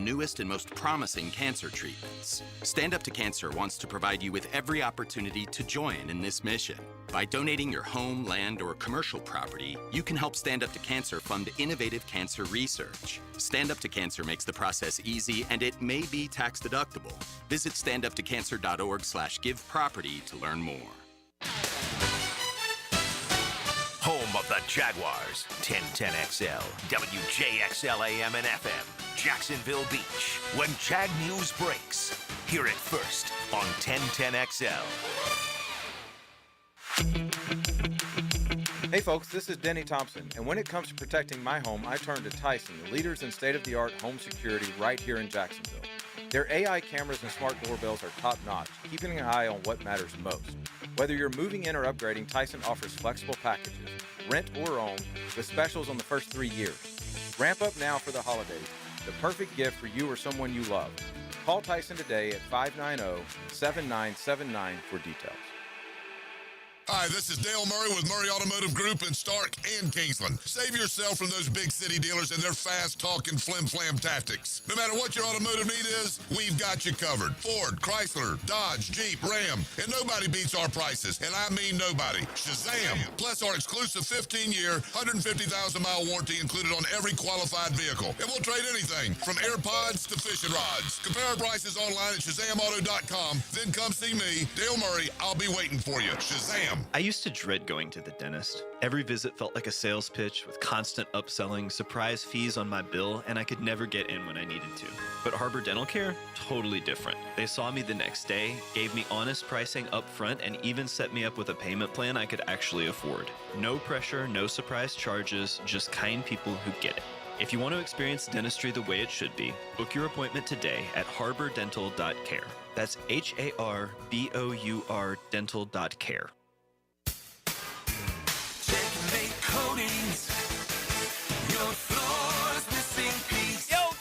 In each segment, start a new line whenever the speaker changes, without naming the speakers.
newest and most promising cancer treatments. Stand Up to Cancer wants to provide you with every opportunity to join in this mission. By donating your home, land, or commercial property, you can help Stand Up to Cancer fund innovative cancer research. Stand Up to Cancer makes the process easy, and it may be tax deductible. Visit standuptocancer.org/giveproperty to learn more.
Home of the Jaguars, 1010XL, WJXL AM and FM, Jacksonville Beach. When Jag News breaks, hear it first on 1010XL.
Hey folks, this is Denny Thompson, and when it comes to protecting my home, I turn to Tyson, the leaders in state-of-the-art home security right here in Jacksonville. Their AI cameras and smart doorbells are top-notch, keeping an eye on what matters most. Whether you're moving in or upgrading, Tyson offers flexible packages, rent or own, with specials on the first 3 years. Ramp up now for the holidays, the perfect gift for you or someone you love. Call Tyson today at 590-7979 for details.
Hi, this is Dale Murray with Murray Automotive Group in Stark and Kingsland. Save yourself from those big city dealers and their fast-talking flim-flam tactics. No matter what your automotive need is, we've got you covered. Ford, Chrysler, Dodge, Jeep, Ram, and nobody beats our prices, and I mean nobody. Shazam! Plus our exclusive 15-year, 150,000-mile warranty included on every qualified vehicle. And we'll trade anything from AirPods to fishing rods. Compare our prices online at ShazamAuto.com. Then come see me, Dale Murray. I'll be waiting for you. Shazam!
I used to dread going to the dentist. Every visit felt like a sales pitch with constant upselling, surprise fees on my bill, and I could never get in when I needed to. But Harbor Dental Care? Totally different. They saw me the next day, gave me honest pricing up front, and even set me up with a payment plan I could actually afford. No pressure, no surprise charges, just kind people who get it. If you want to experience dentistry the way it should be, book your appointment today at harbordental.care. That's HARBOUR dental.care.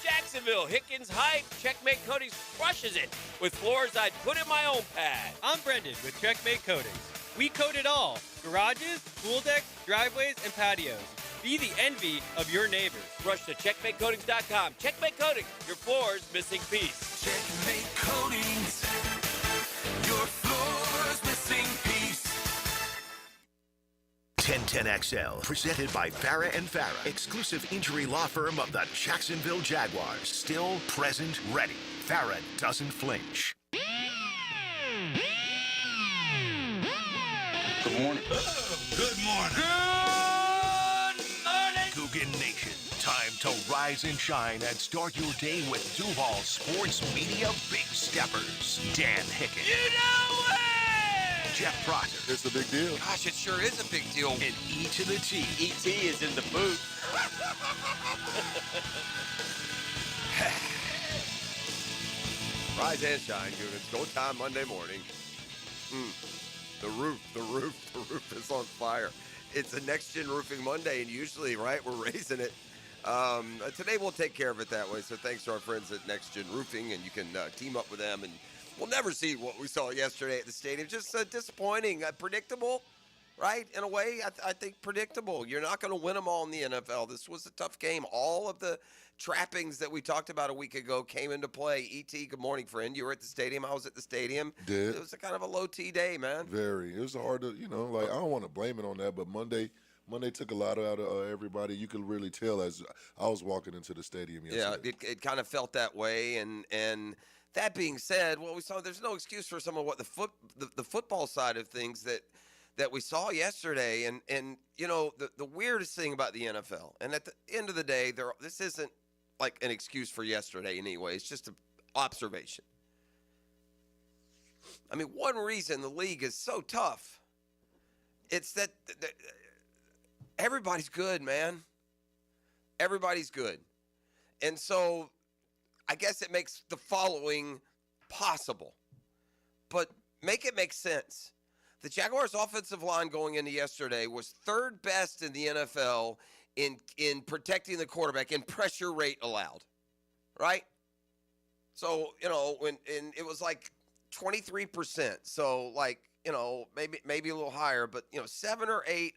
Jacksonville, Hickens Hype, Checkmate Coatings crushes it with floors I'd put in my own pad.
I'm Brendan with Checkmate Coatings. We coat it all: garages, pool decks, driveways, and patios. Be the envy of your neighbors.
Rush to checkmatecoatings.com. Checkmate Coatings, your floor's missing piece.
Checkmate Coatings, your floor's missing piece.
1010XL, presented by Farah & Farah, exclusive injury law firm of the Jacksonville Jaguars. Still, present, ready. Farah doesn't flinch.
Good morning.
Oh, good morning.
Good morning.
Coogan Nation, time to rise and shine and start your day with Duval Sports Media Big Steppers. Dan Hickens.
You know it!
Jeff Proctor.
It's a big deal.
Gosh, it sure is a big deal.
And E to the T.
E.T. is in the booth.
Rise and shine, Gooners. Go time Monday morning. The roof is on fire. It's a Next Gen Roofing Monday, and usually, right, we're raising it. Today we'll take care of it that way, so thanks to our friends at Next Gen Roofing, and you can team up with them, and we'll never see what we saw yesterday at the stadium. Just disappointing, predictable, right? In a way, I think predictable. You're not going to win them all in the NFL. This was a tough game. All of the trappings that we talked about a week ago came into play. E.T., good morning, friend. You were at the stadium. I was at the stadium.
Did.
It was a kind of a low-T day, man.
Very. It was hard to, I don't want to blame it on that, but Monday took a lot out of everybody. You could really tell as I was walking into the stadium yesterday.
Yeah, it kind of felt that way, and that being said, what we saw, there's no excuse for some of what the football side of things that we saw yesterday. And the weirdest thing about the NFL, and at the end of the day, this isn't like an excuse for yesterday anyway. It's just an observation. I mean, one reason the league is so tough, it's that everybody's good, man. Everybody's good. And so I guess it makes the following possible, but make it make sense. The Jaguars' offensive line going into yesterday was third best in the NFL in protecting the quarterback in pressure rate allowed, right? So, and it was like 23%. So, maybe a little higher, but 7 or 8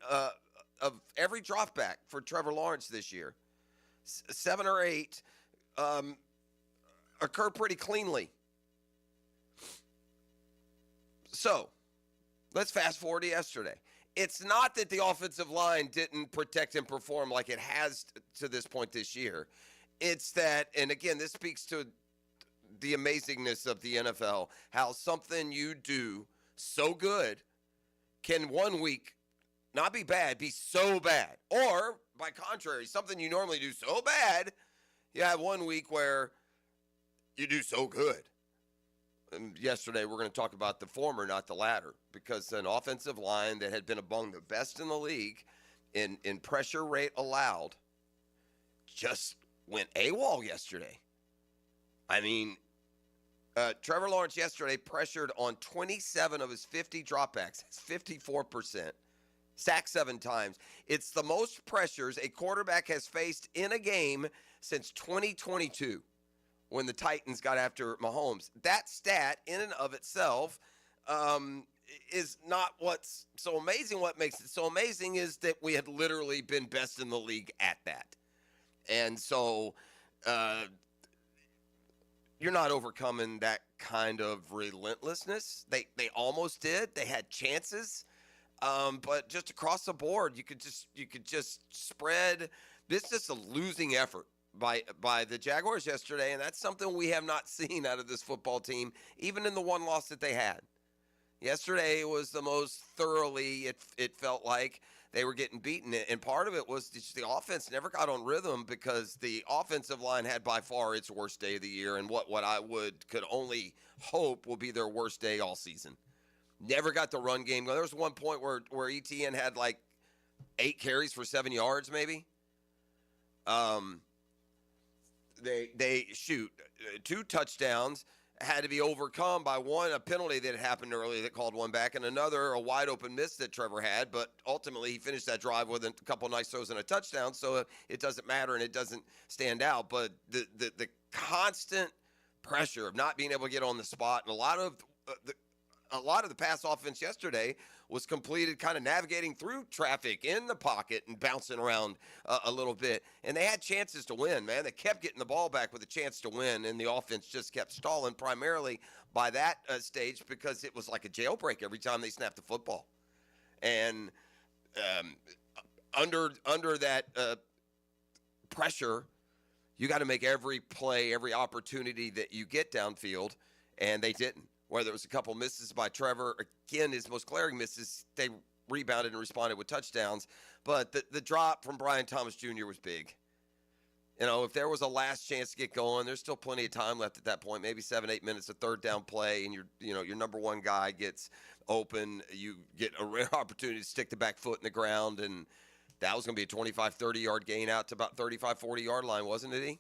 of every drop back for Trevor Lawrence this year. 7 or 8 occur pretty cleanly. So, let's fast forward to yesterday. It's not that the offensive line didn't protect and perform like it has to this point this year. It's that, and again, this speaks to the amazingness of the NFL, how something you do so good can 1 week not be bad, be so bad. Or, by contrary, something you normally do so bad, you have 1 week where you do so good. And yesterday, we're going to talk about the former, not the latter, because an offensive line that had been among the best in the league in pressure rate allowed just went AWOL yesterday. I mean, Trevor Lawrence yesterday pressured on 27 of his 50 dropbacks. That's 54%. Sacked 7 times. It's the most pressures a quarterback has faced in a game since 2022 when the Titans got after Mahomes. That stat in and of itself is not what's so amazing. What makes it so amazing is that we had literally been best in the league at that. And so you're not overcoming that kind of relentlessness. They almost did. They had chances. But just across the board, you could just spread. This is just a losing effort by the Jaguars yesterday, and that's something we have not seen out of this football team, even in the one loss that they had. Yesterday was the most thoroughly it felt like they were getting beaten, and part of it was just the offense never got on rhythm because the offensive line had by far its worst day of the year, and what I could only hope will be their worst day all season. Never got the run game. There was one point where ETN had like 8 carries for 7 yards, maybe. They shoot 2 touchdowns had to be overcome by one, a penalty that happened earlier that called one back, and another, a wide open miss that Trevor had. But ultimately, he finished that drive with a couple nice throws and a touchdown, so it doesn't matter and it doesn't stand out. But the constant pressure of not being able to get on the spot, and a lot of the pass offense yesterday was completed kind of navigating through traffic in the pocket and bouncing around a little bit. And they had chances to win, man. They kept getting the ball back with a chance to win, and the offense just kept stalling primarily by that stage because it was like a jailbreak every time they snapped the football. And under that pressure, you got to make every play, every opportunity that you get downfield, and they didn't. Whether it was a couple misses by Trevor, again, his most glaring misses, they rebounded and responded with touchdowns. But the drop from Brian Thomas Jr. was big. You know, if there was a last chance to get going, there's still plenty of time left at that point, maybe 7-8 minutes, a third down play, and your number one guy gets open. You get a rare opportunity to stick the back foot in the ground, and that was going to be a 25, 30-yard gain out to about 35, 40-yard line, wasn't it, E?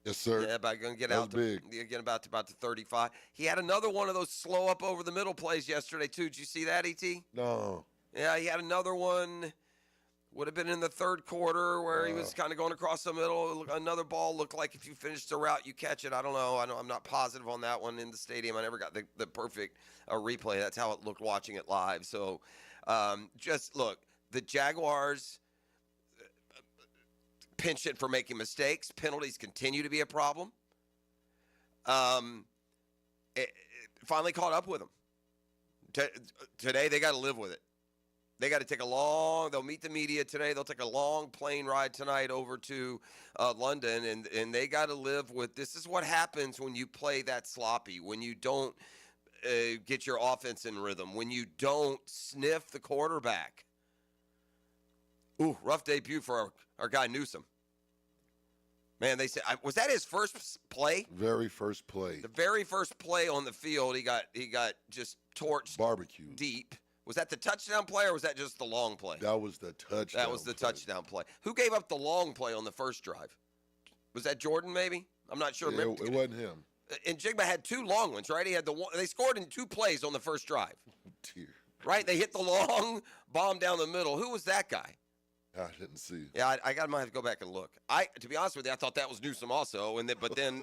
Yes, sir.
Yeah, about going to get
That's
out to get about the 35. He had another one of those slow up over the middle plays yesterday too. Did you see that, ET?
No.
Yeah, he had another one. Would have been in the third quarter where he was kind of going across the middle. Another ball looked like if you finished the route, you catch it. I don't know. I'm not positive on that one in the stadium. I never got the perfect replay. That's how it looked watching it live. So just look, the Jaguars pinch it for making mistakes. Penalties continue to be a problem. It finally caught up with them. Today, they got to live with it. They got to take they'll meet the media today. They'll take a long plane ride tonight over to London, and they got to live with this is what happens when you play that sloppy, when you don't get your offense in rhythm, when you don't sniff the quarterback. Ooh, rough debut for our guy Newsome. Man, they said, was that his first play?
Very first play.
The very first play on the field, he got just torched.
Barbecue.
Deep. Was that the touchdown play or was that just the long play?
That was the touchdown.
That was the touchdown play. Who gave up the long play on the first drive? Was that Jordan maybe? I'm not sure.
Yeah, it wasn't him.
And Jigba had 2 long ones, right? He had they scored in 2 plays on the first drive.
Dear.
Right? They hit the long bomb down the middle. Who was that guy?
I didn't see.
Yeah, might have to go back and look. To be honest with you, I thought that was Newsome also, but then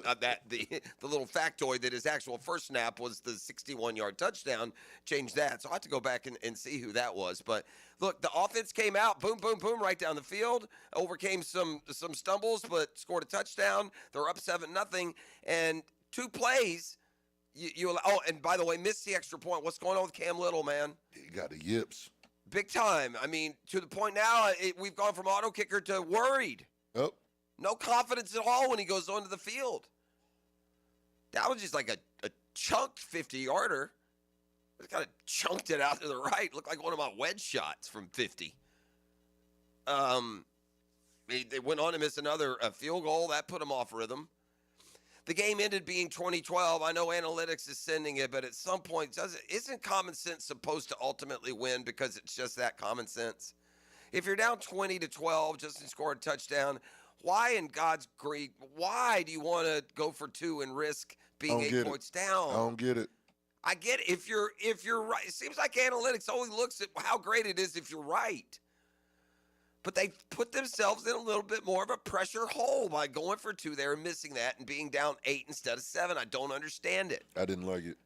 the little factoid that his actual first snap was the 61-yard touchdown changed that. So I have to go back and see who that was. But look, the offense came out, boom, boom, boom, right down the field, overcame some stumbles, but scored a touchdown. They're up 7-0, and 2 plays. And by the way, missed the extra point. What's going on with Cam Little, man?
He got the yips.
Big time. I mean, to the point now, we've gone from auto kicker to worried.
Yep.
No confidence at all when he goes onto the field. That was just like a chunked 50-yarder. Just kind of chunked it out to the right. Looked like one of my wedge shots from 50. They went on to miss another field goal. That put him off rhythm. The game ended being 20-12. I know analytics is sending it, but at some point, isn't common sense supposed to ultimately win because it's just that common sense? If you're down 20-12, Justin scored a touchdown, why in God's grief, why do you want to go for 2 and risk being 8 points down?
I don't get it.
I get it. If you're right, it seems like analytics only looks at how great it is if you're right. But they put themselves in a little bit more of a pressure hole by going for 2 there and missing that and being down 8 instead of 7. I don't understand it.
I didn't like it.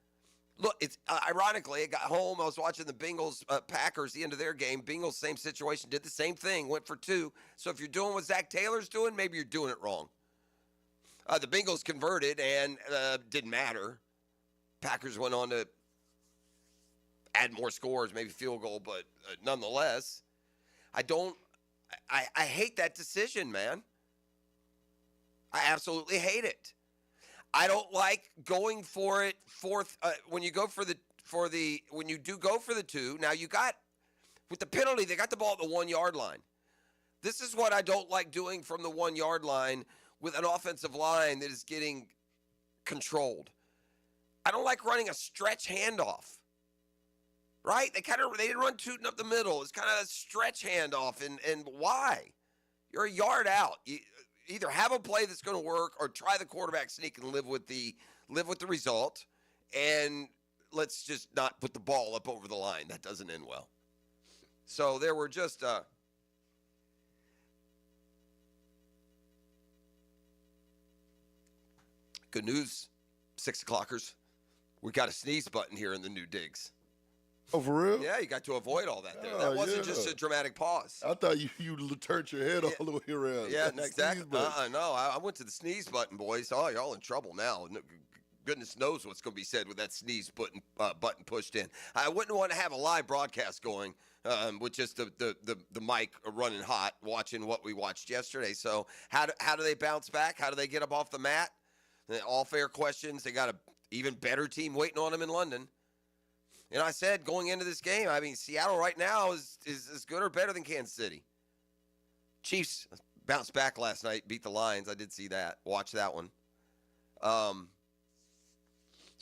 Look, it's ironically, I got home. I was watching the Bengals Packers, the end of their game. Bengals, same situation, did the same thing, went for 2. So if you're doing what Zach Taylor's doing, maybe you're doing it wrong. The Bengals converted and didn't matter. Packers went on to add more scores, maybe field goal, but nonetheless, I hate that decision, man. I absolutely hate it. I don't like going for it when you go when you do go for the 2. Now you got with the penalty, they got the ball at the 1-yard line. This is what I don't like doing from the 1-yard line with an offensive line that is getting controlled. I don't like running a stretch handoff. Right? They didn't run tooting up the middle. It's kind of a stretch handoff. And why? You're a yard out. You either have a play that's going to work or try the quarterback sneak and live with the result. And let's just not put the ball up over the line. That doesn't end well. So there were just good news, 6 o'clockers. We got a sneeze button here in the new digs.
Oh, for real?
Yeah, you got to avoid all that there. That wasn't just a dramatic pause.
I thought you turned your head all the way around.
Yeah, exactly. No, I went to the sneeze button, boys. Oh, you're all in trouble now. Goodness knows what's going to be said with that sneeze button pushed in. I wouldn't want to have a live broadcast going with just the mic running hot, watching what we watched yesterday. So how do they bounce back? How do they get up off the mat? All fair questions. They got an even better team waiting on them in London. And I said going into this game, I mean, Seattle right now is as good or better than Kansas City. Chiefs bounced back last night, beat the Lions. I did see that, watch that one. So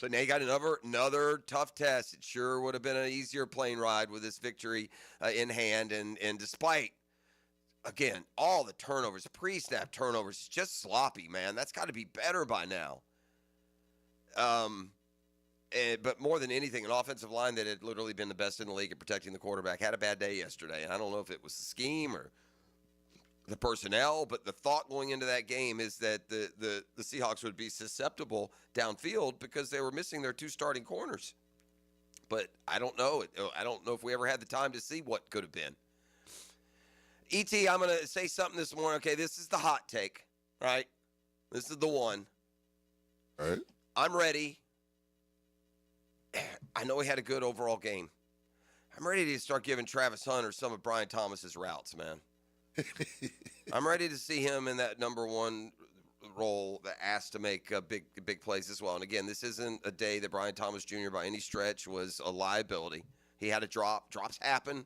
now you got another tough test. It sure would have been an easier plane ride with this victory in hand. And despite, again, all the turnovers, pre-snap turnovers, just sloppy, man. That's got to be better by now. But more than anything, an offensive line that had literally been the best in the league at protecting the quarterback had a bad day yesterday. And I don't know if it was the scheme or the personnel, but the thought going into that game is that the Seahawks would be susceptible downfield because they were missing their 2 starting corners. But I don't know. I don't know if we ever had the time to see what could have been. E.T., I'm going to say something this morning. Okay, this is the hot take, right? This is the one.
All right.
I'm ready. I know he had a good overall game. I'm ready to start giving Travis Hunter some of Brian Thomas's routes, man. I'm ready to see him in that number 1 role, asked to make big plays as well. And again, this isn't a day that Brian Thomas Jr. by any stretch was a liability. He had a drop. Drops happen.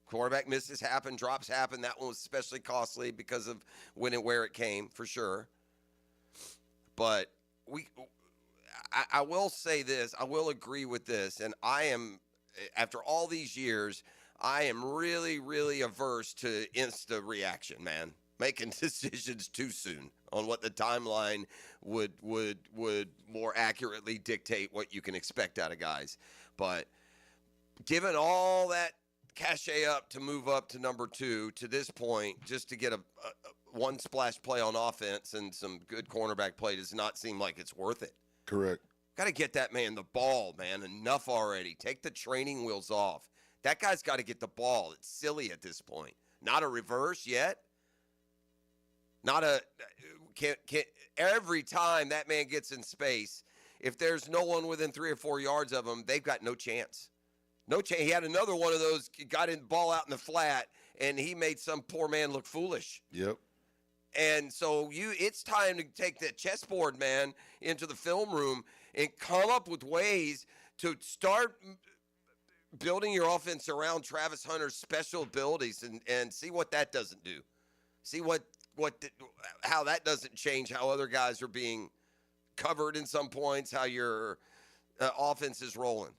Quarterback misses happen. Drops happen. That one was especially costly because of when and where it came, for sure. But I will say this. I will agree with this. And I am, after all these years, I am really, really averse to instant reaction, man. Making decisions too soon on what the timeline would more accurately dictate what you can expect out of guys. But given all that cachet up to move up to number 2 to this point just to get a one splash play on offense and some good cornerback play does not seem like it's worth it.
Correct.
Got to get that man the ball, man. Enough already. Take the training wheels off. That guy's got to get the ball. It's silly at this point. Not a reverse yet. Not a every time that man gets in space, if there's no one within 3 or 4 yards of him, they've got no chance. No chance. He had another one of those, got in ball out in the flat, and he made some poor man look foolish.
Yep.
And so it's time to take that chessboard, man, into the film room and come up with ways to start building your offense around Travis Hunter's special abilities and see what that doesn't do. See how that doesn't change how other guys are being covered in some points, how your offense is rolling.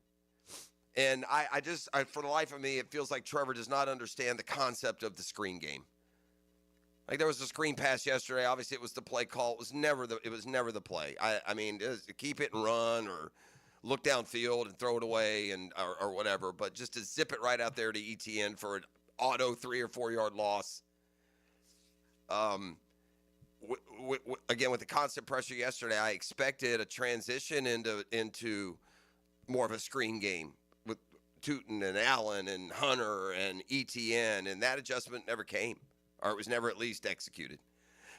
And I for the life of me, it feels like Trevor does not understand the concept of the screen game. Like there was a screen pass yesterday. Obviously, it was the play call. It was never the play. I mean, it was keep it and run or look downfield and throw it away or whatever. But just to zip it right out there to ETN for an auto 3 or 4 yard loss. Again, with the constant pressure yesterday, I expected a transition into more of a screen game with Tootin and Allen and Hunter and ETN, and that adjustment never came. Or it was never at least executed.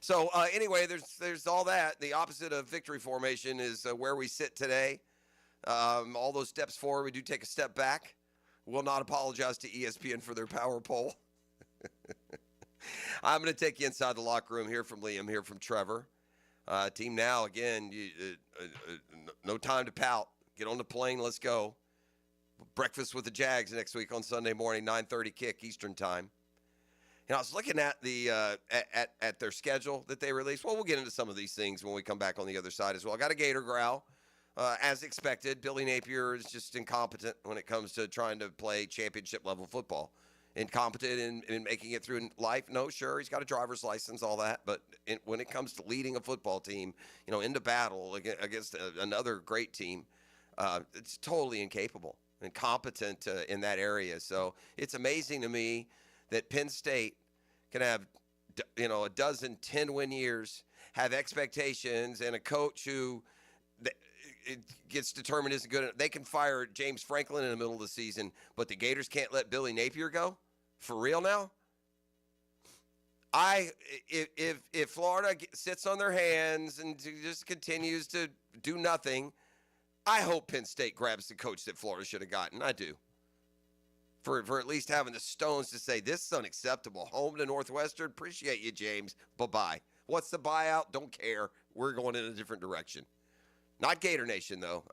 So anyway, there's all that. The opposite of victory formation is where we sit today. All those steps forward, we do take a step back. Will not apologize to ESPN for their power poll. I'm going to take you inside the locker room, hear from Liam, hear from Trevor. Team now, again, no time to pout. Get on the plane, let's go. Breakfast with the Jags next week on Sunday morning, 9:30 kick Eastern time. I was looking at the at their schedule that they released. Well, we'll get into some of these things when we come back on the other side as well. I got a Gator growl, as expected. Billy Napier is just incompetent when it comes to trying to play championship-level football. Incompetent in making it through life? No, sure, he's got a driver's license, all that. But when it comes to leading a football team, into battle against another great team, it's totally incompetent in that area. So it's amazing to me that Penn State can have, a dozen 10-win years, have expectations, and a coach who it gets determined isn't good. They can fire James Franklin in the middle of the season, but the Gators can't let Billy Napier go? For real now? If Florida sits on their hands and just continues to do nothing, I hope Penn State grabs the coach that Florida should have gotten. I do. For at least having the stones to say, this is unacceptable. Home to Northwestern. Appreciate you, James. Bye-bye. What's the buyout? Don't care. We're going in a different direction. Not Gator Nation, though.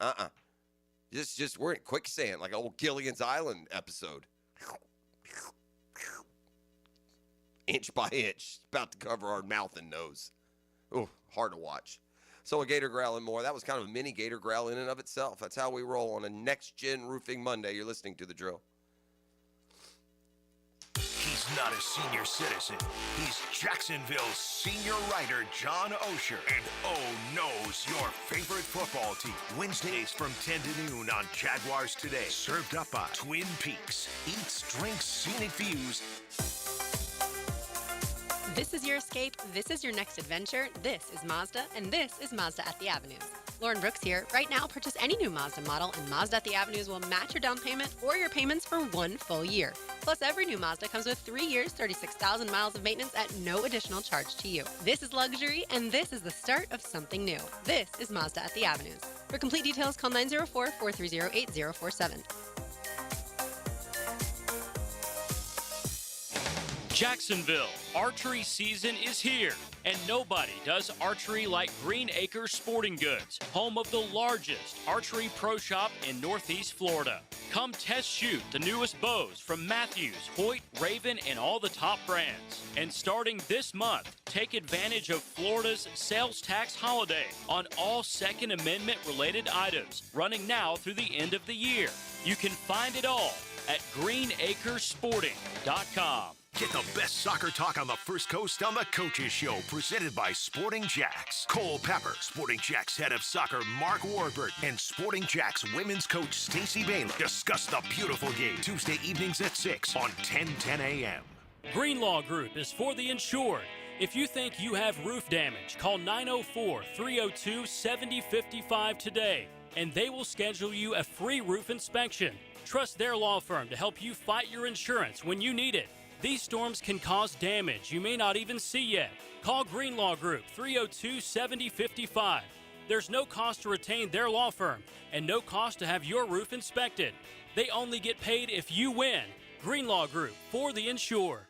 Just we're in quicksand, like an old Gilligan's Island episode. Inch by inch. About to cover our mouth and nose. Oh, hard to watch. So a Gator growl and more. That was kind of a mini Gator growl in and of itself. That's how we roll on a Next-Gen Roofing Monday. You're listening to The Drill.
He's not a senior citizen. He's Jacksonville's senior writer, John Osher. And knows your favorite football team. Wednesdays from 10 to noon on Jaguars Today. Served up by Twin Peaks. Eats, drinks, scenic views.
This is your escape. This is your next adventure. This is Mazda, and this is Mazda at the Avenues. Lauren Brooks here. Right now, purchase any new Mazda model, and Mazda at the Avenues will match your down payment or your payments for 1 full year. Plus, every new Mazda comes with 3 years, 36,000 miles of maintenance at no additional charge to you. This is luxury, and this is the start of something new. This is Mazda at the Avenues. For complete details, call 904-430-8047.
Jacksonville, archery season is here, and nobody does archery like Green Acres Sporting Goods, home of the largest archery pro shop in Northeast Florida. Come test shoot the newest bows from Matthews, Hoyt, Raven, and all the top brands. And starting this month, take advantage of Florida's sales tax holiday on all Second Amendment related items, running now through the end of the year. You can find it all at greenacresporting.com.
Get the best soccer talk on the First Coast on the Coaches Show, presented by Sporting Jacks. Cole Pepper, Sporting Jacks head of soccer Mark Warburton, and Sporting Jacks women's coach Stacey Baylor discuss the beautiful game Tuesday evenings at 6 on 1010 a.m.
Greenlaw Group is for the insured. If you think you have roof damage, call 904-302-7055 today, and they will schedule you a free roof inspection. Trust their law firm to help you fight your insurance when you need it. These storms can cause damage you may not even see yet. Call Greenlaw Group 302-7055. There's no cost to retain their law firm and no cost to have your roof inspected. They only get paid if you win. Greenlaw Group, for the insured.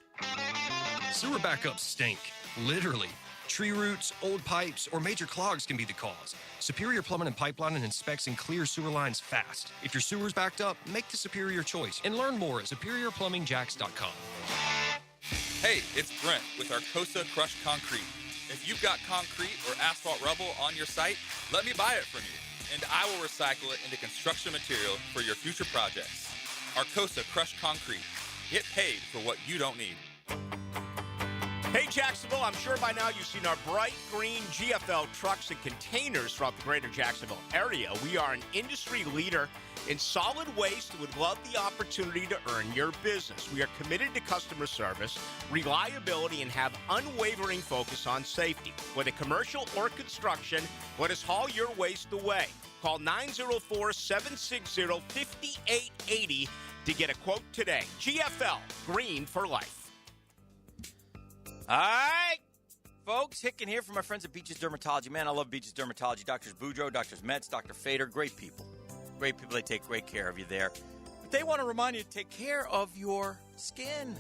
Sewer backups stink, literally. Tree roots, old pipes, or major clogs can be the cause. Superior Plumbing and Pipeline inspects and clears sewer lines fast. If your sewer's backed up, make the Superior choice and learn more at superiorplumbingjacks.com.
Hey, it's Brent with Arcosa Crushed Concrete. If you've got concrete or asphalt rubble on your site, let me buy it from you, and I will recycle it into construction material for your future projects. Arcosa Crushed Concrete. Get paid for what you don't need.
Hey, Jacksonville, I'm sure by now you've seen our bright green GFL trucks and containers throughout the greater Jacksonville area. We are an industry leader in solid waste and would love the opportunity to earn your business. We are committed to customer service, reliability, and have unwavering focus on safety. Whether commercial or construction, let us haul your waste away. Call 904-760-5880 to get a quote today. GFL, green for life.
All right, folks, Hicken here from my friends at Beaches Dermatology. Man, I love Beaches Dermatology. Doctors Boudreaux, Doctors Metz, Dr. Fader, great people. Great people. They take great care of you there. But they want to remind you to take care of your skin.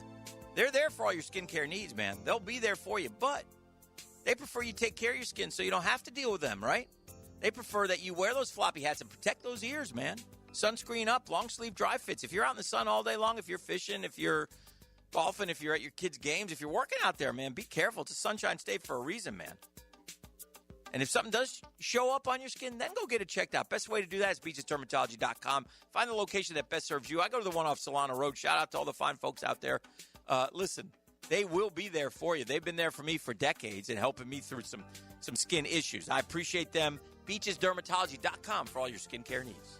They're there for all your skincare needs, man. They'll be there for you, but they prefer you take care of your skin so you don't have to deal with them, right? They prefer that you wear those floppy hats and protect those ears, man. Sunscreen up, long sleeve dry fits. If you're out in the sun all day long, if you're fishing, if you're golfing, if you're at your kids' games, if you're working out there, man, be careful. It's a sunshine state for a reason, man. And if something does show up on your skin, then go get it checked out. Best way to do that is beachesdermatology.com. Find the location that best serves you. I go to the one off Solana Road. Shout out to all the fine folks out there. Listen, they will be there for you. They've been there for me for decades and helping me through some skin issues. I appreciate them. Beachesdermatology.com for all your skincare needs.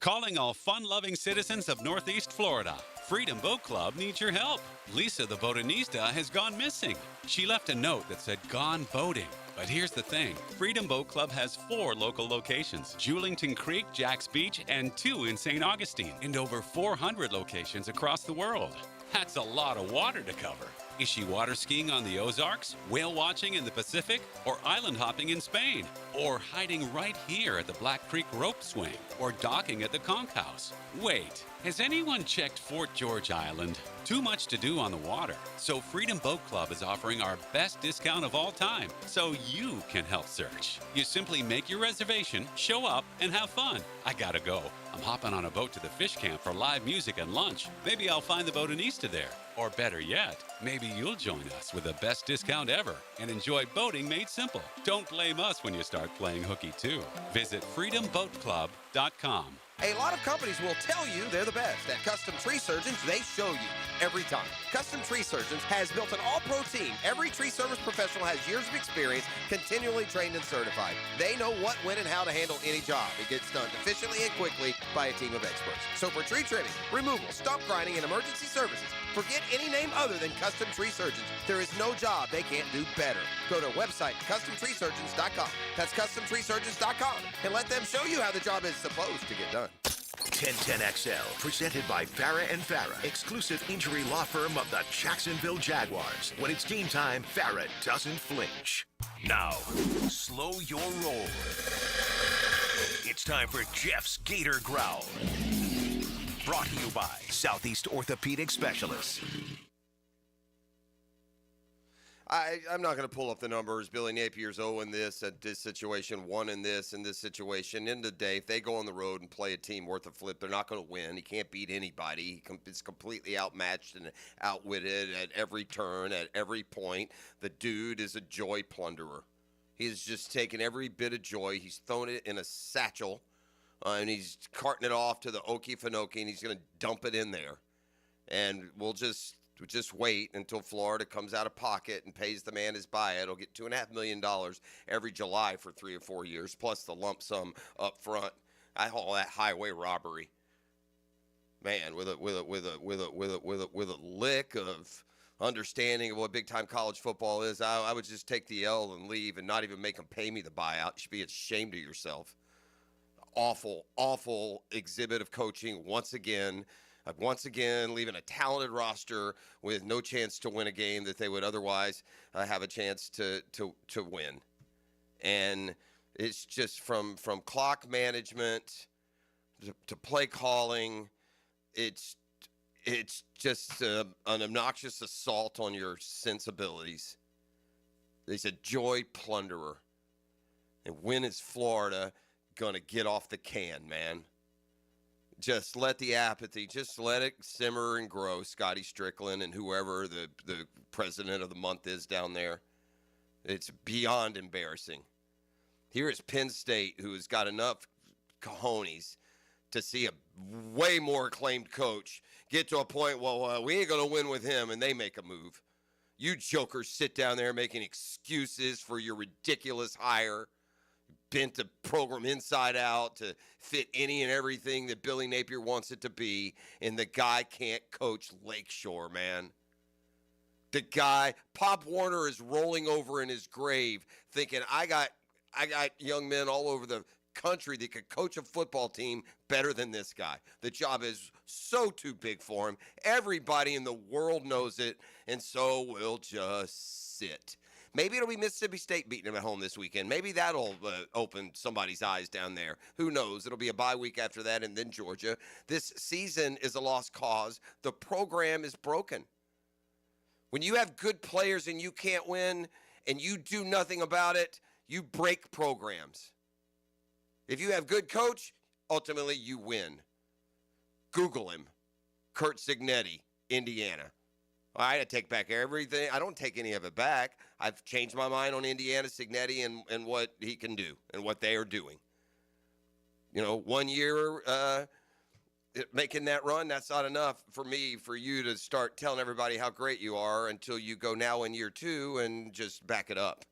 Calling all fun-loving citizens of Northeast Florida. Freedom Boat Club needs your help. Lisa the botanista has gone missing. She left a note that said, "Gone boating." But here's the thing. Freedom Boat Club has 4 local locations, Julington Creek, Jack's Beach, and 2 in St. Augustine, and over 400 locations across the world. That's a lot of water to cover. Is she water skiing on the Ozarks, whale watching in the Pacific, or island hopping in Spain? Or hiding right here at the Black Creek Rope Swing, or docking at the Conch House? Wait, has anyone checked Fort George Island? Too much to do on the water, so Freedom Boat Club is offering our best discount of all time, so you can help search. You simply make your reservation, show up, and have fun. I gotta go. I'm hopping on a boat to the fish camp for live music and lunch. Maybe I'll find the botanista there. Or better yet, maybe you'll join us with the best discount ever and enjoy boating made simple. Don't blame us when you start playing hooky too. Visit freedomboatclub.com.
A lot of companies will tell you they're the best. At Custom Tree Surgeons, they show you every time. Custom Tree Surgeons has built an all-pro team. Every tree service professional has years of experience, continually trained and certified. They know what, when, and how to handle any job. It gets done efficiently and quickly by a team of experts. So for tree trimming, removal, stump grinding, and emergency services, forget any name other than Custom Tree Surgeons. There is no job they can't do better. Go to our website, customtreesurgeons.com. That's customtreesurgeons.com, and let them show you how the job is supposed to get done.
1010XL, presented by Farah and Farah, exclusive injury law firm of the Jacksonville Jaguars. When it's game time, Farah doesn't flinch. Now, slow your roll. It's time for Jeff's Gator Growl. Brought to you by Southeast Orthopedic Specialists.
I'm not going to pull up the numbers. Billy Napier's 0 in this, at this situation, 1 in this situation. End of the day, if they go on the road and play a team worth a flip, they're not going to win. He can't beat anybody. He's completely outmatched and outwitted at every turn, at every point. The dude is a joy plunderer. He's just taken every bit of joy. He's thrown it in a satchel, and he's carting it off to the Okefenokee, and he's going to dump it in there. and we'll just wait until Florida comes out of pocket and pays the man his buyout. It'll get $2.5 million every July for 3 or 4 years, plus the lump sum up front. I call that highway robbery. Man, with a lick of understanding of what big-time college football is, I would just take the L and leave and not even make them pay me the buyout. You should be ashamed of yourself. Awful, awful exhibit of coaching once again. Leaving a talented roster with no chance to win a game that they would otherwise have a chance to win. And it's just from clock management to play calling, it's just an obnoxious assault on your sensibilities. He's a joy plunderer. And when is Florida going to get off the can, man? Just let the apathy, just let it simmer and grow, Scotty Strickland and whoever the president of the month is down there. It's beyond embarrassing. Here is Penn State, who has got enough cojones to see a way more acclaimed coach get to a point, we ain't going to win with him, and they make a move. You jokers sit down there making excuses for your ridiculous hire. Bent the program inside out to fit any and everything that Billy Napier wants it to be, and the guy can't coach Lakeshore, man. The guy, Pop Warner, is rolling over in his grave thinking, I got young men all over the country that could coach a football team better than this guy. The job is so too big for him. Everybody in the world knows it, and so we'll just sit. Maybe it'll be Mississippi State beating them at home this weekend. Maybe that'll open somebody's eyes down there. Who knows? It'll be a bye week after that, and then Georgia. This season is a lost cause. The program is broken. When you have good players and you can't win and you do nothing about it, you break programs. If you have good coach, ultimately you win. Google him. Kurt Signetti, Indiana. I take back everything. I don't take any of it back. I've changed my mind on Indiana, Signetti, and what he can do and what they are doing. 1 year making that run, that's not enough for you to start telling everybody how great you are until you go now in year 2 and just back it up.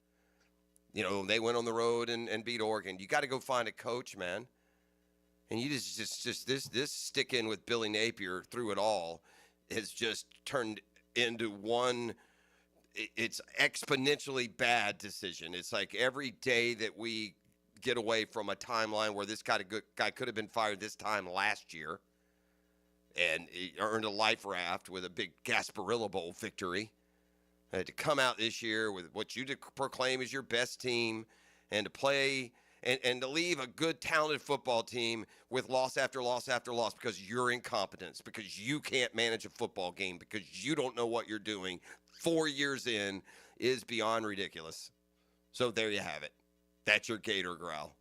They went on the road and beat Oregon. You got to go find a coach, man. And you just this stick-in with Billy Napier through it all has just turned into one, it's exponentially bad decision. It's like every day that we get away from a timeline where this guy could have been fired this time last year and he earned a life raft with a big Gasparilla Bowl victory, to come out this year with what you proclaim as your best team and to play and to leave a good, talented football team with loss after loss after loss because you're incompetence, because you can't manage a football game, because you don't know what you're doing 4 years in is beyond ridiculous. So there you have it. That's your Gator growl.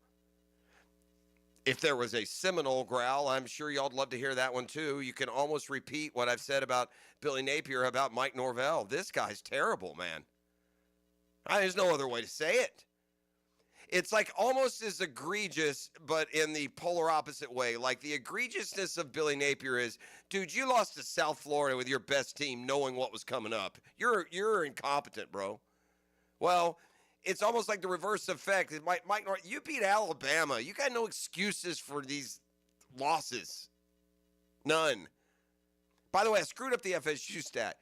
If there was a Seminole growl, I'm sure y'all'd love to hear that one too. You can almost repeat what I've said about Billy Napier, about Mike Norvell. This guy's terrible, man. There's no other way to say it. It's like almost as egregious, but in the polar opposite way. Like the egregiousness of Billy Napier is, dude, you lost to South Florida with your best team knowing what was coming up. You're incompetent, bro. Well, it's almost like the reverse effect. Mike, you beat Alabama. You got no excuses for these losses. None. By the way, I screwed up the FSU stat.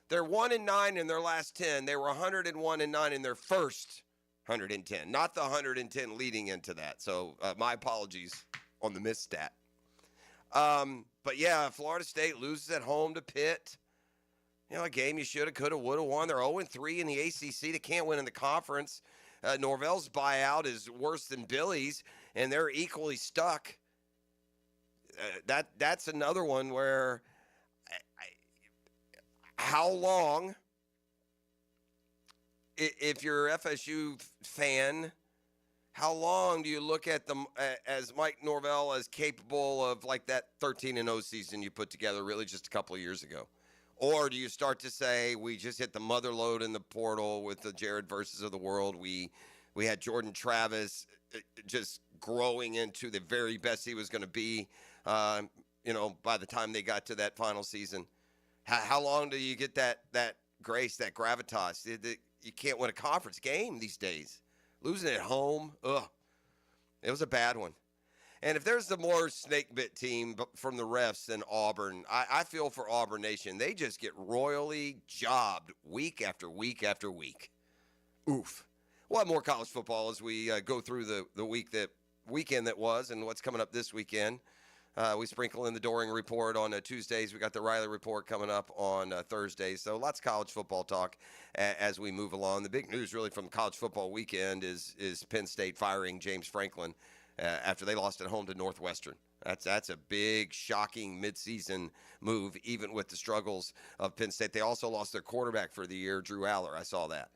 They're 1-9 in their last 10. They were 101-9 in their first 110, not the 110 leading into that. So my apologies on the misstat. But yeah, Florida State loses at home to Pitt. A game you should have, could have, would have won. They're 0-3 in the ACC. They can't win in the conference. Norvell's buyout is worse than Billy's, and they're equally stuck. That's another one where how long, if you're an FSU fan, how long do you look at them as Mike Norvell as capable of like that 13-0 season you put together really just a couple of years ago? Or do you start to say, we just hit the mother lode in the portal with the Jared Verses of the world? We had Jordan Travis just growing into the very best he was going to be, by the time they got to that final season. How long do you get that grace, that gravitas? You can't win a conference game these days. Losing at home, it was a bad one. And if there's a more snake-bit team from the refs than Auburn, I feel for Auburn Nation. They just get royally jobbed week after week after week. Oof. We'll have more college football as we go through the weekend that was and what's coming up this weekend. We sprinkle in the Doring Report on Tuesdays. We got the Riley Report coming up on Thursdays. So lots of college football talk as we move along. The big news really from college football weekend is Penn State firing James Franklin after they lost at home to Northwestern. That's a big, shocking midseason move, even with the struggles of Penn State. They also lost their quarterback for the year, Drew Aller. I saw that.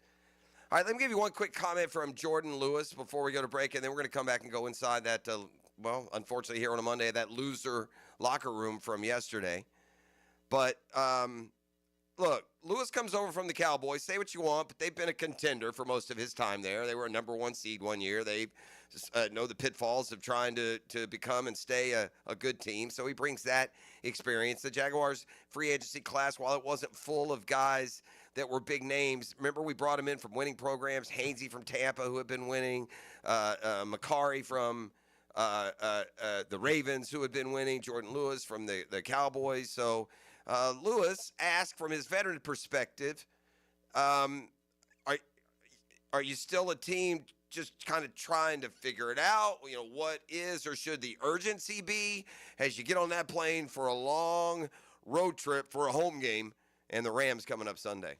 All right, let me give you one quick comment from Jordan Lewis before we go to break, and then we're going to come back and go inside that, unfortunately here on a Monday, that loser locker room from yesterday. But, look, Lewis comes over from the Cowboys. Say what you want, but they've been a contender for most of his time there. They were a number 1 seed one year. They know the pitfalls of trying to become and stay a good team, so he brings that experience. The Jaguars free agency class, while it wasn't full of guys that were big names. Remember, we brought him in from winning programs. Hainsey from Tampa, who had been winning. Macari from the Ravens, who had been winning. Jordan Lewis from the Cowboys. So Lewis asked from his veteran perspective, are you still a team just kind of trying to figure it out? You know, what is or should the urgency be as you get on that plane for a long road trip for a home game and the Rams coming up Sunday?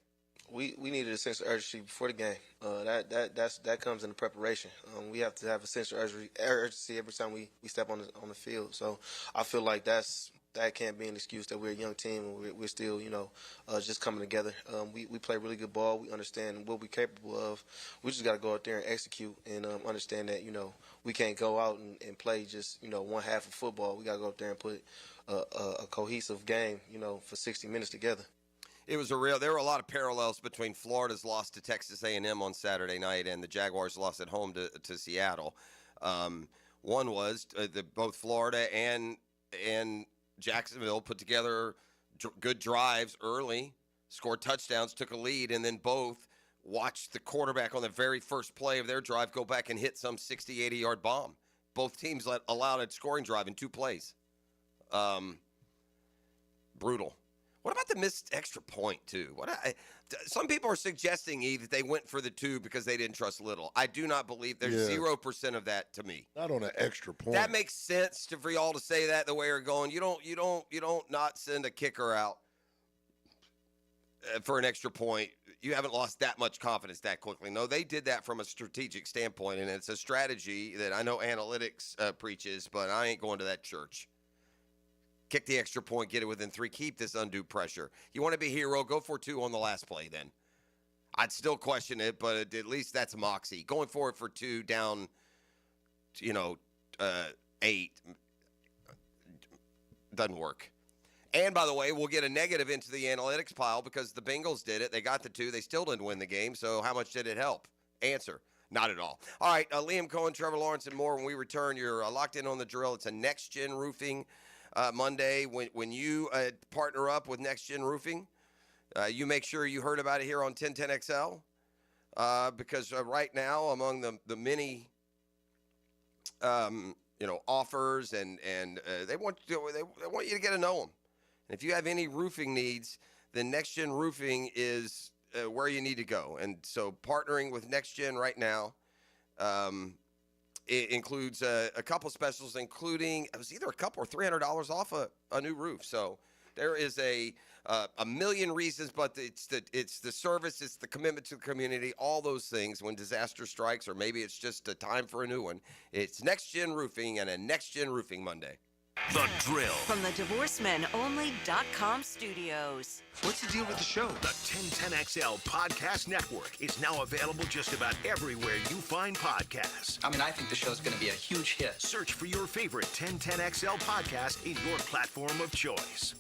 We needed a sense of urgency before the game. That comes in the preparation. We have to have a sense of urgency every time we step on the field. So I feel like that can't be an excuse that we're a young team and we're still, just coming together. We play really good ball. We understand what we're capable of. We just got to go out there and execute and understand that, we can't go out and play just, one half of football. We got to go out there and put a cohesive game, for 60 minutes together.
There were a lot of parallels between Florida's loss to Texas A&M on Saturday night and the Jaguars' loss at home to Seattle. One was both Florida and Jacksonville put together good drives early, scored touchdowns, took a lead, and then both watched the quarterback on the very first play of their drive go back and hit some 60, 80-yard bomb. Both teams allowed a scoring drive in 2 plays. Brutal. What about the missed extra point, too? Some people are suggesting, that they went for the 2 because they didn't trust Little. I do not believe there's 0% of that to me.
Not on an extra point.
That makes sense for y'all to say that the way you're going. You don't not send a kicker out for an extra point. You haven't lost that much confidence that quickly. No, they did that from a strategic standpoint, and it's a strategy that I know analytics preaches, but I ain't going to that church. Kick the extra point, get it within 3, keep this undue pressure. You want to be a hero, go for 2 on the last play then. I'd still question it, but at least that's moxie. Going for it for 2 down, 8 doesn't work. And, by the way, we'll get a negative into the analytics pile because the Bengals did it. They got the 2. They still didn't win the game, so how much did it help? Answer, not at all. All right, Liam Cohen, Trevor Lawrence, and more. When we return, you're locked in on the drill. It's a next-gen roofing Monday. When you partner up with Next Gen Roofing, you make sure you heard about it here on 1010XL because right now among the many offers and they want you to get to know them. And if you have any roofing needs, then Next Gen Roofing is where you need to go. And so partnering with Next Gen right now. It includes a couple specials, including it was either a couple or $300 off a new roof. So there is a million reasons, but it's the service, it's the commitment to the community, all those things. When disaster strikes, or maybe it's just a time for a new one, it's Next Gen Roofing and a Next Gen Roofing Monday.
The Drill.
From the DivorceMenOnly.com studios.
What's the deal with the show? The 1010XL Podcast Network is now available just about everywhere you find podcasts.
I think the show's going to be a huge hit.
Search for your favorite 1010XL podcast in your platform of choice.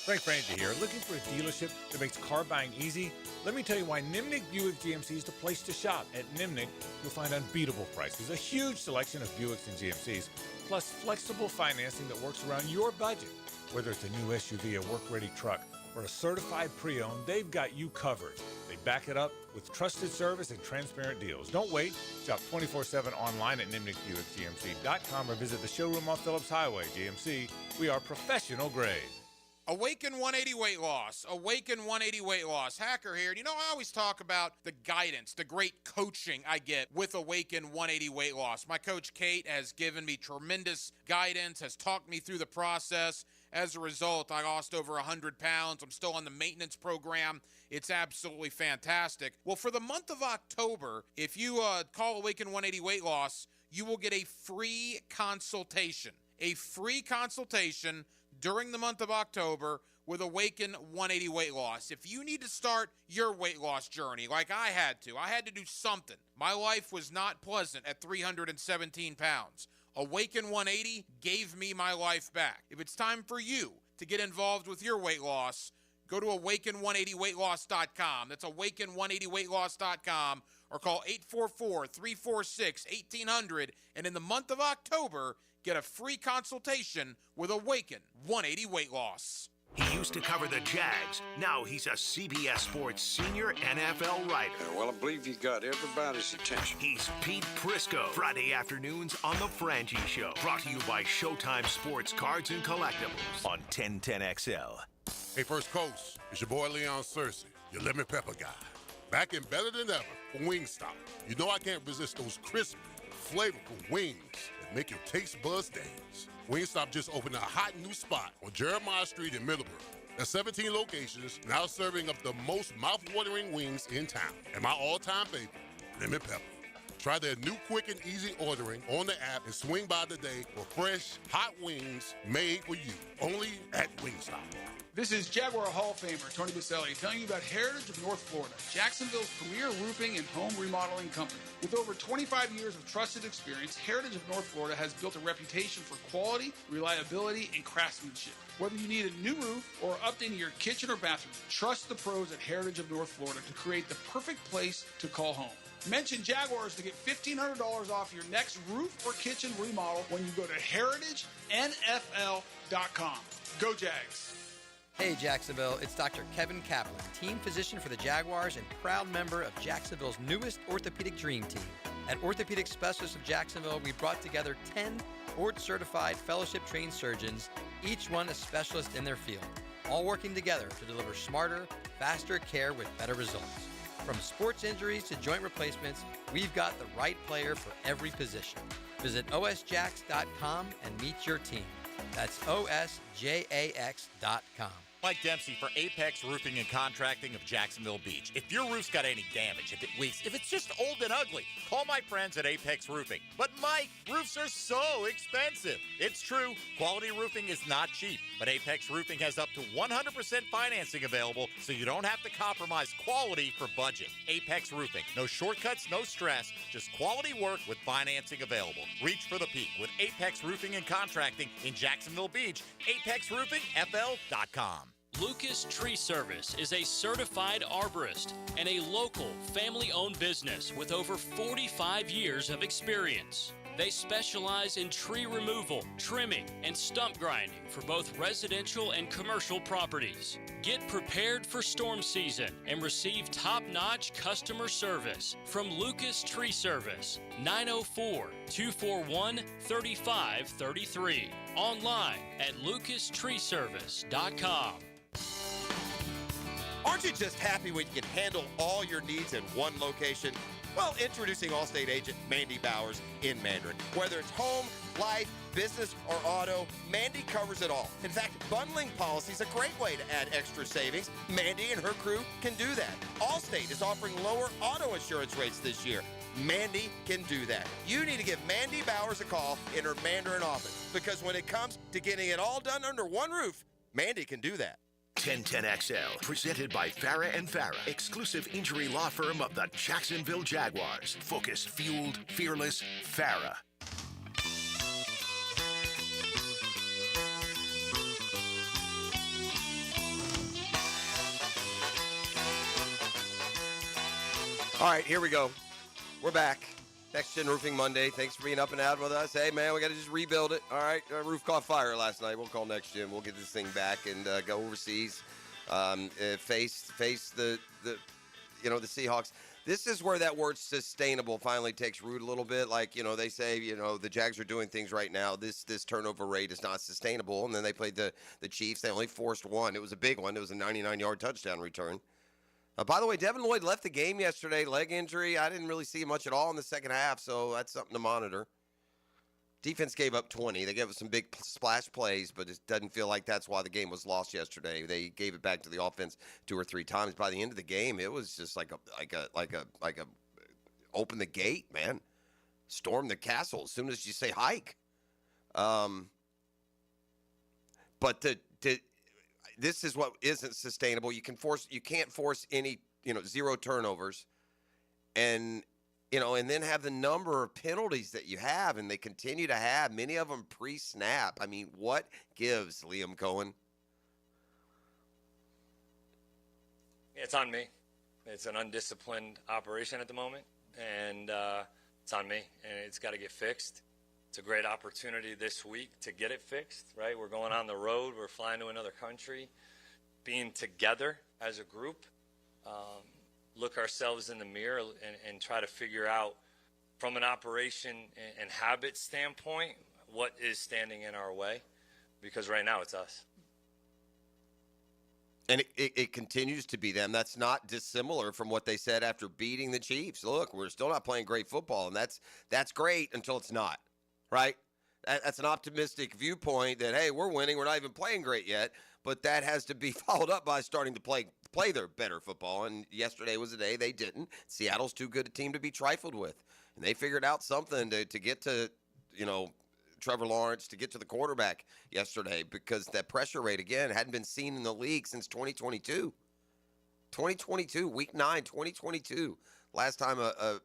Frank Frangie here. Looking for a dealership that makes car buying easy? Let me tell you why Nimnick Buick GMC is the place to shop. At Nimnick, you'll find unbeatable prices, a huge selection of Buicks and GMCs, plus flexible financing that works around your budget. Whether it's a new SUV, a work-ready truck, or a certified pre-owned, they've got you covered. They back it up with trusted service and transparent deals. Don't wait. Shop 24/7 online at nimnickbuickgmc.com or visit the showroom on Phillips Highway. GMC, we are professional grade.
Awaken 180 weight loss. Awaken 180 weight loss. Hacker here. And you know, I always talk about the guidance, the great coaching I get with Awaken 180 weight loss. My coach, Kate, has given me tremendous guidance, has talked me through the process. As a result, I lost over 100 pounds. I'm still on the maintenance program. It's absolutely fantastic. Well, for the month of October, if you call Awaken 180 weight loss, you will get a free consultation. A free consultation during the month of October with Awaken 180 weight loss. If you need to start your weight loss journey like I had to do something. My life was not pleasant at 317 pounds. Awaken 180 gave me my life back. If it's time for you to get involved with your weight loss, go to awaken180weightloss.com. That's awaken180weightloss.com, or call 844-346-1800. And in the month of October, get a free consultation with Awaken 180 Weight Loss.
He used to cover the Jags. Now he's a CBS Sports senior NFL writer.
Well, I believe you got everybody's attention.
He's Pete Prisco. Friday afternoons on The Frangie Show. Brought to you by Showtime Sports Cards and Collectibles on 1010XL.
Hey, First Coast, it's your boy Leon Searcy, your lemon pepper guy. Back and better than ever for Wingstop. You know I can't resist those crisp, flavorful wings that make your taste buds dance. Wingstop just opened a hot new spot on Jeremiah Street in Middleburg. There's 17 locations now serving up the most mouth-watering wings in town. And my all-time favorite, lemon pepper. Try their new quick and easy ordering on the app and swing by today for fresh, hot wings made for you. Only at Wingstop.
This is Jaguar Hall of Famer Tony Baselli telling you about Heritage of North Florida, Jacksonville's premier roofing and home remodeling company. With over 25 years of trusted experience, Heritage of North Florida has built a reputation for quality, reliability, and craftsmanship. Whether you need a new roof or updating your kitchen or bathroom, trust the pros at Heritage of North Florida to create the perfect place to call home. Mention Jaguars to get $1,500 off your next roof or kitchen remodel when you go to heritagenfl.com. Go Jags!
Hey Jacksonville, it's Dr. Kevin Kaplan, team physician for the Jaguars and proud member of Jacksonville's newest orthopedic dream team. At Orthopedic Specialists of Jacksonville, we brought together 10 board-certified fellowship-trained surgeons, each one a specialist in their field, all working together to deliver smarter, faster care with better results. From sports injuries to joint replacements, we've got the right player for every position. Visit osjax.com and meet your team. That's osjax.com.
Mike Dempsey for Apex Roofing and Contracting of Jacksonville Beach. If your roof's got any damage, if it leaks, if it's just old and ugly, call my friends at Apex Roofing. But Mike, roofs are so expensive. It's true, quality roofing is not cheap, but Apex Roofing has up to 100% financing available, so you don't have to compromise quality for budget. Apex Roofing, no shortcuts, no stress, just quality work with financing available. Reach for the peak with Apex Roofing and Contracting in Jacksonville Beach. ApexRoofingFL.com.
Lucas Tree Service is a certified arborist and a local family-owned business with over 45 years of experience. They specialize in tree removal, trimming, and stump grinding for both residential and commercial properties. Get prepared for storm season and receive top-notch customer service from Lucas Tree Service, 904-241-3533. Online at lucastreeservice.com.
Aren't you just happy when you can handle all your needs in one location? Well, introducing Allstate agent Mandy Bowers in Mandarin. Whether it's home, life, business, or auto, Mandy covers it all. In fact, bundling policy is a great way to add extra savings. Mandy and her crew can do that. Allstate is offering lower auto insurance rates this year. Mandy can do that. You need to give Mandy Bowers a call in her Mandarin office, because when it comes to getting it all done under one roof, Mandy can do that.
1010XL, presented by Farah and Farah, exclusive injury law firm of the Jacksonville Jaguars. Focused, fueled, fearless, Farah.
All right, here we go. We're back. Next Gen Roofing Monday. Thanks for being up and out with us. Hey, man, we got to just rebuild it. All right, our roof caught fire last night. We'll call Next Gen. We'll get this thing back and go overseas. face the Seahawks. This is where that word sustainable finally takes root a little bit. Like, they say, the Jags are doing things right now. This turnover rate is not sustainable. And then they played the Chiefs. They only forced one. It was a big one. It was a 99-yard touchdown return. By the way, Devin Lloyd left the game yesterday, leg injury. I didn't really see much at all in the second half, so that's something to monitor. Defense gave up 20. They gave us some big splash plays, but it doesn't feel like that's why the game was lost yesterday. They gave it back to the offense 2 or 3 times. By the end of the game, it was just like a open the gate, man. Storm the castle as soon as you say hike. But this is what isn't sustainable. You can't force any, 0 turnovers, and then have the number of penalties that you have, and they continue to have, many of them pre-snap. I mean, what gives, Liam Cohen?
It's on me. It's an undisciplined operation at the moment, and it's on me, and it's got to get fixed. It's a great opportunity this week to get it fixed, right? We're going on the road. We're flying to another country. Being together as a group, look ourselves in the mirror and try to figure out from an operation and habit standpoint what is standing in our way, because right now it's us.
And it continues to be them. That's not dissimilar from what they said after beating the Chiefs. Look, we're still not playing great football, and that's great until it's not, right? That's an optimistic viewpoint that, hey, we're winning. We're not even playing great yet. But that has to be followed up by starting to play their better football. And yesterday was the day they didn't. Seattle's too good a team to be trifled with. And they figured out something to get to, Trevor Lawrence, to get to the quarterback yesterday, because that pressure rate, again, hadn't been seen in the league since 2022. 2022, week 9, 2022. Last time a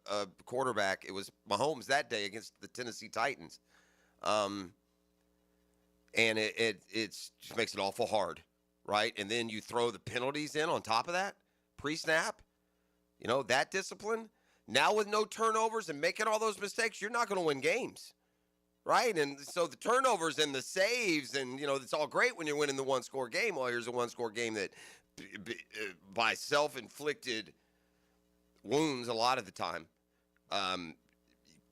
quarterback, it was Mahomes that day against the Tennessee Titans. And it just makes it awful hard, right? And then you throw the penalties in on top of that, pre-snap, that discipline. Now with no turnovers and making all those mistakes, you're not going to win games, right? And so the turnovers and the saves, and, it's all great when you're winning the one-score game. Well, here's a one-score game that by self-inflicted wounds a lot of the time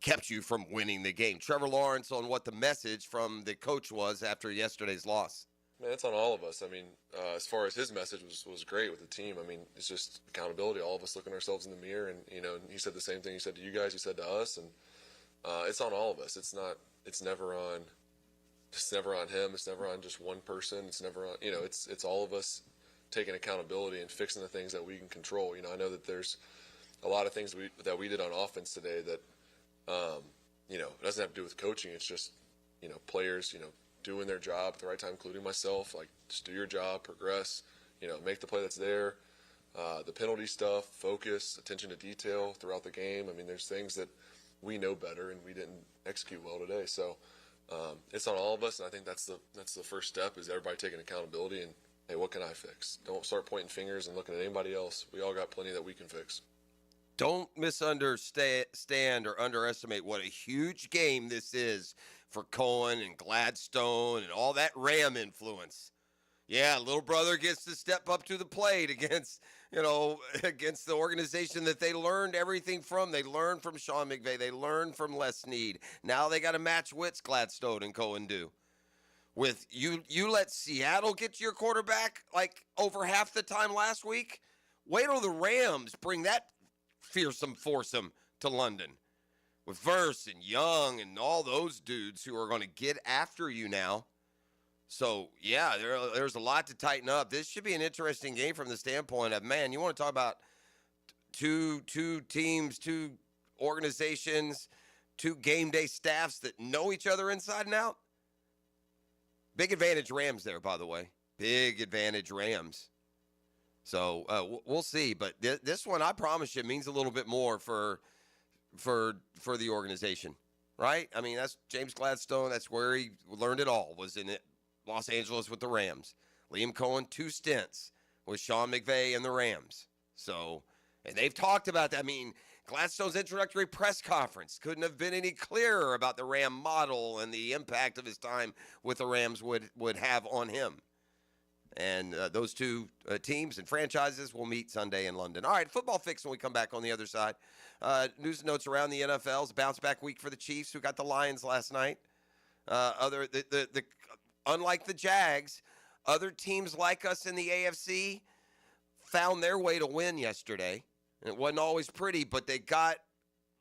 kept you from winning the game. Trevor Lawrence on what the message from the coach was after yesterday's loss.
Man, it's on all of us. I mean, as far as his message was great with the team. I mean, it's just accountability. All of us looking ourselves in the mirror, and he said the same thing he said to you guys. He said to us, and it's on all of us. It's never on him. It's never on just one person. It's never on. It's all of us taking accountability and fixing the things that we can control. I know that there's a lot of things that we did on offense today that. It doesn't have to do with coaching. It's just, players, doing their job at the right time, including myself. Like, just do your job, progress, make the play that's there. The penalty stuff, focus, attention to detail throughout the game. I mean, there's things that we know better and we didn't execute well today. So it's on all of us, and I think that's the first step, is everybody taking accountability and, hey, what can I fix? Don't start pointing fingers and looking at anybody else. We all got plenty that we can fix.
Don't misunderstand or underestimate what a huge game this is for Cohen and Gladstone and all that Ram influence. Yeah, little brother gets to step up to the plate against the organization that they learned everything from. They learned from Sean McVay. They learned from Les Snead. Now they got to match wits, Gladstone and Cohen do. With you let Seattle get to your quarterback like over half the time last week. Wait till the Rams bring that fearsome foursome to London with Verse and Young and all those dudes who are going to get after you now. So, yeah, there's a lot to tighten up. This should be an interesting game from the standpoint of, man, you want to talk about two teams, two organizations, two game day staffs that know each other inside and out. Big advantage Rams there, by the way. Big advantage Rams. So we'll see, but this one, I promise you, means a little bit more for the organization, right? I mean, that's James Gladstone. That's where he learned it all, was in Los Angeles with the Rams. Liam Cohen, 2 stints with Sean McVay and the Rams. So, and they've talked about that. I mean, Gladstone's introductory press conference couldn't have been any clearer about the Ram model and the impact of his time with the Rams would have on him. And those two teams and franchises will meet Sunday in London. All right, football fix when we come back on the other side. News and notes around the NFL. It's a bounce-back week for the Chiefs, who got the Lions last night. Unlike the Jags, other teams like us in the AFC found their way to win yesterday. It wasn't always pretty, but they got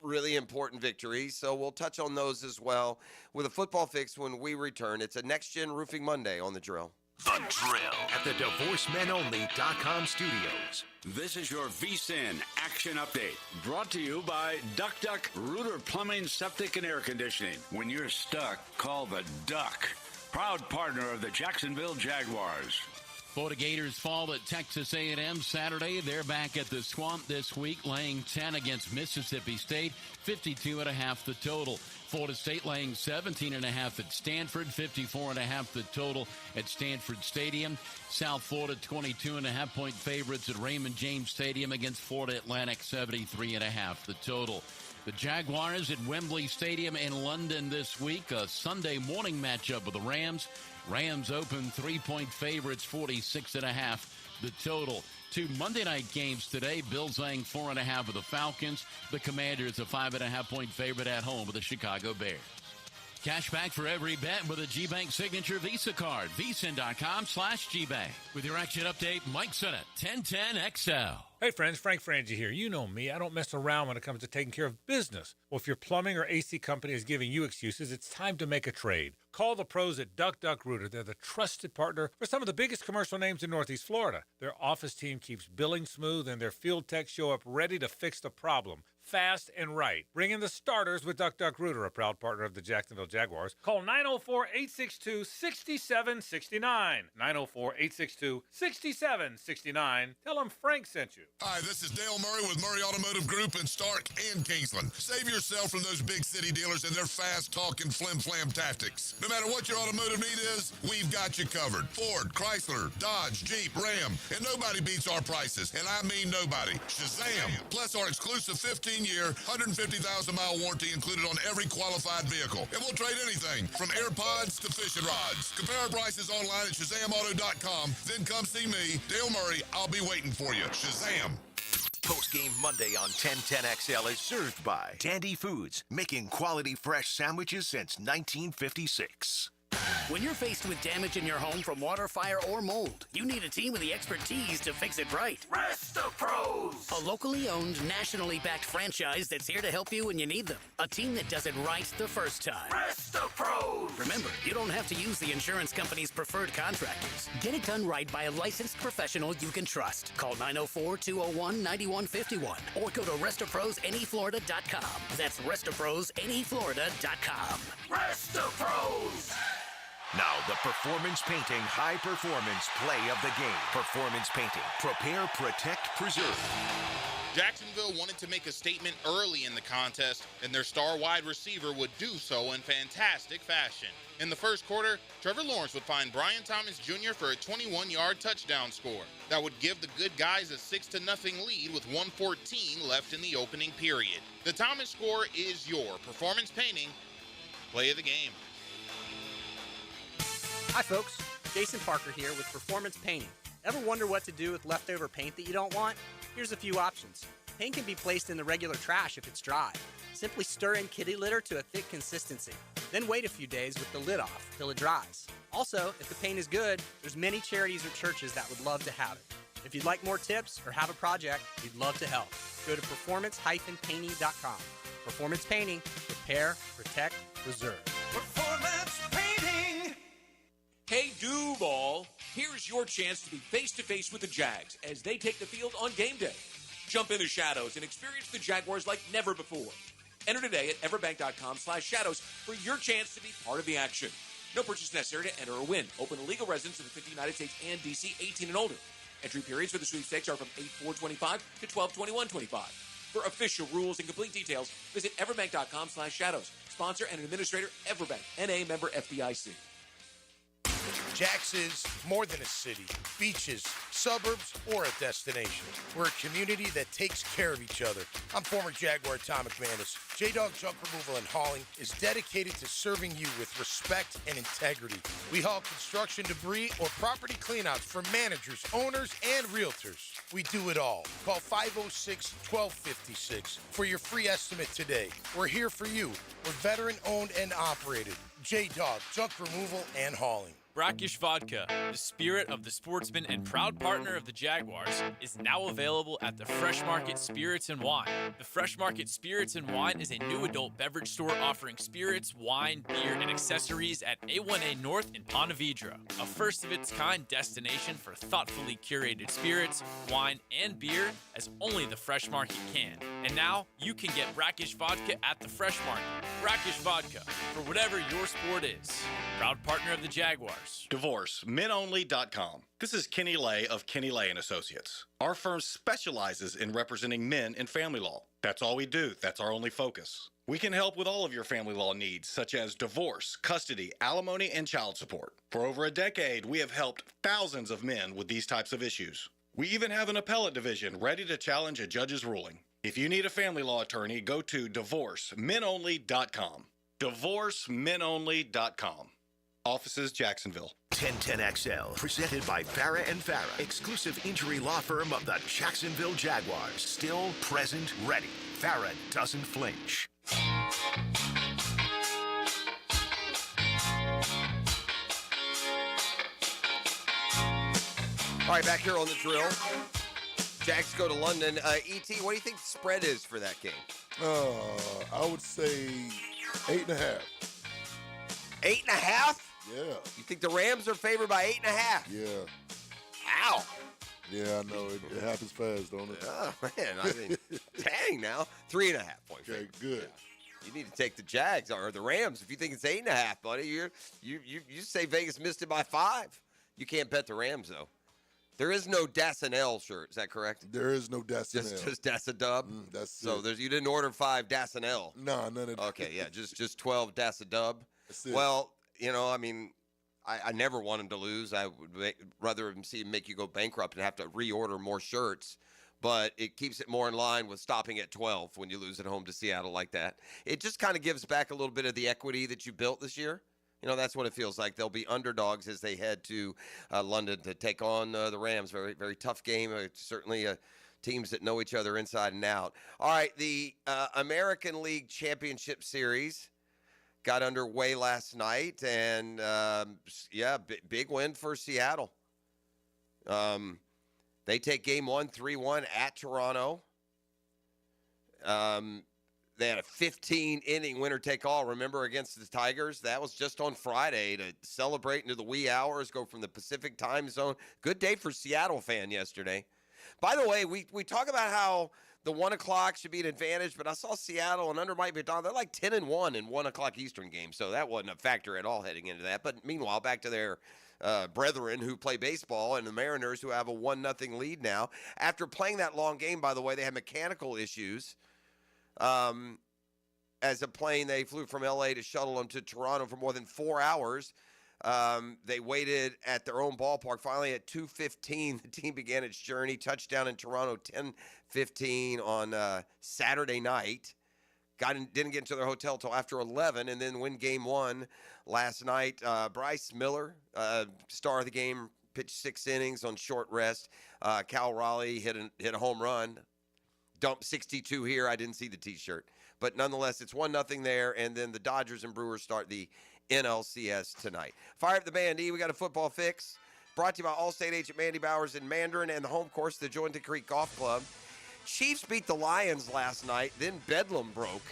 really important victories. So we'll touch on those as well with a football fix when we return. It's a Next Gen Roofing Monday on The Drill.
The Drill at the DivorceMenOnly.com studios.
This is your VSIN Action Update, brought to you by Duck Duck Rooter Plumbing, Septic, and Air Conditioning. When you're stuck, call the Duck. Proud partner of the Jacksonville Jaguars.
Florida Gators fall at Texas A&M Saturday. They're back at the Swamp this week, laying 10 against Mississippi State, 52.5 the total. Florida State laying 17.5 at Stanford, 54.5 the total at Stanford Stadium. South Florida 22.5-point favorites at Raymond James Stadium against Florida Atlantic, 73.5 the total. The Jaguars at Wembley Stadium in London this week, a Sunday morning matchup with the Rams. Rams open 3-point favorites, 46.5 the total. Two Monday night games today. Bills laying 4.5 with the Falcons. The Commanders a 5.5-point favorite at home with the Chicago Bears. Cash back for every bet with a G-Bank Signature Visa card. VSIN.com/GBank. With your action update, Mike Sennett, 1010XL.
Hey friends, Frank Frangie here. You know me. I don't mess around when it comes to taking care of business. Well, if your plumbing or AC company is giving you excuses, it's time to make a trade. Call the pros at Duck Duck Rooter. They're the trusted partner for some of the biggest commercial names in Northeast Florida. Their office team keeps billing smooth, and their field techs show up ready to fix the problem, fast and right. Bring in the starters with Duck Duck Rooter, a proud partner of the Jacksonville Jaguars. Call 904-862-6769. 904-862-6769. Tell them Frank sent you.
Hi, this is Dale Murray with Murray Automotive Group in Stark and Kingsland. Save yourself from those big city dealers and their fast-talking flim-flam tactics. No matter what your automotive need is, we've got you covered. Ford, Chrysler, Dodge, Jeep, Ram, and nobody beats our prices, and I mean nobody. Shazam! Plus our exclusive 15-year, 150,000-mile warranty included on every qualified vehicle. And we'll trade anything from AirPods to fishing rods. Compare our prices online at ShazamAuto.com. Then come see me, Dale Murray. I'll be waiting for you. Shazam!
Postgame Monday on 1010XL is served by Tandy Foods, making quality fresh sandwiches since 1956.
When you're faced with damage in your home from water, fire, or mold, you need a team with the expertise to fix it right.
Rest-A-Pros!
A locally owned, nationally backed franchise that's here to help you when you need them. A team that does it right the first time.
Rest-A-Pros!
Remember, you don't have to use the insurance company's preferred contractors. Get it done right by a licensed professional you can trust. Call 904-201-9151 or go to RestAProsAnyFlorida.com. That's RestAProsAnyFlorida.com.
Rest-A-Pros!
Now, the Performance Painting High Performance Play of the Game. Performance Painting. Prepare, protect, preserve.
Jacksonville wanted to make a statement early in the contest, and their star wide receiver would do so in fantastic fashion. In the first quarter, Trevor Lawrence would find Brian Thomas Jr. for a 21-yard touchdown score. That would give the good guys a 6-0 lead with 1:14 left in the opening period. The Thomas score is your Performance Painting Play of the Game.
Hi folks, Jason Parker here with Performance Painting. Ever wonder what to do with leftover paint that you don't want? Here's a few options. Paint can be placed in the regular trash if it's dry. Simply stir in kitty litter to a thick consistency. Then wait a few days with the lid off till it dries. Also, if the paint is good, there's many charities or churches that would love to have it. If you'd like more tips or have a project, we'd love to help. Go to performance-painting.com. Performance Painting. Repair, protect, preserve.
Performance Painting!
Hey, Duval, here's your chance to be face-to-face with the Jags as they take the field on game day. Jump in the shadows and experience the Jaguars like never before. Enter today at everbank.com/shadows for your chance to be part of the action. No purchase necessary to enter or win. Open to legal residents of the 50 United States and D.C., 18 and older. Entry periods for the sweepstakes are from 8/4/25 to 12/21/25. For official rules and complete details, visit everbank.com/shadows. Sponsor and administrator, Everbank, N.A. member FDIC.
Jax is more than a city. Beaches,
suburbs, or a destination. We're a community that takes care of each other. I'm former Jaguar Tom McManus. J-Dog Junk Removal and Hauling is dedicated to serving you with respect and integrity. We haul construction debris or property cleanouts for managers, owners, and realtors. We do it all. Call 506-1256 for your free estimate today. We're here for you. We're veteran-owned and operated. J-Dog Junk Removal and Hauling.
Brackish Vodka, the spirit of the sportsman and proud partner of the Jaguars, is now available at the Fresh Market Spirits and Wine. The Fresh Market Spirits and Wine is a new adult beverage store offering spirits, wine, beer, and accessories at A1A North in Ponte Vedra, a first-of-its-kind destination for thoughtfully curated spirits, wine, and beer as only the Fresh Market can. And now, you can get Brackish Vodka at the Fresh Market. Brackish Vodka, for whatever your sport is. Proud partner of the Jaguars.
Divorce, menonly.com. This is Kenny Lay of Kenny Lay & Associates. Our firm specializes in representing men in family law. That's all we do. That's our only focus. We can help with all of your family law needs, such as divorce, custody, alimony, and child support. For over a decade, we have helped thousands of men with these types of issues. We even have an appellate division ready to challenge a judge's ruling. If you need a family law attorney, go to divorcemenonly.com. Divorcemenonly.com. Offices, Jacksonville.
1010XL, presented by Farrah and Farrah, exclusive injury law firm of the Jacksonville Jaguars. Still present, ready. Farrah doesn't flinch.
All right, back here on the drill. Jags go to London. E.T., what do you think the spread is for that game?
I would say 8.5.
8.5?
Yeah.
You think the Rams are favored by 8.5?
Yeah.
Ow.
Yeah, I know. It happens fast, don't it?
Oh, man. I mean, dang now. 3.5 point
Okay, good.
Yeah. You need to take the Jags or the Rams. If you think it's 8.5, buddy, you say Vegas missed it by 5. You can't bet the Rams, though. There is no Das&L shirt. Is that correct?
There is no Das&L.
Just Das-a-Dub?
That's
so
it.
You didn't order 5 Das&L?
No, none of that.
Okay, yeah, just 12 Das-a-Dub.
That's it.
Well, I mean, I never want him to lose. I would rather see him make you go bankrupt and have to reorder more shirts. But it keeps it more in line with stopping at 12 when you lose at home to Seattle like that. It just kind of gives back a little bit of the equity that you built this year. That's what it feels like. They'll be underdogs as they head to London to take on the Rams. Very, very tough game. Certainly teams that know each other inside and out. All right, the American League Championship Series got underway last night, and, big win for Seattle. They take game 1, 3-1 at Toronto. They had a 15-inning winner-take-all, remember, against the Tigers. That was just on Friday to celebrate into the wee hours, go from the Pacific time zone. Good day for Seattle fan yesterday. By the way, we talk about how the 1 o'clock should be an advantage, but I saw Seattle and under Mike McDonald, they're like 10-1 in 1 o'clock Eastern games, so that wasn't a factor at all heading into that. But meanwhile, back to their brethren who play baseball and the Mariners who have a 1-0 lead now. After playing that long game, by the way, they had mechanical issues. As a plane, they flew from L.A. to shuttle them to Toronto for more than 4 hours. They waited at their own ballpark. Finally, at 2:15, the team began its journey. Touchdown in Toronto, 10:15 on Saturday night. Didn't get into their hotel till after 11, and then win game 1 last night. Bryce Miller, star of the game, pitched 6 innings on short rest. Cal Raleigh hit a home run. Dump 62 here. I didn't see the T-shirt. But nonetheless, it's 1-0 there, and then the Dodgers and Brewers start the NLCS tonight. Fire up the band, E. We got a football fix. Brought to you by Allstate agent Mandy Bowers in Mandarin and the home course, the Jointed Creek Golf Club. Chiefs beat the Lions last night. Then Bedlam broke.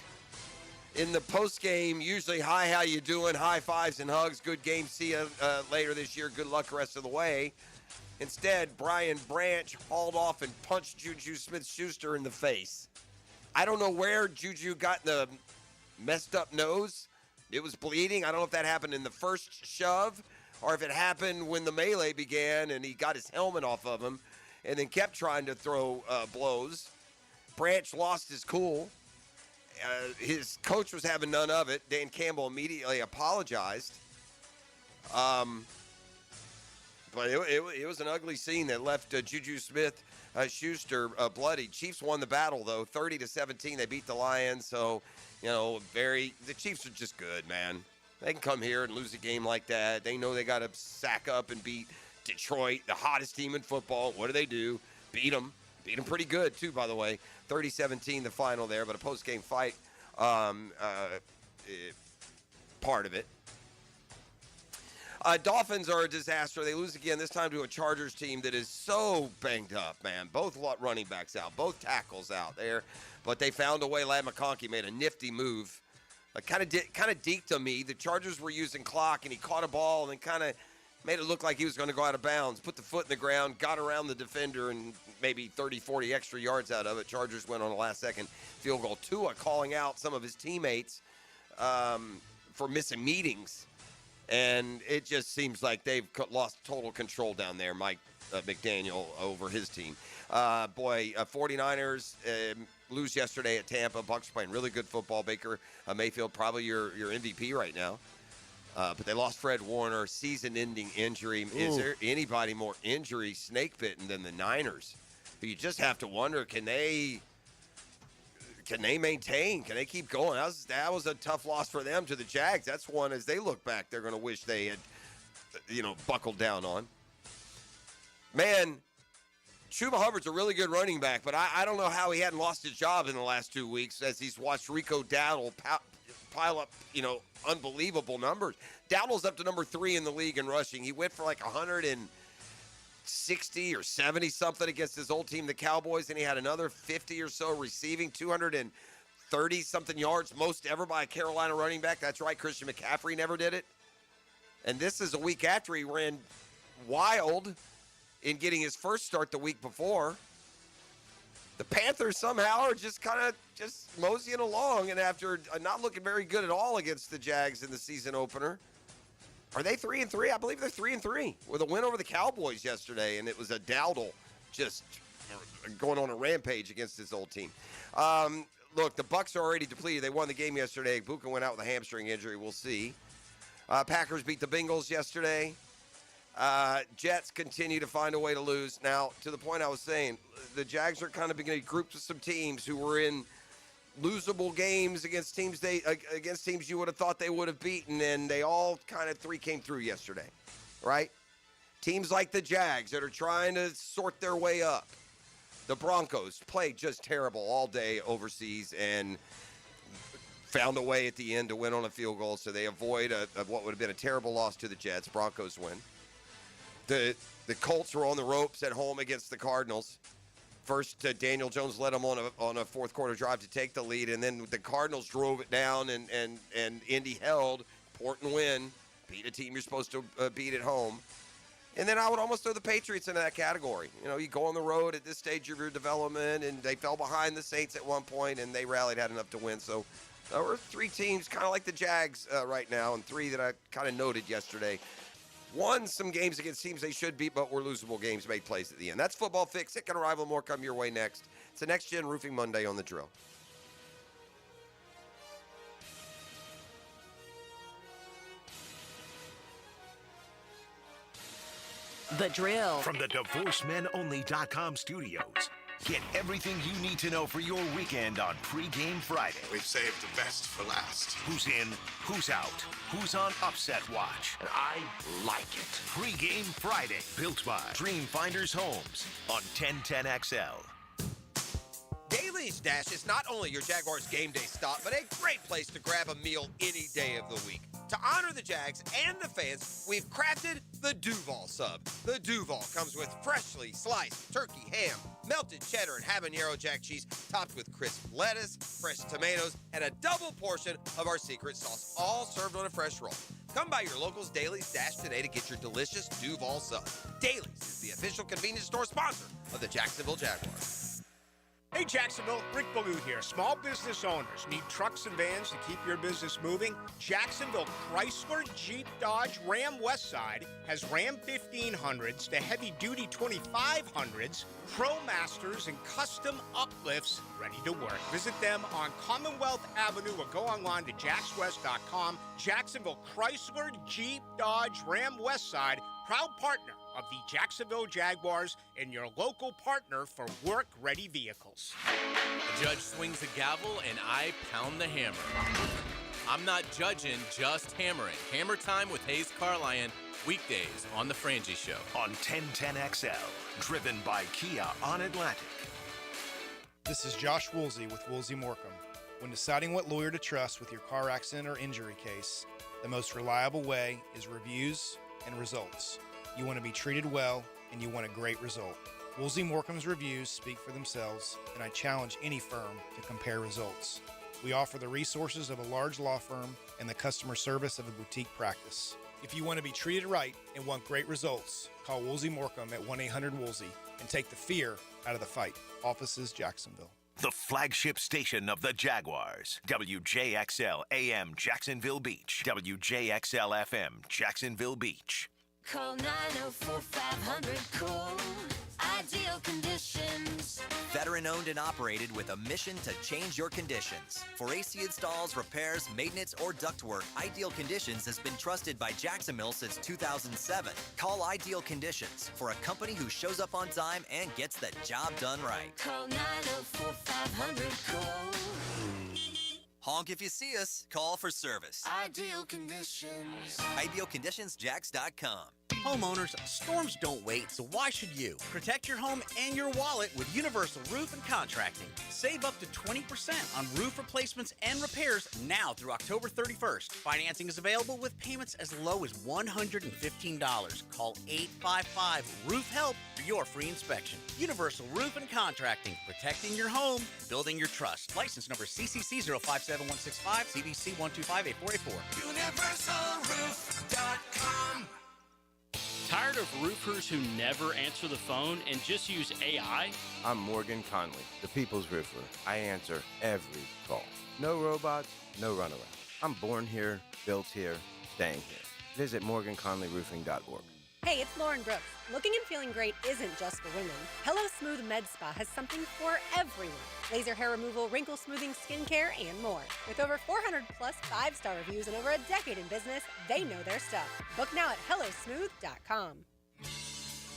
In the postgame, usually, hi, how you doing? High fives and hugs. Good game. See you later this year. Good luck the rest of the way. Instead, Brian Branch hauled off and punched Juju Smith-Schuster in the face. I don't know where Juju got the messed up nose. It was bleeding. I don't know if that happened in the first shove or if it happened when the melee began and he got his helmet off of him and then kept trying to throw blows. Branch lost his cool. His coach was having none of it. Dan Campbell immediately apologized. but it was an ugly scene that left Juju Smith-Schuster bloody. Chiefs won the battle, though, 30-17. They beat the Lions, so, the Chiefs are just good, man. They can come here and lose a game like that. They know they got to sack up and beat Detroit, the hottest team in football. What do? Beat them. Beat them pretty good, too, by the way. 30-17, the final there, but a post-game fight part of it. Dolphins are a disaster. They lose again, this time to a Chargers team that is so banged up, man. Both running backs out, both tackles out there. But they found a way. Ladd McConkey made a nifty move. Kind of deked on me. The Chargers were using clock, and he caught a ball and then kind of made it look like he was going to go out of bounds, put the foot in the ground, got around the defender, and maybe 30, 40 extra yards out of it. Chargers went on a last-second field goal. Tua calling out some of his teammates for missing meetings. And it just seems like they've lost total control down there, Mike McDaniel, over his team. 49ers lose yesterday at Tampa. Bucs playing really good football. Baker Mayfield, probably your MVP right now. But they lost Fred Warner, season-ending injury. Ooh. Is there anybody more injury snake-bitten than the Niners? You just have to wonder, can they maintain? Can they keep going? That was a tough loss for them to the Jags. That's one, as they look back, they're going to wish they had, buckled down on. Man, Chuba Hubbard's a really good running back, but I don't know how he hadn't lost his job in the last 2 weeks as he's watched Rico Dowdle pile up, unbelievable numbers. Dowdle's up to number 3 in the league in rushing. He went for like 160 or 70 something against his old team, the Cowboys, and he had another 50 or so receiving, 230 something yards, most ever by a Carolina running back. That's right, Christian McCaffrey never did it. And this is a week after he ran wild in getting his first start the week before. The Panthers somehow are just kind of moseying along, and after not looking very good at all against the Jags in the season opener. Are they 3-3? I believe they're 3-3 with a win over the Cowboys yesterday, and it was a Dowdle just going on a rampage against his old team. Look, the Bucs are already depleted. They won the game yesterday. Buka went out with a hamstring injury. We'll see. Packers beat the Bengals yesterday. Jets continue to find a way to lose. Now, to the point I was saying, the Jags are kind of beginning to group with some teams who were in losable games against teams you would have thought they would have beaten, and they all kind of came through yesterday, right? Teams like the Jags that are trying to sort their way up. The Broncos played just terrible all day overseas and found a way at the end to win on a field goal, so they avoid what would have been a terrible loss to the Jets. Broncos win. The Colts were on the ropes at home against the Cardinals. First, Daniel Jones led them on a fourth quarter drive to take the lead, and then the Cardinals drove it down, and Indy held. Important win. Beat a team you're supposed to beat at home. And then I would almost throw the Patriots into that category. You go on the road at this stage of your development, and they fell behind the Saints at one point, and they rallied, had enough to win. So there were 3 teams kind of like the Jags right now, and 3 that I kind of noted yesterday. Won some games against teams they should beat, but were losable games, made plays at the end. That's Football Fix. It can arrive, more come your way next. It's the Next Gen Roofing Monday on The Drill.
The Drill. From the DivorceMenOnly.com studios. Get everything you need to know for your weekend on Pregame Friday.
We've saved the best for last.
Who's in, who's out, who's on Upset Watch.
And I like it.
Pregame Friday, built by Dreamfinders Homes on 1010XL.
Daly's Dash is not only your Jaguars game day stop, but a great place to grab a meal any day of the week. To honor the Jags and the fans, we've crafted the Duval Sub. The Duval comes with freshly sliced turkey ham, melted cheddar and habanero jack cheese, topped with crisp lettuce, fresh tomatoes, and a double portion of our secret sauce, all served on a fresh roll. Come by your local's Daly's Dash today to get your delicious Duval Sub. Daly's is the official convenience store sponsor of the Jacksonville Jaguars.
Hey Jacksonville, Rick Ballou here. Small business owners need trucks and vans to keep your business moving? Jacksonville Chrysler, Jeep, Dodge, Ram Westside has Ram 1500s to heavy-duty 2500s, ProMasters, and custom uplifts ready to work. Visit them on Commonwealth Avenue or go online to jackswest.com. Jacksonville Chrysler, Jeep, Dodge, Ram Westside, proud partner of the Jacksonville Jaguars and your local partner for work-ready vehicles.
A judge swings a gavel and I pound the hammer. I'm not judging, just hammering. Hammer Time with Hayes Carlyon, weekdays on The Frangie Show.
On 1010XL, driven by Kia on Atlantic.
This is Josh Woolsey with Woolsey Morecambe. When deciding what lawyer to trust with your car accident or injury case, the most reliable way is reviews and results. You want to be treated well, and you want a great result. Woolsey Morecambe's reviews speak for themselves, and I challenge any firm to compare results. We offer the resources of a large law firm and the customer service of a boutique practice. If you want to be treated right and want great results, call Woolsey Morecambe at 1-800-WOOLSEY and take the fear out of the fight. Offices, Jacksonville.
The flagship station of the Jaguars. WJXL AM Jacksonville Beach. WJXL FM Jacksonville Beach.
Call 904-500-COOL. Ideal Conditions.
Veteran owned and operated with a mission to change your conditions. For AC installs, repairs, maintenance, or ductwork, Ideal Conditions has been trusted by Jacksonville since 2007. Call Ideal Conditions for a company who shows up on time and gets the job done right.
Call 904-500-COOL.
Honk if you see us. Call for service.
Ideal Conditions.
IdealConditionsJacks.com.
Homeowners, storms don't wait, so why should you? Protect your home and your wallet with Universal Roof and Contracting. Save up to 20% on roof replacements and repairs now through October 31st. Financing is available with payments as low as $115. Call 855-ROOF-HELP for your free inspection. Universal Roof and Contracting. Protecting your home, building your trust. License number CCC 057165, CBC 1258484.
UniversalRoof.com.
Tired of roofers who never answer the phone and just use AI?
I'm Morgan Conley, the People's Roofer. I answer every call. No robots, no runaround. I'm born here, built here, staying here. Visit MorganConleyRoofing.org.
Hey, it's Lauren Brooks. Looking and feeling great isn't just for women. Hello Smooth Med Spa has something for everyone. Laser hair removal, wrinkle smoothing, skincare, and more. With over 400 plus 5-star reviews and over a decade in business, they know their stuff. Book now at hellosmooth.com.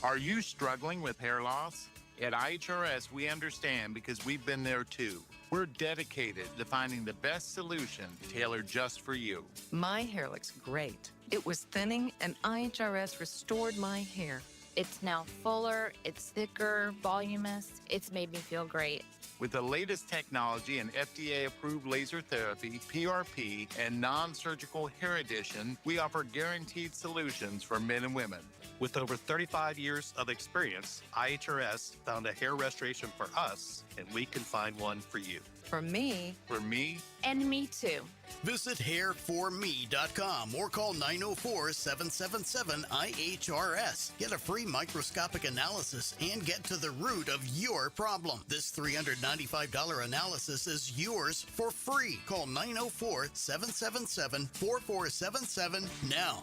Are you struggling with hair loss? At IHRS, we understand because we've been there too. We're dedicated to finding the best solution tailored just for you.
My hair looks great. It was thinning, and IHRS restored my hair.
It's now fuller, it's thicker, voluminous. It's made me feel great.
With the latest technology and FDA-approved laser therapy, PRP, and non-surgical hair addition, we offer guaranteed solutions for men and women.
With over 35 years of experience, IHRS found a hair restoration for us, and we can find one for you.
For me.
For me.
And me too.
Visit hairforme.com or call 904-777-IHRS. Get a free microscopic analysis and get to the root of your problem. This $395 analysis is yours for free. Call 904-777-4477 now.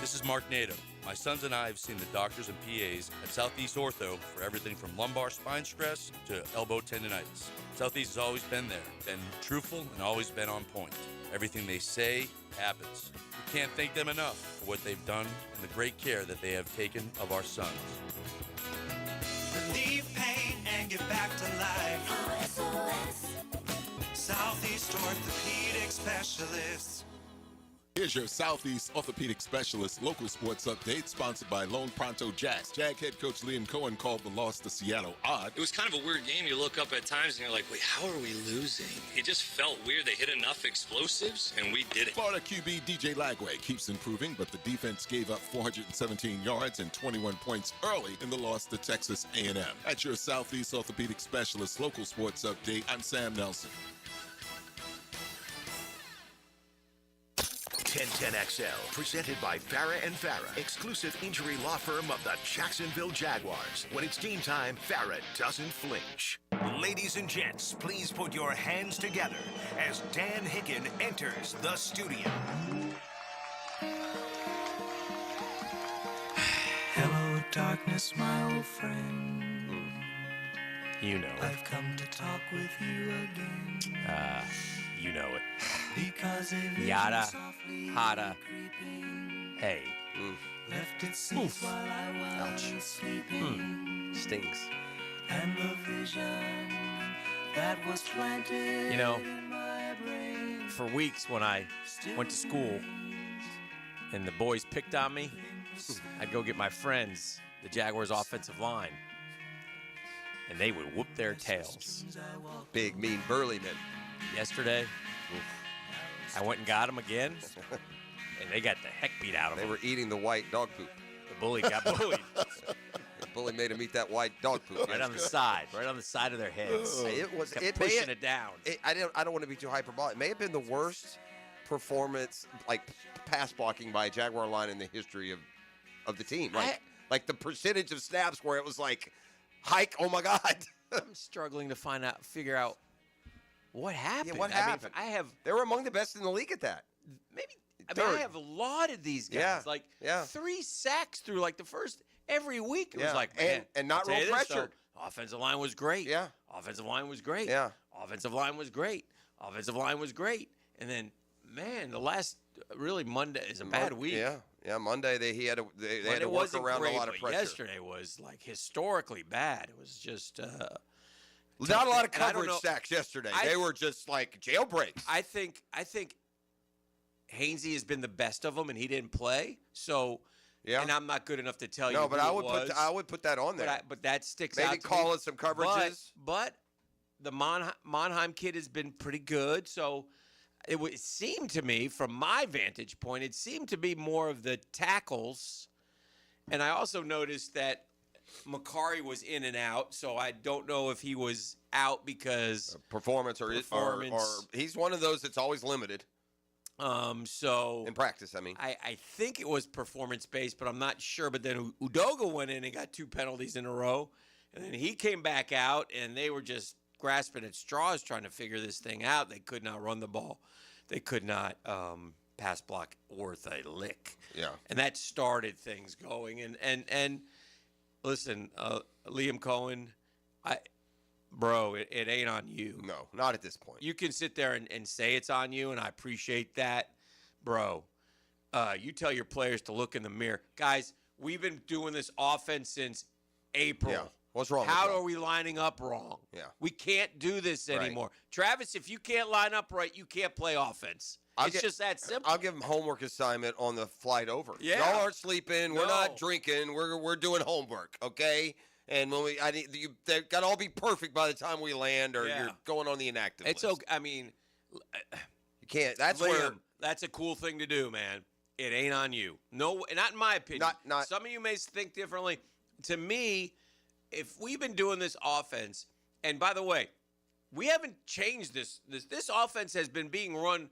This is Mark Nato. My sons and I have seen the doctors and PAs at Southeast Ortho for everything from lumbar spine stress to elbow tendonitis. Southeast has always been there, been truthful, and always been on point. Everything they say happens. We can't thank them enough for what they've done and the great care that they have taken of our sons.
Relieve pain and get back to life. SOS. Southeast Orthopedic Specialists.
Here's your Southeast Orthopedic Specialist local sports update, sponsored by Lone Pronto Jacks. Jag head coach Liam Cohen called the loss to Seattle odd.
It was kind of a weird game. You look up at times and you're like, wait, how are we losing? It just felt weird. They hit enough explosives, and we did it.
Florida QB DJ Lagway keeps improving, but the defense gave up 417 yards and 21 points early in the loss to Texas A&M. At your Southeast Orthopedic Specialist local sports update, I'm Sam Nelson.
1010XL, presented by Farah & Farah, exclusive injury law firm of the Jacksonville Jaguars. When it's game time, Farah doesn't flinch. Ladies and gents, please put your hands together as Dan Hicken enters the studio.
Hello, darkness, my old friend.
You know it.
I've come to talk with you again.
You know it.
Yada, hada, hey.
Left its
Oof.
while I was sleeping.
Stings.
And the vision that was planted
You know,
in my brain.
for weeks when I went to school and the boys picked on me, I'd go get my friends, the Jaguars offensive line, and they would whoop their tails.
Big, mean, burly men.
Yesterday, I went and got them again, and they got the heck beat out of them.
They were eating the white dog poop.
The bully got bullied.
The bully made them eat that white dog poop.
Right on the side of their heads.
It was
Kept pushing it down.
I don't want to be too hyperbolic. It may have been the worst performance, like pass blocking by a Jaguar line in the history of the team. Like the percentage of snaps where it was like, hike, oh my God.
I'm struggling to figure out what happened.
Yeah, what happened? They were among the best in the league at that.
I have lauded these guys.
Yeah.
3 sacks through like the first every week. It was like, man,
and not
I'll tell
real
you this,
pressure.
though, offensive line was great.
Yeah.
Offensive line was great.
Yeah.
Offensive line was great. Offensive line was great. And then, man, the last really Monday is a bad week.
Yeah. Monday they had to work
wasn't
around
great,
a lot of
but
pressure.
yesterday was like historically bad. It was just
not a lot of
and I don't
coverage
know-
sacks yesterday. They were just like jailbreaks.
I think Hainsey has been the best of them, and he didn't play. So,
yeah.
And I'm not good enough to tell you.
No, but
who
I
it
would
was,
I would put that on there.
but that sticks
Maybe
out. Maybe
call it some coverages.
But the Monheim kid has been pretty good. So it seemed to me, from my vantage point, it seemed to be more of the tackles. And I also noticed that Makari was in and out, so I don't know if he was out because
performance or he's one of those that's always limited.
So
in practice, I mean,
I think it was performance based, but I'm not sure. But then Udoga went in and got 2 penalties in a row, and then he came back out, and they were just grasping at straws trying to figure this thing out. They could not run the ball, they could not pass block worth a lick.
Yeah,
and that started things going. And listen, Liam Cohen, Bro, it ain't on you.
No, not at this point.
You can sit there and say it's on you, and I appreciate that. Bro, you tell your players to look in the mirror. Guys, we've been doing this offense since April.
Yeah. What's wrong
How
with
are we lining up wrong?
Yeah.
We can't do this anymore. Travis, if you can't line up right, you can't play offense. It's just that simple.
I'll give them homework assignment on the flight over.
Yeah.
Y'all aren't sleeping. We're not drinking. We're doing homework, okay? And when they've got to all be perfect by the time we land, or you're going on the inactive
list. Okay. I mean,
you can't. That's
Liam, that's a cool thing to do, man. It ain't on you. No, not in my opinion.
Not.
Some of you may think differently. To me, if we've been doing this offense, and by the way, we haven't changed this. This offense has been being run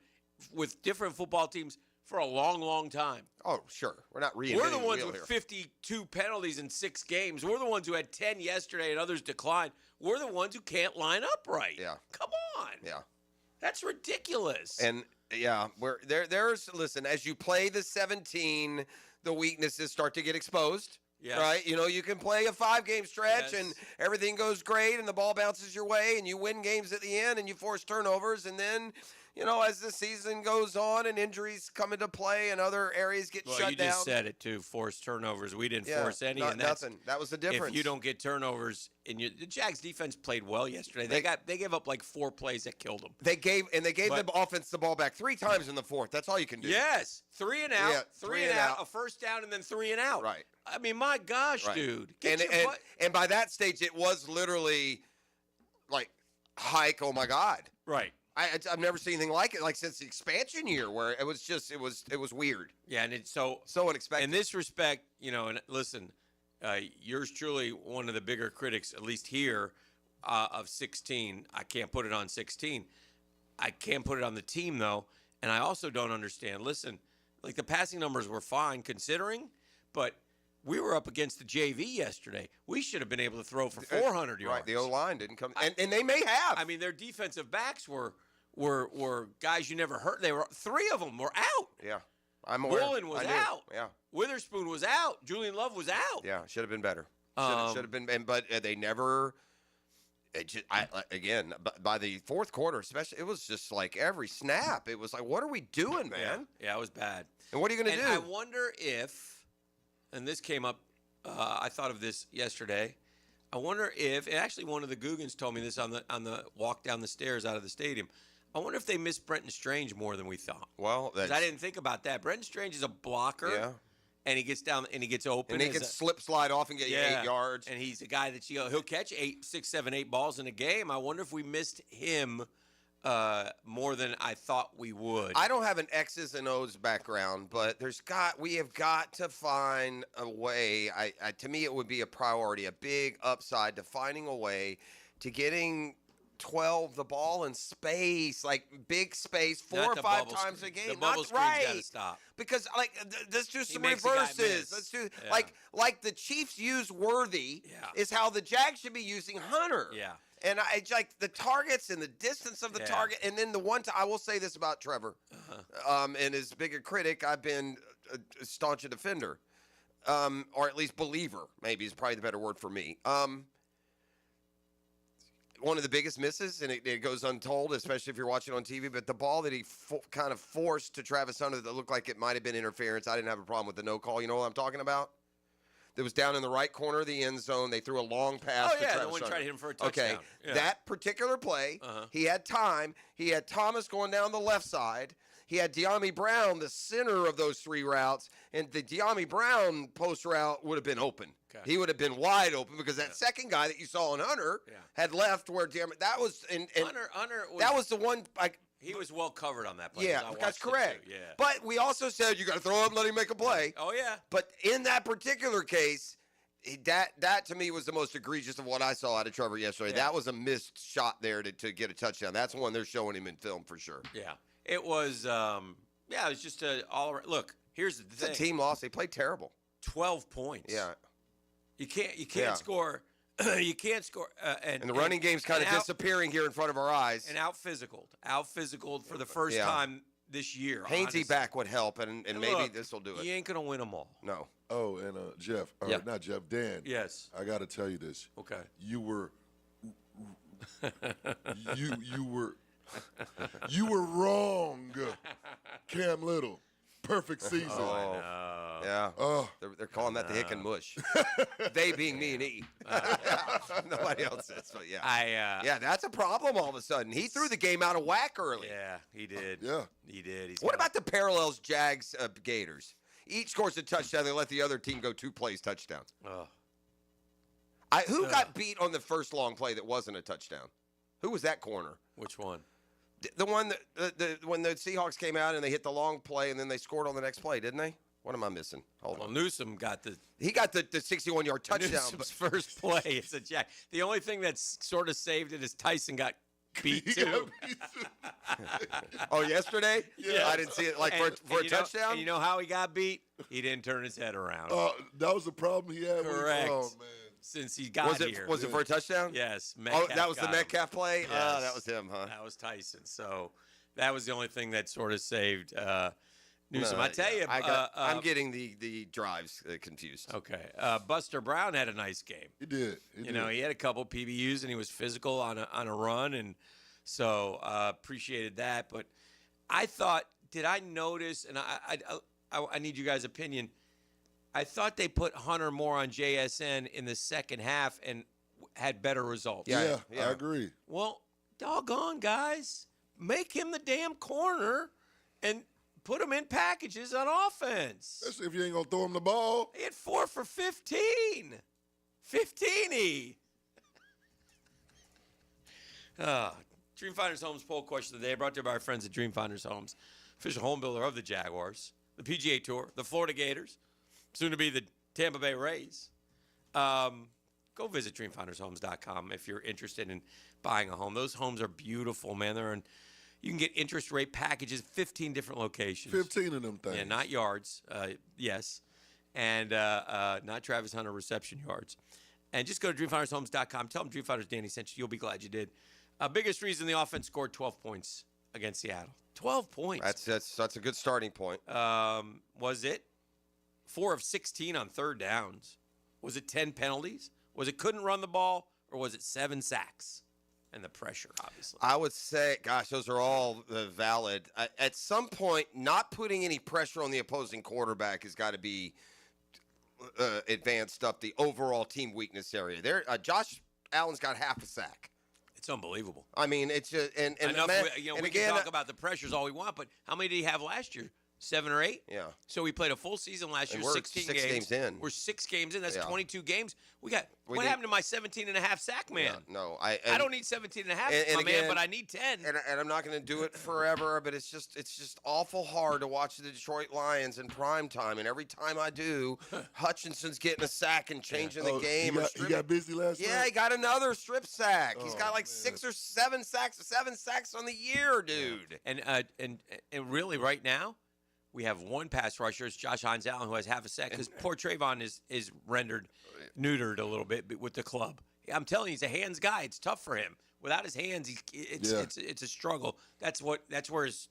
with different football teams for a long, long time.
Oh, sure. We're not reinventing
We're the ones with
here.
52 penalties in 6 games. We're the ones who had 10 yesterday and others declined. We're the ones who can't line up right.
Yeah.
Come on.
Yeah.
That's ridiculous.
And, there's, listen, as you play the 17, the weaknesses start to get exposed.
Yes.
Right? You can play a 5-game stretch and everything goes great and the ball bounces your way and you win games at the end and you force turnovers, and then as the season goes on and injuries come into play and other areas get shut down.
You just said it too, forced turnovers. We didn't force any. And
nothing. That was the difference.
If you don't get turnovers, and the Jags defense played well yesterday. They gave up like 4 plays that killed them.
They gave the offense the ball back 3 times in the fourth. That's all you can do.
Yes, 3 and out,
Yeah,
3 and out, a first down, and then 3 and out.
Right.
I mean, my gosh, dude.
And by that stage, it was literally like hike. Oh my God.
Right.
I've never seen anything like it, like since the expansion year, where it was just it was weird.
Yeah, and it's so
unexpected.
In this respect, and listen, yours truly, one of the bigger critics, at least here, of 16. I can't put it on 16. I can't put it on the team though, and I also don't understand. Listen, like the passing numbers were fine considering, but we were up against the JV yesterday. We should have been able to throw for 400 yards.
Right, the O-line didn't come, and they may have.
I mean, their defensive backs were guys you never heard. 3 of them were out.
Yeah, I'm aware.
Woolen was out.
Yeah,
Witherspoon was out. Julian Love was out.
Yeah, should have been better. Should have been, but they never. Again, by the fourth quarter, especially, it was just like every snap. It was like, what are we doing, man?
Yeah, it was bad.
And what are you going to do?
I wonder if, and this came up, I thought of this yesterday. I wonder if, and actually one of the Googans told me this on the walk down the stairs out of the stadium. I wonder if they missed Brenton Strange more than we thought.
Well,
'cause I didn't think about that. Brenton Strange is a blocker.
Yeah.
And he gets down and he gets open.
And he can slip slide off and get you 8 yards.
And he's a guy that he'll catch 6, 7, 8 balls in a game. I wonder if we missed him more than I thought we would.
I don't have an X's and O's background, but we have got to find a way. To me, it would be a priority, a big upside to finding a way to getting 12 the ball in space, like big space, 4 or 5 times a game.
The bubble
Not
screen's
right.
gotta stop.
Because let's do some
makes the guy
reverses.
miss.
Let's do
Yeah.
like the Chiefs use Worthy is how the Jags should be using Hunter.
Yeah.
And I like the targets and the distance of the target, and then I will say this about Trevor, and as big a critic, I've been a staunch defender, or at least believer. Maybe is probably the better word for me. One of the biggest misses, and it goes untold, especially if you're watching on TV, but the ball that he kind of forced to Travis Hunter that looked like it might have been interference. I didn't have a problem with the no call. You know what I'm talking about? That was down in the right corner of the end zone. They threw a long pass to Travis Hunter.
the one tried to hit him for a touchdown.
Okay,
Yeah.
that particular play, he had time. He had Thomas going down the left side. He had De'Ami Brown, the center of those 3 routes, and the De'Ami Brown post route would have been open.
Okay.
He would have been wide open because that second guy that you saw on Hunter had left where De'Ami. That was
Hunter was,
that was the one.
He was well covered on that play.
Yeah,
'cause I
that's
watched it
correct.
too. Yeah.
But we also said you got to throw up and let him make a play.
Oh yeah.
But in that particular case, that to me was the most egregious of what I saw out of Trevor yesterday.
Yeah.
That was a missed shot there to get a touchdown. That's one they're showing him in film for sure.
Yeah. It was. It was just all around. Look, here's the thing.
It's a team loss. They played terrible.
12 points.
Yeah.
You can't score. You can't score.
And the running game's kind of disappearing here in front of our eyes.
And out physicaled for the first time this year.
Hainsey back would help, and maybe
look,
this will do it.
You ain't gonna win them all.
No.
Oh, and Jeff, not Jeff, Dan.
Yes.
I got to tell you this.
Okay.
You were you were wrong, Cam Little. Perfect season.
Oh, yeah.
Oh.
They're calling that the Hick and Mush. They being me and E. Nobody else is, but yeah. Yeah, that's a problem all of a sudden. He threw the game out of whack early.
Yeah, he did.
Yeah.
He did.
What about the parallels, Jags, Gators? Each scores a touchdown. They let the other team go 2 plays touchdowns. Who got beat on the first long play that wasn't a touchdown? Who was that corner?
Which one?
The one that when the Seahawks came out and they hit the long play and then they scored on the next play, didn't they? What am I missing? Hold on.
Newsom got the
61-yard touchdown.
Newsom's first play. It's a jack. The only thing that's sort of saved it is Tyson got beat too.
Oh, yesterday?
Yeah.
I didn't see it for a touchdown.
And you know how he got beat? He didn't turn his head around.
That was the problem he had.
Correct.
Oh man.
Since he got here.
Was it for a touchdown?
Yes.
Metcalf that was the Metcalf play?
Yes.
That was him, huh?
That was Tyson. So that was the only thing that sort of saved Newsom. I tell you.
I'm getting the drives confused.
Okay. Buster Brown had a nice game.
He did.
He had a couple PBUs and he was physical on a run, and so appreciated that. But I thought, did I notice? And I need you guys' opinion. I thought they put Hunter more on JSN in the second half and had better results.
Yeah, I agree.
Well, doggone, guys. Make him the damn corner and put him in packages on offense.
Especially if you ain't going to throw him the ball.
He had 4 for 15. 15-y. Dreamfinders Homes poll question of the day brought to you by our friends at Dreamfinders Homes, official home builder of the Jaguars, the PGA Tour, the Florida Gators, soon to be the Tampa Bay Rays. Go visit dreamfindershomes.com if you're interested in buying a home. Those homes are beautiful, man. You can get interest rate packages, 15 different locations.
15 of them things.
Yeah, not yards, yes, and not Travis Hunter reception yards. And just go to dreamfindershomes.com. Tell them Dreamfinders Danny sent you. You'll be glad you did. Biggest reason the offense scored 12 points against Seattle. 12 points.
That's a good starting point.
Was it 4 of 16 on third downs? Was it 10 penalties? Was it couldn't run the ball, or was it 7 sacks? and the pressure, obviously.
I would say, gosh, those are all valid. At some point, not putting any pressure on the opposing quarterback has got to be advanced up the overall team weakness area. There, Josh Allen's got half a sack.
It's unbelievable.
I mean, it's just and
we can talk about the pressures all we want, but how many did he have last year? 7 or 8?
Yeah.
So we played a full season last year,
we're
16
6 games in.
We're 6 games in. That's
Yeah.
22 games. What happened to my 17.5 sack man?
Yeah, no,
I don't need 17.5,
and
man,
again,
but I need 10.
And I'm not going to do it forever, but it's just awful hard to watch the Detroit Lions in prime time. And every time I do, Hutchinson's getting a sack and changing the game.
He got busy last night?
Yeah, he got another strip sack. He's got like
man.
6 or 7 sacks, 7 sacks on the year, dude.
And really, right now, we have one pass rusher. It's Josh Hines-Allen, who has half a sack because poor Trayvon is rendered neutered a little bit with the club. I'm telling you, he's a hands guy. It's tough for him. Without his hands, it's a struggle. That's where his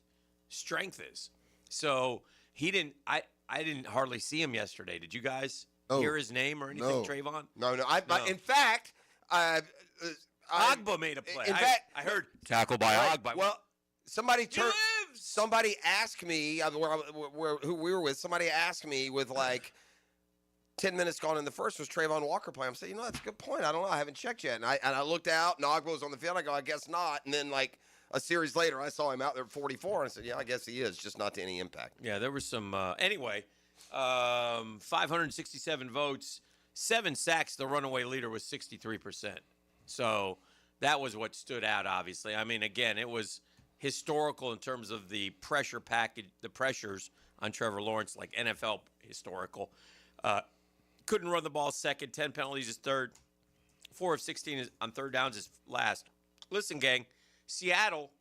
strength is. So he didn't. I didn't hardly see him yesterday. Did you guys hear his name or anything, Trayvon?
No. In fact,
Agba made a play.
In fact,
I heard tackle by Agba.
Well, somebody asked me who we were with. Somebody asked me with like 10 minutes gone in the first, was Trayvon Walker playing? I'm saying, that's a good point. I don't know. I haven't checked yet. And I looked out, and Agba was on the field. I go, I guess not. And then like a series later, I saw him out there at 44, and I said, yeah, I guess he is, just not to any impact.
Yeah, there was some. Anyway, 567 votes, 7 sacks. The runaway leader was 63%. So that was what stood out, obviously. I mean, again, it was historical in terms of the pressure package, the pressures on Trevor Lawrence, like NFL historical. Couldn't run the ball second, 10 penalties is third, 4 of 16 on third downs is last. Listen, gang, Seattle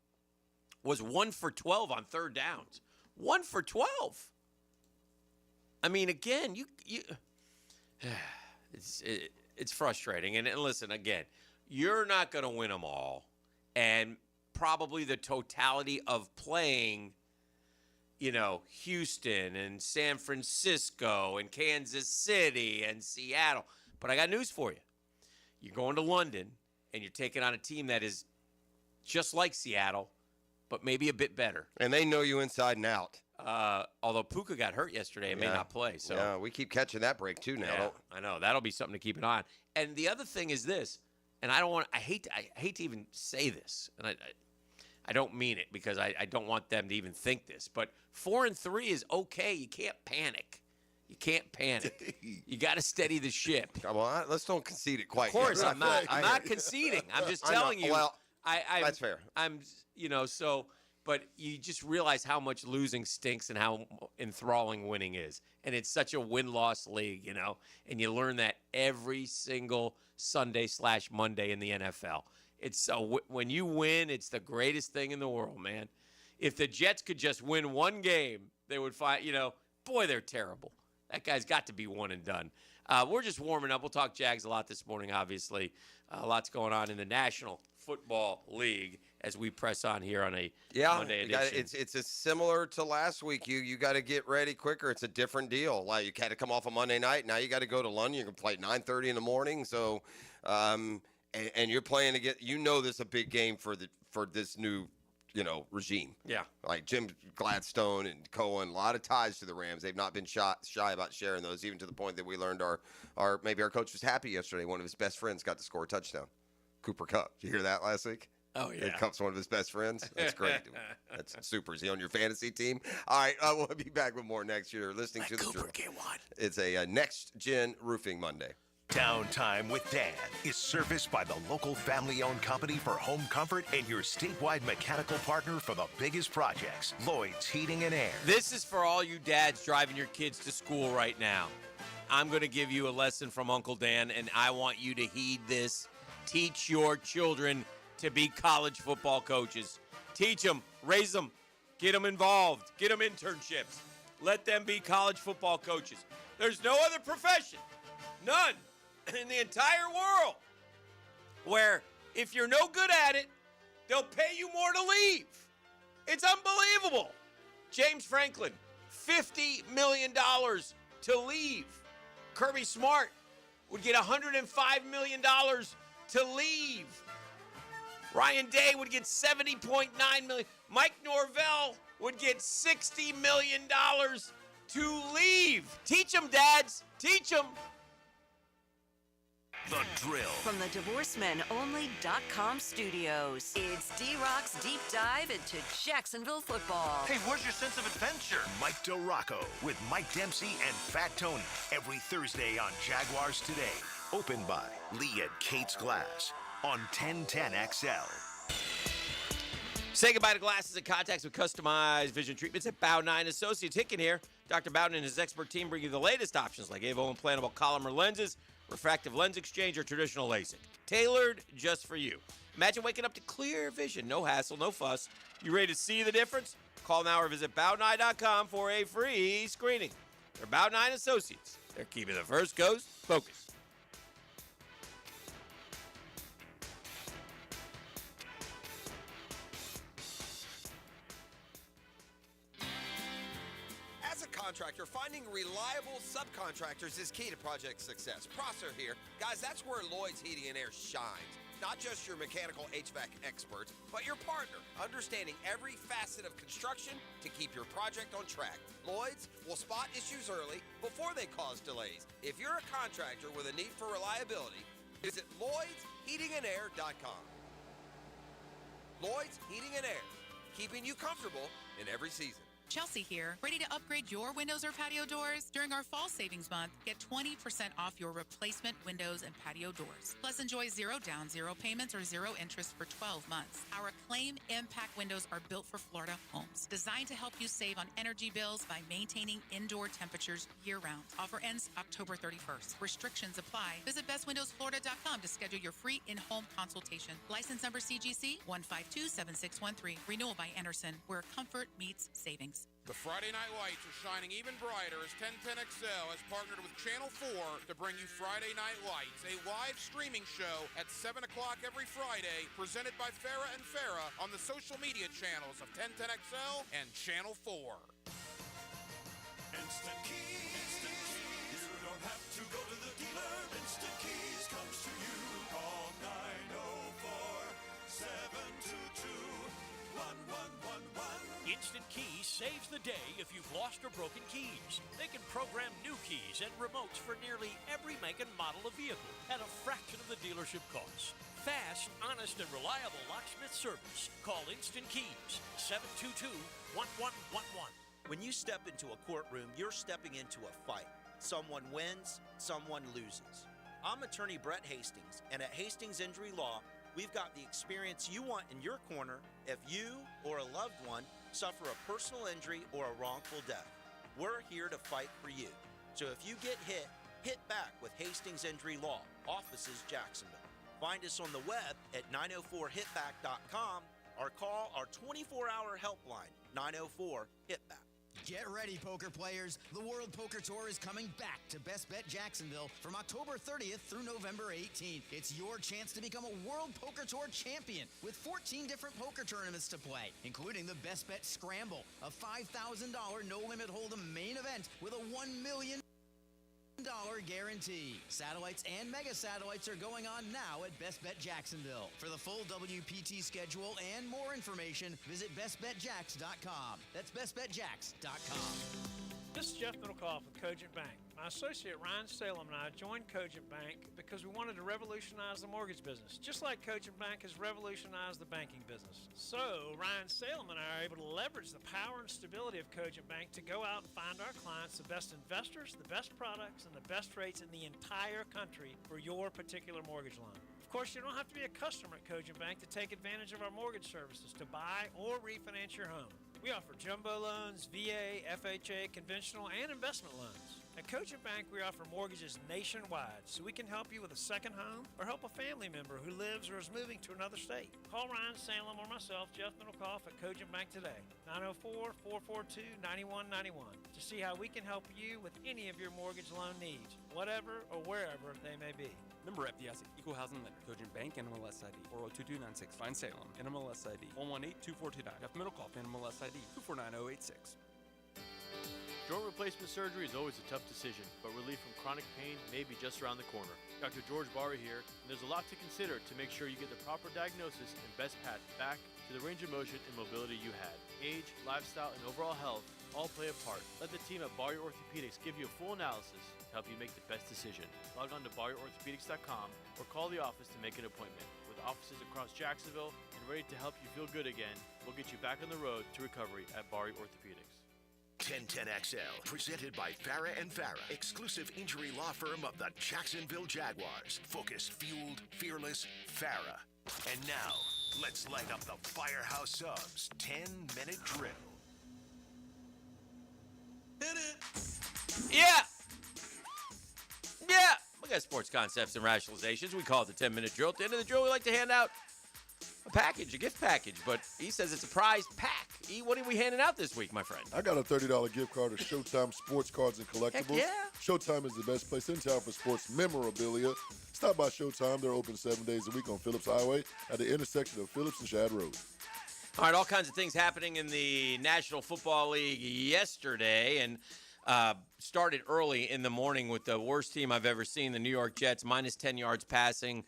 was 1 for 12 on third downs. 1 for 12. I mean, again, it's frustrating. And listen, again, you're not going to win them all. And probably the totality of playing, Houston and San Francisco and Kansas City and Seattle. But I got news for you. You're going to London, and you're taking on a team that is just like Seattle, but maybe a bit better.
And they know you inside and out.
Although Puka got hurt yesterday and may not play. So
yeah, we keep catching that break too now.
Yeah, I know. That'll be something to keep an eye on. And the other thing is this, and I hate to even say this, and I don't mean it because I don't want them to even think this, but 4-3 is okay. You can't panic. You can't panic. You got to steady the ship.
Come on, let's don't concede it quite.
Of course,
yet.
I'm not conceding. I'm just telling you.
Well,
that's
fair.
But you just realize how much losing stinks and how enthralling winning is. And it's such a win-loss league, and you learn that every single Sunday/Monday in the NFL. It's when you win, it's the greatest thing in the world, man. If the Jets could just win one game, they would find, boy, they're terrible. That guy's got to be one and done. We're just warming up. We'll talk Jags a lot this morning, obviously. Lots going on in the National Football League as we press on here on a Monday edition.
It's similar to last week. You got to get ready quicker. It's a different deal. Like you had to come off a Monday night. Now you got to go to London. You're going to play at 9:30 in the morning. So, and you're playing to get. This is a big game for this new regime.
Yeah.
Like Jim Gladstone and Cohen, a lot of ties to the Rams. They've not been shy about sharing those, even to the point that we learned maybe our coach was happy yesterday. One of his best friends got to score a touchdown. Cooper Kupp. Did you hear that last week?
Oh, yeah.
Kupp's one of his best friends. That's great. That's super. Is he on your fantasy team? All right. We'll be back with more next year. Listening to
Cooper
the Drill.
get one.
It's a Next Gen Roofing Monday.
Downtime with Dan is serviced by the local family-owned company for home comfort and your statewide mechanical partner for the biggest projects, Lloyd's Heating and Air.
This is for all you dads driving your kids to school right now. I'm going to give you a lesson from Uncle Dan, and I want you to heed this. Teach your children to be college football coaches. Teach them, raise them, get them involved, get them internships. Let them be college football coaches. There's no other profession, none, in the entire world where if you're no good at it, they'll pay you more to leave. It's unbelievable. James Franklin, $50 million to leave. Kirby Smart would get $105 million to leave. Ryan Day would get $70.9 million. Mike Norvell would get $60 million to leave. Teach them, dads. Teach them.
The Drill.
From the DivorceMenOnly.com studios, it's D-Rock's deep dive into Jacksonville football.
Hey, where's your sense of adventure? Mike DeRocco with Mike Dempsey and Fat Tony every Thursday on Jaguars Today. Opened by Lee and Kate's Glass on 1010XL.
Say goodbye to glasses and contacts with customized vision treatments at Bow 9 Associates. Hicken here. Dr. Bowden and his expert team bring you the latest options like AVO implantable Collamer lenses, refractive lens exchange, or traditional LASIK. Tailored just for you. Imagine waking up to clear vision. No hassle, no fuss. You ready to see the difference? Call now or visit bow9.com for a free screening. They're Bow 9 Associates. They're keeping the first coast focused.
As a contractor, finding reliable subcontractors is key to project success. Prosser here. Guys, that's where Lloyd's Heating and Air shines. Not just your mechanical HVAC experts, but your partner, understanding every facet of construction to keep your project on track. Lloyd's will spot issues early before they cause delays. If you're a contractor with a need for reliability, visit LloydsHeatingandAir.com. Lloyd's Heating and Air, keeping you comfortable in every season.
Chelsea here. Ready to upgrade your windows or patio doors? During our fall savings month, get 20% off your replacement windows and patio doors. Plus, enjoy 0 down, 0 payments, or 0 interest for 12 months. Our Acclaim Impact windows are built for Florida homes, designed to help you save on energy bills by maintaining indoor temperatures year-round. Offer ends October 31st. Restrictions apply. Visit bestwindowsflorida.com to schedule your free in-home consultation. License number CGC 1527613. Renewal by Anderson, where comfort meets savings.
The Friday Night Lights are shining even brighter as 1010XL has partnered with Channel 4 to bring you Friday Night Lights, a live streaming show at 7 o'clock every Friday, presented by Farrah and Farrah on the social media channels of 1010XL and Channel 4.
Instant Keys. You don't have to go to the dealer. Instant Keys comes to you. Call 904-722-1111.
Instant Keys saves the day if you've lost or broken keys. They can program new keys and remotes for nearly every make and model of vehicle at a fraction of the dealership cost. Fast, honest, and reliable locksmith service. Call Instant Keys, 722-1111.
When you step into a courtroom, you're stepping into a fight. Someone wins, someone loses. I'm attorney Brett Hastings, and at Hastings Injury Law, we've got the experience you want in your corner if you or a loved one suffer a personal injury or a wrongful death. We're here to fight for you. So if you get hit, hit back with Hastings Injury Law, offices Jacksonville. Find us on the web at 904hitback.com or call our 24-hour helpline, 904-HITBACK.
Get ready, poker players. The World Poker Tour is coming back to Best Bet Jacksonville from October 30th through November 18th. It's your chance to become a World Poker Tour champion with 14 different poker tournaments to play, including the Best Bet Scramble, a $5,000 no-limit hold'em main event with a $1 million guarantee. Satellites and mega satellites are going on now at Best Bet Jacksonville. For the full WPT schedule and more information, visit bestbetjacks.com. That's bestbetjacks.com.
This is Jeff Middlecoff with Cogent Bank. My associate Ryan Salem and I joined Cogent Bank because we wanted to revolutionize the mortgage business, just like Cogent Bank has revolutionized the banking business. So Ryan Salem and I are able to leverage the power and stability of Cogent Bank to go out and find our clients the best investors, the best products, and the best rates in the entire country for your particular mortgage loan. Of course, you don't have to be a customer at Cogent Bank to take advantage of our mortgage services to buy or refinance your home. We offer jumbo loans, VA, FHA, conventional, and investment loans. At Cogent Bank, we offer mortgages nationwide, so we can help you with a second home or help a family member who lives or is moving to another state. Call Ryan Salem or myself, Jeff Middlecoff, at Cogent Bank today, 904-442-9191, to see how we can help you with any of your mortgage loan needs, whatever or wherever they may be.
Member FDIC, Equal Housing Lender, Cogent Bank, NMLS ID 402296. Find Salem, NMLS ID 1182429. Jeff Middlecoff, NMLS ID 249086.
Joint replacement surgery is always a tough decision, but relief from chronic pain may be just around the corner. Dr. George Barry here, and there's a lot to consider to make sure you get the proper diagnosis and best path back to the range of motion and mobility you had. Age, lifestyle, and overall health all play a part. Let the team at Barry Orthopedics give you a full analysis to help you make the best decision. Log on to BarryOrthopedics.com or call the office to make an appointment. With offices across Jacksonville and ready to help you feel good again, we'll get you back on the road to recovery at Barry Orthopedics.
1010XL, presented by Farah and Farah, exclusive injury law firm of the Jacksonville Jaguars. Focused, fueled, fearless, Farah. And now, let's light up the Firehouse Subs 10-minute drill.
Hit it. Yeah. Yeah. We got sports concepts and rationalizations. We call it the 10-minute drill. At the end of the drill, we like to hand out a package, a gift package, but he says it's a prize pack. E, what are we handing out this week, my friend?
I got a $30 gift card to Showtime Sports Cards and Collectibles.
Heck yeah.
Showtime is the best place in town for sports memorabilia. Stop by Showtime. They're open 7 days a week on Phillips Highway at the intersection of Phillips and Shad Road.
All right, all kinds of things happening in the National Football League yesterday, and started early in the morning with the worst team I've ever seen, the New York Jets, minus 10 yards passing.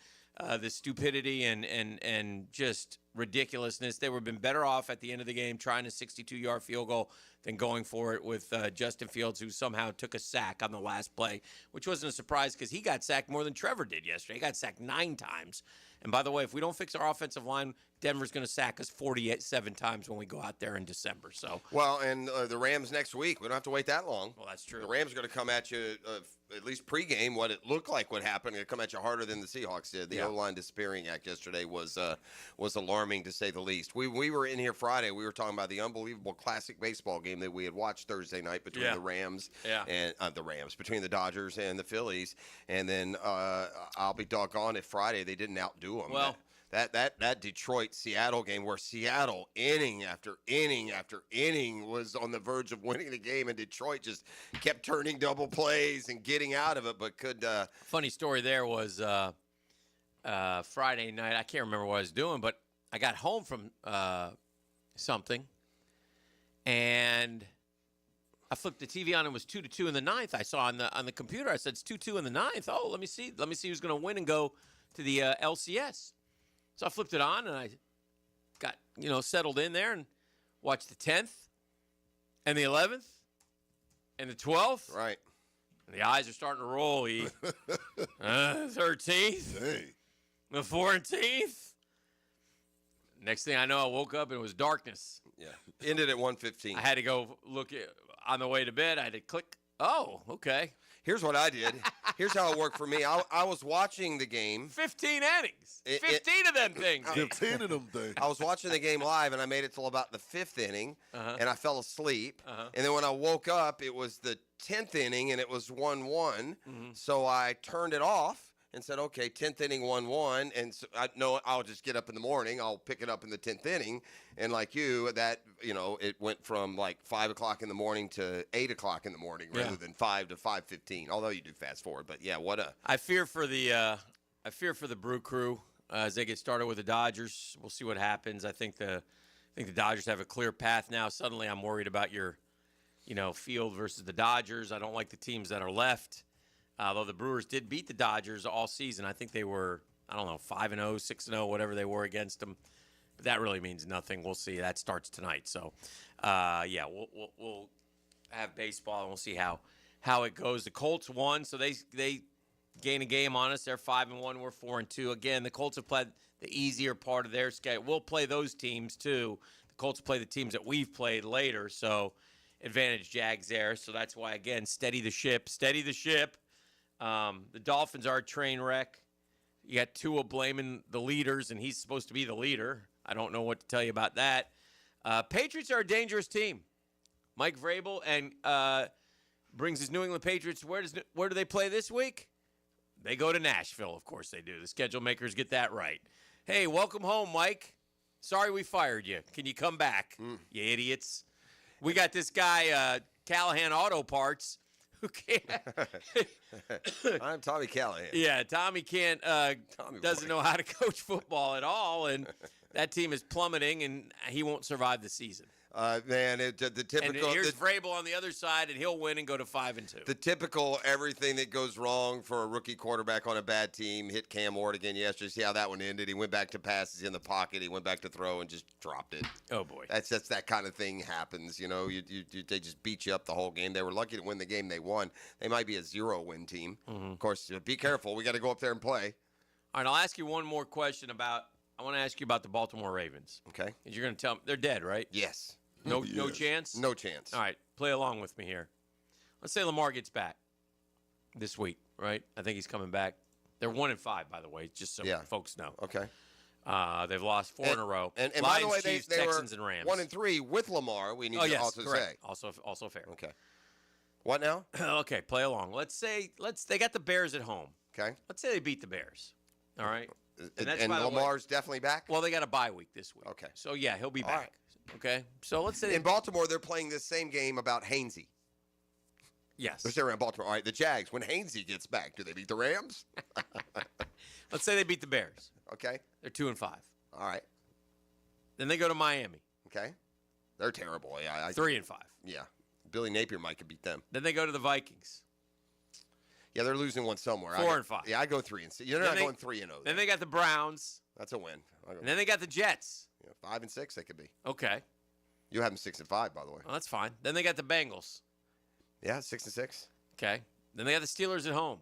The stupidity and just ridiculousness. They would have been better off at the end of the game trying a 62-yard field goal than going for it with Justin Fields, who somehow took a sack on the last play, which wasn't a surprise because he got sacked more than Trevor did yesterday. He got sacked 9 times. And by the way, if we don't fix our offensive line, Denver's going to sack us 47 times when we go out there in December. So,
well, and the Rams next week, we don't have to wait that long.
Well, that's true.
The Rams are going to come at you, at least pregame, what it looked like would happen. They're going to come at you harder than the Seahawks did. The O-line disappearing act yesterday was alarming, to say the least. We were in here Friday. We were talking about the unbelievable classic baseball game that we had watched Thursday night between the Rams and between the Dodgers and the Phillies. And then I'll be doggone if Friday they didn't outdo them.
Well,
that Detroit-Seattle game where Seattle, inning after inning after inning, was on the verge of winning the game, and Detroit just kept turning double plays and getting out of it, but could.
Funny story there was Friday night. I can't remember what I was doing, but I got home from something, and I flipped the TV on, and it was 2-2 in the ninth. I saw on the computer, I said it's 2-2 in the ninth. Oh, let me see who's going to win and go to the LCS. So I flipped it on, and I got, settled in there and watched the 10th and the 11th and the 12th.
Right.
And the eyes are starting to roll, 13th.
Hey.
The 14th. Next thing I know, I woke up, and it was darkness.
Yeah. Ended at 1:15.
I had to go look on the way to bed. I had to click. Oh, okay.
Here's what I did. Here's how it worked for me. I was watching the game.
15 innings. 15 of them things.
15 of them things.
I was watching the game live, and I made it till about the 5th inning, and I fell asleep. And then when I woke up, it was the 10th inning, and it was 1-1. So I turned it off and said, okay, 10th inning, 1-1. And so I'll just get up in the morning. I'll pick it up in the 10th inning. And like you, it went from like 5 o'clock in the morning to 8 o'clock in the morning rather than 5 to 5:15. Although you do fast forward, but yeah,
I fear for the Brew Crew as they get started with the Dodgers. We'll see what happens. I think the Dodgers have a clear path now. Suddenly, I'm worried about your, field versus the Dodgers. I don't like the teams that are left. Although the Brewers did beat the Dodgers all season. I think they were, 5-0, 6-0, whatever they were against them. But that really means nothing. We'll see. That starts tonight. So, we'll have baseball, and we'll see how it goes. The Colts won, so they gain a game on us. They're 5-1. We're 4-2. Again, the Colts have played the easier part of their schedule. We'll play those teams, too. The Colts play the teams that we've played later, so advantage Jags there. So that's why, again, steady the ship. The Dolphins are a train wreck. You got Tua blaming the leaders, and he's supposed to be the leader. I don't know what to tell you about that. Patriots are a dangerous team. Mike Vrabel brings his New England Patriots. Where do they play this week? They go to Nashville. Of course they do. The schedule makers get that right. Hey, welcome home, Mike. Sorry we fired you. Can you come back, you idiots? We got this guy, Callahan Auto Parts, who can't.
I'm Tommy Callahan.
Yeah, Tommy doesn't know how to coach football at all, and that team is plummeting, and he won't survive the season.
Man, the typical.
And here's Vrabel on the other side, and he'll win and go to 5-2.
The typical everything that goes wrong for a rookie quarterback on a bad team. Hit Cam Ward again yesterday. See how that one ended. He went back to passes in the pocket. He went back to throw and just dropped it.
Oh boy,
that's that kind of thing happens. You know, they just beat you up the whole game. They were lucky to win the game they won. They might be a 0-win team. Of course, be careful. We got to go up there and play.
All right, I'll ask you one more question about. I want to ask you about the Baltimore Ravens.
Okay.
And you're going to tell me they're dead, right?
Yes.
No chance?
No chance.
All right, play along with me here. Let's say Lamar gets back this week, right? I think he's coming back. They're 1-5, by the way, just so folks know.
Okay.
They've lost 4 in a row.
And
Lions,
by the way,
Chiefs,
they
Texans,
were
and Rams.
1-3 with Lamar. We need to also say.
Also fair.
Okay. What now?
Okay, play along. Let's say they got the Bears at home.
Okay.
Let's say they beat the Bears. All right.
And Lamar's definitely back?
Well, they got a bye week this week.
Okay.
So yeah, he'll be
All
back.
right.
Okay. So let's say
in Baltimore, they're playing this same game about Hainsey.
Yes.
They're around Baltimore. All right, the Jags, when Hainsey gets back, do they beat the Rams?
Let's say they beat the Bears.
Okay.
They're 2-5.
All right.
Then they go to Miami.
Okay. They're terrible. Yeah.
3-5.
Yeah. Billy Napier might could beat them.
Then they go to the Vikings.
Yeah, they're losing one somewhere.
4-5.
Yeah, I go 3-6. You're not going 3-0.
Then they got the Browns.
That's a win.
And then they got the Jets.
Yeah, 5-6 they could be.
Okay.
You have them 6-5, by the way.
Well, that's fine. Then they got the Bengals.
Yeah, 6-6.
Okay. Then they got the Steelers at home.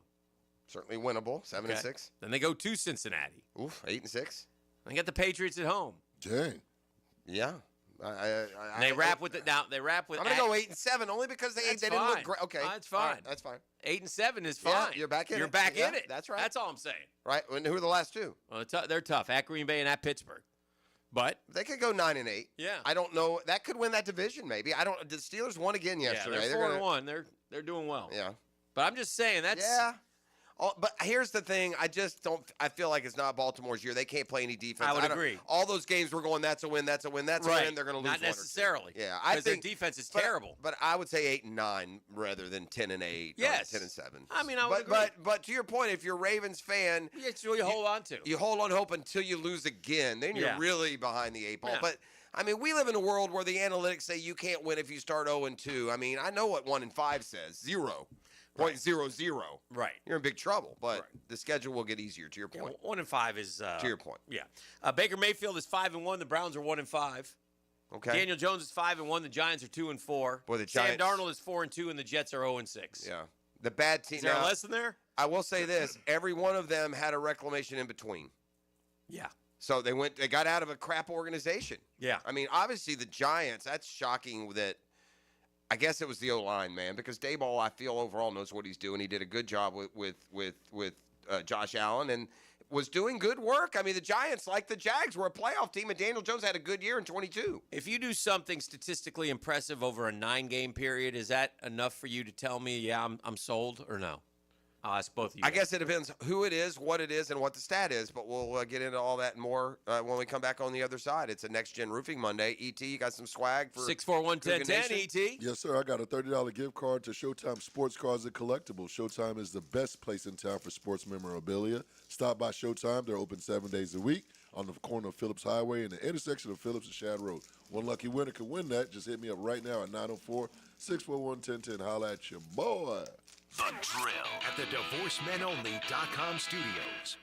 Certainly winnable. 7-6.
Then they go to Cincinnati.
Oof, 8-6.
They got the Patriots at home.
Dang.
Yeah.
They wrap with it now. They wrap with.
I'm gonna go 8-7 only because they didn't look great. Okay,
that's fine.
Right, that's fine.
8-7 is fine.
Yeah, you're back in it.
You're back in it.
That's right.
That's all I'm saying.
Right. And who are the last two?
Well, they're tough. At Green Bay and at Pittsburgh. But
they could go 9-8.
Yeah.
I don't know. That could win that division. Maybe. I don't. The Steelers won again yesterday.
Yeah, they're 4-1. They're doing well.
Yeah.
But I'm just saying that's.
Yeah. But here's the thing. I just don't. I feel like it's not Baltimore's year. They can't play any defense.
I would agree.
All those games we're going. That's a win. That's a win. That's a win. They're going to lose.
Not necessarily.
Yeah, I think
their defense is terrible.
But I would say 8-9 rather than 10-8.
Yes.
10-7.
I mean, I would agree.
But to your point, if you're a Ravens fan,
that's what you hold on to.
You hold on hope until you lose again. Then you're really behind the 8 ball.
Yeah.
But I mean, we live in a world where the analytics say you can't win if you start 0-2. I mean, I know what 1-5 says. 0.00.
Right.
You're in big trouble, but the schedule will get easier, to your point.
1-5 is...
to your point.
Yeah. Baker Mayfield is 5-1. The Browns are 1-5.
Okay.
Daniel Jones is 5-1. The Giants are 2-4.
Boy, the
Sam
Giants...
Darnold is 4-2, and the Jets are 0-6.
Yeah. The bad team...
Is there a lesson there?
I will say this. Every one of them had a reclamation in between.
Yeah.
So they got out of a crap organization.
Yeah.
I mean, obviously the Giants, that's shocking that... I guess it was the O-line, man, because Daboll, I feel, overall knows what he's doing. He did a good job with Josh Allen and was doing good work. I mean, the Giants, like the Jags, were a playoff team, and Daniel Jones had a good year in 22.
If you do something statistically impressive over a 9-game period, is that enough for you to tell me, yeah, I'm sold, or no? I'll ask both of you.
I guess it depends who it is, what it is, and what the stat is, but we'll get into all that and more when we come back on the other side. It's a Next Gen Roofing Monday. E.T., you got some swag for
641-1010, E.T.
Yes, sir. I got a $30 gift card to Showtime Sports Cars and Collectibles. Showtime is the best place in town for sports memorabilia. Stop by Showtime. They're open 7 days a week on the corner of Phillips Highway and the intersection of Phillips and Shad Road. One lucky winner could win that. Just hit me up right now at 904-641-1010. Holla at your boy.
The Drill at the DivorceMenOnly.com studios.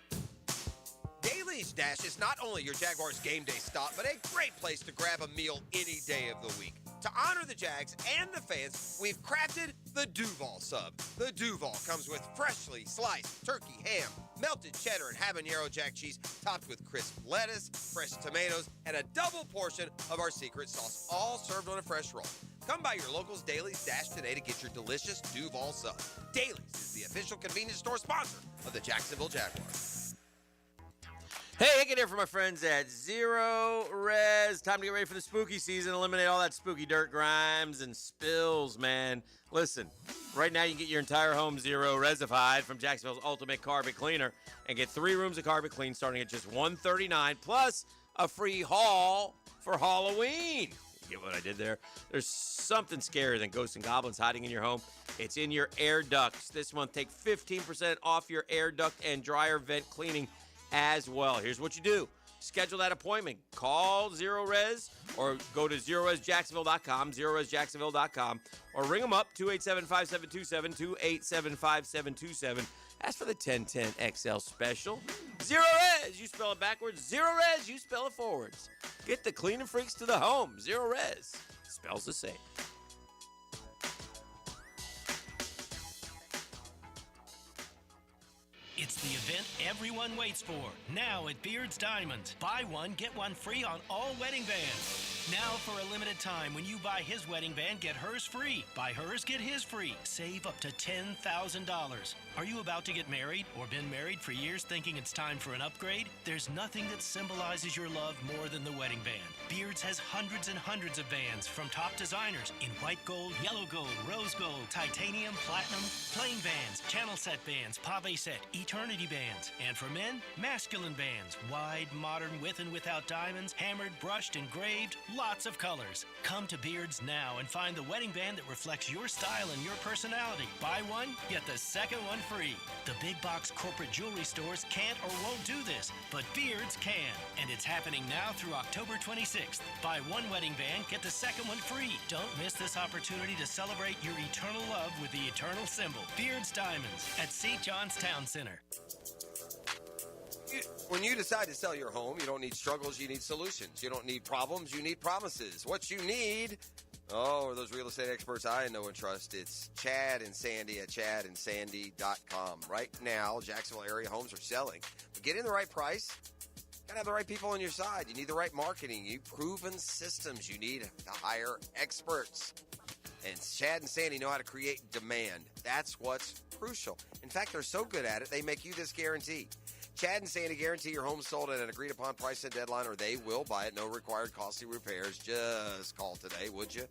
Daly's Dash is not only your Jaguars game day stop, but a great place to grab a meal any day of the week. To honor the Jags and the fans, we've crafted the Duval Sub. The Duval comes with freshly sliced turkey ham, melted cheddar and habanero jack cheese, topped with crisp lettuce, fresh tomatoes, and a double portion of our secret sauce, all served on a fresh roll. Come by your local's Daly's Dash today to get your delicious Duval Sub. Daly's is the official convenience store sponsor of the Jacksonville Jaguars.
Hey, Hickett here for my friends at Zero Res. Time to get ready for the spooky season. Eliminate all that spooky dirt, grimes, and spills, man. Listen, right now you can get your entire home Zero Resified from Jacksonville's ultimate carpet cleaner and get 3 rooms of carpet clean starting at just $139 plus a free haul for Halloween. You get what I did there? There's something scarier than ghosts and goblins hiding in your home. It's in your air ducts. This month, take 15% off your air duct and dryer vent cleaning as well. Here's what you do. schedule that appointment. Call Zero Res or go to ZeroResJacksonville.com, ZeroResJacksonville.com, or ring them up, 287-5727, 287-5727. Ask for the 1010 XL special. Zero Res, you spell it backwards. Zero Res, you spell it forwards. Get the cleaning freaks to the home. Zero Res, spells the same.
It's the event everyone waits for. Now at Beard's Diamonds. Buy one, get one free on all wedding bands. Now for a limited time, when you buy his wedding band, get hers free. Buy hers, get his free. Save up to $10,000. Are you about to get married or been married for years thinking it's time for an upgrade? There's nothing that symbolizes your love more than the wedding band. Beard's has hundreds and hundreds of bands from top designers in white gold, yellow gold, rose gold, titanium, platinum, plain bands, channel set bands, pave set, eternity bands. And for men, masculine bands, wide, modern, with and without diamonds, hammered, brushed, engraved, lots of colors. Come to Beard's now and find the wedding band that reflects your style and your personality. Buy one, get the second one free. The big box corporate jewelry stores can't or won't do this, but Beard's can. And it's happening now through October 26th. Buy one wedding band, get the second one free. Don't miss this opportunity to celebrate your eternal love with the eternal symbol. Beard's Diamonds at St. John's Town Center.
When you decide to sell your home, you don't need struggles, you need solutions. You don't need problems, you need promises. What you need, are those real estate experts I know and trust. It's Chad and Sandy at chadandsandy.com. Right now, Jacksonville area homes are selling. But getting the right price, you got to have the right people on your side. You need the right marketing. You need proven systems. You need to hire experts. And Chad and Sandy know how to create demand. That's what's crucial. In fact, they're so good at it, they make you this guarantee. Chad and Sandy guarantee your home sold at an agreed-upon price and deadline, or they will buy it. No required costly repairs. Just call today, would you?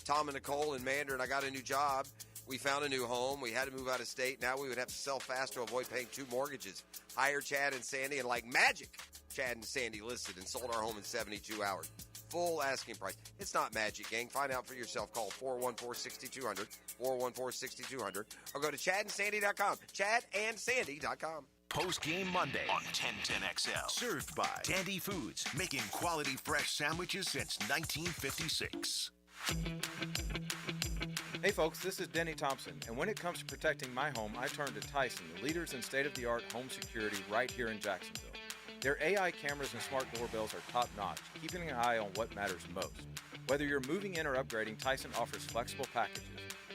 Tom and Nicole in Mandarin, I got a new job. We found a new home. We had to move out of state. Now we would have to sell fast to avoid paying 2 mortgages. Hire Chad and Sandy, and like magic, Chad and Sandy listed and sold our home in 72 hours. Full asking price. It's not magic, gang. Find out for yourself. Call 414-6200, 414-6200, or go to chadandsandy.com, chadandsandy.com.
Postgame Monday on 1010XL. Served by Tandy Foods, making quality fresh sandwiches since 1956.
Hey folks, this is Denny Thompson, and when it comes to protecting my home, I turn to Tyson, the leaders in state-of-the-art home security right here in Jacksonville. Their AI cameras and smart doorbells are top-notch, keeping an eye on what matters most. Whether you're moving in or upgrading, Tyson offers flexible packages,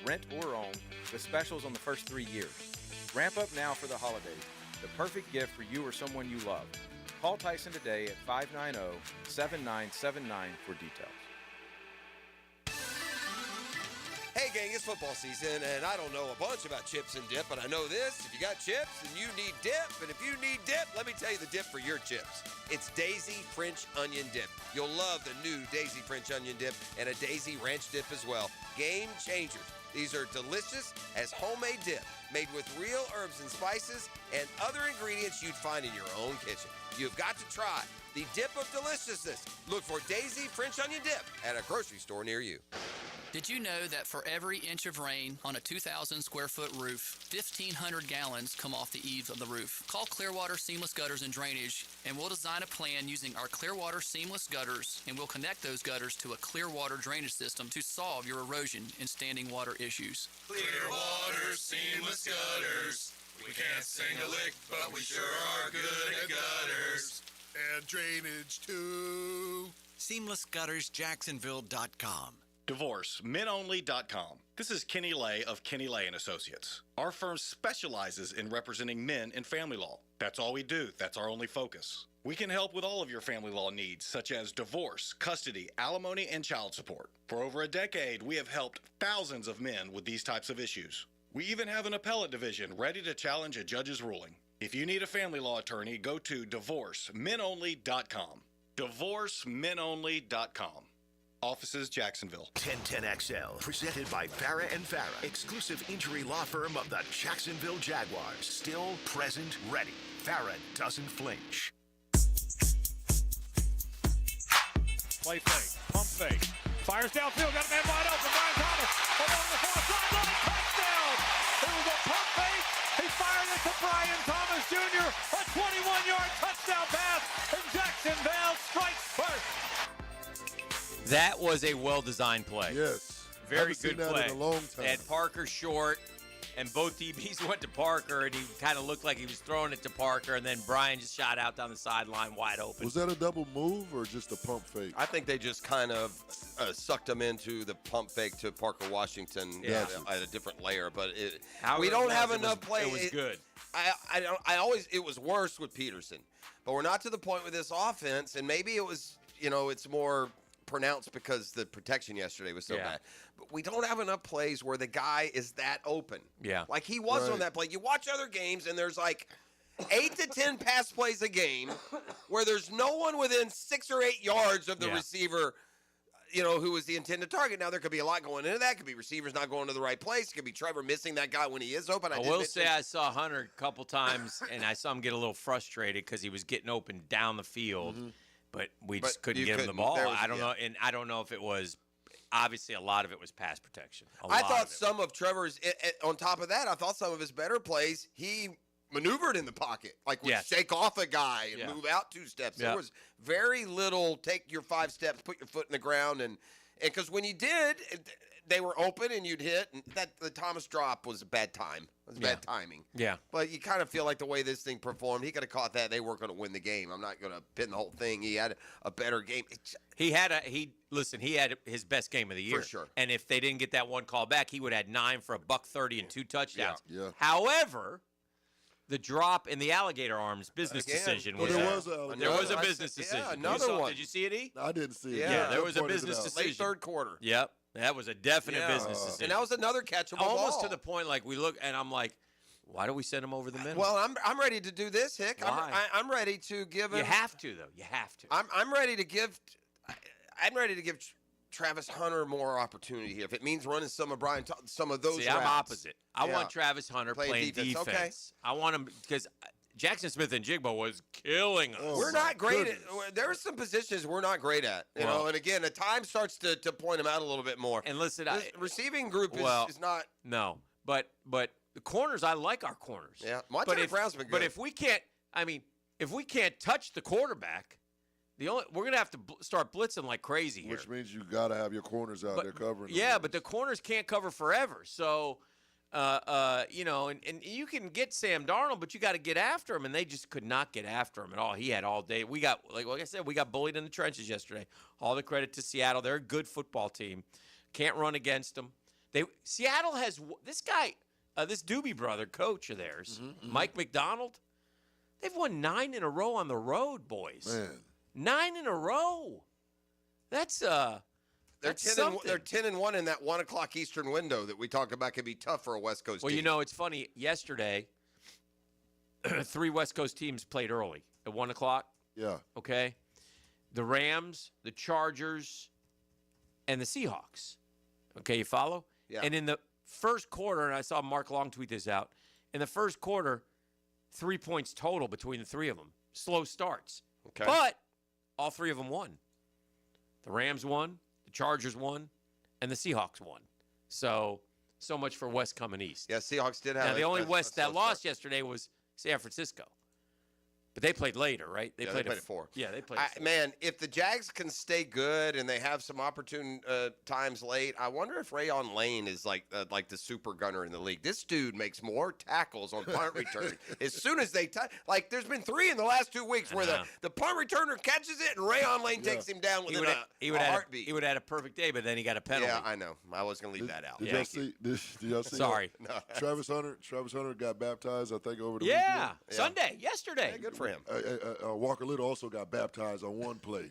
rent or own, with specials on the first 3 years. Ramp up now for the holidays. The perfect gift for you or someone you love. Call Tyson today at 590-7979 for details.
Hey, gang, it's football season, and I don't know a bunch about chips and dip, but I know this. If you got chips, then you need dip. And if you need dip, let me tell you the dip for your chips. It's Daisy French Onion Dip. You'll love the new Daisy French Onion Dip and a Daisy Ranch Dip as well. Game changers. These are delicious as homemade dip, made with real herbs and spices and other ingredients you'd find in your own kitchen. You've got to try the dip of deliciousness. Look for Daisy French Onion Dip at a grocery store near you.
Did you know that for every inch of rain on a 2,000 square foot roof, 1,500 gallons come off the eaves of the roof? Call Clearwater Seamless Gutters and Drainage, and we'll design a plan using our Clearwater Seamless Gutters, and we'll connect those gutters to a Clearwater drainage system to solve your erosion and standing water issues.
Clearwater Seamless Gutters. We can't sing a lick, but we sure are good at gutters. And drainage, too.
SeamlessGuttersJacksonville.com. DivorceMenOnly.com. This is Kenny Lay of Kenny Lay & Associates. Our firm specializes in representing men in family law. That's all we do. That's our only focus. We can help with all of your family law needs, such as divorce, custody, alimony, and child support. For over a decade, we have helped thousands of men with these types of issues. We even have an appellate division ready to challenge a judge's ruling. If you need a family law attorney, go to DivorceMenOnly.com. DivorceMenOnly.com. Offices, Jacksonville.
1010XL, presented by Farah and Farah, exclusive injury law firm of the Jacksonville Jaguars. Still, present, ready. Farah doesn't flinch.
Play fake, pump fake, fires downfield, got a man wide open. Brian Thomas along the far sideline, touchdown. It was a pump fake. He fired it to Brian Thomas Jr. A 21-yard touchdown pass, and Jacksonville
That was a well-designed play.
Yes.
Very
Haven't
good
seen that
play.
in a long time.
They had Parker short, and both DBs went to Parker, and he kind of looked like he was throwing it to Parker, and then Brian just shot out down the sideline wide open.
Was that a double move or just a pump fake?
I think they just kind of sucked him into the pump fake to Parker Washington at a different layer. But we don't have enough play.
It was good.
It was worse with Peterson, but we're not to the point with this offense, and maybe it was, it's more pronounced because the protection yesterday was so bad. But we don't have enough plays where the guy is that open.
Yeah.
Like he was on that play. You watch other games, and there's like 8 to 10 pass plays a game where there's no one within 6 or 8 yards of the receiver, who was the intended target. Now, there could be a lot going into that. It could be receivers not going to the right place. It could be Trevor missing that guy when he is open.
I will say I saw Hunter a couple times, and I saw him get a little frustrated because he was getting open down the field.
Mm-hmm.
But we just couldn't get him the ball. I don't know, and I don't know if it was. Obviously, a lot of it was pass protection.
I thought some of Trevor's. On top of that, I thought some of his better plays, he maneuvered in the pocket, like would shake off a guy and move out 2 steps. There was very little. Take your 5 steps, put your foot in the ground, and because when you did, they were open and you'd hit. And the Thomas drop was a bad time. It was bad timing.
Yeah.
But you kind of feel like the way this thing performed, he could have caught that. They weren't going to win the game. I'm not going to pin the whole thing. He had a better game.
He had his best game of the year.
For sure.
And if they didn't get that one call back, he would have had 9 for $130 and 2 touchdowns.
Yeah.
However, the drop in the alligator arms business decision was
there was
a business decision.
Yeah, another one.
Did you see it, E?
I didn't see it.
Yeah, there was a business decision.
Late third quarter.
Yep. That was a definite business decision.
And that was another catchable
Almost
ball.
to the point, like, we look, and I'm like, why do we send him over the middle?
Well, I'm ready to do this, Hick.
Why?
I'm ready to give him.
You have to, though. You have to.
I'm ready to give. I'm ready to give Travis Hunter more opportunity here. If it means running some of those.
See, I'm opposite. I want Travis Hunter playing defense.
Okay.
I want him because Jackson Smith and Jigbo was killing us.
We're not great at. There are some positions we're not great at. You know, and again, the time starts to point them out a little bit more.
And listen,
the receiving group is not.
No, but the corners, I like our corners.
Yeah, Montana Brown's been good.
But if we can't touch the quarterback, we're gonna have to start blitzing like crazy here.
Which means you got to have your corners out there covering.
Yeah, but the corners can't cover forever. So, and you can get Sam Darnold, but you got to get after him, and they just could not get after him at all. He had all day. We got, like I said, we got bullied in the trenches yesterday. All the credit to Seattle. They're a good football team. Can't run against them. Seattle has this guy, this Doobie brother, coach of theirs, Mike McDonald. They've won 9 in a row on the road, boys.
Man.
9 in a row. That's
They're 10-1 in that 1 o'clock Eastern window that we talk about could be tough for a West Coast team.
Well, you know, it's funny. Yesterday, 3 West Coast teams played early at 1 o'clock.
Yeah.
Okay. The Rams, the Chargers, and the Seahawks. Okay, you follow?
Yeah.
And in the first quarter, and I saw Mark Long tweet this out, in the first quarter, 3 points total between the 3 of them. Slow starts.
Okay.
But all 3 of them won. The Rams won, the Chargers won, and the Seahawks won. So much for West coming East.
Yeah, Seahawks did have.
Now, the only West that lost yesterday was San Francisco. But they played later, right? They played
at 4.
Yeah, they played at 4.
Man, if the Jags can stay good and they have some opportune times late, I wonder if Rayon Lane is like the super gunner in the league. This dude makes more tackles on punt return. As soon as they there's been 3 in the last 2 weeks where the punt returner catches it and Rayon Lane takes him down within a heartbeat.
He would have had a perfect day, but then he got a penalty.
Yeah, I know. I was going to leave that out.
Did y'all see?
Sorry.
Travis Hunter got baptized, I think, over the weekend.
Yeah, Sunday, yesterday.
Yeah, good for him.
Walker Little also got baptized on one play.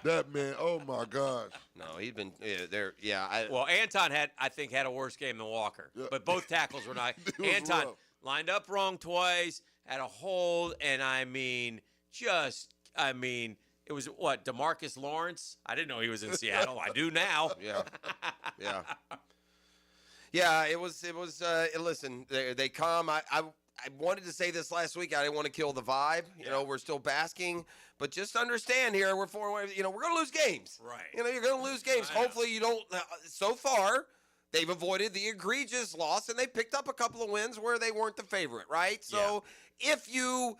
That man, oh my gosh.
No, he'd been there. Yeah.
Well, Anton had a worse game than Walker, but both tackles were not. Anton lined up wrong twice, had a hold, and it was what, DeMarcus Lawrence? I didn't know he was in Seattle. I do now.
Yeah. Yeah, it was. Listen, they come. I wanted to say this last week. I didn't want to kill the vibe. You know, we're still basking, but just understand here, we're going to lose games.
Right.
You're going to lose games. Hopefully you don't. So far, they've avoided the egregious loss, and they picked up a couple of wins where they weren't the favorite, right? So if you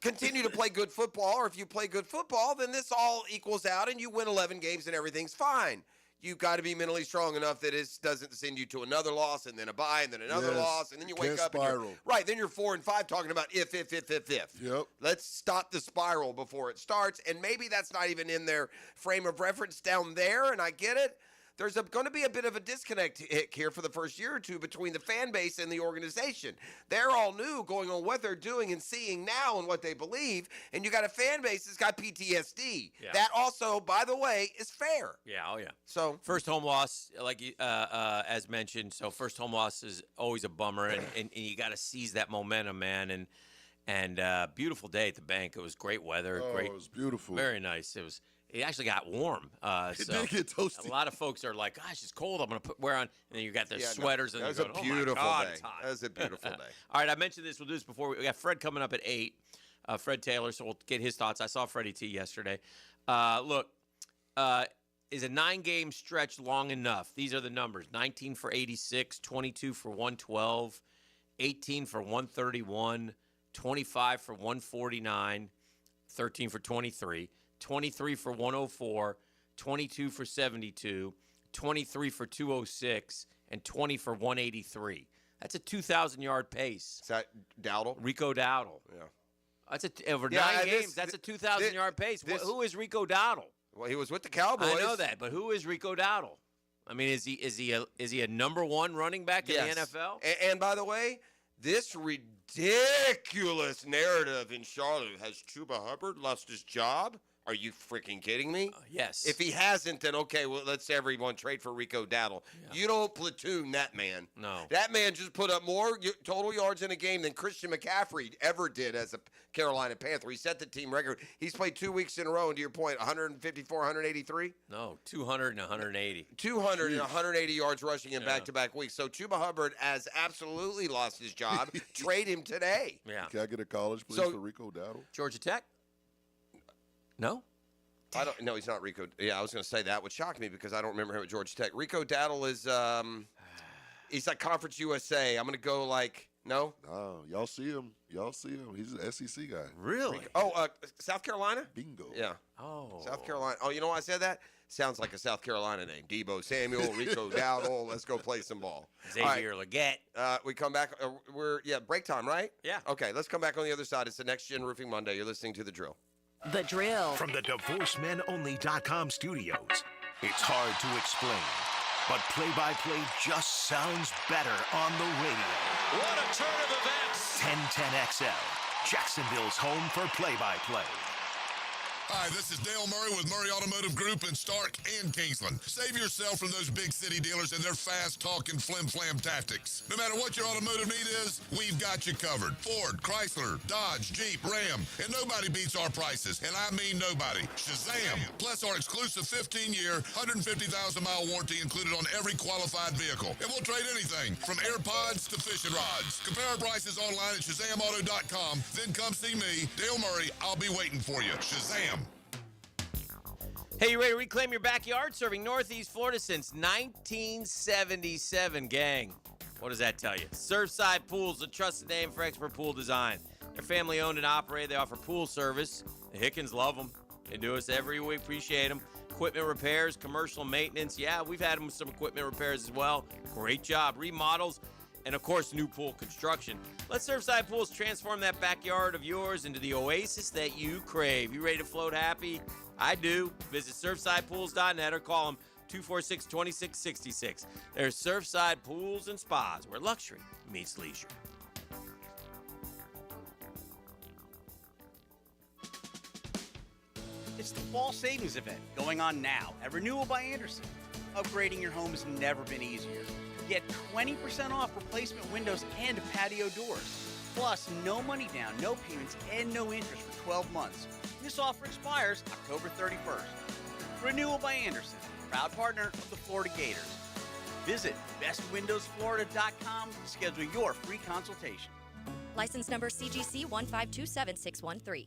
continue to play good football, or if you play good football, then this all equals out and you win 11 games and everything's fine. You've got to be mentally strong enough that it doesn't send you to another loss and then a bye and then another loss and then you wake up
spiral.
and right, then you're 4-5 talking about if.
Yep.
Let's stop the spiral before it starts, and maybe that's not even in their frame of reference down there, and I get it. There's going to be a bit of a disconnect here for the first year or two between the fan base and the organization. They're all new going on what they're doing and seeing now and what they believe, and you got a fan base that's got PTSD.
Yeah.
That also, by the way, is fair.
Yeah, oh yeah.
So
first home loss, like as mentioned, so first home loss is always a bummer, and you got to seize that momentum, man. And beautiful day at the bank. It was great weather.
Oh,
great,
it was beautiful.
Very nice. It actually got warm.
It did get toasty.
A lot of folks are like, gosh, it's cold. I'm going to wear on. And then you got the sweaters.
That
And
was
you're
a
going,
beautiful
oh my God,
day.
it's hot.
That was a beautiful day.
All right, I mentioned this. We'll do this before. We got Fred coming up at 8. Fred Taylor, so we'll get his thoughts. I saw Freddie T yesterday. Look, is a 9-game stretch long enough? These are the numbers. 19 for 86, 22 for 112, 18 for 131, 25 for 149, 13 for 23, 23 for 104, 22 for 72, 23 for 206, and 20 for 183. That's a 2,000-yard pace.
Is that Dowdle?
Rico Dowdle.
Yeah.
That's over 9 games. That's a 2,000-yard pace. Who is Rico Dowdle?
Well, he was with the Cowboys.
I know that, but who is Rico Dowdle? I mean, is he a number 1 running back in the NFL?
And by the way, this ridiculous narrative in Charlotte has Chuba Hubbard lost his job. Are you freaking kidding me?
Yes.
If he hasn't, then okay, well, let's everyone trade for Rico Dowdle. Yeah. You don't platoon that man.
No.
That man just put up more total yards in a game than Christian McCaffrey ever did as a Carolina Panther. He set the team record. He's played 2 weeks in a row, and to your point, 154, 183?
No, 200 and 180.
200 and 180 yards rushing in back-to-back weeks. So Chuba Hubbard has absolutely lost his job. Trade him today.
Yeah.
Can I get a college, please, for Rico Dowdle?
Georgia Tech? No?
I don't. No, he's not Rico. Yeah, I was going to say that would shock me because I don't remember him at Georgia Tech. Rico Dowdle is, he's like Conference USA. I'm going to go like, no?
Oh, y'all see him. He's an SEC guy.
Really?
South Carolina?
Bingo.
Yeah.
Oh.
South Carolina. Oh, you know why I said that? Sounds like a South Carolina name. Debo Samuel, Rico Dowdle. Let's go play some ball.
Xavier Leggett.
We come back. Break time, right?
Yeah.
Okay, let's come back on the other side. It's the Next Gen Roofing Monday. You're listening to The Drill.
The Drill.
From the DivorceMenOnly.com studios. It's hard to explain, but play-by-play just sounds better on the radio.
What a turn of events!
1010XL, Jacksonville's home for play-by-play.
Hi, this is Dale Murray with Murray Automotive Group in Stark and Kingsland. Save yourself from those big city dealers and their fast-talking flim-flam tactics. No matter what your automotive need is, we've got you covered. Ford, Chrysler, Dodge, Jeep, Ram, and nobody beats our prices, and I mean nobody. Shazam! Plus our exclusive 15-year, 150,000-mile warranty included on every qualified vehicle. And we'll trade anything, from AirPods to fishing rods. Compare our prices online at ShazamAuto.com, then come see me, Dale Murray. I'll be waiting for you. Shazam!
Hey, you ready to reclaim your backyard? Serving Northeast Florida since 1977, gang. What does that tell you? Surfside Pools, the trusted name for expert pool design. They're family owned and operated. They offer pool service. The Hickens love them. They do us every week. Appreciate them. Equipment repairs, commercial maintenance. Yeah, we've had them with some equipment repairs as well. Great job. Remodels. And, of course, new pool construction. Let Surfside Pools transform that backyard of yours into the oasis that you crave. You ready to float happy? I do. Visit surfsidepools.net or call them 246-2666. There's Surfside Pools and Spas, where luxury meets leisure.
It's the fall savings event going on now at Renewal by Anderson. Upgrading your home has never been easier. Get 20% off replacement windows and patio doors. Plus, no money down, no payments, and no interest for 12 months. This offer expires October 31st. Renewal by Anderson, proud partner of the Florida Gators. Visit bestwindowsflorida.com to schedule your free consultation.
License number CGC 1527613.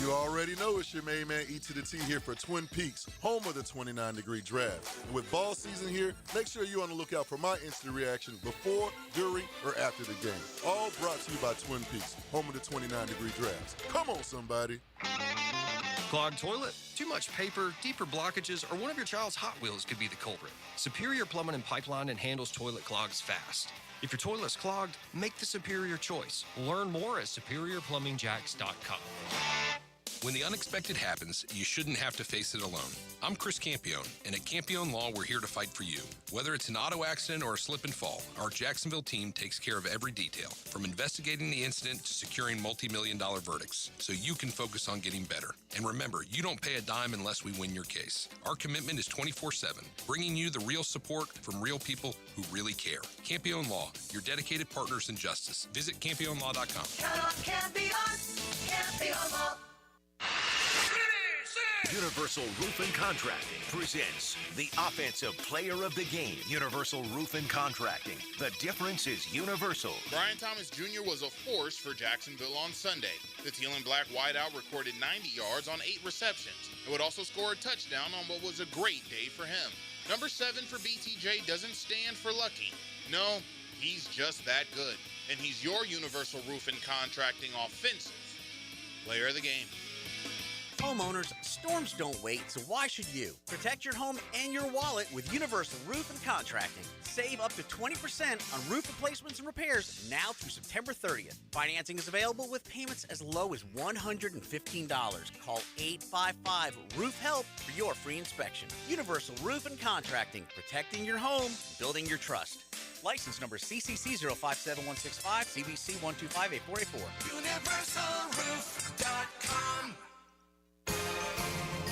You already know it's your main man E to the T here for Twin Peaks, home of the 29-degree draft. And with ball season here, make sure you're on the lookout for my instant reaction before, during, or after the game. All brought to you by Twin Peaks, home of the 29-degree drafts. Come on, somebody.
Clogged toilet, too much paper, deeper blockages, or one of your child's Hot Wheels could be the culprit. Superior Plumbing and Pipeline and handles toilet clogs fast. If your toilet's clogged, make the superior choice. Learn more at superiorplumbingjacks.com.
When the unexpected happens, you shouldn't have to face it alone. I'm Chris Campione, and at Campione Law, we're here to fight for you. Whether it's an auto accident or a slip and fall, our Jacksonville team takes care of every detail, from investigating the incident to securing multi-million-dollar verdicts, so you can focus on getting better. And remember, you don't pay a dime unless we win your case. Our commitment is 24/7, bringing you the real support from real people who really care. Campione Law, your dedicated partners in justice. Visit CampioneLaw.com.
Count on Campione, Campione Law.
Universal Roof and Contracting presents the Offensive Player of the Game. Universal Roof and Contracting. The difference is universal.
Brian Thomas Jr. was a force for Jacksonville on Sunday. The teal and black wideout recorded 90 yards on 8 receptions and would also score a touchdown on what was a great day for him. Number 7 for BTJ doesn't stand for lucky. No, he's just that good. And he's your Universal Roof and Contracting offensive player of the game.
Homeowners, storms don't wait, so why should you? Protect your home and your wallet with Universal Roof and Contracting. Save up to 20% on roof replacements and repairs now through September 30th. Financing is available with payments as low as $115. Call 855-ROOF-HELP for your free inspection. Universal Roof and Contracting, protecting your home, building your trust. License number CCC 057165, CBC 1258484.
UniversalRoof.com.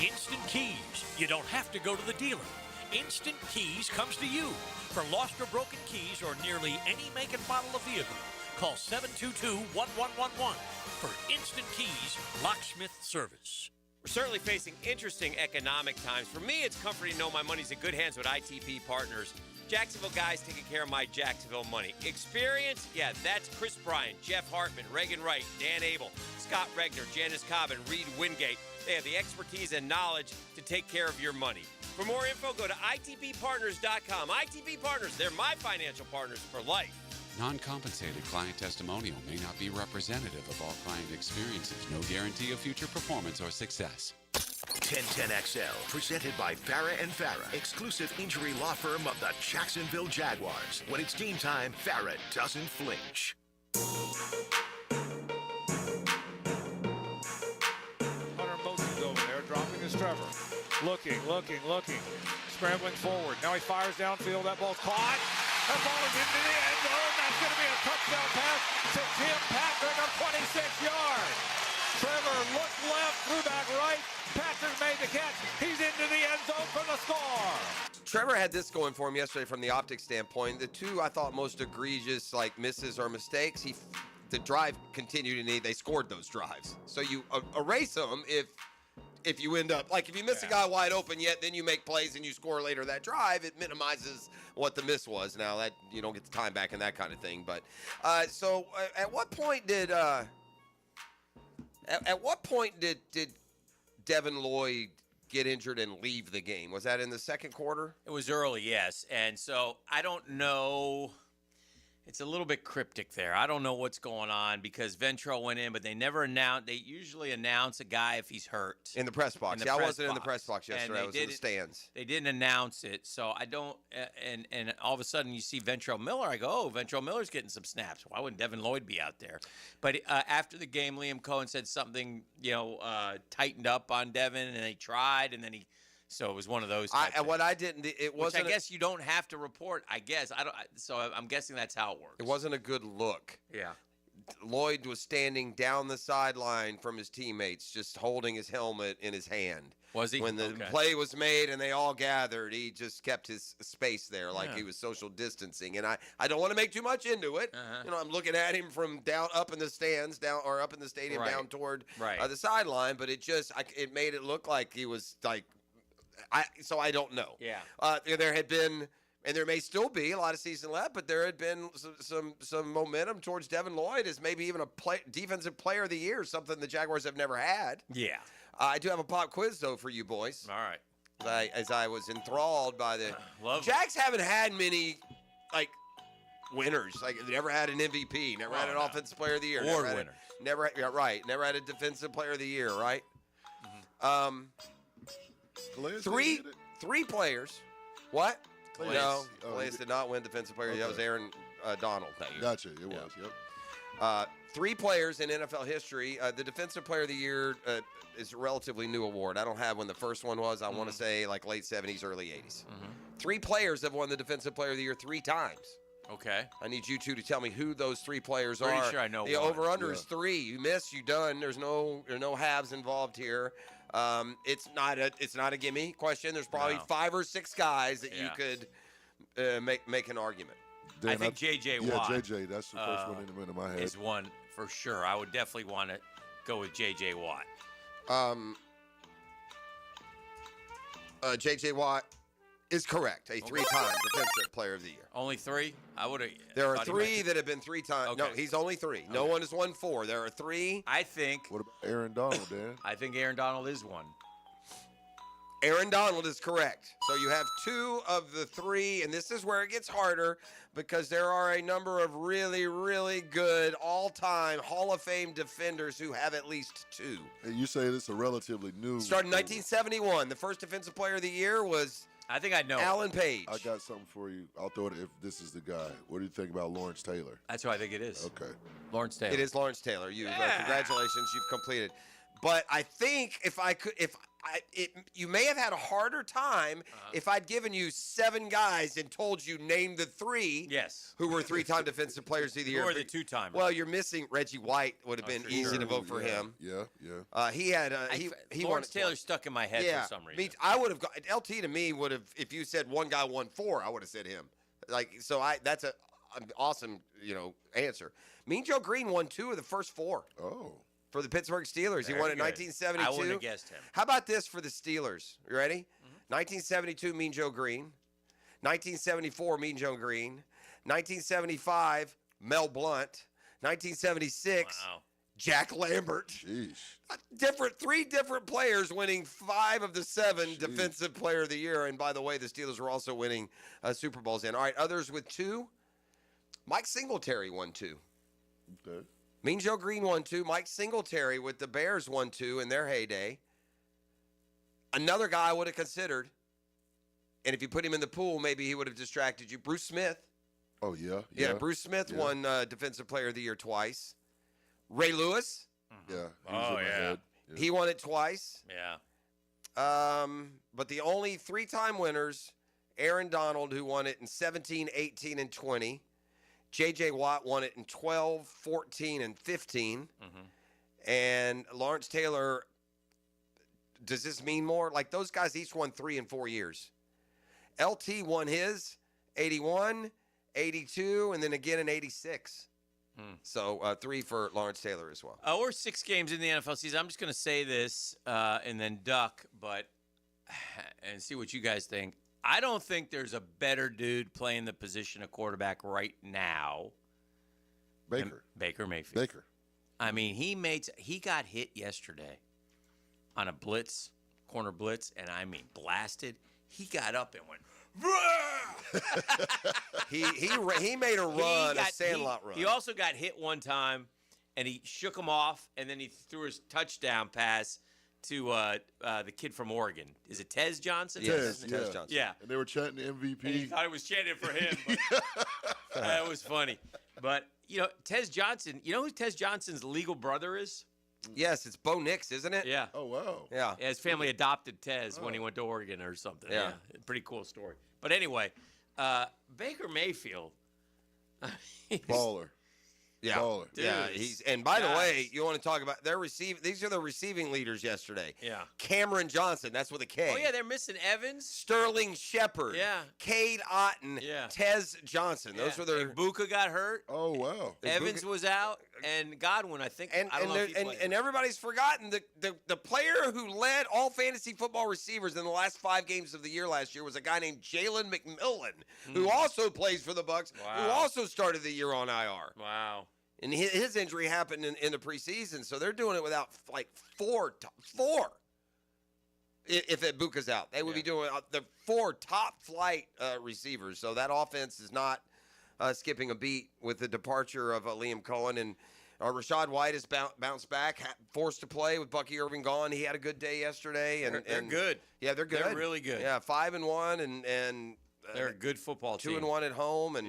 Instant Keys. You don't have to go to the dealer. Instant Keys comes to you. For lost or broken keys or nearly any make and model of vehicle, call 722-1111 for Instant Keys locksmith service.
We're certainly facing interesting economic times. For me, it's comforting to know my money's in good hands with ITP Partners. Jacksonville guys taking care of my Jacksonville money. Experience? Yeah, that's Chris Bryant, Jeff Hartman, Reagan Wright, Dan Abel, Scott Regner, Janice Cobb, and Reed Wingate. They have the expertise and knowledge to take care of your money. For more info, go to itppartners.com. ITP Partners, they're my financial partners for life.
Non-compensated client testimonial may not be representative of all client experiences. No guarantee of future performance or success.
1010XL, presented by Farah and Farah, exclusive injury law firm of the Jacksonville Jaguars. When it's game time, Farah doesn't flinch.
Hunter Mosey's over there, dropping his Trevor. Looking. Scrambling forward. Now he fires downfield. That ball's caught. That ball is into the end zone. That's going to be a touchdown pass to Tim Patrick of 26 yards. Trevor looked left, threw back right. Patrick made the catch. He's into the end zone for the score.
Trevor had this going for him yesterday from the optics standpoint. The two I thought most egregious misses or mistakes, the drive continued and they scored those drives. So you erase them if you end up, if you miss a guy wide open yet, then you make plays and you score later that drive, it minimizes what the miss was. Now that you don't get the time back and that kind of thing. But so at what point did Devin Lloyd get injured and leave the game? Was that in the second quarter?
It was early, yes. And so I don't know. It's a little bit cryptic there. I don't know what's going on because Ventrell went in, but they never announced. They usually announce a guy if he's hurt.
In the press box. I wasn't in the press box yesterday. I was in the stands.
They didn't announce it, so I don't. And all of a sudden you see Ventrell Miller. I go, oh, Ventrell Miller's getting some snaps. Why wouldn't Devin Lloyd be out there? But after the game, Liam Cohen said something, tightened up on Devin, and they tried, and then he. So it was one of those.
What I didn't. It wasn't.
Which I guess you don't have to report. I guess I don't. So I'm guessing that's how it works.
It wasn't a good look.
Yeah.
Lloyd was standing down the sideline from his teammates, just holding his helmet in his hand.
Was he?
When the play was made and they all gathered, he just kept his space there like he was social distancing. And I don't want to make too much into it. I'm looking at him from down up in the stands, up in the stadium, down toward the sideline. But it made it look like he was like. So I don't know.
Yeah.
There had been And there may still be a lot of season left, but there had been some momentum towards Devin Lloyd as maybe even a defensive player of the year, something the Jaguars have never had.
Yeah.
I do have a pop quiz, though, for you boys.
All right.
As I was enthralled by the
Love
Jags haven't had many, like, winners. Like, they never had an MVP, never had an offensive player of the year.
Award
never
winners.
Never had a defensive player of the year, right? Three players. What?
Calais.
No,
Oh,
Calais did not win defensive player. That was Aaron Donald that year.
Gotcha. It was. Yep.
3 players in NFL history. The defensive player of the year is a relatively new award. I don't have when the first one was. I want to say like late 70s, early 80s. 3 players have won the defensive player of the year 3 times.
Okay.
I need you two to tell me who those 3 players
Pretty
are.
sure I know
the
one.
over/under is 3. You miss, you done. There's no halves involved here. It's not a gimme question. There's probably 5 or 6 guys that you could make an argument.
I think J.J. Watt.
Yeah, J.J. That's the first one in my head.
Is one for sure. I would definitely want to go with J.J. Watt.
J.J. Watt is correct. A 3-time defensive player of the year.
Only 3? I would have.
There are 3 that have been 3 times.
Okay.
No, he's only 3. No one has won 4. There are 3.
I think.
What about Aaron Donald, Dan?
I think Aaron Donald is one.
Aaron Donald is correct. So you have 2 of the 3, and this is where it gets harder because there are a number of really, really good all-time Hall of Fame defenders who have at least 2.
And you say this is a relatively new.
Started in 1971. The first defensive player of the year was
I think I know
Alan Page.
I got something for you. I'll throw it if this is the guy. What do you think about Lawrence Taylor?
That's who I think it is.
Okay.
Lawrence Taylor.
It is Lawrence Taylor. Congratulations, you've completed. But I think you may have had a harder time if I'd given you 7 guys and told you name the 3 who were 3-time defensive players of the year.
Who are the 2-timers?
Well, you're missing Reggie White. Would have been easy to vote for him.
Yeah.
He had he
Lawrence
won
Taylor stuck in my head for some reason.
I would have got LT to me would have if you said one guy won 4, I would have said him. That's an awesome answer. Mean Joe Green won 2 of the first 4.
Oh.
For the Pittsburgh Steelers. He won in 1972.
I wouldn't have guessed him.
How about this for the Steelers? You ready? 1972, Mean Joe Green. 1974, Mean Joe Green. 1975, Mel Blount. 1976, Jack Lambert.
Jeez.
3 different players winning 5 of the 7 Defensive Player of the Year. And by the way, the Steelers were also winning Super Bowls in. All right, others with 2. Mike Singletary won 2.
Okay.
Mean Joe Green won 2. Mike Singletary with the Bears won 2 in their heyday. Another guy I would have considered, and if you put him in the pool, maybe he would have distracted you. Bruce Smith.
Oh, yeah.
Yeah, Bruce Smith won Defensive Player of the Year twice. Ray Lewis.
Yeah. He was in my head. Yeah.
He won it twice.
Yeah.
But the only 3-time winners, Aaron Donald, who won it in 17, 18, and 20. J.J. Watt won it in 12, 14, and 15. And Lawrence Taylor, does this mean more? Like, those guys each won 3 and 4 years. LT won his 81, 82, and then again in 86. So 3 for Lawrence Taylor as well.
We're 6 games in the NFL season. I'm just going to say this and then duck, and see what you guys think. I don't think there's a better dude playing the position of quarterback right now.
Baker
Mayfield.
Baker.
I mean, he got hit yesterday on a blitz, corner blitz, and I mean blasted. He got up and went.
he made a run, a Sandlot run.
He also got hit one time, and he shook him off, and then he threw his touchdown pass to the kid from Oregon. Is it Tez Johnson?
Tez
Johnson.
Yeah.
And they were chanting MVP.
And he thought it was chanting for him. But that was funny. But, Tez Johnson, you know who Tez Johnson's legal brother is?
Yes, it's Bo Nix, isn't it?
Yeah.
Oh, wow.
Yeah.
His family adopted Tez when he went to Oregon or something.
Yeah.
Pretty cool story. But anyway, Baker Mayfield.
Baller.
Yeah,
Baller.
yeah. And by the way, you want to talk about these are the receiving leaders yesterday.
Yeah.
Cameron Johnson, that's with a K.
Oh yeah, they're missing Evans,
Sterling Shepard.
Yeah.
Cade Otton.
Yeah.
Tez Johnson. Those were their.
Ibuka got hurt.
Oh wow.
Evans was out, and Godwin, I think. I don't know if he played.
And everybody's forgotten the player who led all fantasy football receivers in the last 5 games of the year last year was a guy named Jalen McMillan, who also plays for the Bucs, who also started the year on IR.
Wow.
And his injury happened in the preseason, so they're doing it without like four. If Ibuka's out, they would be doing the 4 top flight receivers. So that offense is not skipping a beat with the departure of Liam Cohen. And Rashad White has bounced back, forced to play with Bucky Irving gone. He had a good day yesterday. And
They're good.
Yeah, they're good.
They're really good.
Yeah, 5-1, and
they're a good football team.
2-1 at home, and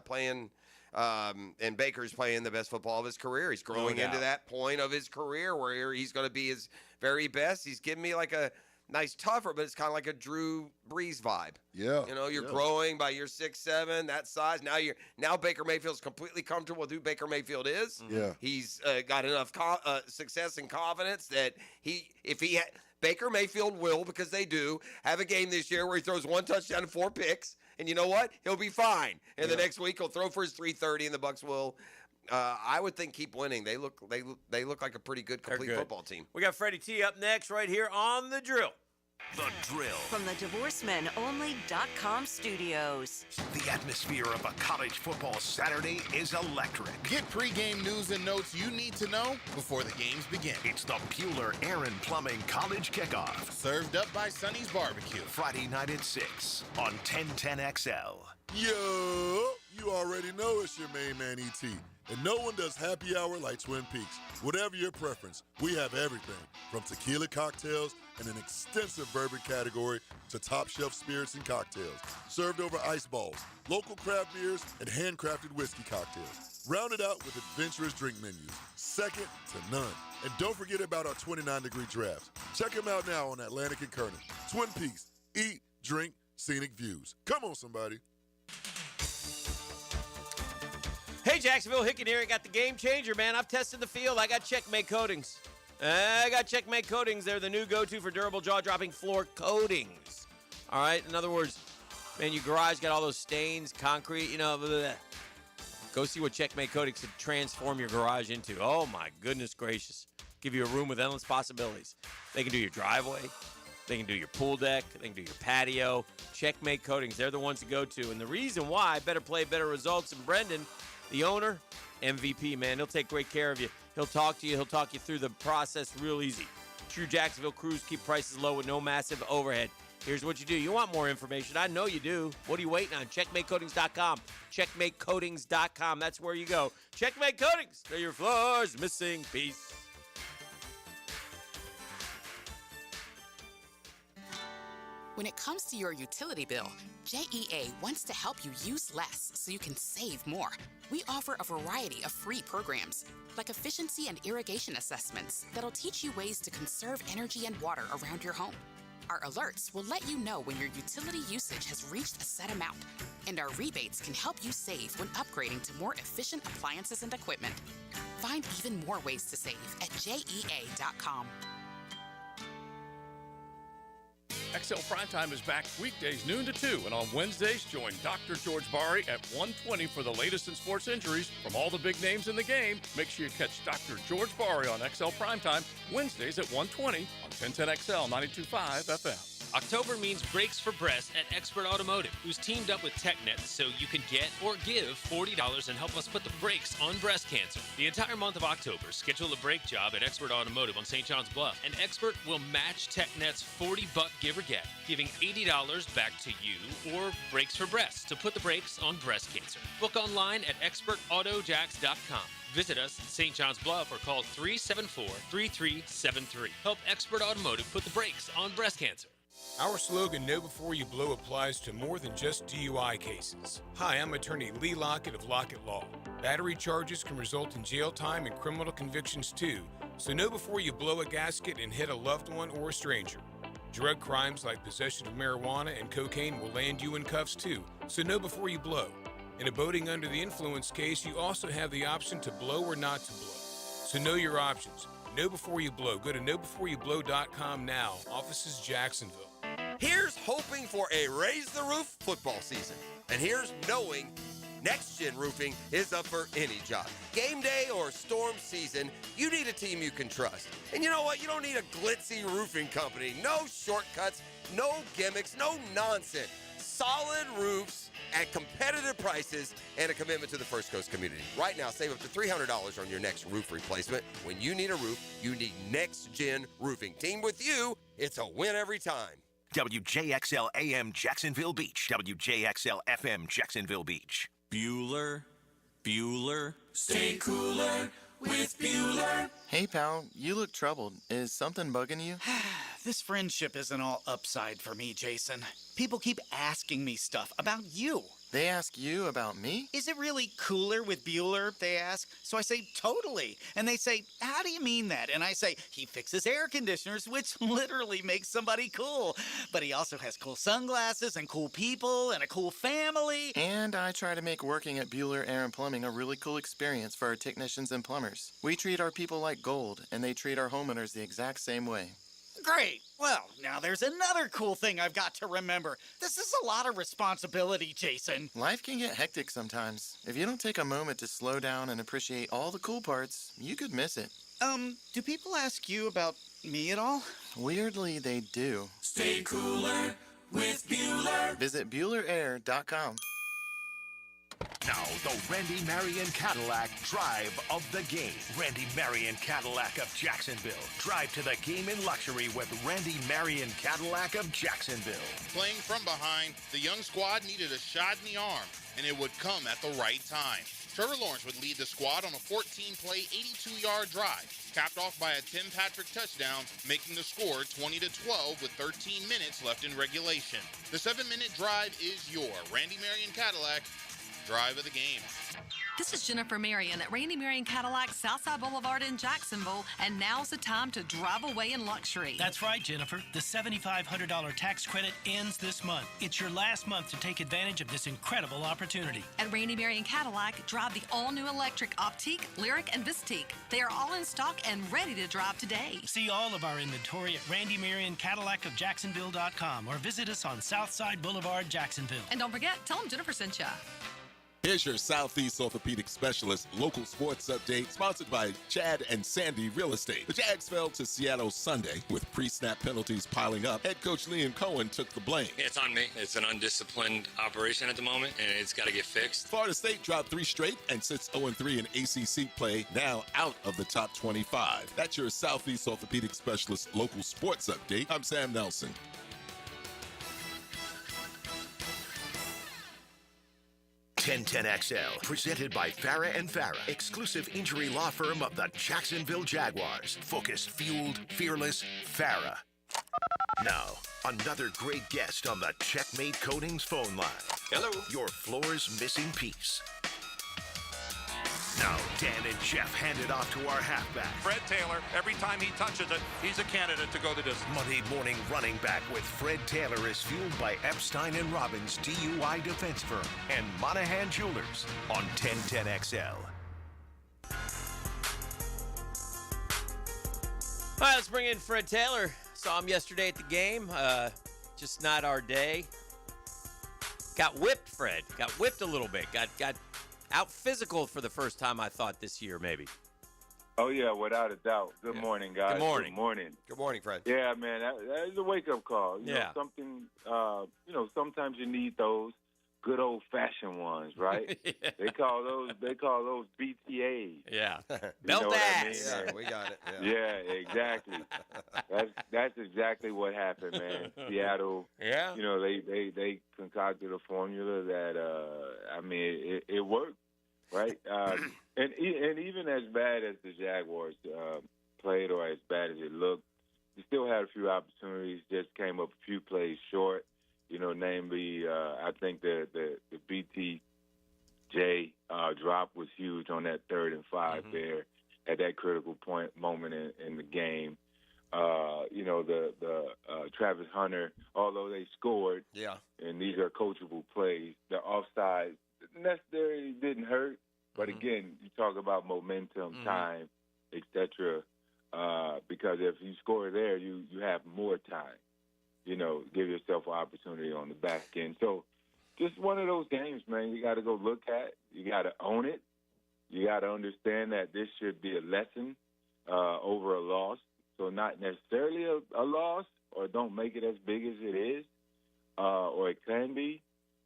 playing. And Baker's playing the best football of his career. He's growing into that point of his career where he's going to be his very best. He's giving me like a nice tougher, but it's kind of like a Drew Brees vibe.
Yeah.
You know, you're growing by your 6'7", that size. Now Baker Mayfield's completely comfortable with who Baker Mayfield is.
Yeah.
He's got enough success and confidence that Baker Mayfield will, because they do, have a game this year where he throws 1 touchdown and 4 picks. And you know what? He'll be fine. And the next week he'll throw for his 330, and the Bucs will, I would think, keep winning. They look like a pretty good complete football team.
We got Freddie T up next right here on The Drill.
The Drill.
From the DivorceMenOnly.com studios.
The atmosphere of a college football Saturday is electric.
Get pregame news and notes you need to know before the games begin.
It's the Bueller Aaron Plumbing College Kickoff.
Served up by Sonny's Barbecue.
Friday night at 6 on 1010XL.
Yo, you already know it's your main man E.T. And no one does happy hour like Twin Peaks. Whatever your preference, we have everything from tequila cocktails and an extensive bourbon category to top shelf spirits and cocktails. Served over ice balls, local craft beers, and handcrafted whiskey cocktails. Rounded out with adventurous drink menus, second to none. And don't forget about our 29-degree drafts. Check them out now on Atlantic and Kernan. Twin Peaks, eat, drink, scenic views. Come on, somebody.
Hey, Jacksonville, Hicken here. I got the game changer, man. I've tested the field. I got Checkmate Coatings. They're the new go-to for durable, jaw-dropping floor coatings. All right? In other words, man, your garage got all those stains, concrete, blah, blah, blah. Go see what Checkmate Coatings can transform your garage into. Oh, my goodness gracious. Give you a room with endless possibilities. They can do your driveway. They can do your pool deck. They can do your patio. Checkmate Coatings, they're the ones to go to. And the reason why, better play, better results. And Brendan, the owner, MVP, man. He'll take great care of you. He'll talk to you. He'll talk you through the process real easy. True Jacksonville crews keep prices low with no massive overhead. Here's what you do. You want more information. I know you do. What are you waiting on? CheckmateCoatings.com. CheckmateCoatings.com. That's where you go. Checkmate Coatings. They're your floor's missing piece.
When it comes to your utility bill, JEA wants to help you use less so you can save more. We offer a variety of free programs, like efficiency and irrigation assessments that'll teach you ways to conserve energy and water around your home. Our alerts will let you know when your utility usage has reached a set amount, and our rebates can help you save when upgrading to more efficient appliances and equipment. Find even more ways to save at JEA.com.
XL Primetime is back weekdays noon to 2, and on Wednesdays, join Dr. George Bari at 1:20 for the latest in sports injuries from all the big names in the game. Make sure you catch Dr. George Bari on XL Primetime Wednesdays at 1:20 on 1010XL 92.5 FM.
October means brakes for breast at Expert Automotive, who's teamed up with TechNet so you can get or give $40 and help us put the brakes on breast cancer. The entire month of October, schedule a brake job at Expert Automotive on St. John's Bluff, and Expert will match TechNet's $40 give or get, giving $80 back to you or brakes for breasts to put the brakes on breast cancer. Book online at expertautojacks.com. Visit us at St. John's Bluff or call 374-3373. Help Expert Automotive put the brakes on breast cancer.
Our slogan, Know Before You Blow, applies to more than just DUI cases. Hi, I'm attorney Lee Lockett of Lockett Law. Battery charges can result in jail time and criminal convictions too, so know before you blow a gasket and hit a loved one or a stranger. Drug crimes like possession of marijuana and cocaine will land you in cuffs too, so know before you blow. In a boating under the influence case, you also have the option to blow or not to blow. So know your options. Know before you blow. Go to knowbeforeyouBlow.com now. Offices Jacksonville.
Here's hoping for a raise the roof football season. And here's knowing Next Gen Roofing is up for any job. Game day or storm season, you need a team you can trust. And you know what? You don't need a glitzy roofing company. No shortcuts, no gimmicks, no nonsense. Solid roofs at competitive prices and a commitment to the First Coast community. Right now, save up to $300 on your next roof replacement. When you need a roof, you need Next Gen Roofing. Team with you, it's a win every time.
WJXL AM Jacksonville Beach. WJXL FM Jacksonville Beach.
Bueller.
Stay cooler with Bueller.
Hey, pal, you look troubled. Is something bugging you?
This friendship isn't all upside for me, Jason. People keep asking me stuff about you.
They ask you about me?
Is it really cooler with Bueller, they ask. So I say, totally. And they say, how do you mean that? And I say, he fixes air conditioners, which literally makes somebody cool. But he also has cool sunglasses and cool people and a cool family.
And I try to make working at Bueller Air and Plumbing a really cool experience for our technicians and plumbers. We treat our people like gold, and they treat our homeowners the exact same way.
Great. Well, now there's another cool thing I've got to remember. This is a lot of responsibility, Jason.
Life can get hectic sometimes. If you don't take a moment to slow down and appreciate all the cool parts, you could miss it.
Do people ask you about me at all?
Weirdly, they do.
Stay cooler with Bueller.
Visit BuellerAir.com.
Now, the Randy Marion Cadillac Drive of the Game. Randy Marion Cadillac of Jacksonville. Drive to the game in luxury with Randy Marion Cadillac of Jacksonville.
Playing from behind, the young squad needed a shot in the arm, and it would come at the right time. Trevor Lawrence would lead the squad on a 14-play, 82-yard drive, capped off by a Tim Patrick touchdown, making the score 20-12 with 13 minutes left in regulation. The 7-minute drive is your Randy Marion Cadillac Drive of the Game.
This is Jennifer Marion at Randy Marion Cadillac, Southside Boulevard in Jacksonville, and now's the time to drive away in luxury.
That's right, Jennifer. The $7,500 tax credit ends this month. It's your last month to take advantage of this incredible opportunity.
At Randy Marion Cadillac, drive the all-new electric Optique, Lyric, and Vistique. They are all in stock and ready to drive today.
See all of our inventory at Randy Marion Cadillac of Jacksonville.com or visit us on Southside Boulevard, Jacksonville.
And don't forget, tell them Jennifer sent you.
Here's your Southeast Orthopedic Specialist local sports update, sponsored by Chad and Sandy Real Estate. The Jags fell to Seattle Sunday with pre-snap penalties piling up. Head coach Liam Cohen took the blame.
It's on me. It's an undisciplined operation at the moment, and it's got to get fixed.
Florida State dropped 3 straight and sits 0-3 in ACC play, now out of the top 25. That's your Southeast Orthopedic Specialist local sports update. I'm Sam Nelson.
XL, presented by Farah and Farah, exclusive injury law firm of the Jacksonville Jaguars. Focused, fueled, fearless, Farah. Now, another great guest on the Checkmate Coatings phone line.
Hello.
Your floor's missing piece. Now, Dan and Jeff hand it off to our halfback.
Fred Taylor, every time he touches it, he's a candidate to go the distance.
Monday morning running back with Fred Taylor is fueled by Epstein and Robbins DUI defense firm and Monahan Jewelers on 1010XL.
All right, let's bring in Fred Taylor. Saw him yesterday at the game. Just not our day. Got whipped, Fred. Got whipped a little bit. Got out physical for the first time, I thought, this year, maybe.
Oh, yeah, without a doubt. Good morning, guys.
Good morning.
Good morning.
Good morning, Fred.
Yeah, man, that is a wake-up call. You know, something, sometimes you need those good old-fashioned ones, right?
Yeah.
They call those BTAs.
Yeah.
Belt
ass.
I mean?
Yeah, we got it.
Yeah, exactly. That's exactly what happened, man. Seattle.
Yeah.
You know, they concocted a formula that it worked, right? And even as bad as the Jaguars played, or as bad as it looked, they still had a few opportunities. Just came up a few plays short. You know, namely, I think the BTJ drop was huge on that 3rd and 5 there at that critical moment in the game. The Travis Hunter, although they scored,
yeah,
and these are coachable plays, the offside, necessarily didn't hurt, but again, you talk about momentum, time, etc. Because if you score there, you have more time. Give yourself an opportunity on the back end. So, just one of those games, man. You got to go look at. You got to own it. You got to understand that this should be a lesson over a loss. So not necessarily a loss, or don't make it as big as it is, or it can be.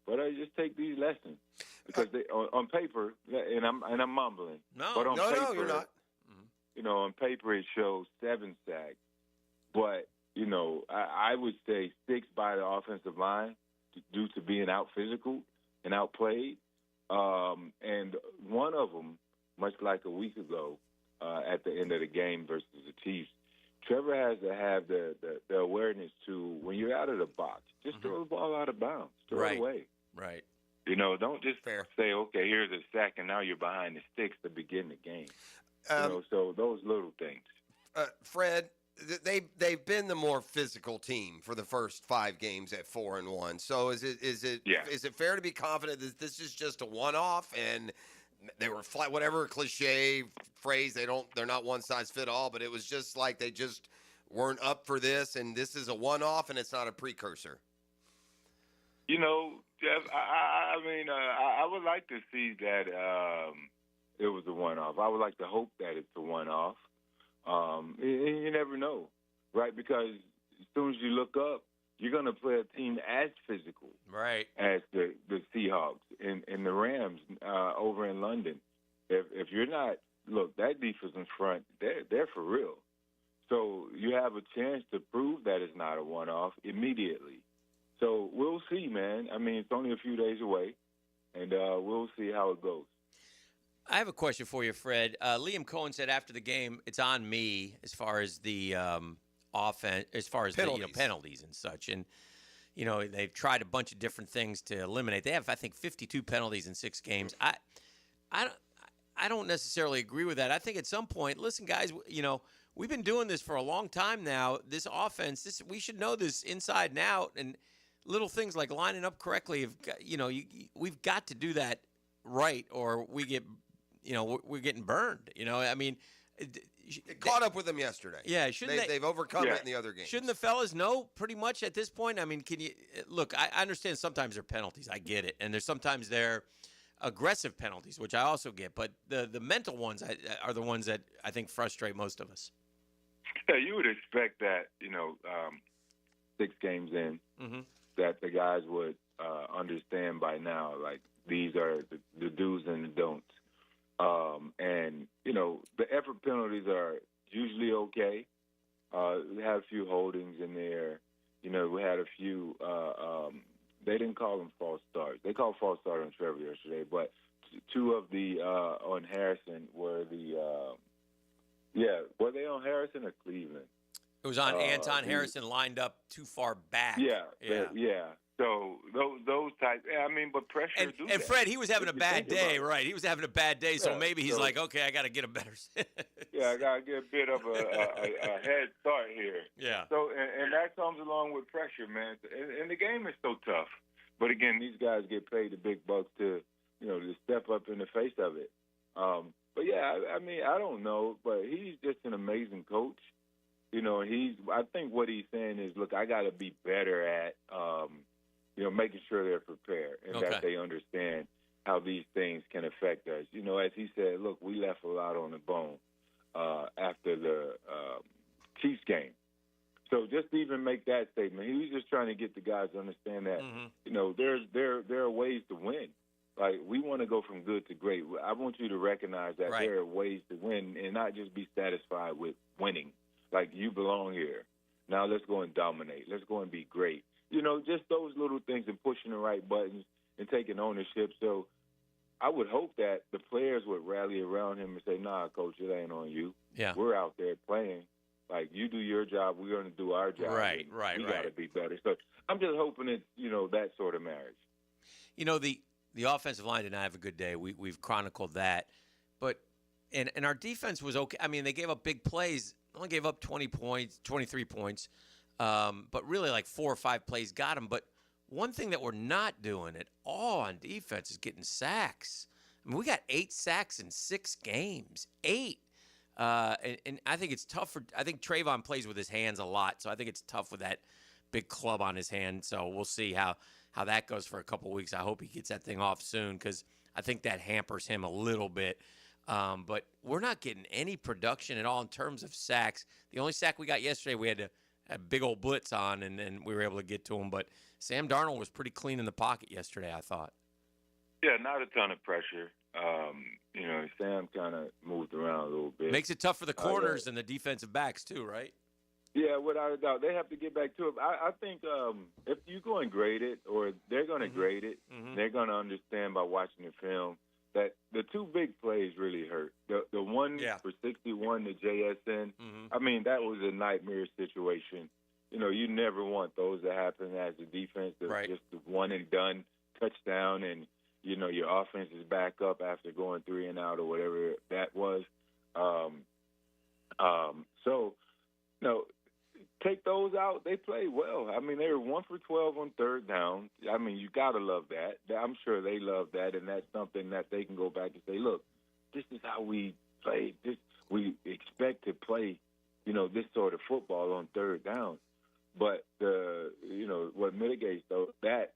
But I just take these lessons because on paper, and I'm mumbling. But on paper,
no, you're not.
On paper it shows 7 sacks, but I would say 6 by the offensive line due to being out physical and outplayed. And one of them, much like a week ago, at the end of the game versus the Chiefs, Trevor has to have the awareness to, when you're out of the box, just throw the ball out of bounds. Throw it away.
Right.
Don't just say, okay, here's a sack, and now you're behind the sticks to begin the game. So those little things.
Fred, they've been the more physical team for the first 5 games at 4-1. So is it fair to be confident that this is just a one-off and they were flat, whatever cliche phrase, they're not one size fit all, but it was just like they just weren't up for this, and this is a one-off and it's not a precursor?
Jeff, I would like to see that it was a one-off. I would like to hope that it's a one-off. You never know, right? Because as soon as you look up, you're going to play a team as physical as the Seahawks and the Rams over in London. If you're not, look, that defense in front, they're for real. So you have a chance to prove that it's not a one-off immediately. So we'll see, man. It's only a few days away, and we'll see how it goes.
I have a question for you, Fred. Liam Cohen said after the game, it's on me as far as the offense, as far as the penalties and such. And, they've tried a bunch of different things to eliminate. They have, I think, 52 penalties in 6 games. I don't necessarily agree with that. I think at some point, listen, guys, we've been doing this for a long time now. This offense, we should know this inside and out. And little things like lining up correctly, we've got to do that right, or we get, we're getting burned.
It caught up with them yesterday.
Yeah,
they've overcome it in the other games.
Shouldn't the fellas know pretty much at this point? Can you look? I understand sometimes they're penalties. I get it, and there's sometimes they're aggressive penalties, which I also get. But the mental ones are the ones that I think frustrate most of us.
Yeah, you would expect that. 6 games in, that the guys would understand by now. Like, these are the do's and the don'ts. And, the effort penalties are usually okay. We had a few holdings in there. We had a few, they didn't call them false starts. They called false start on Trevor yesterday, but 2 of the, on Harrison were were they on Harrison or Cleveland?
It was on Anton Harrison lined up too far back.
Yeah. So those types, but pressure
and Fred, he was having a bad day, right? He was having a bad day, so maybe he's like, okay, I got to get a better.
I got to get a bit of a head start here.
Yeah.
So and that comes along with pressure, man. And the game is so tough. But again, these guys get paid the big bucks to step up in the face of it. But yeah, I don't know, but he's just an amazing coach. I think what he's saying is, look, I got to be better at, making sure they're prepared and that they understand how these things can affect us. As he said, look, we left a lot on the bone after the Chiefs game. So just to even make that statement, he was just trying to get the guys to understand that, there are ways to win. Like, we want to go from good to great. I want you to recognize that there are ways to win and not just be satisfied with winning. Like, you belong here. Now let's go and dominate. Let's go and be great. Just those little things and pushing the right buttons and taking ownership. So I would hope that the players would rally around him and say, nah, Coach, it ain't on you.
Yeah.
We're out there playing. Like, you do your job, we're going to do our job.
Right.
We got to be better. So I'm just hoping it's, that sort of marriage.
The offensive line did not have a good day. We've chronicled that. But and our defense was okay. They gave up big plays. Only gave up 20 points, 23 points. But really, like 4 or 5 plays got them. But one thing that we're not doing at all on defense is getting sacks. I mean, we got 8 sacks in 6 games. 8. And I think it's tough I think Trayvon plays with his hands a lot, so I think it's tough with that big club on his hand. So we'll see how that goes for a couple weeks. I hope he gets that thing off soon because I think that hampers him a little bit. But we're not getting any production at all in terms of sacks. The only sack we got yesterday, we had to have a big old blitz on, and then we were able to get to him. But Sam Darnold was pretty clean in the pocket yesterday, I thought.
Yeah, not a ton of pressure. Sam kind of moved around a little bit.
Makes it tough for the corners and the defensive backs too, right?
Yeah, without a doubt. They have to get back to it. I think if you go and grade it, or they're going to grade it, they're going to understand by watching the film that the 2 big plays really hurt. The one for 61 to JSN, I mean, that was a nightmare situation. You never want those to happen as a defense. Just the one and done touchdown, and your offense is back up after going 3 and out or whatever that was. Take those out. They played well. I mean, they were 1 for 12 on 3rd down. I mean, you got to love that. I'm sure they love that, and that's something that they can go back and say, look, this is how we play. We expect to play, this sort of football on 3rd down. But what mitigates that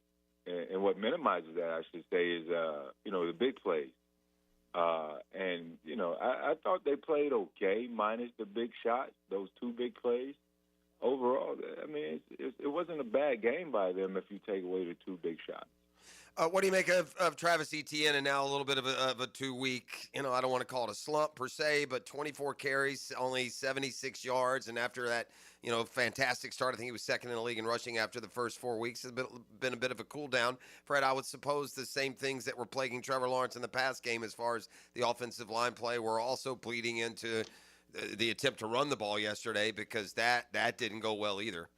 and what minimizes that, I should say, is the big plays. I thought they played okay, minus the big shots, those 2 big plays. Overall, I mean, it wasn't a bad game by them if you take away the 2 big shots.
What do you make of Travis Etienne, and now a little bit of a 2-week, I don't want to call it a slump per se, but 24 carries, only 76 yards, and after that, fantastic start. I think he was 2nd in the league in rushing after the first 4 weeks. It's been a bit of a cool down. Fred, I would suppose the same things that were plaguing Trevor Lawrence in the past game as far as the offensive line play were also bleeding into the attempt to run the ball yesterday, because that didn't go well either.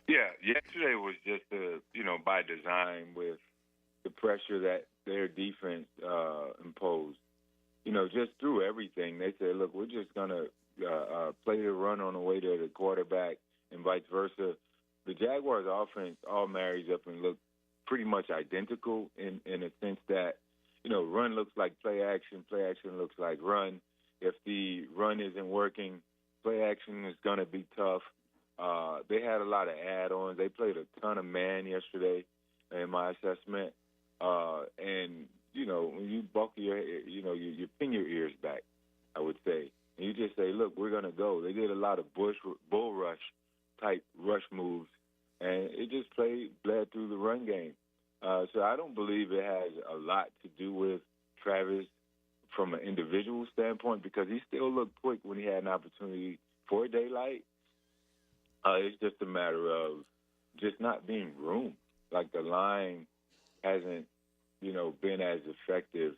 Yeah, yesterday was just by design with the pressure that their defense imposed. Just through everything. They said, look, we're just going to play the run on the way to the quarterback and vice versa. The Jaguars' offense all marries up and look pretty much identical in a sense that, run looks like play action looks like run. If the run isn't working, play action is going to be tough. They had a lot of add-ons. They played a ton of man yesterday, in my assessment. When you buckle you pin your ears back, I would say. And you just say, look, we're going to go. They did a lot of bull rush type rush moves, and it just bled through the run game. So I don't believe it has a lot to do with Travis from an individual standpoint, because he still looked quick when he had an opportunity for daylight. It's just a matter of just not being groomed. Like the line hasn't, been as effective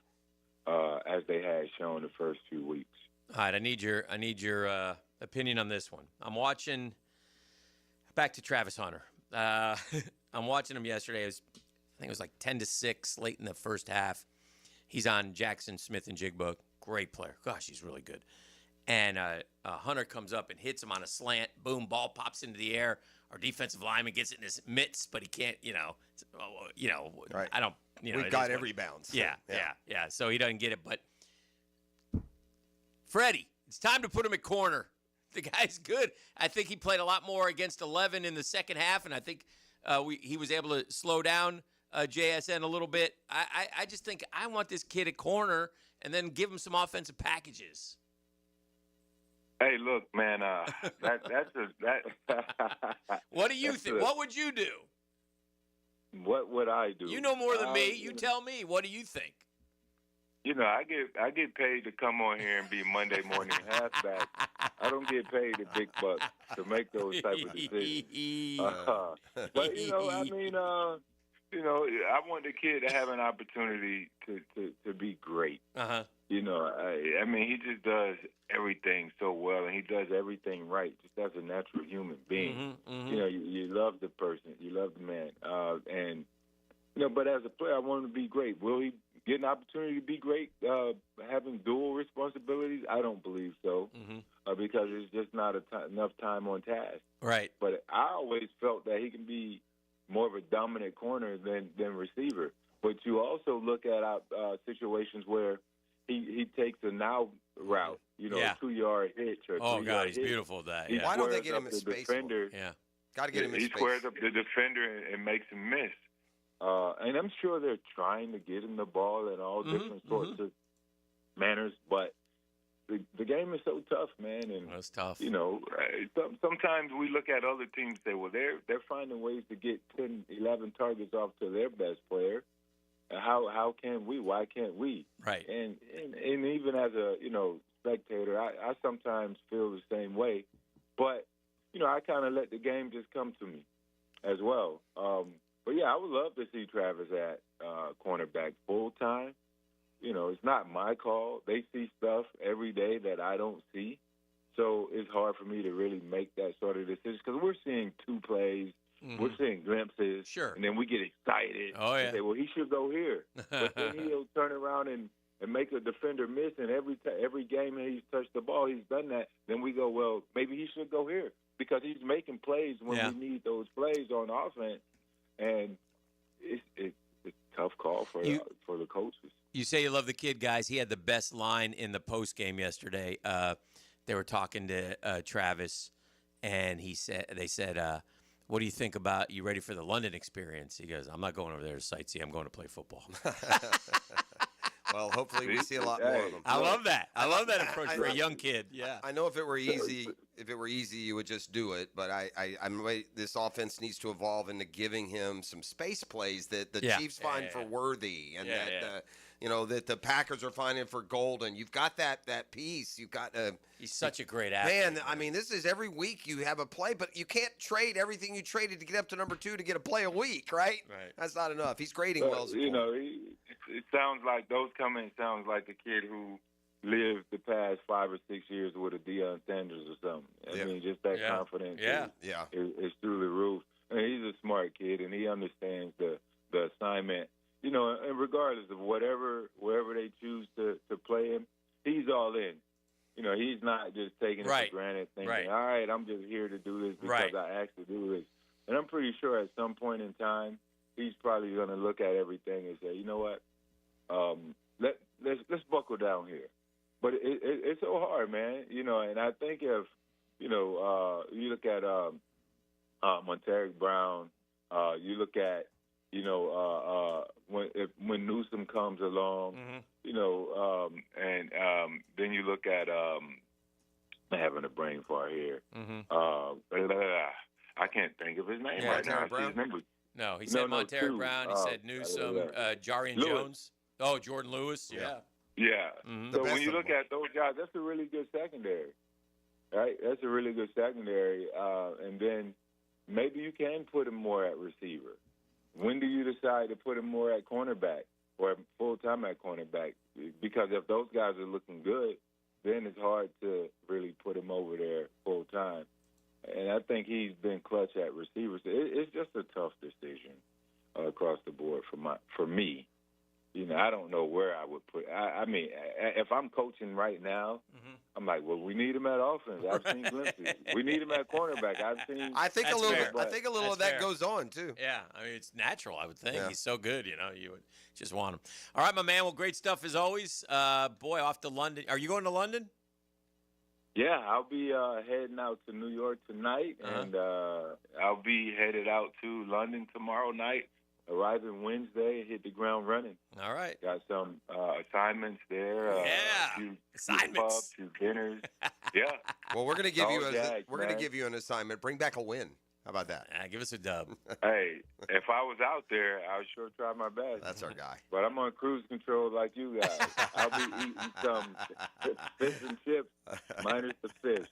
as they had shown the first few weeks.
All right, I need your opinion on this one. I'm watching. Back to Travis Hunter. I'm watching him yesterday. I think it was like 10-6 late in the first half. He's on Jackson Smith and Jigba. Great player. Gosh, he's really good. And Hunter comes up and hits him on a slant. Boom, ball pops into the air. Our defensive lineman gets it in his mitts, but he can't,
Right.
I don't,
We've got every bounce.
Yeah. So he doesn't get it. But Freddie, it's time to put him at corner. The guy's good. I think he played a lot more against 11 in the second half, and I think he was able to slow down JSN a little bit. I just think I want this kid at corner and then give him some offensive packages.
Hey, look, man.
What do you think? What would you do?
What would I do?
You know more than me. You tell me. What do you think?
I get paid to come on here and be Monday morning halfback. I don't get paid the big bucks to make those type of decisions. But I want the kid to have an opportunity to be great.
Uh-huh.
I mean, he just does everything so well, and he does everything right, just as a natural human being. You love the person, you love the man, but as a player, I want him to be great. Will he get an opportunity to be great, having dual responsibilities? I don't believe so, because it's just not enough time on task.
Right.
But I always felt that he can be more of a dominant corner than receiver. But you also look at situations where he takes a now route, you know,
Yeah.
a 2-yard hitch or 3-yard
God, he's
hitch.
beautiful at that.
He
Yeah.
Why don't they get him in space more?
Yeah.
Got to get him in space. He squares up the defender and makes him miss. And I'm sure they're trying to get him the ball in all different sorts of manners, but the game is so tough, man. And
it's tough.
You know, sometimes we look at other teams and say, well, they're finding ways to get 10, 11 targets off to their best player. How can we? Why can't we?
Right.
And even as a spectator, I sometimes feel the same way, but I kind of let the game just come to me as well. But yeah, I would love to see Travis at cornerback full time. It's not my call. They see stuff every day that I don't see, so it's hard for me to really make that sort of decision because we're seeing 2 plays. We're seeing glimpses, and then we get excited.
Oh, yeah.
And say, well, he should go here. But then he'll turn around and make a defender miss, and every game that he's touched the ball, he's done that. Then we go, well, maybe he should go here because he's making plays when we need those plays on offense. And it's a tough call for the coaches.
You say you love the kid, guys. He had the best line in the post game yesterday. They were talking to Travis, and they said, what do you think about, you ready for the London experience? He goes, I'm not going over there to sightsee. I'm going to play football.
Well, hopefully we see a lot more of them.
I love that. I love that approach for a young kid. Yeah.
I know if it were easy, you would just do it. But this offense needs to evolve into giving him some space plays that the Chiefs find for worthy, and that the Packers are finding for golden. You've got that piece. You've got
he's such a great athlete.
Man, I mean, this is every week you have a play, but you can't trade everything you traded to get up to number 2 to get a play a week, right?
Right.
That's not enough. He's grading well as a
it sounds like those comments sounds like a kid who lived the past 5 or 6 years with a Deion Sanders or something. I mean, just that confidence is through the roof. I mean, he's a smart kid, and he understands the assignment. And regardless of wherever they choose to play him, he's all in. He's not just taking it for granted, thinking, all right, I'm just here to do this because I asked to do this. And I'm pretty sure at some point in time, he's probably going to look at everything and say, you know what, let's buckle down here. But it's so hard, man. And I think if you look at Montaric Brown, you look at when Newsom comes along, and then you look at I'm having a brain fart here. I can't think of his name right now.
No, he said Montaric Brown. He said Newsom, Jarian Jones. Oh, Jordan Lewis. Yeah.
Yeah. So when you look at those guys, that's a really good secondary, right? That's a really good secondary. And then maybe you can put him more at receiver. When do you decide to put him more at cornerback or full-time at cornerback? Because if those guys are looking good, then it's hard to really put him over there full-time. And I think he's been clutch at receivers. It's just a tough decision across the board for me. I don't know where I would put. I mean, if I'm coaching right now, I'm like, well, we need him at offense. I've seen glimpses. We need him at cornerback.
I think a little of that goes on too.
Yeah, I mean, it's natural. I would think he's so good. You would just want him. All right, my man. Well, great stuff as always. Boy, off to London. Are you going to London?
Yeah, I'll be heading out to New York tonight, and I'll be headed out to London tomorrow night. Arriving Wednesday, hit the ground running.
All right.
Got some assignments there.
Assignments.
Pubs, few dinners. Yeah.
Well, we're gonna give you an assignment. Bring back a win. How about that?
Give us a dub.
Hey, if I was out there, I would sure try my best.
That's our guy.
But I'm on cruise control like you guys. I'll be eating some fish and chips minus the fish.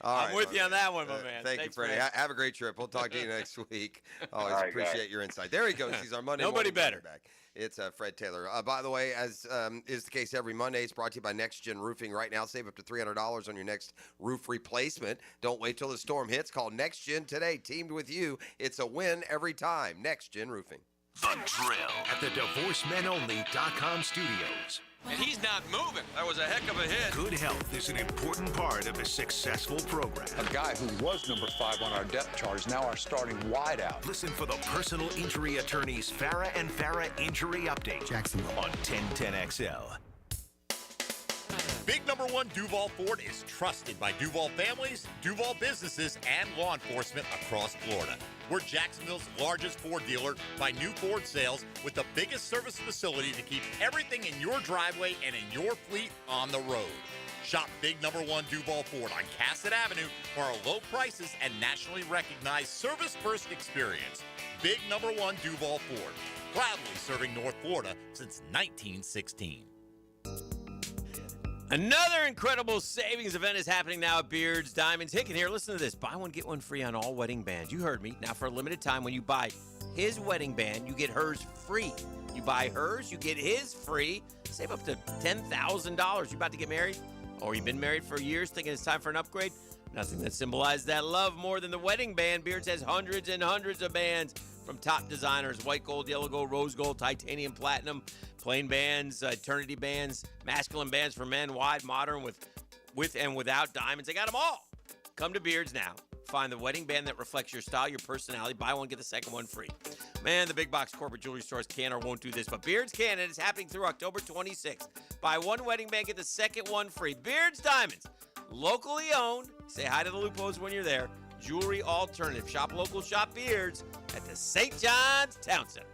I'm with you on that one, my man.
Thanks, you, Freddie.
Man.
Have a great trip. We'll talk to you next week. Always appreciate your insight. There he goes. He's our Monday
Nobody better.
Back. It's Fred Taylor. By the way, as is the case every Monday, it's brought to you by Next Gen Roofing. Right now, save up to $300 on your next roof replacement. Don't wait till the storm hits. Call Next Gen today. Teamed with you, it's a win every time. Next Gen Roofing.
The Drill at the DivorceMenOnly.com studios.
And he's not moving. That was a heck of a hit.
Good health is an important part of a successful program.
A guy who was number 5 on our depth chart is now our starting wideout.
Listen for the personal injury attorneys Farah and Farah Injury Update. Jacksonville on 1010XL.
Big number 1 Duval Ford is trusted by Duval families, Duval businesses, and law enforcement across Florida. We're Jacksonville's largest Ford dealer by new Ford sales with the biggest service facility to keep everything in your driveway and in your fleet on the road. Shop Big number 1 Duval Ford on Cassett Avenue for our low prices and nationally recognized service-first experience. Big number 1 Duval Ford, proudly serving North Florida since 1916.
Another incredible savings event is happening now at Beards Diamonds. Hicken here, listen to this. Buy one, get one free on all wedding bands. You heard me. Now, for a limited time, when you buy his wedding band, you get hers free. You buy hers, you get his free. Save up to $10,000. You about to get married? Or you've been married for years thinking it's time for an upgrade? Nothing that symbolizes that love more than the wedding band. Beards has hundreds and hundreds of bands from top designers: white gold, yellow gold, rose gold, titanium, platinum, plain bands, eternity bands, masculine bands for men, wide, modern, with and without diamonds. They got them all. Come to Beards now. Find the wedding band that reflects your style, your personality. Buy one, get the second one free. Man, the big box corporate jewelry stores can or won't do this, but Beards can, and it's happening through October 26th. Buy one wedding band, get the second one free. Beards Diamonds, locally owned. Say hi to the Lupos when you're there. Jewelry alternative. Shop local, shop Beards at the St. John's Town Center.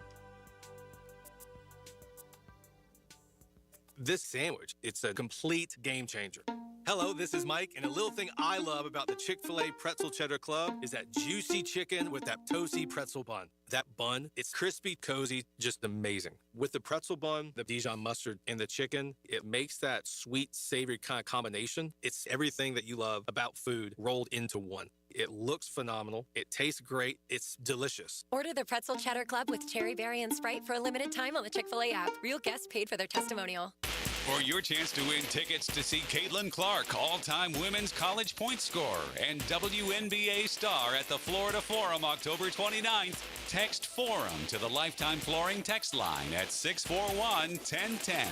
This sandwich, it's a complete game changer. Hello, this is Mike, and a little thing I love about the Chick-fil-A Pretzel Cheddar Club is that juicy chicken with that toasty pretzel bun. That bun, it's crispy, cozy, just amazing. With the pretzel bun, the Dijon mustard, and the chicken, it makes that sweet, savory kind of combination. It's everything that you love about food rolled into one. It looks phenomenal. It tastes great. It's delicious.
Order the Pretzel Cheddar Club with cherry berry and Sprite for a limited time on the Chick-fil-A app. Real guests paid for their testimonial.
For your chance to win tickets to see Caitlin Clark, all-time women's college point scorer and WNBA star at the Florida Forum October 29th, text FORUM to the Lifetime Flooring text line at 641-1010.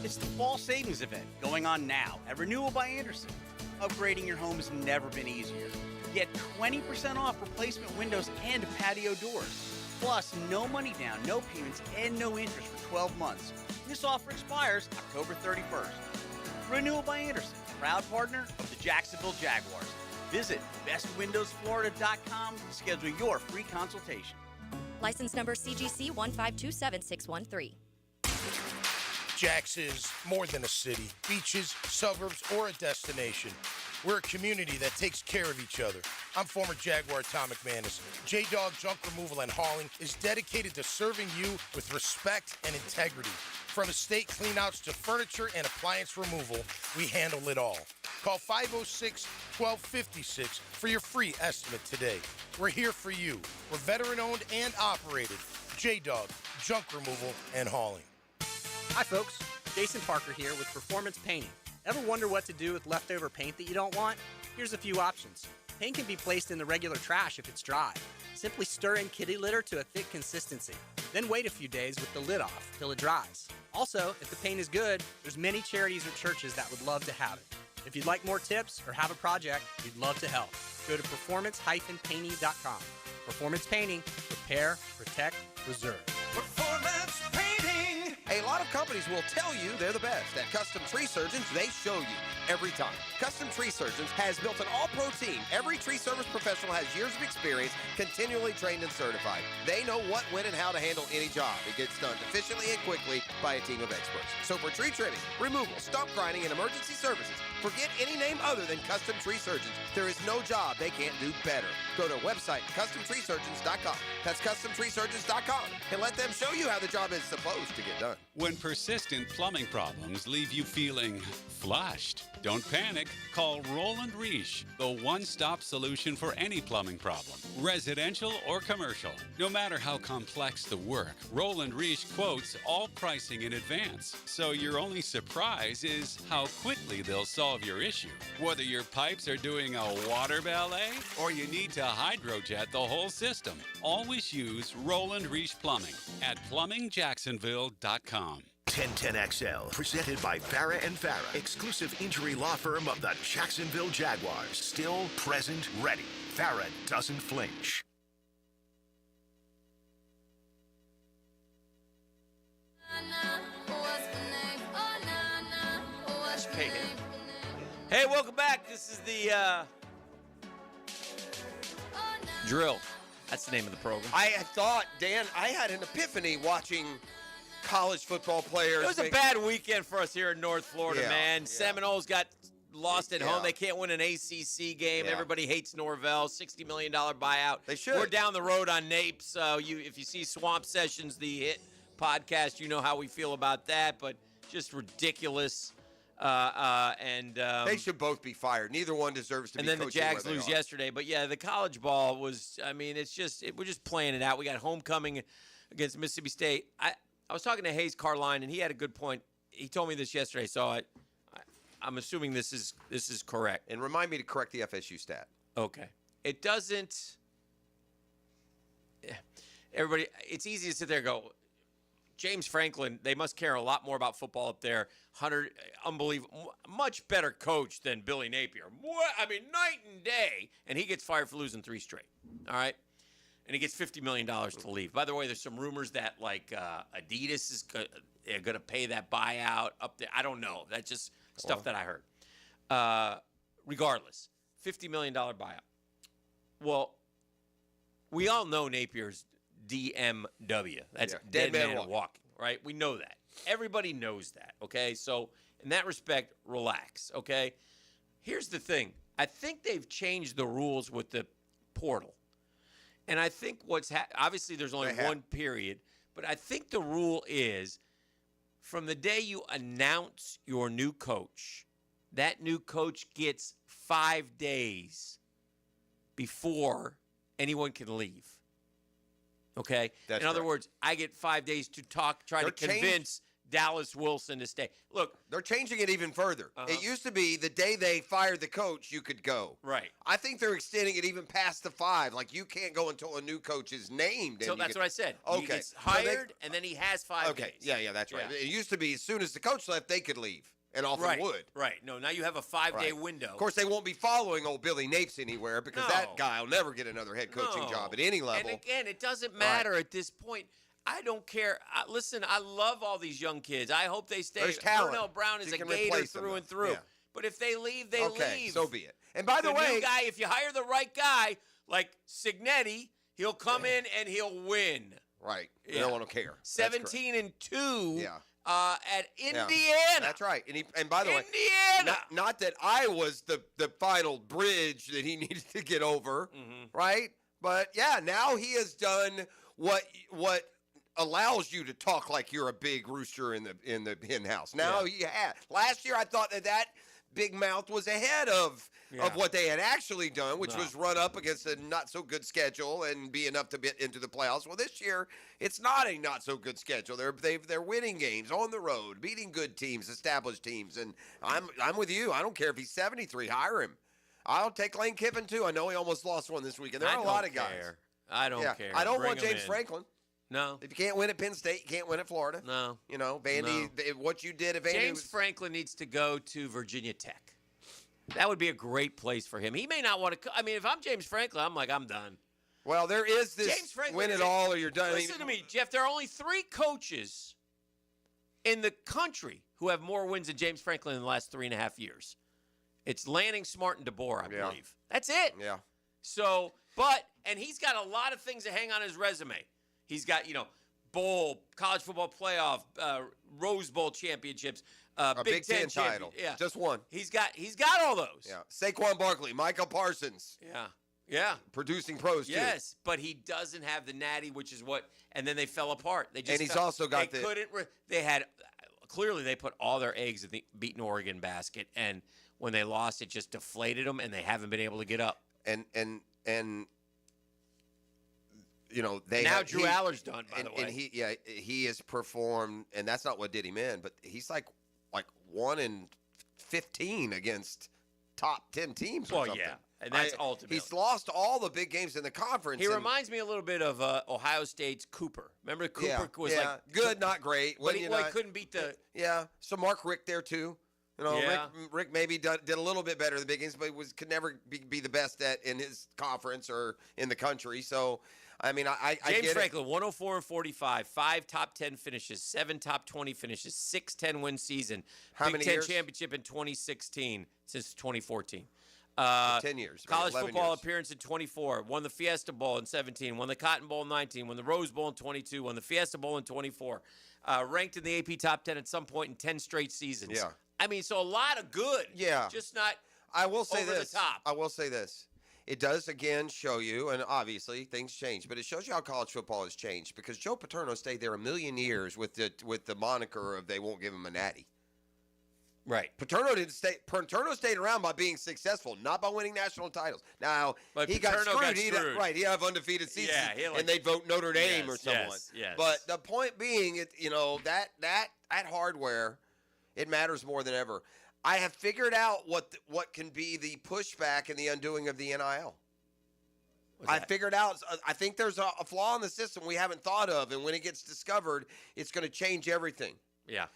It's the fall savings event going on now at Renewal by Anderson. Upgrading your home has never been easier. Get 20% off replacement windows and patio doors. Plus, no money down, no payments, and no interest for 12 months. This offer expires October 31st. Renewal by Anderson, proud partner of the Jacksonville Jaguars. Visit bestwindowsflorida.com to schedule your free consultation.
License number CGC 1527613.
Jax is more than a city, beaches, suburbs, or a destination. We're a community that takes care of each other. I'm former Jaguar Tom McManus. J-Dog Junk Removal and Hauling is dedicated to serving you with respect and integrity. From estate cleanouts to furniture and appliance removal, we handle it all. Call 506-1256 for your free estimate today. We're here for you. We're veteran-owned and operated. J-Dog Junk Removal and Hauling.
Hi, folks. Jason Parker here with Performance Painting. Ever wonder what to do with leftover paint that you don't want? Here's a few options. Paint can be placed in the regular trash if it's dry. Simply stir in kitty litter to a thick consistency. Then wait a few days with the lid off till it dries. Also, if the paint is good, there's many charities or churches that would love to have it. If you'd like more tips or have a project, we'd love to help. Go to performance-painting.com. Performance Painting. Repair, protect, preserve.
Performance Painting! A lot of companies will tell you they're the best. At Custom Tree Surgeons, they show you every time. Custom Tree Surgeons has built an all-pro team. Every tree service professional has years of experience, continually trained and certified. They know what, when, and how to handle any job. It gets done efficiently and quickly by a team of experts. So for tree trimming, removal, stump grinding, and emergency services, forget any name other than Custom Tree Surgeons. There is no job they can't do better. Go to website CustomTreeSurgeons.com. That's CustomTreeSurgeons.com, and let them show you how the job is supposed to get done.
When persistent plumbing problems leave you feeling flushed, Don't panic. Call Roland Reich, the one-stop solution for any plumbing problem, residential or commercial. No matter how complex the work, Roland Reich quotes all pricing in advance, so your only surprise is how quickly they'll solve your issue. Whether your pipes are doing a water ballet or you need to hydrojet the whole system, always use Roland Reich Plumbing at plumbingjacksonville.com.
1010XL, presented by Farrah & Farrah, exclusive injury law firm of the Jacksonville Jaguars. Still, present, ready. Farrah doesn't flinch.
Hey, welcome back. This is the Drill. That's the name of the program.
I thought, Dan, I had an epiphany watching college football players.
It was a bad weekend for us here in North Florida, man. Seminoles got lost at home. They can't win an ACC game. Everybody hates Norvell. $60 million buyout.
They should.
We're down the road on Napes. So if you see Swamp Sessions, the hit podcast, you know how we feel about that. But just ridiculous.
They should both be fired. Neither one deserves to be coaching.
And then the Jags lose yesterday. But, yeah, the college ball was, I mean, we're just playing it out. We got homecoming against Mississippi State. I was talking to Hayes Carline, and he had a good point. He told me this yesterday, so I'm assuming this is correct.
And remind me to correct the FSU stat.
Okay. It doesn't – everybody – it's easy to sit there and go, James Franklin, they must care a lot more about football up there. Unbelievable. Much better coach than Billy Napier. I mean, night and day. And he gets fired for losing 3 straight. All right? And he gets $50 million to leave. By the way, there's some rumors that, like, Adidas is going to pay that buyout up there. I don't know. That's just stuff that I heard. Regardless, $50 million buyout. Well, we all know Napier's DMW. That's dead man walking, right? We know that. Everybody knows that, okay? So, in that respect, relax, okay? Here's the thing. I think they've changed the rules with the portal. And I think obviously there's only one period, but I think the rule is from the day you announce your new coach, that new coach gets 5 days before anyone can leave. Okay? In other words, I get 5 days to try to convince Dallas Wilson to stay. Look,
they're changing it even further. It used to be the day they fired the coach, you could go.
Right.
I think they're extending it even past the 5. Like, you can't go until a new coach is named.
So that's what I said.
Okay.
He gets hired, and then he has 5 days.
Okay. Yeah, that's right. It used to be as soon as the coach left, they could leave. And often would.
Right. No, now you have a 5-day window.
Of course, they won't be following old Billy Napes anywhere because that guy will never get another head coaching job at any level.
And again, it doesn't matter at this point. I don't care. Listen, I love all these young kids. I hope they stay.
There's talent.
Darnell Brown is a Gator through and through.
Yeah.
But if they leave, they leave.
So be it. And by the way,
new guy, if you hire the right guy, like Signetti, he'll come in and he'll win.
Right. No one will care.
17-2.
Yeah.
At Indiana.
That's right. And by the way, not that I was the final bridge that he needed to get over, right? But yeah, now he has done what allows you to talk like you're a big rooster in the hen house. Now he has. Last year I thought that big mouth was ahead of what they had actually done, which was run up against a not-so-good schedule and be enough to get into the playoffs. Well, this year, it's not a not-so-good schedule. They're winning games on the road, beating good teams, established teams. And I'm with you. I don't care if he's 73. Hire him. I'll take Lane Kiffin, too. I know he almost lost one this week, and there are a lot of guys.
I don't care.
I don't want James Franklin.
No.
If you can't win at Penn State, you can't win at Florida.
No.
You know, Vandy, what you did at Vandy.
James Franklin needs to go to Virginia Tech. That would be a great place for him. He may not want to – I mean, if I'm James Franklin, I'm like, I'm done.
Well, there is this
James Franklin,
win it all or you're done.
Listen to me, Jeff. There are only 3 coaches in the country who have more wins than James Franklin in the last 3.5 years. It's Lanning, Smart, and DeBoer, I believe. That's it.
Yeah.
So, and he's got a lot of things to hang on his resume. He's got, bowl, college football playoff, Rose Bowl championships,
a Big Ten title.
Yeah.
Just one.
He's got all those.
Yeah. Saquon Barkley, Michael Parsons.
Yeah. Yeah.
Producing pros, too.
Yes, but he doesn't have the natty, which is what – and then they fell apart. They just
and he's also got
they had – clearly they put all their eggs in the beaten Oregon basket, and when they lost, it just deflated them, and they haven't been able to get up.
And you know,
Drew Aller's done, by the way.
And he has performed, and that's not what did him in, but he's like 1 in 15 against top 10 teams or something.
Yeah, and that's ultimately.
He's lost all the big games in the conference.
He reminds me a little bit of Ohio State's Cooper. Remember Cooper was
good, not great.
But he couldn't beat the.
Yeah, so Mark Richt there too. You know, Rick maybe did a little bit better in the big games, but could never be the best in his conference or in the country. So, I mean, I
James
get
Franklin, 104 and 45, 5 top 10 finishes, 7 top 20 finishes, 6 10-win season.
How
Big
many
Ten
years?
championship in 2016 since 2014.
10 years.
College
11
football
years.
appearance in 24. Won the Fiesta Bowl in 17. Won the Cotton Bowl in 19. Won the Rose Bowl in 22. Won the Fiesta Bowl in 24. Ranked in the AP top 10 at some point in 10 straight seasons.
Yeah.
I mean, so a lot of good.
Yeah.
Just not
I will say
over
this.
the top.
I will say this. It does, again, show you, and obviously things change, but it shows you how college football has changed because Joe Paterno stayed there a million years with the moniker of they won't give him a natty.
Right.
Paterno didn't stay. Paterno stayed around by being successful, not by winning national titles. Now
But
he
Paterno
got screwed. He'd have undefeated seasons, and they'd vote Notre Dame or someone.
Yes.
But the point being, that hardware, it matters more than ever. I have figured out what can be the pushback and the undoing of the NIL. I figured out. I think there's a flaw in the system we haven't thought of, and when it gets discovered, it's going to change everything.
Yeah.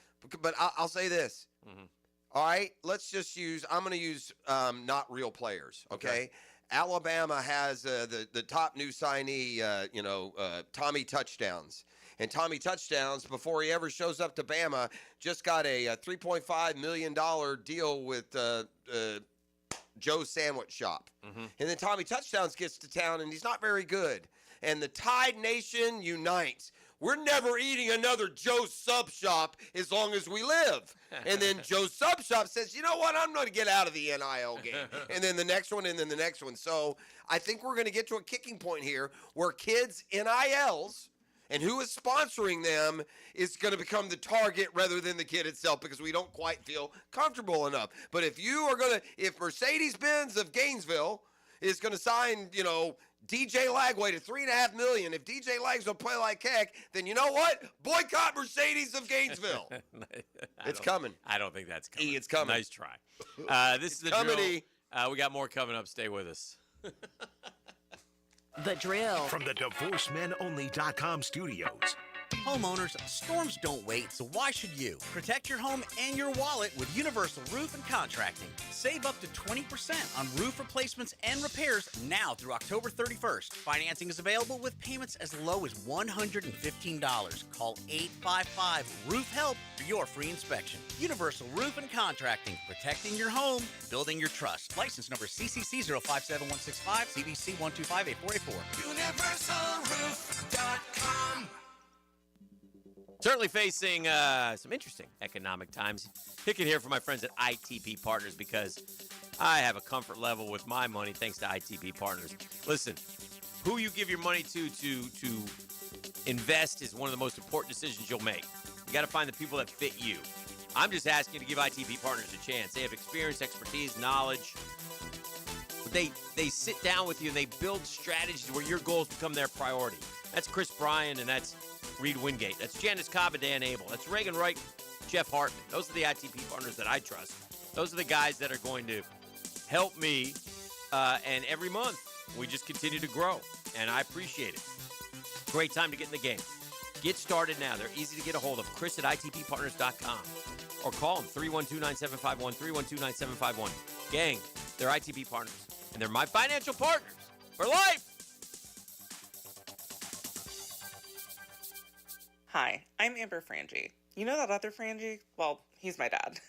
But I'll say this.
Mm-hmm.
All right, let's just use. I'm going to use not real players. Okay. Alabama has the top new signee. Tommy Touchdowns. And Tommy Touchdowns, before he ever shows up to Bama, just got a $3.5 million deal with Joe's Sandwich Shop.
Mm-hmm.
And then Tommy Touchdowns gets to town, and he's not very good. And the Tide Nation unites. We're never eating another Joe's Sub Shop as long as we live. And then Joe's Sub Shop says, you know what, I'm going to get out of the NIL game. And then the next one, and then the next one. So I think we're going to get to a kicking point here where kids' NILs and who is sponsoring them is going to become the target rather than the kid itself because we don't quite feel comfortable enough. But if if Mercedes-Benz of Gainesville is going to sign, DJ Lagway to $3.5 million, if DJ Lag's going to play like heck, then you know what? Boycott Mercedes of Gainesville. It's coming.
I don't think that's coming.
It's coming.
Nice try. This is the
coming,
drill. We got more coming up. Stay with us.
The drill. From the DivorceMenOnly.com studios.
Homeowners, storms don't wait, so why should you? Protect your home and your wallet with Universal Roof and Contracting. Save up to 20% on roof replacements and repairs now through October 31st. Financing is available with payments as low as $115. Call 855-ROOF-HELP for your free inspection. Universal Roof and Contracting. Protecting your home, building your trust. License number CCC 057165, CBC 1258484.
UniversalRoof.com.
Certainly facing some interesting economic times. Picking here for my friends at ITP Partners because I have a comfort level with my money thanks to ITP Partners. Listen, who you give your money to invest is one of the most important decisions you'll make. You got to find the people that fit you. I'm just asking you to give ITP Partners a chance. They have experience, expertise, knowledge. They sit down with you and they build strategies where your goals become their priority. That's Chris Bryan and that's Reed Wingate. That's Janice Cobb and Dan Abel. That's Reagan Wright, Jeff Hartman. Those are the ITP partners that I trust. Those are the guys that are going to help me. And every month, we just continue to grow. And I appreciate it. Great time to get in the game. Get started now. They're easy to get a hold of. Chris at ITPpartners.com. Or call them 312-9751, 312-9751. Gang, they're ITP partners. And they're my financial partners for life.
Hi, I'm Amber Frangie. You know that other Frangie? Well, he's my dad.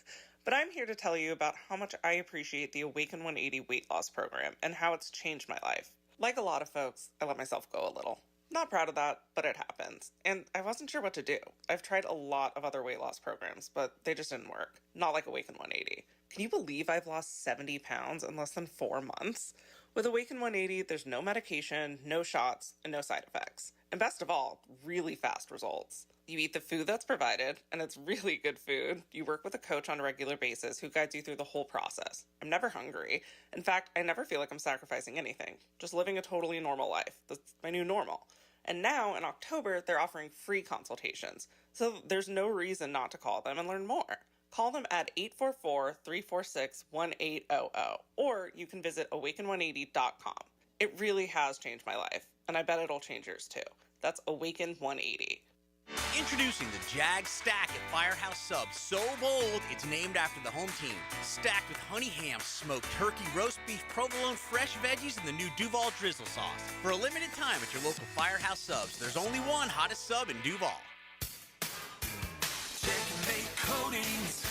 But I'm here to tell you about how much I appreciate the Awaken 180 weight loss program and how it's changed my life. Like a lot of folks, I let myself go a little. Not proud of that, but it happens. And I wasn't sure what to do. I've tried a lot of other weight loss programs, but they just didn't work. Not like Awaken 180. Can you believe I've lost 70 pounds in less than 4 months? With Awaken 180, there's no medication, no shots, and no side effects. And best of all, really fast results. You eat the food that's provided, and it's really good food. You work with a coach on a regular basis who guides you through the whole process. I'm never hungry. In fact, I never feel like I'm sacrificing anything. Just living a totally normal life. That's my new normal. And now, in October, they're offering free consultations. So there's no reason not to call them and learn more. Call them at 844-346-1800, or you can visit awaken180.com. It really has changed my life, and I bet it'll change yours too. That's Awaken 180.
Introducing the Jag Stack at Firehouse Subs. So bold, it's named after the home team. Stacked with honey ham, smoked turkey, roast beef, provolone, fresh veggies, and the new Duval drizzle sauce. For a limited time at your local Firehouse Subs, there's only one hottest sub in Duval.
Checkmate Coatings,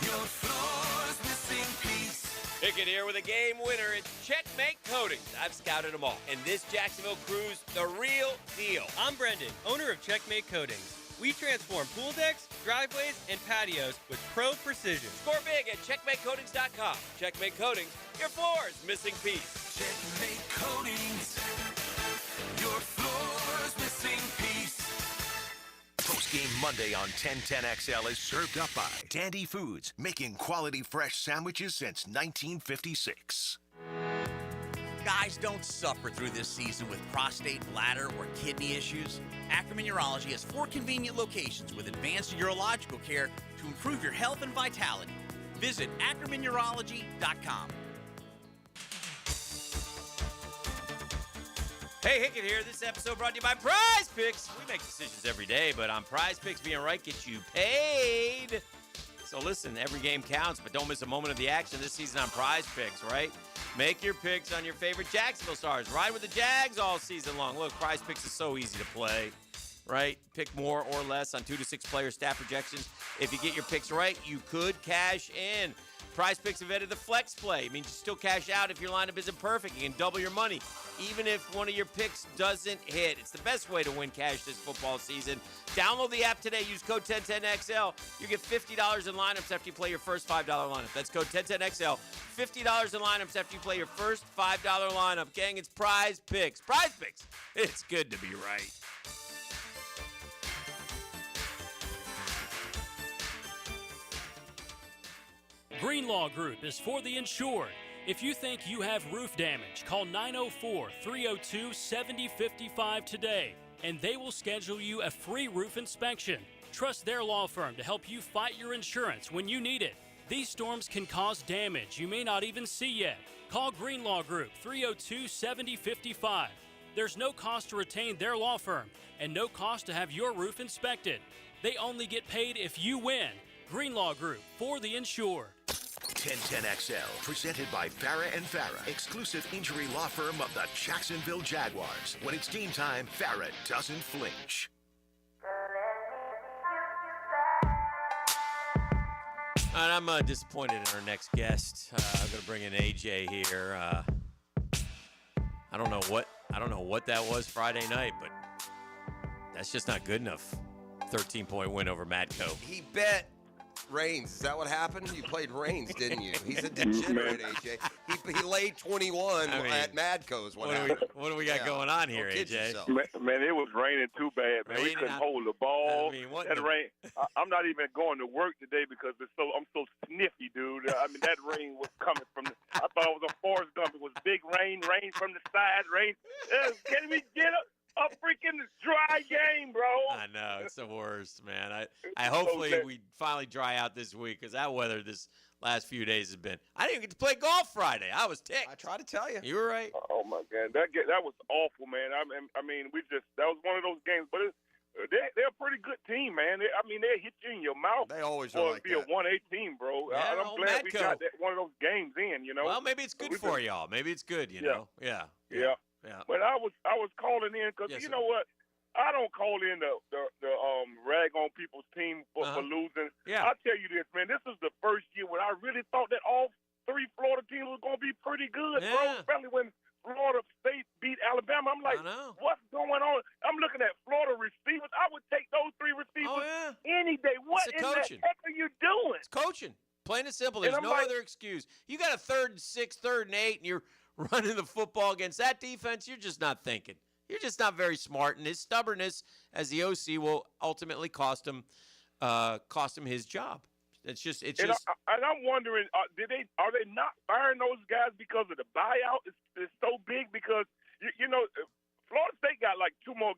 your floor's missing piece.
Pickett here with a game winner. It's Checkmate Coatings. I've scouted them all. And this Jacksonville crew's the real deal.
I'm Brendan, owner of Checkmate Coatings. We transform pool decks, driveways, and patios with pro precision.
Score big at checkmatecoatings.com. Checkmate Coatings, your floor's missing piece.
Checkmate Coatings, your floor's missing piece.
Postgame Monday on 1010XL is served up by Dandy Foods, making quality fresh sandwiches since 1956.
Guys, don't suffer through this season with prostate, bladder, or kidney issues. Ackerman Urology has 4 convenient locations with advanced urological care to improve your health and vitality. Visit ackermanurology.com.
Hey, Hickett here. This episode brought to you by Prize Picks. We make decisions every day, but on Prize Picks, being right gets you paid. So listen, every game counts, but don't miss a moment of the action this season on Prize Picks, right? Make your picks on your favorite Jacksonville stars. Ride with the Jags all season long. Look, Prize Picks is so easy to play, right? Pick more or less on 2 to 6 player stat projections. If you get your picks right, you could cash in. Prize Picks invented the flex play. It means you still cash out if your lineup isn't perfect. You can double your money, even if one of your picks doesn't hit. It's the best way to win cash this football season. Download the app today. Use code 1010XL. You get $50 in lineups after you play your first $5 lineup. That's code 1010XL. $50 in lineups after you play your first $5 lineup. Gang, it's Prize Picks. Prize Picks. It's good to be right.
Greenlaw Group is for the insured. If you think you have roof damage, call 904-302-7055 today, and they will schedule you a free roof inspection. Trust their law firm to help you fight your insurance when you need it. These storms can cause damage you may not even see yet. Call Greenlaw Group 302-7055. There's no cost to retain their law firm and no cost to have your roof inspected. They only get paid if you win. Greenlaw Group, for the insured.
1010XL, presented by Farah & Farah, exclusive injury law firm of the Jacksonville Jaguars. When it's game time, Farah doesn't flinch.
And I'm disappointed in our next guest. I'm going to bring in AJ here. I don't know what that was Friday night, but that's just not good enough. 13-point win over Matco.
He bet Reigns. Is that what happened? You played Reigns, didn't you? He's a degenerate, AJ. He laid 21 at Madco's.
What do we got going on here, AJ?
Man, it was raining too bad, man. We couldn't hold the ball. That rain. I'm not even going to work today because I'm so sniffy, dude. I mean, that rain was coming from. I thought it was a Forrest Gump. It was big rain from the side, rain. Can we get a freaking dry game, bro?
I know, it's the worst, man. I hopefully we finally dry out this week because that weather this last few days has been. I didn't even get to play golf Friday. I was ticked. I
tried to tell you.
You were right.
Oh my God, that was awful, man. I mean, that was one of those games, but they're a pretty good team, man. They hit you in your mouth.
They always are like
that. Be a 1A team, bro.
Yeah,
I'm glad we got one of those games in. You know.
Well, maybe it's good for y'all. Maybe it's good. You know. Yeah.
But I was calling in because you know what? I don't call in the rag on people's team for losing.
Yeah.
I'll tell you this, man. This is the first year when I really thought that all 3 Florida teams was going to be pretty good, bro. Especially when Florida State beat Alabama. I'm like, what's going on? I'm looking at Florida receivers. I would take those 3 receivers any day. What in the heck are you doing?
It's coaching. Plain and simple. There's no other excuse. You got a 3rd and 6, 3rd and 8, and you're running the football against that defense, you're just not thinking. You're just not very smart, and his stubbornness as the OC will ultimately cost him his job. It's just.
And I'm wondering, are they not firing those guys because of the buyout? It's so big because Florida State got like two more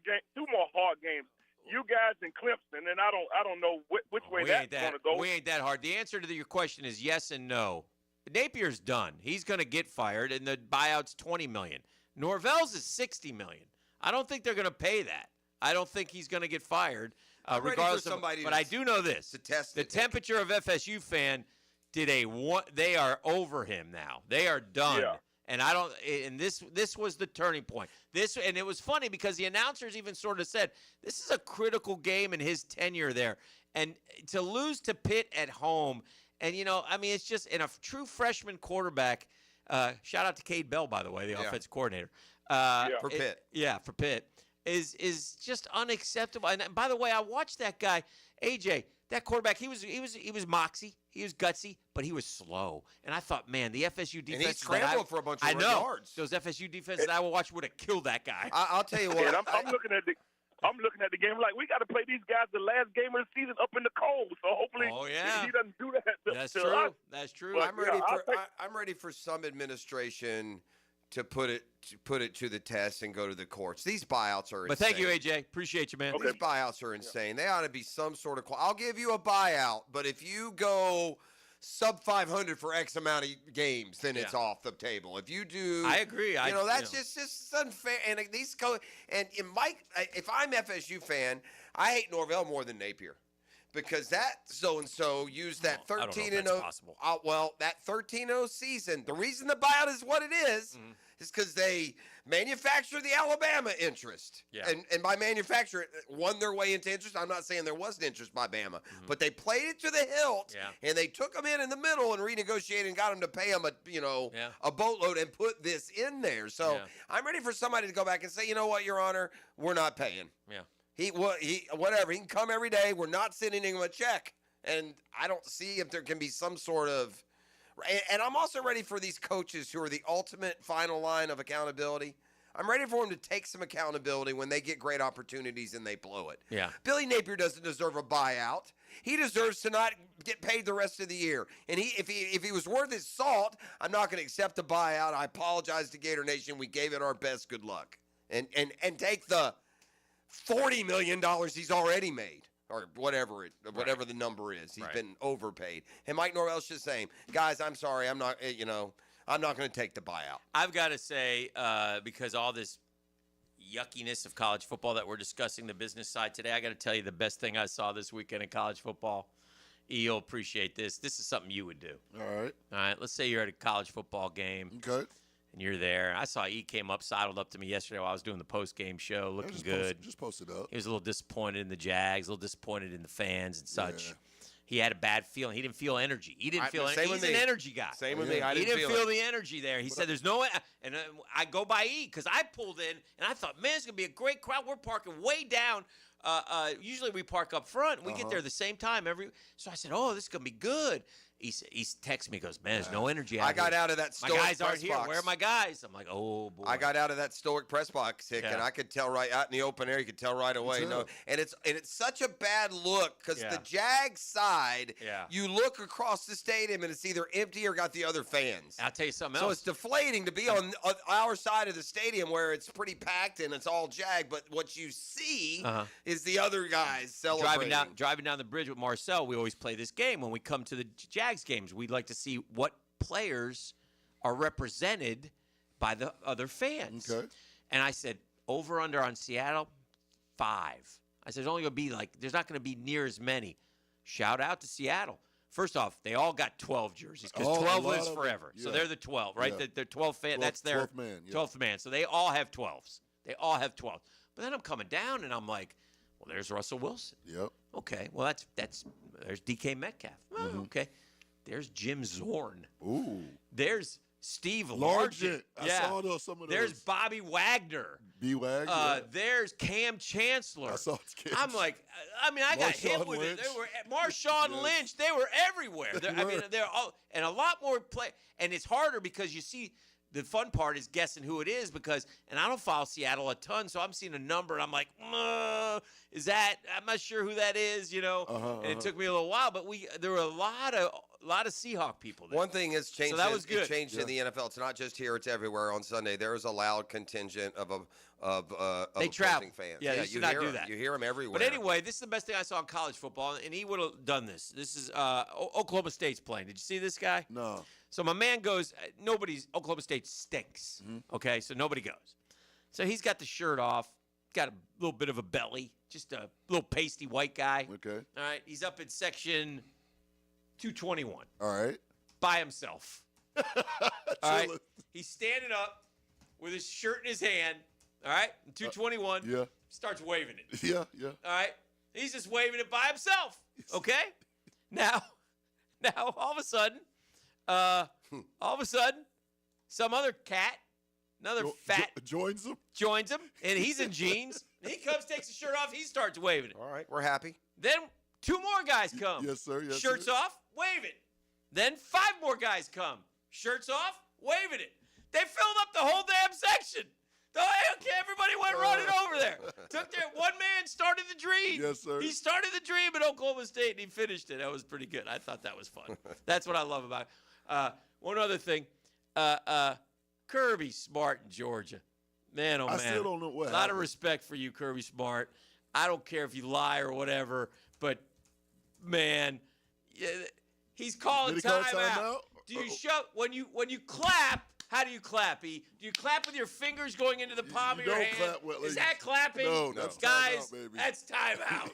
hard games. You guys in Clemson, and I don't know which way that's going to go.
We ain't that hard. The answer to your question is yes and no. Napier's done. He's going to get fired, and the buyout's $20 million. Norvell's is $60 million. I don't think they're going to pay that. I don't think he's going to get fired, regardless of. But I do know this: the temperature of FSU fan they are over him now. They are done.
Yeah.
And I don't. And this was the turning point. And it was funny because the announcers even sort of said this is a critical game in his tenure there, and to lose to Pitt at home, and it's just in a true freshman quarterback. Shout out to Cade Bell, by the way, the offensive coordinator
for Pitt.
For Pitt is just unacceptable. And by the way, I watched that guy AJ. That quarterback, he was moxie, he was gutsy, but he was slow. And I thought, man, the FSU defense.
And he scrambled for a bunch of yards.
Those FSU defenses that I will watch would have killed that guy.
I'll tell you what.
And I'm looking at the game like we got to play these guys the last game of the season up in the cold. So hopefully he doesn't do that.
That's
to
true.
us.
That's true.
But,
I'm ready for some administration to put it to the test and go to the courts. These buyouts are insane.
But thank you, AJ. Appreciate you, man.
These buyouts are insane. They ought to be some sort of I'll give you a buyout, but if you go sub 500 for X amount of games, then it's off the table. If you do,
I agree.
That's just unfair. And Mike, if I'm FSU fan, I hate Norvell more than Napier. Because that so-and-so used that 13-0. That 13-0 season. The reason the buyout is what it is because they manufactured the Alabama interest.
Yeah.
And by manufacture it, won their way into interest. I'm not saying there wasn't interest by Bama, but they played it to the hilt, and they took them in the middle and renegotiated and got them to pay them a boatload and put this in there. So I'm ready for somebody to go back and say, you know what, Your Honor, we're not paying.
Yeah.
Whatever. He can come every day. We're not sending him a check. And I don't see if there can be some sort of – and I'm also ready for these coaches who are the ultimate final line of accountability. I'm ready for them to take some accountability when they get great opportunities and they blow it.
Yeah.
Billy Napier doesn't deserve a buyout. He deserves to not get paid the rest of the year. And if he was worth his salt, I'm not going to accept a buyout. I apologize to Gator Nation. We gave it our best. Good luck. And take the – $40 million he's already made, or whatever the number is. He's been overpaid. And Mike Norvell's just saying, guys, I'm sorry, I'm not going to take the buyout.
I've got to say, because all this yuckiness of college football that we're discussing, the business side today, I got to tell you the best thing I saw this weekend in college football. You'll appreciate this. This is something you would do.
All
right. Let's say you're at a college football game.
Okay.
And you're there. I saw E came up, sidled up to me yesterday while I was doing the post-game show, looking good.
Just posted up.
He was a little disappointed in the Jags, a little disappointed in the fans and such. Yeah. He had a bad feeling. He didn't feel energy. He didn't feel energy. He's an energy guy.
Same with me.
He didn't feel the energy there. He said, there's no way. And I go by E because I pulled in, and I thought, man, it's going to be a great crowd. We're parking way down. Usually we park up front. We get there the same time So I said, oh, this is going to be good. He texts me, goes, man, there's no energy out here.
I got out of that stoic
My guys
press
aren't here.
box.
Where are my guys? I'm like, oh, boy.
I got out of that stoic press box, Hick, and I could tell right out in the open air. You could tell right away. No, and it's such a bad look because the Jags side, you look across the stadium and it's either empty or got the other fans.
I'll tell you something
So
else.
it's deflating to be on our side of the stadium where it's pretty packed and it's all Jag, but what you see is the other guys celebrating.
Driving down the bridge with Marcel, we always play this game. When we come to the Jags games, we like to see what players are represented by the other fans.
Okay.
And I said, over under on Seattle, 5. I said, there's only going to be there's not going to be near as many. Shout out to Seattle. First off, they all got 12 jerseys because 12 lives forever. So they're the 12, right?
Yeah.
They're 12 fans. That's their
12th man.
12th man. So they all have 12s. They all have 12. But then I'm coming down and I'm like, well, there's Russell Wilson.
Yep.
Okay. Well, there's DK Metcalf. Oh, okay. There's Jim Zorn.
Ooh.
There's Steve
Largent.
Largent.
I saw some of those.
There's Bobby Wagner.
B-Wag.
There's Cam Chancellor.
I saw Cam.
I'm like, I got hit with it. They were Marshawn Lynch. They were everywhere. They're all, and a lot more play. And it's harder because you see the fun part is guessing who it is and I don't follow Seattle a ton, so I'm seeing a number and I'm like, is that? I'm not sure who that is, and it took me a little while, but there were a lot of Seahawk people there.
One thing has changed.
So that was good.
It changed in the NFL. It's not just here; it's everywhere. On Sunday, there is a loud contingent of
they travel.
Fans.
Yeah, you should not do that.
You hear them everywhere.
But anyway, this is the best thing I saw in college football, and he would have done this. This is Oklahoma State's playing. Did you see this guy?
No.
So my man goes, Oklahoma State stinks. Okay, so nobody goes. So he's got the shirt off, got a little bit of a belly, just a little pasty white guy.
Okay.
All right, he's up in section 221.
All right.
By himself. All right. He's standing up with his shirt in his hand. All right. In 221.
Yeah. Starts
waving it.
Yeah.
All right. He's just waving it by himself. Okay. Now, all of a sudden, some other cat, another fat
joins him,
and he's in jeans. He comes, takes his shirt off. He starts waving it.
All right. We're happy.
Then 2 more guys come.
Yes, sir. Yes,
Shirts
sir.
off, waving. Then 5 more guys come. Shirts off, waving it. They filled up the whole damn section. Everybody went running over there. One man started the dream.
Yes, sir.
He started the dream at Oklahoma State, and he finished it. That was pretty good. I thought that was fun. That's what I love about it. One other thing. Kirby Smart in Georgia. Man, oh, man.
I still don't know what
A lot of
happened.
respect for you, Kirby Smart. I don't care if you lie or whatever, but, man, he's calling
Did he call
timeout.
timeout?
Do you shove when you clap? How do you clap, E? Do you clap with your fingers going into the palm of your hand?
clap with,
Is that clapping?
No, that's
guys,
timeout, baby.
that's timeout.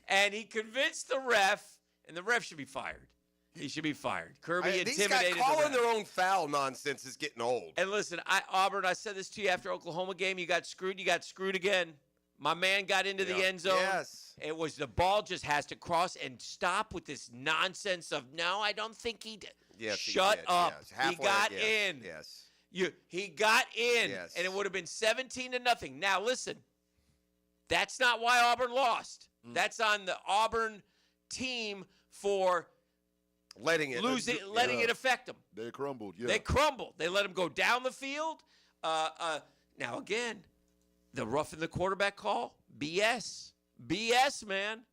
And he convinced the ref, and the ref should be fired. He should be fired. Kirby
These
intimidated
guys calling
the ref.
their own foul nonsense is getting old.
And listen, Auburn, I said this to you after Oklahoma game. You got screwed. You got screwed again. My man got into the end zone.
Yes.
It was the ball just has to cross and stop with this nonsense of, no, I don't think he did.
Yes,
Shut
did,
up.
yes.
He
Halfway,
got
yes,
in.
Yes.
He got in,
Yes.
and it would have been 17-0. Now, listen, that's not why Auburn lost. That's on the Auburn team for
letting it
affect them.
They crumbled. Yeah.
They crumbled. They let him go down the field. Now, again, the roughing the quarterback call, BS. BS, man.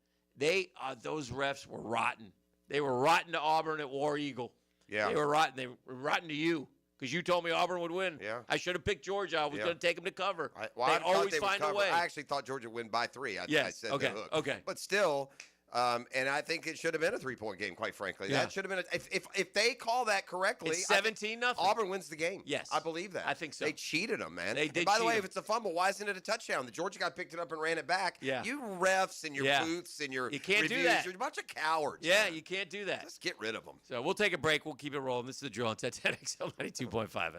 Those refs were rotten. They were rotten to Auburn at War Eagle.
Yeah.
They were rotten. They were rotten to you because you told me Auburn would win.
Yeah.
I should have picked Georgia. I was going to take them to cover.
I
they always
would
find
cover.
a way.
I actually thought Georgia would win by 3. I said
okay.
the hook.
Okay.
But still, and I think it should have been a 3-point game, quite frankly.
Yeah.
That should have been if they call that correctly.
It's 17-0.
Auburn wins the game.
Yes.
I believe that.
I think so.
They cheated them, man.
They did
And by the
cheat
way,
them.
if it's a fumble, why isn't it a touchdown? The Georgia guy picked it up and ran it back.
Yeah.
You refs and your booths and your
You can't do
reviews,
that.
you're a bunch of cowards.
Yeah,
man.
you can't do that.
Let's get rid of them.
So we'll take a break. We'll keep it rolling. This is The Drill on 1010XL 92.5 FM.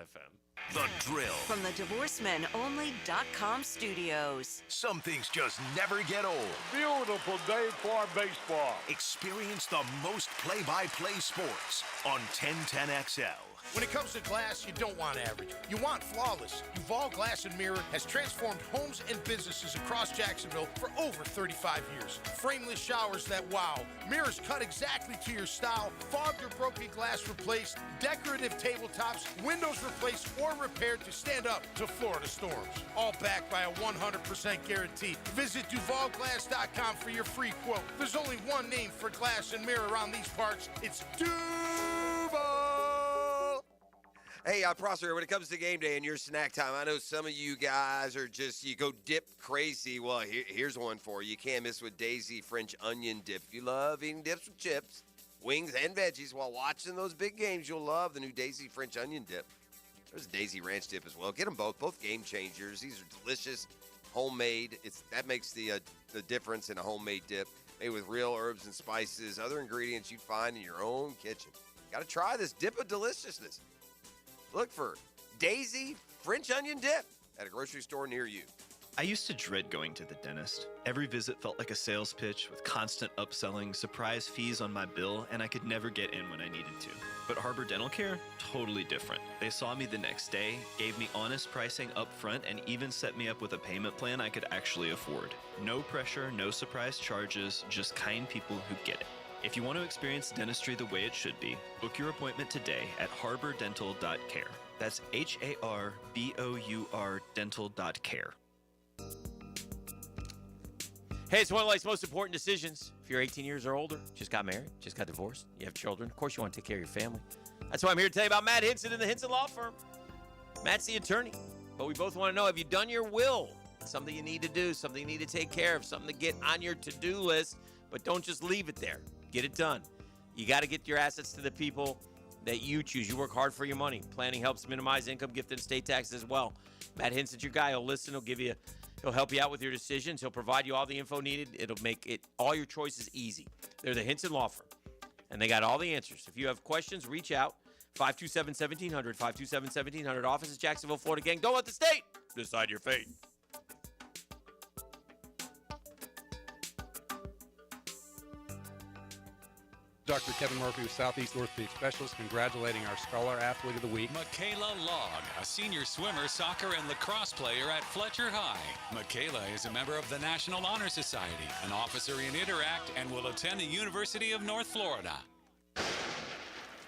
The Drill.
From the DivorceMenOnly.com studios.
Some things just never get old.
Beautiful day for baseball.
Experience the most play-by-play sports on 1010XL.
When it comes to glass, you don't want average. You want flawless. Duval Glass and Mirror has transformed homes and businesses across Jacksonville for over 35 years. Frameless showers that wow. Mirrors cut exactly to your style. Fogged or broken glass replaced. Decorative tabletops. Windows replaced or repaired to stand up to Florida storms. All backed by a 100% guarantee. Visit DuvalGlass.com for your free quote. There's only one name for glass and mirror around these parts. It's Duval.
Hey, Prosser, when it comes to game day and your snack time, I know some of you guys are you go dip crazy. Well, here's one for you. You can't miss with Daisy French onion dip. If you love eating dips with chips, wings, and veggies while watching those big games, you'll love the new Daisy French onion dip. There's a Daisy Ranch dip as well. Get them both game changers. These are delicious, homemade. That makes the difference in a homemade dip. Made with real herbs and spices, other ingredients you'd find in your own kitchen. Got to try this dip of deliciousness. Look for Daisy French onion dip at a grocery store near you.
I used to dread going to the dentist. Every visit felt like a sales pitch with constant upselling, surprise fees on my bill, and I could never get in when I needed to. But Harbor Dental Care? Totally different. They saw me the next day, gave me honest pricing up front, and even set me up with a payment plan I could actually afford. No pressure, no surprise charges, just kind people who get it. If you want to experience dentistry the way it should be, book your appointment today at harbordental.care. That's HARBOUR dental.care.
Hey, it's one of life's most important decisions. If you're 18 years or older, just got married, just got divorced, you have children, of course you want to take care of your family. That's why I'm here to tell you about Matt Hinson and the Hinson Law Firm. Matt's the attorney, but we both want to know, have you done your will? Something you need to do, something you need to take care of, something to get on your to-do list, but don't just leave it there. Get it done. You got to get your assets to the people that you choose. You work hard for your money. Planning helps minimize income, gift, and estate taxes as well. Matt Hinson's your guy. He'll listen. He'll help you out with your decisions. He'll provide you all the info needed. It'll make it all your choices easy. They're the Hinson Law Firm, and they got all the answers. If you have questions, reach out. 527-1700, 527-1700. Office is Jacksonville, Florida. Gang, don't let the state decide your fate.
Dr. Kevin Murphy with Southeast Orthopedic Specialist, congratulating our Scholar Athlete of the Week.
Michaela Logg, a senior swimmer, soccer, and lacrosse player at Fletcher High. Michaela is a member of the National Honor Society, an officer in Interact, and will attend the University of North Florida.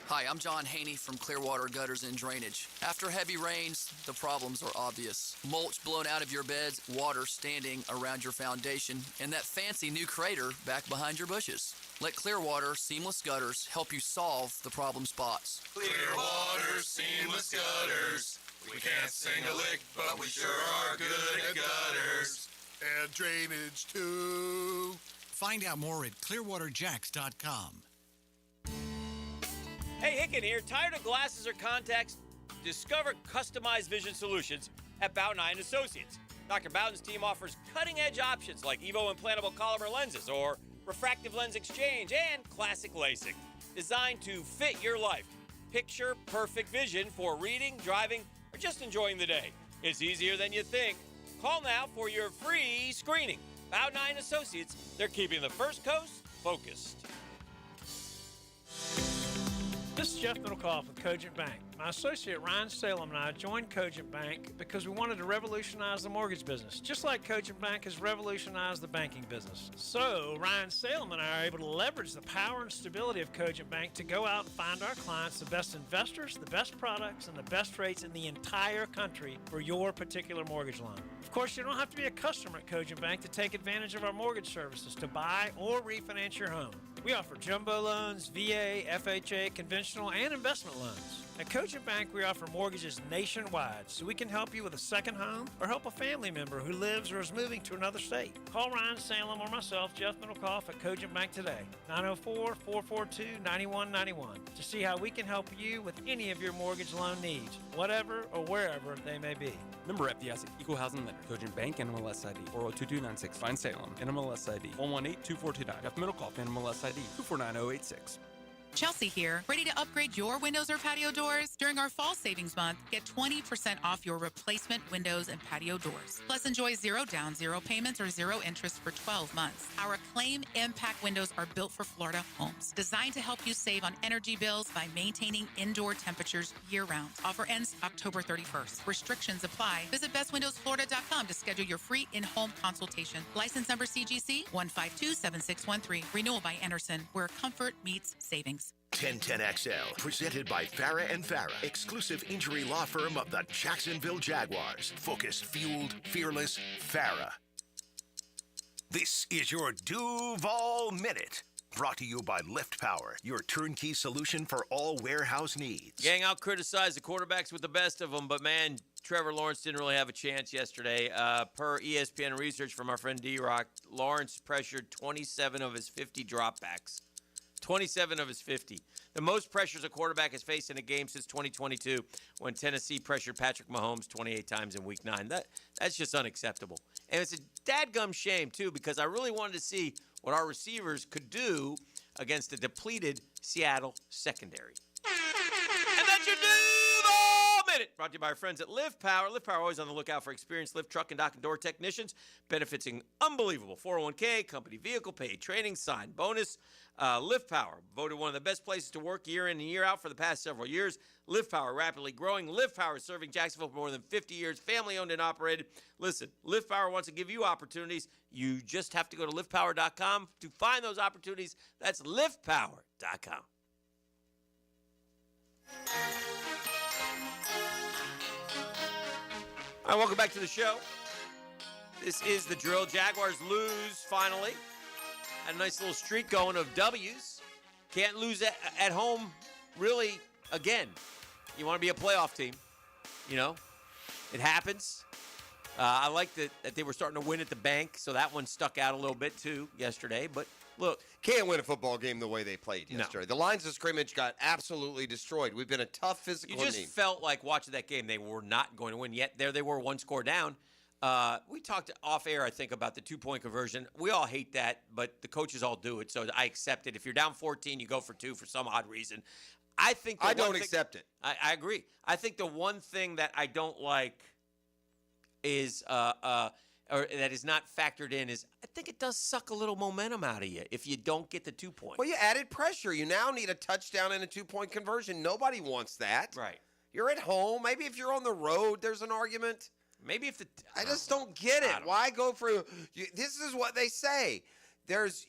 Hi, I'm John Haney from Clearwater Gutters and Drainage. After heavy rains, the problems are obvious. Mulch blown out of your beds, water standing around your foundation, and that fancy new crater back behind your bushes. Let Clearwater Seamless Gutters help you solve the problem spots.
Clearwater Seamless Gutters. We can't sing a lick, but we sure are good at gutters. And drainage, too.
Find out more at clearwaterjacks.com.
Hey, Hicken here. Tired of glasses or contacts? Discover customized vision solutions at Bowden Eye & Associates. Dr. Bowden's team offers cutting-edge options like Evo implantable Collamer lenses or refractive lens exchange and classic LASIK, designed to fit your life. Picture perfect vision for reading, driving, or just enjoying the day. It's easier than you think. Call now for your free screening. Bowden Eye & Associates, they're keeping the First Coast focused.
This is Jeff Middlecoff with Cogent Bank. My associate Ryan Salem and I joined Cogent Bank because we wanted to revolutionize the mortgage business, just like Cogent Bank has revolutionized the banking business. So Ryan Salem and I are able to leverage the power and stability of Cogent Bank to go out and find our clients the best investors, the best products, and the best rates in the entire country for your particular mortgage loan. Of course, you don't have to be a customer at Cogent Bank to take advantage of our mortgage services to buy or refinance your home. We offer jumbo loans, VA, FHA, conventional, and investment loans. At Cogent Bank, we offer mortgages nationwide, so we can help you with a second home or help a family member who lives or is moving to another state. Call Ryan Salem or myself, Jeff Middlecoff, at Cogent Bank today, 904-442-9191, to see how we can help you with any of your mortgage loan needs, whatever or wherever they may be.
Member FDIC, Equal Housing Lender, Cogent Bank, NMLS ID 402296. Find Salem, NMLS ID 1182429. Jeff Middlecoff, NMLS ID 249086.
Chelsea here, ready to upgrade your windows or patio doors? During our fall savings month, get 20% off your replacement windows and patio doors. Plus, enjoy 0 down, 0 payments, or 0 interest for 12 months. Our Acclaim Impact windows are built for Florida homes, designed to help you save on energy bills by maintaining indoor temperatures year-round. Offer ends October 31st. Restrictions apply. Visit bestwindowsflorida.com to schedule your free in-home consultation. License number CGC 1527613. Renewal by Anderson, where comfort meets savings.
1010XL, presented by Farah & Farah, exclusive injury law firm of the Jacksonville Jaguars. Focused, fueled, fearless, Farah. This is your Duval Minute, brought to you by Lift Power, your turnkey solution for all warehouse needs.
Gang, I'll criticize the quarterbacks with the best of them, but man, Trevor Lawrence didn't really have a chance yesterday. Per ESPN research from our friend D-Rock, Lawrence pressured 27 of his 50 dropbacks. 27 of his 50. The most pressures a quarterback has faced in a game since 2022 when Tennessee pressured Patrick Mahomes 28 times in Week 9. That's just unacceptable. And it's a dadgum shame, too, because I really wanted to see what our receivers could do against a depleted Seattle secondary. And that's your Duval Minute, brought to you by our friends at Lift Power. Lift Power, always on the lookout for experienced lift, truck, and dock and door technicians. Benefits in unbelievable 401k, company vehicle, paid training, sign bonus. Lift Power, voted one of the best places to work year in and year out for the past several years. Lift Power, rapidly growing. Lift Power is serving Jacksonville for more than 50 years, family-owned and operated. Listen, Lift Power wants to give you opportunities. You just have to go to liftpower.com to find those opportunities. That's liftpower.com. All right, welcome back to the show. This is the drill. Jaguars lose finally. Had a nice little streak going of W's. Can't lose at home, really, again. You want to be a playoff team. You know, it happens. I like that they were starting to win at the bank, so that one stuck out a little bit, too, yesterday. But, look.
Can't win a football game the way they played yesterday. No. The lines of scrimmage got absolutely destroyed. We've been a tough physical team.
You just felt like watching that game they were not going to win, yet there they were, one score down. We talked off air, I think, about the 2-point conversion. We all hate that, but the coaches all do it, so I accept it. If you're down 14, you go for 2 for some odd reason. I don't
accept it.
I agree. I think the one thing that I don't like is or that is not factored in is I think it does suck a little momentum out of you if you don't get the 2 points.
Well, you added pressure. You now need a touchdown and a 2-point conversion. Nobody wants that.
Right.
You're at home. Maybe if you're on the road, there's an argument.
Maybe if
I just don't get it. Why go for this is what they say.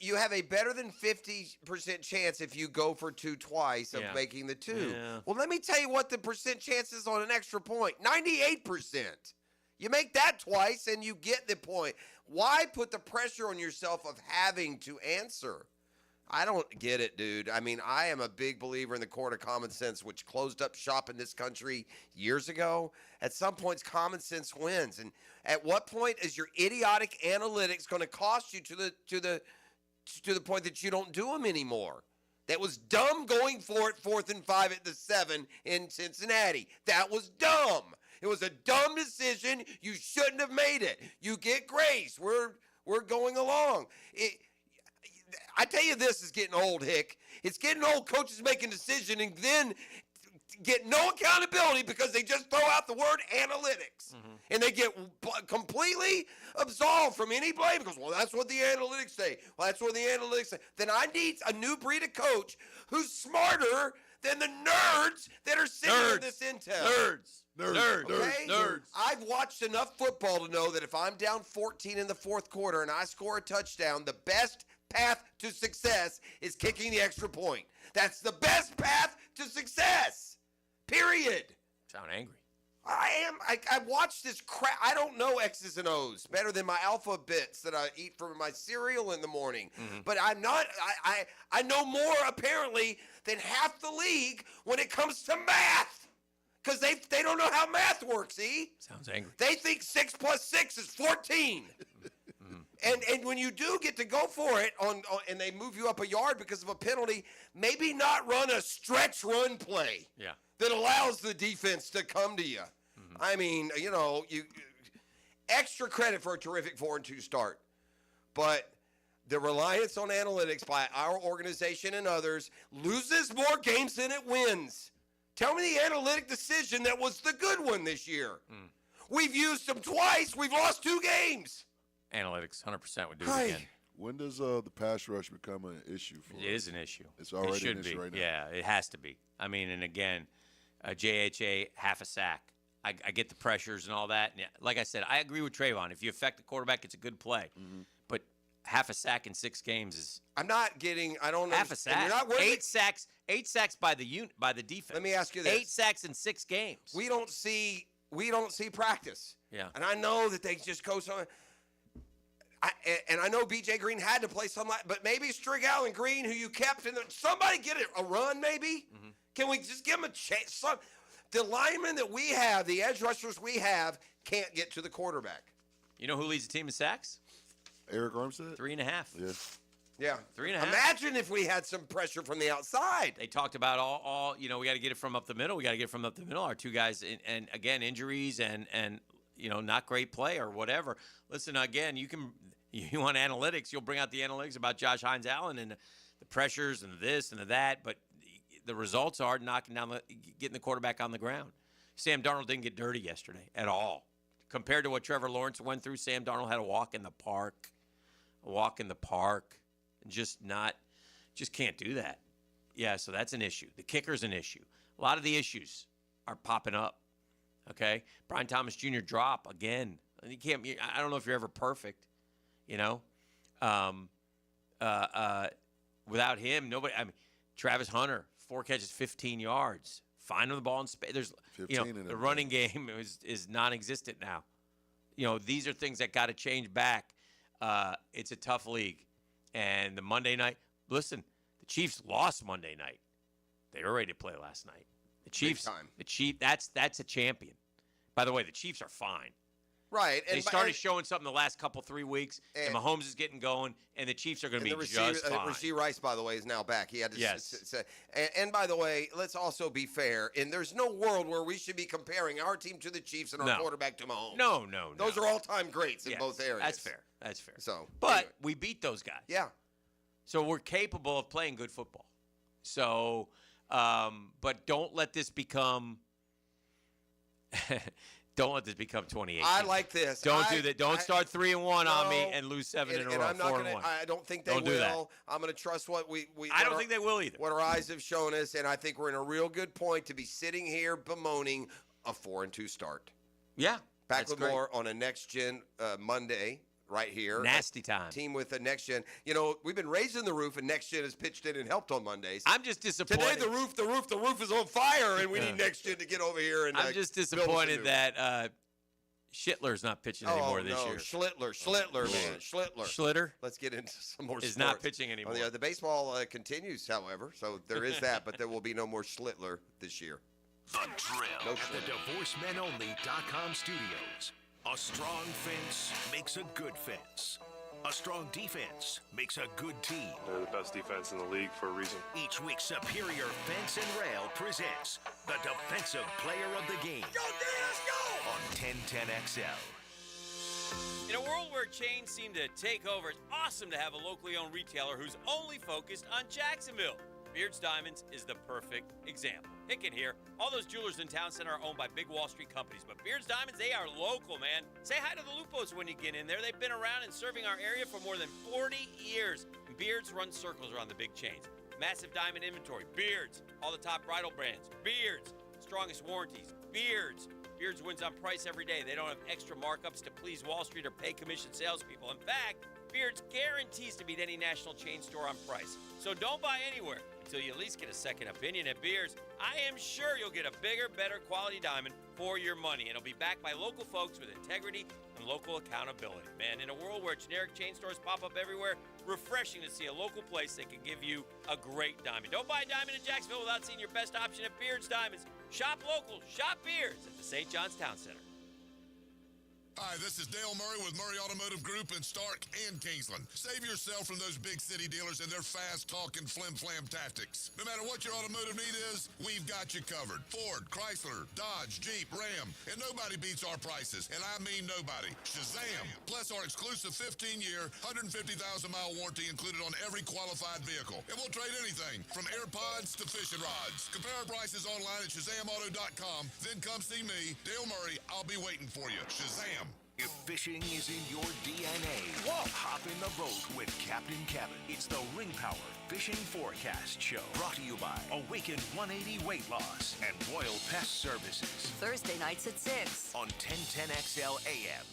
You have a better than 50% chance if you go for 2 twice of making the 2.
Yeah.
Well, let me tell you what the percent chance is on an extra point. 98%. You make that twice and you get the point. Why put the pressure on yourself of having to answer? I don't get it, dude. I mean, I am a big believer in the court of common sense, which closed up shop in this country years ago. At some points, common sense wins. And at what point is your idiotic analytics going to cost you to the point that you don't do them anymore? That was dumb going for it 4th and 5 at the 7 in Cincinnati. That was dumb. It was a dumb decision. You shouldn't have made it. You get grace. We're going along. I tell you, this is getting old, Hick. It's getting old. Coaches making decisions and then get no accountability because they just throw out the word analytics. Mm-hmm. And they get completely absolved from any blame because, well, that's what the analytics say. Well, that's what the analytics say. Then I need a new breed of coach who's smarter than the nerds that are sitting on this intel. Nerds. I've watched enough football to know that if I'm down 14 in the 4th quarter and I score a touchdown, the best path to success is kicking the extra point. That's the best path to success. Period.
Sound angry.
I watch this crap. I don't know X's and O's better than my alphabets that I eat for my cereal in the morning. Mm-hmm. But I'm not. I know more apparently than half the league when it comes to math. Because they don't know how math works,
Sounds angry.
They think 6 + 6 is 14. And when you do get to go for it and they move you up a yard because of a penalty, maybe not run a stretch run play that allows the defense to come to you. Mm-hmm. I mean, you extra credit for a terrific 4-2 start. But the reliance on analytics by our organization and others loses more games than it wins. Tell me the analytic decision that was the good one this year. Mm. We've used them twice. We've lost 2 games.
Analytics, 100% would do it again.
When does the pass rush become an issue for us?
It is an issue.
It's already an issue
be.
right now.
Yeah, it has to be. I mean, and again, JHA, half a sack. I get the pressures and all that. And like I said, I agree with Trayvon. If you affect the quarterback, it's a good play. Mm-hmm. But half a sack in 6 games is.
I'm not getting. I don't know.
Half a sack. You're not 8 sacks by the defense.
Let me ask you this:
8 sacks in 6 games.
We don't see practice.
Yeah.
And I know that they just go somewhere. And I know B.J. Green had to play some, but maybe Strigal and Green, who you kept, somebody get a run maybe? Mm-hmm. Can we just give them a chance? The linemen that we have, the edge rushers we have, can't get to the quarterback.
You know who leads the team in sacks?
Eric Armstead?
3.5.
Yeah.
3.5.
Imagine if we had some pressure from the outside.
They talked about all we got to get it from up the middle. We got to get it from up the middle. Our 2 guys, and again, injuries and not great play or whatever. Listen, again, you want analytics, you'll bring out the analytics about Josh Hines-Allen and the pressures and this and that, but the results are getting the quarterback on the ground. Sam Darnold didn't get dirty yesterday at all. Compared to what Trevor Lawrence went through, Sam Darnold had a walk in the park, and just can't do that. Yeah, so that's an issue. The kicker's an issue. A lot of the issues are popping up. Okay, Brian Thomas Jr. drop again. I don't know if you're ever perfect. Without him, nobody. I mean, Travis Hunter, 4 catches, 15 yards. Find them the ball in space. There's,
15 in
the
it,
running game is non-existent now. These are things that got to change back. It's a tough league. And the Monday night, listen, the Chiefs lost Monday night. They were ready to play last night. The Chiefs, that's a champion. By the way, the Chiefs are fine.
Right.
They started showing something the last 3 weeks, and Mahomes is getting going, and the Chiefs are going to be just fine.
Rasheed Rice, by the way, is now back. He had to
Yes.
and by the way, let's also be fair. And there's no world where we should be comparing our team to the Chiefs and our quarterback to Mahomes.
No.
Those are all-time greats in both areas.
That's fair.
So,
but we beat those guys.
Yeah.
So we're capable of playing good football. So, but don't let this become. Don't let this become 2018.
I like this.
Don't do that. Don't start 3-1 on me and lose 7 in a row.
I'm not
4-1.
I don't think they
Don't
will.
do that.
I'm going to trust what we
I don't think they will either.
What our eyes have shown us, and I think we're in a real good point to be sitting here bemoaning a 4-2 start.
Yeah.
Back with more on a next gen Monday. Right here.
Nasty time.
Team with a next gen. We've been raising the roof, and next gen has pitched in and helped on Mondays.
I'm just disappointed.
Today, the roof is on fire, and we need next gen to get over here. And
I'm just disappointed that Schittler's not pitching anymore this year.
Schlittler, man.
Schlitter?
Let's get into some more
Is
sports.
not pitching anymore.
The baseball continues, however, so there is that, but there will be no more Schlittler this year.
The Drill at the DivorceMenOnly.com studios. A strong fence makes a good fence. A strong defense makes a good team.
They're the best defense in the league for a reason.
Each week, Superior Fence and Rail presents the Defensive Player of the Game.
Go, Dennis, go!
On 1010XL.
In a world where chains seem to take over, it's awesome to have a locally owned retailer who's only focused on Jacksonville. Beards Diamonds is the perfect example. Hicken here. All those jewelers in Town Center are owned by big Wall Street companies, but Beards Diamonds, they are local, man. Say hi to the Lupos when you get in there. They've been around and serving our area for more than 40 years. And Beards run circles around the big chains. Massive diamond inventory. Beards. All the top bridal brands. Beards. Strongest warranties. Beards. Beards wins on price every day. They don't have extra markups to please Wall Street or pay commission salespeople. In fact, Beards guarantees to beat any national chain store on price. So don't buy anywhere until you at least get a second opinion at Beards. I am sure you'll get a bigger, better quality diamond for your money. And it'll be backed by local folks with integrity and local accountability. Man, in a world where generic chain stores pop up everywhere, refreshing to see a local place that can give you a great diamond. Don't buy a diamond in Jacksonville without seeing your best option at Beards Diamonds. Shop local, shop Beards at the St. John's Town Center.
Hi, this is Dale Murray with Murray Automotive Group in Stark and Kingsland. Save yourself from those big city dealers and their fast-talking flim-flam tactics. No matter what your automotive need is, we've got you covered. Ford, Chrysler, Dodge, Jeep, Ram, and nobody beats our prices, and I mean nobody. Shazam! Plus our exclusive 15-year, 150,000-mile warranty included on every qualified vehicle. And we'll trade anything from AirPods to fishing rods. Compare our prices online at ShazamAuto.com. Then come see me, Dale Murray. I'll be waiting for you. Shazam!
If fishing is in your DNA, hop in the boat with Captain Kevin. It's the Ring Power Fishing Forecast Show. Brought to you by Awaken 180 Weight Loss and Royal Pest Services.
Thursday nights at 6
on 1010XL AM.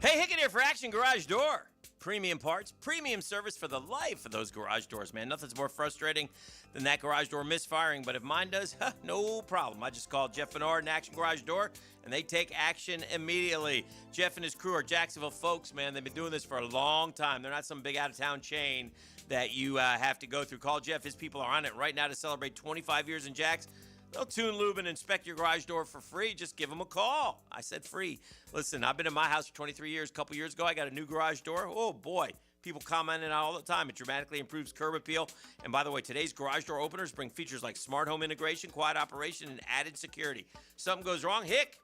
Hey, Hicken here for Action Garage Door. Premium parts, premium service for the life of those garage doors, man. Nothing's more frustrating than that garage door misfiring, but if mine does, no problem. I just called Jeff Bernard and Action Garage Door, and they take action immediately. Jeff and his crew are Jacksonville folks, man. They've been doing this for a long time. They're not some big out-of-town chain that you have to go through. Call Jeff. His people are on it right now to celebrate 25 years in Jacks. They'll tune, lube, and inspect your garage door for free. Just give them a call. I said free. Listen, I've been in my house for 23 years. A couple years ago, I got a new garage door. Oh, boy. People commenting all the time. It dramatically improves curb appeal. And by the way, today's garage door openers bring features like smart home integration, quiet operation, and added security. Something goes wrong, hick,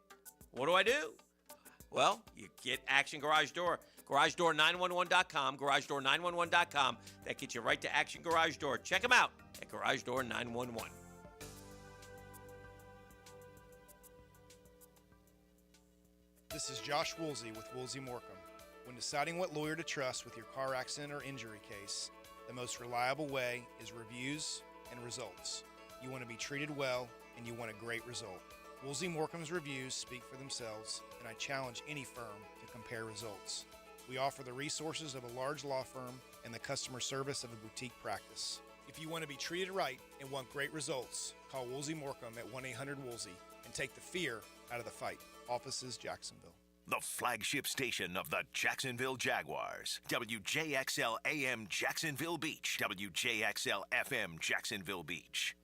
what do? Well, you get Action Garage Door. GarageDoor911.com, GarageDoor911.com. That gets you right to Action Garage Door. Check them out at Garage Door 911.
This is Josh Woolsey with Woolsey Morecambe. When deciding what lawyer to trust with your car accident or injury case, the most reliable way is reviews and results. You want to be treated well, and you want a great result. Woolsey Morecambe's reviews speak for themselves, and I challenge any firm to compare results. We offer the resources of a large law firm and the customer service of a boutique practice. If you want to be treated right and want great results, call Woolsey Morecambe at 1-800-WOOLSEY and take the fear out of the fight. Offices, Jacksonville.
The flagship station of the Jacksonville Jaguars. WJXL AM Jacksonville Beach. WJXL FM Jacksonville Beach.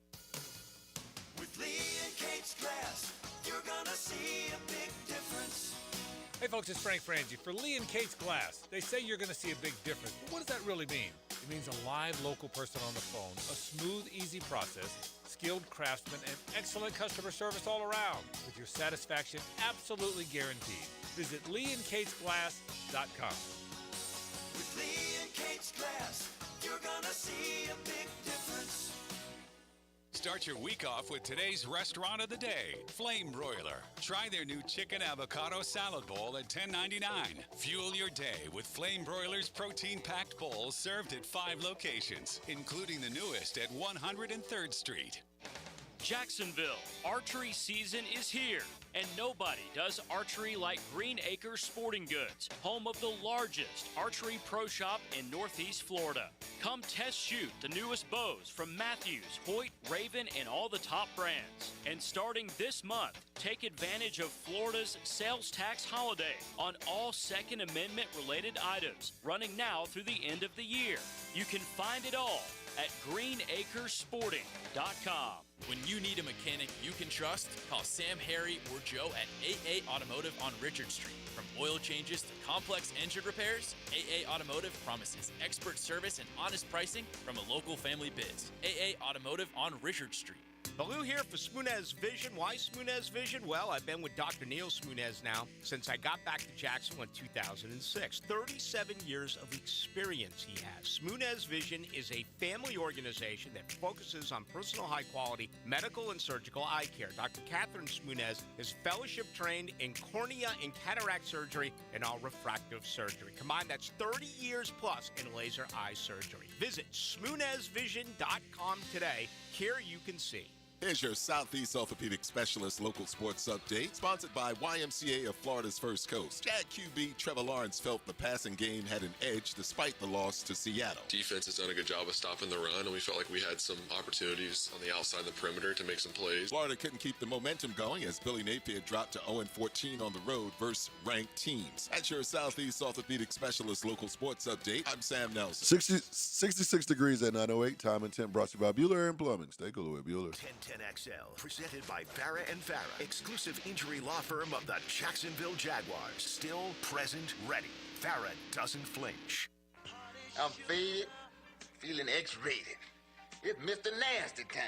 With Lee and Kate's glass, you're gonna see a big difference.
Hey folks, it's Frank Frangie for Lee and Kate's Glass. They say you're going to see a big difference, but what does that really mean? It means a live local person on the phone, a smooth, easy process, skilled craftsmen, and excellent customer service all around, with your satisfaction absolutely guaranteed. Visit leeandkatesglass.com.
With Lee and Kate's glass, you're gonna see a big difference.
Start your week off with today's restaurant of the day, Flame Broiler. Try their new chicken avocado salad bowl at $10.99. Fuel your day with Flame Broiler's protein-packed bowls served at 5 locations, including the newest at 103rd Street.
Jacksonville, archery season is here, and nobody does archery like Green Acres Sporting Goods, home of the largest archery pro shop in Northeast Florida. Come test shoot the newest bows from Matthews, Hoyt, Raven, and all the top brands. And starting this month, take advantage of Florida's sales tax holiday on all Second Amendment related items, running now through the end of the year. You can find it all at greenacresporting.com.
When you need a mechanic you can trust, call Sam, Harry, or Joe at AA Automotive on Richard Street. From oil changes to complex engine repairs, AA Automotive promises expert service and honest pricing from a local family biz. AA Automotive on Richard Street.
Baloo here for Smoonez Vision. Why Smoonez Vision? Well, I've been with Dr. Neil Smoonez now since I got back to Jacksonville in 2006. 37 years of experience he has. Smoonez Vision is a family organization that focuses on personal high-quality medical and surgical eye care. Dr. Catherine Smoonez is fellowship-trained in cornea and cataract surgery and all refractive surgery. Combined, that's 30 years plus in laser eye surgery. Visit SmoonezVision.com today. Care you can see.
Here's your Southeast Orthopedic Specialist local sports update, sponsored by YMCA of Florida's First Coast. Jag QB Trevor Lawrence felt the passing game had an edge despite the loss to Seattle.
Defense has done a good job of stopping the run, and we felt like we had some opportunities on the outside of the perimeter to make some plays.
Florida couldn't keep the momentum going as Billy Napier dropped to 0-14 on the road versus ranked teams. That's your Southeast Orthopedic Specialist local sports update. I'm Sam Nelson.
66 degrees at 9:08. Time and temp brought to you by Bueller and Plumbing. Stay cool with Bueller.
1010XL, presented by Farrah and Farrah, exclusive injury law firm of the Jacksonville Jaguars. Still present, ready. Farrah doesn't flinch.
I'm fed, feeling X-rated. It's Mr. Nasty time.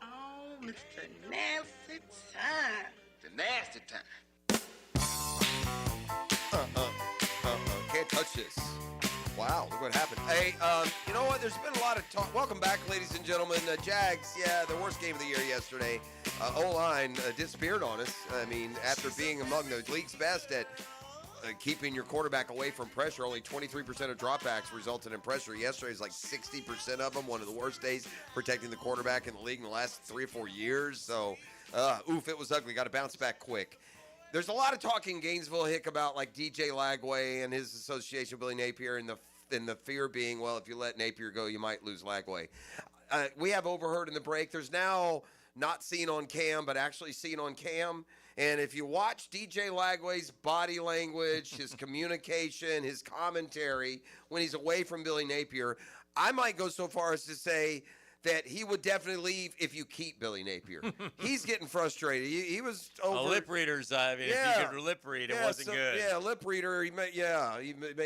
Oh, Mr. Nasty time. The nasty time.
Can't touch this. Wow, look what happened. Hey, you know what? There's been a lot of talk. Welcome back, ladies and gentlemen. Jags, the worst game of the year yesterday. O-line disappeared on us. I mean, after being among the league's best at keeping your quarterback away from pressure, only 23% of dropbacks resulted in pressure. Yesterday was like 60% of them, one of the worst days protecting the quarterback in the league in the last 3 or 4 years. So, it was ugly. Got to bounce back quick. There's a lot of talk in Gainesville, Hick, about like DJ Lagway and his association with Billy Napier, and the fear being, well, if you let Napier go, you might lose Lagway. We have overheard in the break. There's now not seen on cam, but actually seen on cam. And if you watch DJ Lagway's body language, his communication, his commentary when he's away from Billy Napier, I might go so far as to say that he would definitely leave if you keep Billy Napier. He's getting frustrated. He was over.
A lip reader's, if you could lip read, it wasn't good.
Yeah, lip reader. He may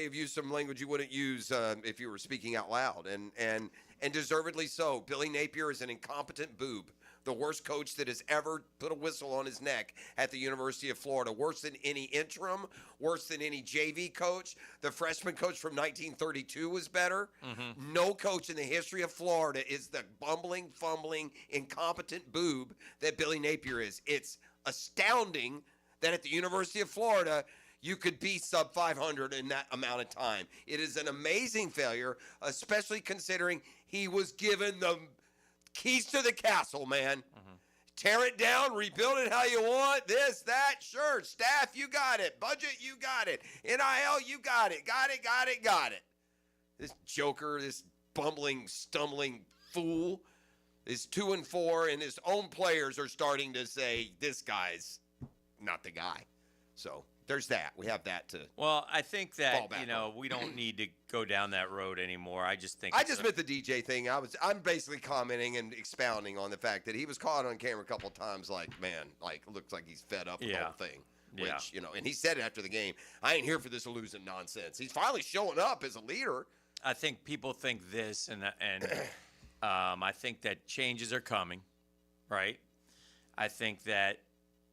have used some language you wouldn't use if you were speaking out loud, and deservedly so. Billy Napier is an incompetent boob. The worst coach that has ever put a whistle on his neck at the University of Florida. Worse than any interim, worse than any JV coach. The freshman coach from 1932 was better. Mm-hmm. No coach in the history of Florida is the bumbling, fumbling, incompetent boob that Billy Napier is. It's astounding that at the University of Florida, you could be sub 500 in that amount of time. It is an amazing failure, especially considering he was given the keys to the castle, man. Mm-hmm. Tear it down, rebuild it how you want, this, that, sure. Staff, you got it. Budget, you got it. NIL, you got it. Got it. This joker, this bumbling, stumbling fool is 2-4, and his own players are starting to say this guy's not the guy. So there's that. We have that to.
Well, I think that
fall back
we don't need to go down that road anymore. I just think
I just meant the DJ thing. I'm basically commenting and expounding on the fact that he was caught on camera a couple of times. Like, man, like looks like he's fed up with the whole thing. Which and he said it after the game. I ain't here for this losing nonsense. He's finally showing up as a leader.
I think people think this, and I think that changes are coming, right? I think that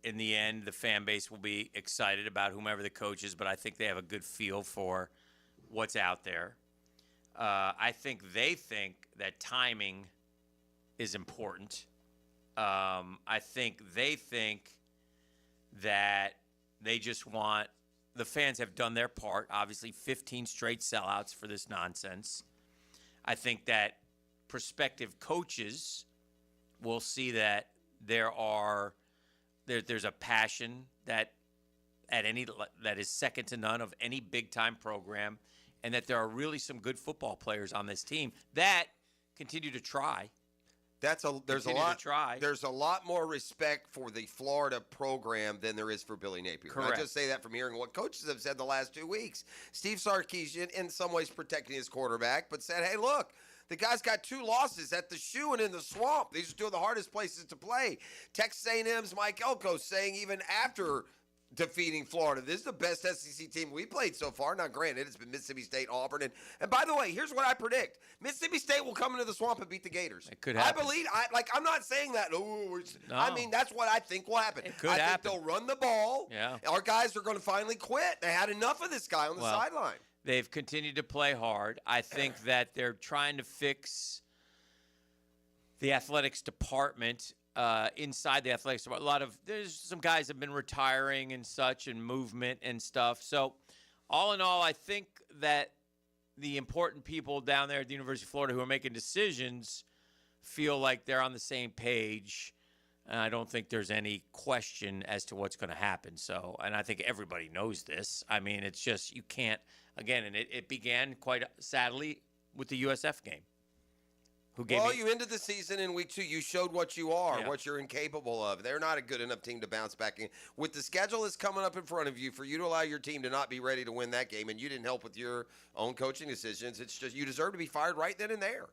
in the end, the fan base will be excited about whomever the coach is, but I think they have a good feel for what's out there. I think they think that timing is important. I think they think that they just want – the fans have done their part. Obviously, 15 straight sellouts for this nonsense. I think that prospective coaches will see that there's a passion that is second to none of any big-time program, and that there are really some good football players on this team that continue to try.
There's a lot more respect for the Florida program than there is for Billy Napier.
Correct.
I just say that from hearing what coaches have said the last 2 weeks. Steve Sarkisian, in some ways protecting his quarterback, but said, hey, look, the guy's got 2 losses at the Shoe and in the Swamp. These are 2 of the hardest places to play. Texas A&M's Mike Elko saying even after defeating Florida, this is the best SEC team we played so far. Now, granted, it's been Mississippi State, Auburn. And by the way, here's what I predict. Mississippi State will come into the Swamp and beat the Gators.
It could happen.
I'm not saying that. I mean, that's what I think will happen.
It could
I
happen.
think they'll run the ball.
Yeah.
Our guys are going to finally quit. They had enough of this guy on the sideline.
They've continued to play hard. I think that they're trying to fix the athletics department. Inside the athletics department, there's some guys have been retiring and such, and movement and stuff. So, all in all, I think that the important people down there at the University of Florida who are making decisions feel like they're on the same page. And I don't think there's any question as to what's going to happen. So, and I think everybody knows this. I mean, it's just you can't. Again, and it began quite sadly with the USF game.
You ended the season in week 2. You showed what you are, what you're incapable of. They're not a good enough team to bounce back in. With the schedule that's coming up in front of you, for you to allow your team to not be ready to win that game, and you didn't help with your own coaching decisions, it's just you deserve to be fired right then and there.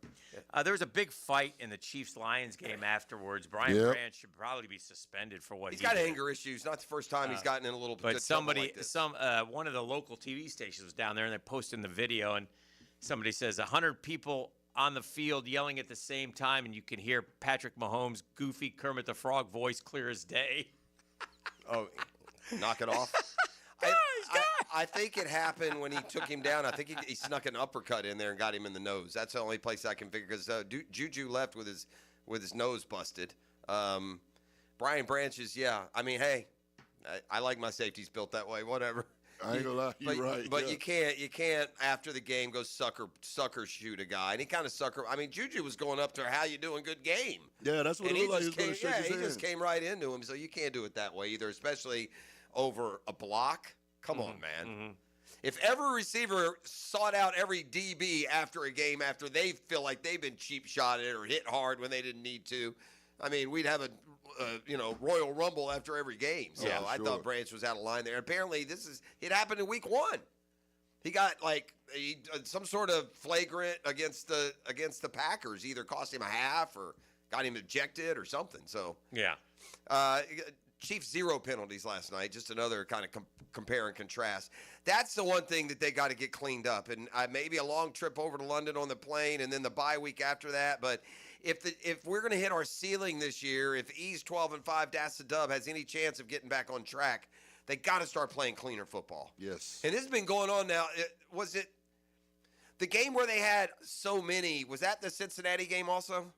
There was a big fight in the Chiefs-Lions game afterwards. Brian Branch should probably be suspended for what
he's got anger issues. Not the first time he's gotten in a little bit of trouble like this.
One of the local TV stations was down there, and they're posting the video, and somebody says 100 people on the field yelling at the same time, and you can hear Patrick Mahomes' goofy Kermit the Frog voice clear as day.
Oh, knock it off. I think it happened when he took him down. I think he snuck an uppercut in there and got him in the nose. That's the only place I can figure, because Juju left with his nose busted. Brian Branch is, I mean, hey, I like my safeties built that way, whatever.
I ain't gonna lie, you're right.
But you can't after the game go sucker shoot a guy. And he kind of I mean, Juju was going up to her, how you doing, good game.
Yeah, that's what it looked like. He was going to shake his hand.
He just came right into him. So you can't do it that way either, especially over a block. Come on, man. Mm-hmm. If every receiver sought out every DB after a game after they feel like they've been cheap shotted or hit hard when they didn't need to, I mean, we'd have a Royal Rumble after every game. So I thought Branch was out of line there. Apparently, it happened in week 1. He got some sort of flagrant against the Packers, either cost him a half or got him ejected or something. So Chiefs 0 penalties last night. Just another kind of compare and contrast. That's the one thing that they got to get cleaned up, and maybe a long trip over to London on the plane, and then the bye week after that, but. If we're going to hit our ceiling this year, if E's 12-5, Das the Dub has any chance of getting back on track, they got to start playing cleaner football.
Yes.
And this has been going on now. Was it the game where they had so many? Was that the Cincinnati game also?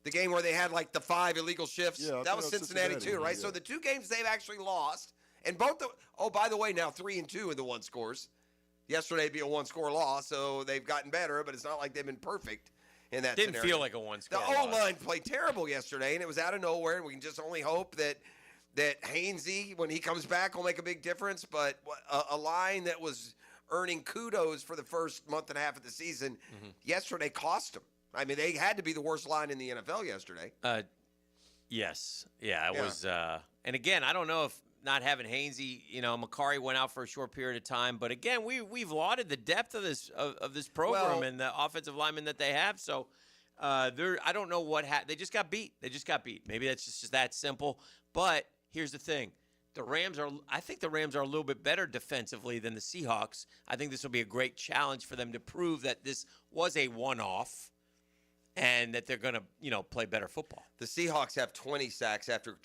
The game where they had the 5 illegal shifts?
Yeah,
that was Cincinnati too, right? Yeah. So the 2 games they've actually lost, and both by the way, now 3-2 in the 1 scores. Yesterday would be a 1-score loss, so they've gotten better, but it's not like they've been perfect.
Didn't feel like a 1-score loss.
The O-line played terrible yesterday, and it was out of nowhere, and we can just only hope that Hainsey, when he comes back, will make a big difference. But a line that was earning kudos for the first month and a half of the season, yesterday cost them. I mean, they had to be the worst line in the NFL yesterday.
Yes. Yeah, it was. And again, I don't know if not having Hainsey, Macari went out for a short period of time, but again, we've lauded the depth of this program and the offensive linemen that they have. So I don't know what they just got beat. Maybe that's just that simple. But here's the thing. I think the Rams are a little bit better defensively than the Seahawks. I think this will be a great challenge for them to prove that this was a one-off and that they're going to, play better football.
The Seahawks have 20 sacks after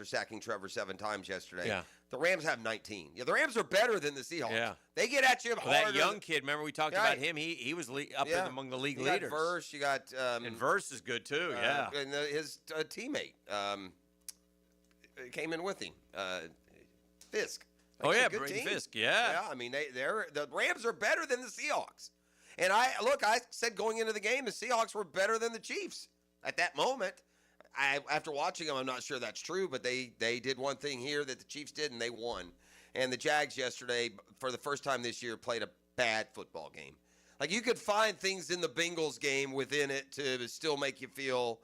sacking Trevor 7 times yesterday.
Yeah.
The Rams have 19. Yeah, the Rams are better than the Seahawks.
Yeah.
They get at you harder.
That young kid, remember we talked about him? He was up among the league leaders.
You got Verse. You got
and Verse is good too. Yeah.
And his teammate came in with him. Fisk.
Brady Fisk. Yeah.
Yeah. I mean, the Rams are better than the Seahawks. And I said going into the game, the Seahawks were better than the Chiefs at that moment. After watching them, I'm not sure that's true, but they did one thing here that the Chiefs did, and they won. And the Jags yesterday, for the first time this year, played a bad football game. Like, you could find things in the Bengals game within it to still make you feel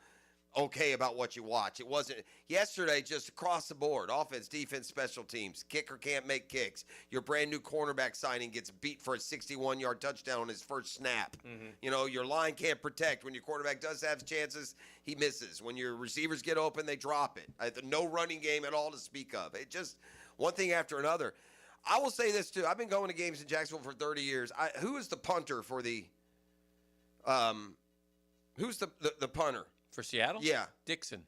okay about what you watch. It wasn't yesterday just across the board. Offense, defense, special teams. Kicker can't make kicks. Your brand new cornerback signing gets beat for a 61-yard touchdown on his first snap.
Mm-hmm.
Your line can't protect. When your quarterback does have chances, he misses. When your receivers get open, they drop it. No running game at all to speak of. It just one thing after another. I will say this too. I've been going to games in Jacksonville for 30 years. Who is the punter for the who's the punter?
For Seattle?
Yeah.
Dixon.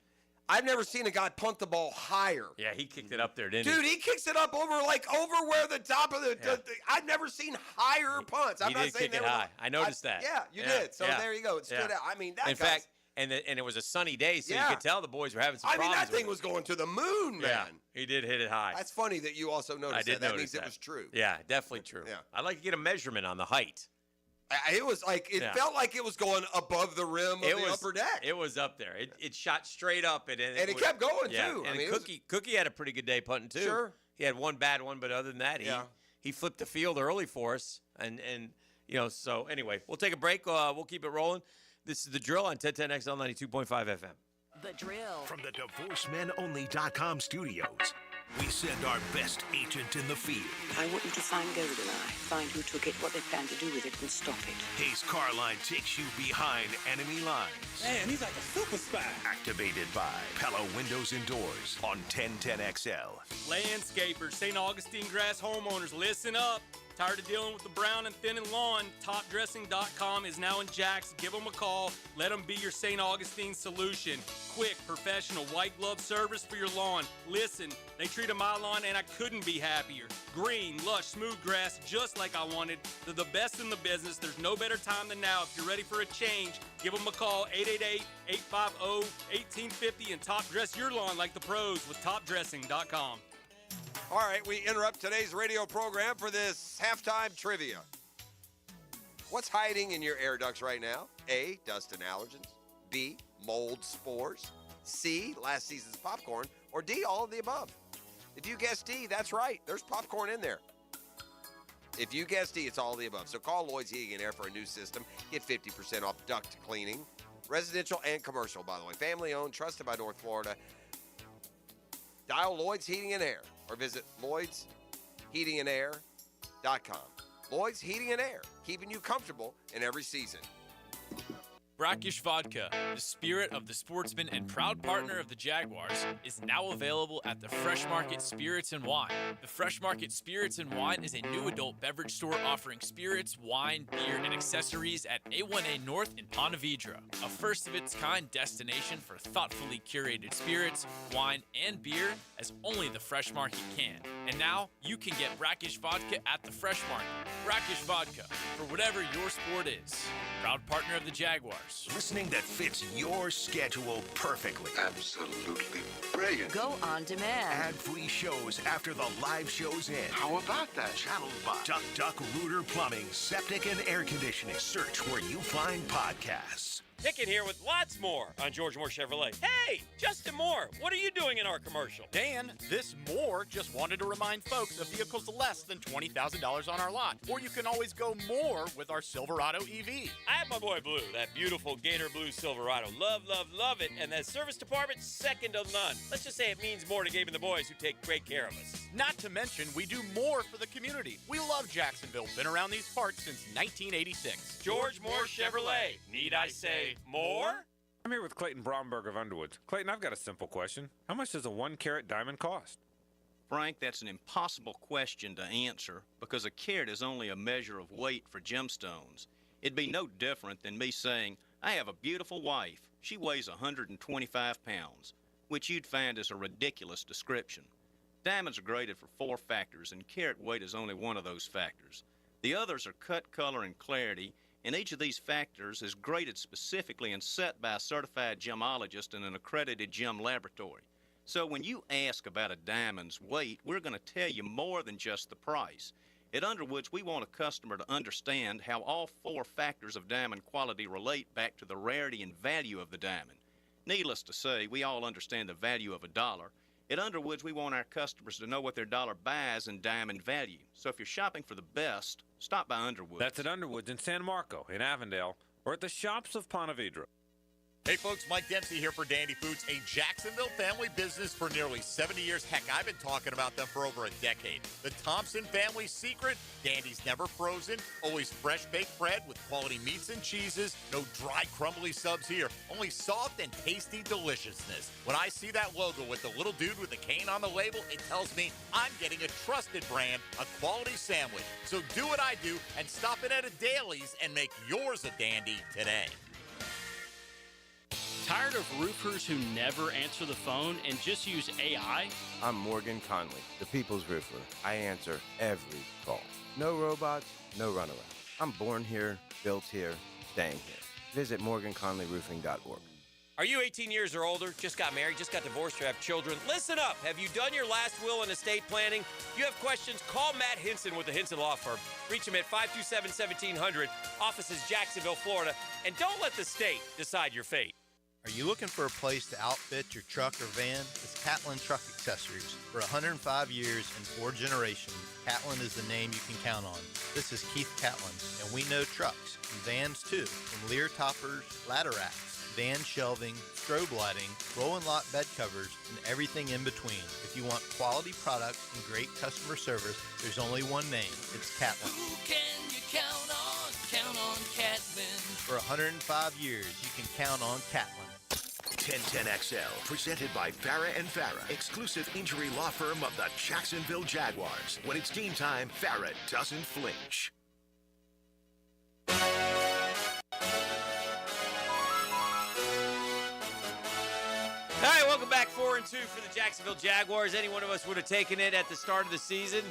I've never seen a guy punt the ball higher.
Yeah, he kicked it up there, didn't he?
Dude, he kicks it up over where the top of the I've never seen higher punts. I'm
he
not
did
saying
kick it high. I noticed that.
Yeah, you did. So there you go. It stood out. I mean, that
in fact, and it was a sunny day, so you could tell the boys were having some problems.
that thing was going to the moon, man.
Yeah, he did hit it high.
That's funny that you also noticed that. That means it was true.
Yeah, definitely true.
Yeah.
I'd like to get a measurement on the height.
It was like felt like it was going above the rim of the upper deck.
It was up there. It shot straight up, and it
kept going too.
And Cookie had a pretty good day punting too.
Sure,
he had one bad one, but other than that, he flipped the field early for us. And so anyway, we'll take a break. We'll keep it rolling. This is The Drill on 1010XL 92.5 FM.
The Drill
from the DivorceMenOnly.com studios. We send our best agent in the field.
I want you to find GoldenEye, find who took it, what they plan to do with it, and stop it.
Hayes Carline takes you behind enemy lines.
Man, he's like a super spy.
Activated by Pella Windows and Doors on 1010XL.
Landscapers, St. Augustine grass homeowners, listen up. Tired of dealing with the brown and thinning lawn? TopDressing.com is now in Jax. Give them a call. Let them be your St. Augustine solution. Quick, professional, white glove service for your lawn. Listen, they treated my lawn and I couldn't be happier. Green, lush, smooth grass, just like I wanted. They're the best in the business. There's no better time than now. If you're ready for a change, give them a call, 888-850-1850, and top dress your lawn like the pros with TopDressing.com.
All right, we interrupt today's radio program for this halftime trivia. What's hiding in your air ducts right now? A, dust and allergens. B, mold spores. C, last season's popcorn. Or D, all of the above. If you guess D, that's right. There's popcorn in there. If you guess D, it's all of the above. So call Lloyd's Heating and Air for a new system. Get 50% off duct cleaning. Residential and commercial, by the way. Family owned, trusted by North Florida. Dial Lloyd's Heating and Air or visit Lloyd'sHeatingandAir.com. Lloyd's Heating and Air, keeping you comfortable in every season.
Brackish Vodka, the spirit of the sportsman and proud partner of the Jaguars, is now available at the Fresh Market Spirits and Wine. The Fresh Market Spirits and Wine is a new adult beverage store offering spirits, wine, beer, and accessories at A1A North in Ponte Vedra, a first-of-its-kind destination for thoughtfully curated spirits, wine, and beer as only the Fresh Market can. And now, you can get Brackish Vodka at the Fresh Market. Brackish Vodka, for whatever your sport is. Proud partner of the Jaguars.
Listening that fits your schedule perfectly.
Absolutely brilliant.
Go on demand.
Ad-free shows after the live shows end.
How about that? Channeled by
Duck Rooter Plumbing, Septic and Air Conditioning. Search where you find podcasts.
Hicken here with lots more on George Moore Chevrolet. Hey, Justin Moore, what are you doing in our commercial?
Dan, this Moore just wanted to remind folks of vehicles less than $20,000 on our lot. Or you can always go more with our Silverado EV.
I have my boy Blue, that beautiful Gator Blue Silverado. Love, love, love it. And that service department, second to none. Let's just say it means more to Gabe and the boys who take great care of us.
Not to mention, we do more for the community. We love Jacksonville. Been around these parts since 1986.
George Moore Chevrolet. Need I say more?
I'm here with Clayton Bromberg of Underwoods. Clayton, I've got a simple question. How much does a 1-carat diamond cost?
Frank, that's an impossible question to answer because a carat is only a measure of weight for gemstones. It'd be no different than me saying, I have a beautiful wife. She weighs 125 pounds, which you'd find is a ridiculous description. Diamonds are graded for 4 factors, and carat weight is only one of those factors. The others are cut, color, and clarity, and each of these factors is graded specifically and set by a certified gemologist in an accredited gem laboratory. So when you ask about a diamond's weight, we're going to tell you more than just the price. At Underwoods, we want a customer to understand how all 4 factors of diamond quality relate back to the rarity and value of the diamond. Needless to say, we all understand the value of a dollar. At Underwoods, we want our customers to know what their dollar buys in diamond value. So if you're shopping for the best, stop by Underwoods.
That's at Underwoods in San Marco, in Avondale, or at the shops of Ponte Vedra.
Hey folks, Mike Dempsey here for Dandy Foods, a Jacksonville family business for nearly 70 years. Heck, I've been talking about them for over a decade. The Thompson family's secret, Dandy's never frozen, always fresh baked bread with quality meats and cheeses, no dry crumbly subs here, only soft and tasty deliciousness. When I see that logo with the little dude with the cane on the label, it tells me I'm getting a trusted brand, a quality sandwich. So do what I do and stop in at a Daly's and make yours a dandy today.
Tired of roofers who never answer the phone and just use AI?
I'm Morgan Conley, the People's Roofer. I answer every call. No robots, no runaround. I'm born here, built here, staying here. Visit morganconleyroofing.org.
Are you 18 years or older, just got married, just got divorced, or have children? Listen up. Have you done your last will and estate planning? If you have questions, call Matt Hinson with the Hinson Law Firm. Reach him at 527-1700, offices Jacksonville, Florida. And don't let the state decide your fate.
Are you looking for a place to outfit your truck or van? It's Catlin Truck Accessories. For 105 years and 4 generations, Catlin is the name you can count on. This is Keith Catlin, and we know trucks and vans too, from Lear toppers, ladder racks, van shelving, strobe lighting, roll and lock bed covers, and everything in between. If you want quality products and great customer service, there's only one name. It's Catlin.
Who can you count on? Count on Catlin.
For 105 years, you can count on Catlin.
1010XL, presented by Farah & Farah, exclusive injury law firm of the Jacksonville Jaguars. When it's game time, Farah doesn't flinch.
All right, welcome back. 4-2 for the Jacksonville Jaguars. Any one of us would have taken it at the start of the season.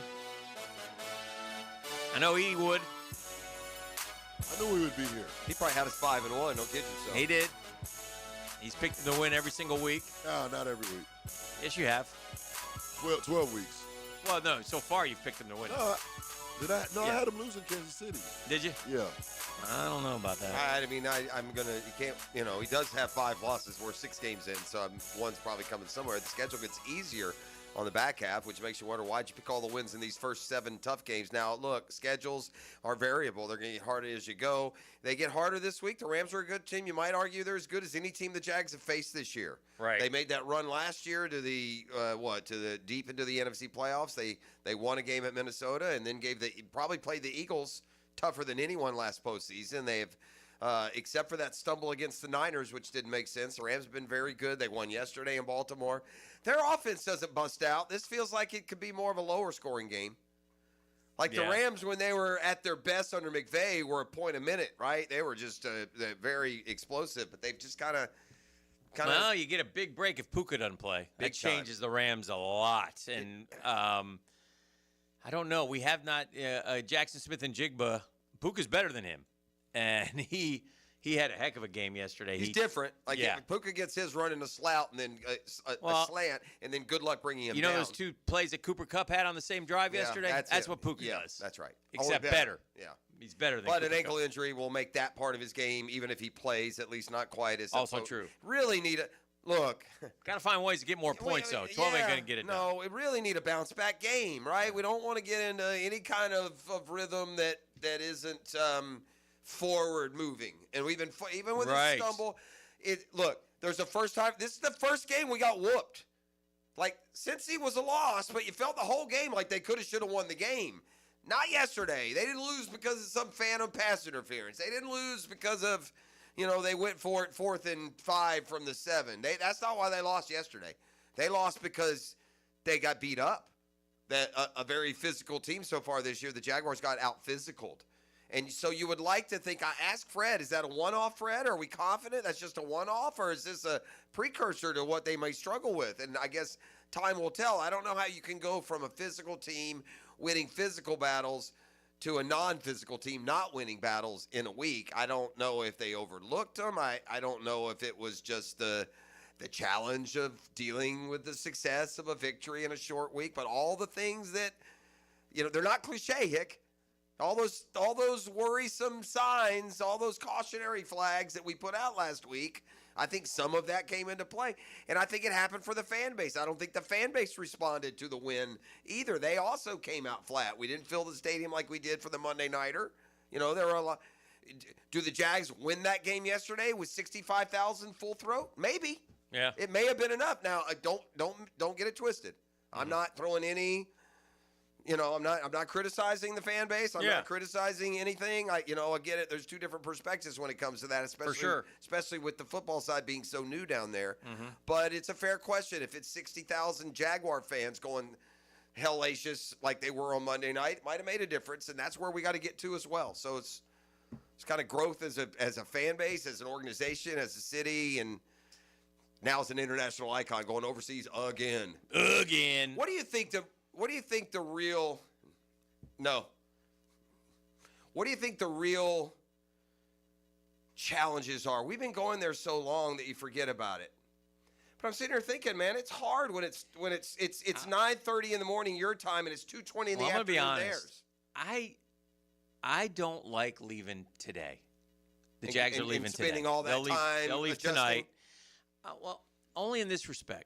I know he would.
I knew we would be here.
He probably had us 5-1. Don't kid yourself.
He did. He's picked them to win every single week.
No, not every week.
Yes, you have.
12 weeks.
Well, no, so far you've picked them to win.
No, did I? No,
Yeah.
I had him losing Kansas City.
Did you?
Yeah.
I don't know about that.
I mean, I'm going to, you can't, he does have 5 losses. We're 6 games in, so one's probably coming somewhere. The schedule gets easier on the back half, which makes you wonder, why'd you pick all the wins in these first 7 tough games? Now, look, schedules are variable. They're going to get harder as you go. They get harder this week. The Rams are a good team. You might argue they're as good as any team the Jags have faced this year.
Right.
They made that run last year to the, to the deep into the NFC playoffs. They won a game at Minnesota and then probably played the Eagles tougher than anyone last postseason. They have, except for that stumble against the Niners, which didn't make sense. The Rams have been very good. They won yesterday in Baltimore. Their offense doesn't bust out. This feels like it could be more of a lower scoring game. Like the Rams, when they were at their best under McVay, were a point a minute, right? They were just very explosive, but they've just kind of.
Well, you get a big break if Puka doesn't play. That changes the Rams a lot. And I don't know. We have not Jackson Smith and Jigba. Puka's better than him. And he had a heck of a game yesterday.
He's different. Like if Puka gets his run in a slant and then a slant, and then good luck bringing him down.
You know those 2 plays that Cooper Kupp had on the same drive yesterday? That's what Puka does.
That's right.
Except better.
Yeah.
He's better than
But
Cooper
an ankle
Kupp.
injury will make that part of his game, even if he plays, at least not quite as
Also
so
true.
Really need a look.
Got to find ways to get more points, though. 12 ain't going to get it done.
No, we really need a bounce back game, right? We don't want to get into any kind of rhythm that isn't forward moving. And we've been even with a stumble. Look, there's the first time. This is the first game we got whooped. Like, Cincy was a loss, but you felt the whole game like they could have, should have won the game. Not yesterday. They didn't lose because of some phantom pass interference. They didn't lose because of, they went for it 4th and 5 from the 7. That's not why they lost yesterday. They lost because they got beat up. That a very physical team so far this year. The Jaguars got out-physicaled. And so you would like to think, I asked Fred, is that a one-off, Fred? Are we confident that's just a one-off, or is this a precursor to what they may struggle with? And I guess time will tell. I don't know how you can go from a physical team winning physical battles to a non-physical team not winning battles in a week. I don't know if they overlooked them. I don't know if it was just the challenge of dealing with the success of a victory in a short week, but all the things that, they're not cliche, Hick. All those worrisome signs, all those cautionary flags that we put out last week, I think some of that came into play. And I think it happened for the fan base. I don't think the fan base responded to the win either. They also came out flat. We didn't fill the stadium like we did for the Monday Nighter. There were a lot. Do the Jags win that game yesterday with 65,000 full throat? Maybe.
Yeah.
It may have been enough. Now, don't get it twisted. I'm not throwing any... I'm not criticizing the fan base. I'm not criticizing anything. I get it. There's two different perspectives when it comes to that, especially with the football side being so new down there.
Mm-hmm.
But it's a fair question. If it's 60,000 Jaguar fans going hellacious like they were on Monday night, it might have made a difference, and that's where we got to get to as well. So it's kind of growth as a fan base, as an organization, as a city, and now as an international icon going overseas again. What do you think the real challenges are? We've been going there so long that you forget about it. But I'm sitting here thinking, man, it's hard when it's 9:30 in the morning your time and it's 2:20 in the
I'm gonna be
afternoon
honest.
theirs.
I don't like leaving today. The Jags are leaving today.
Spending all that time
they'll leave
adjusting.
tonight. Well, only in this respect.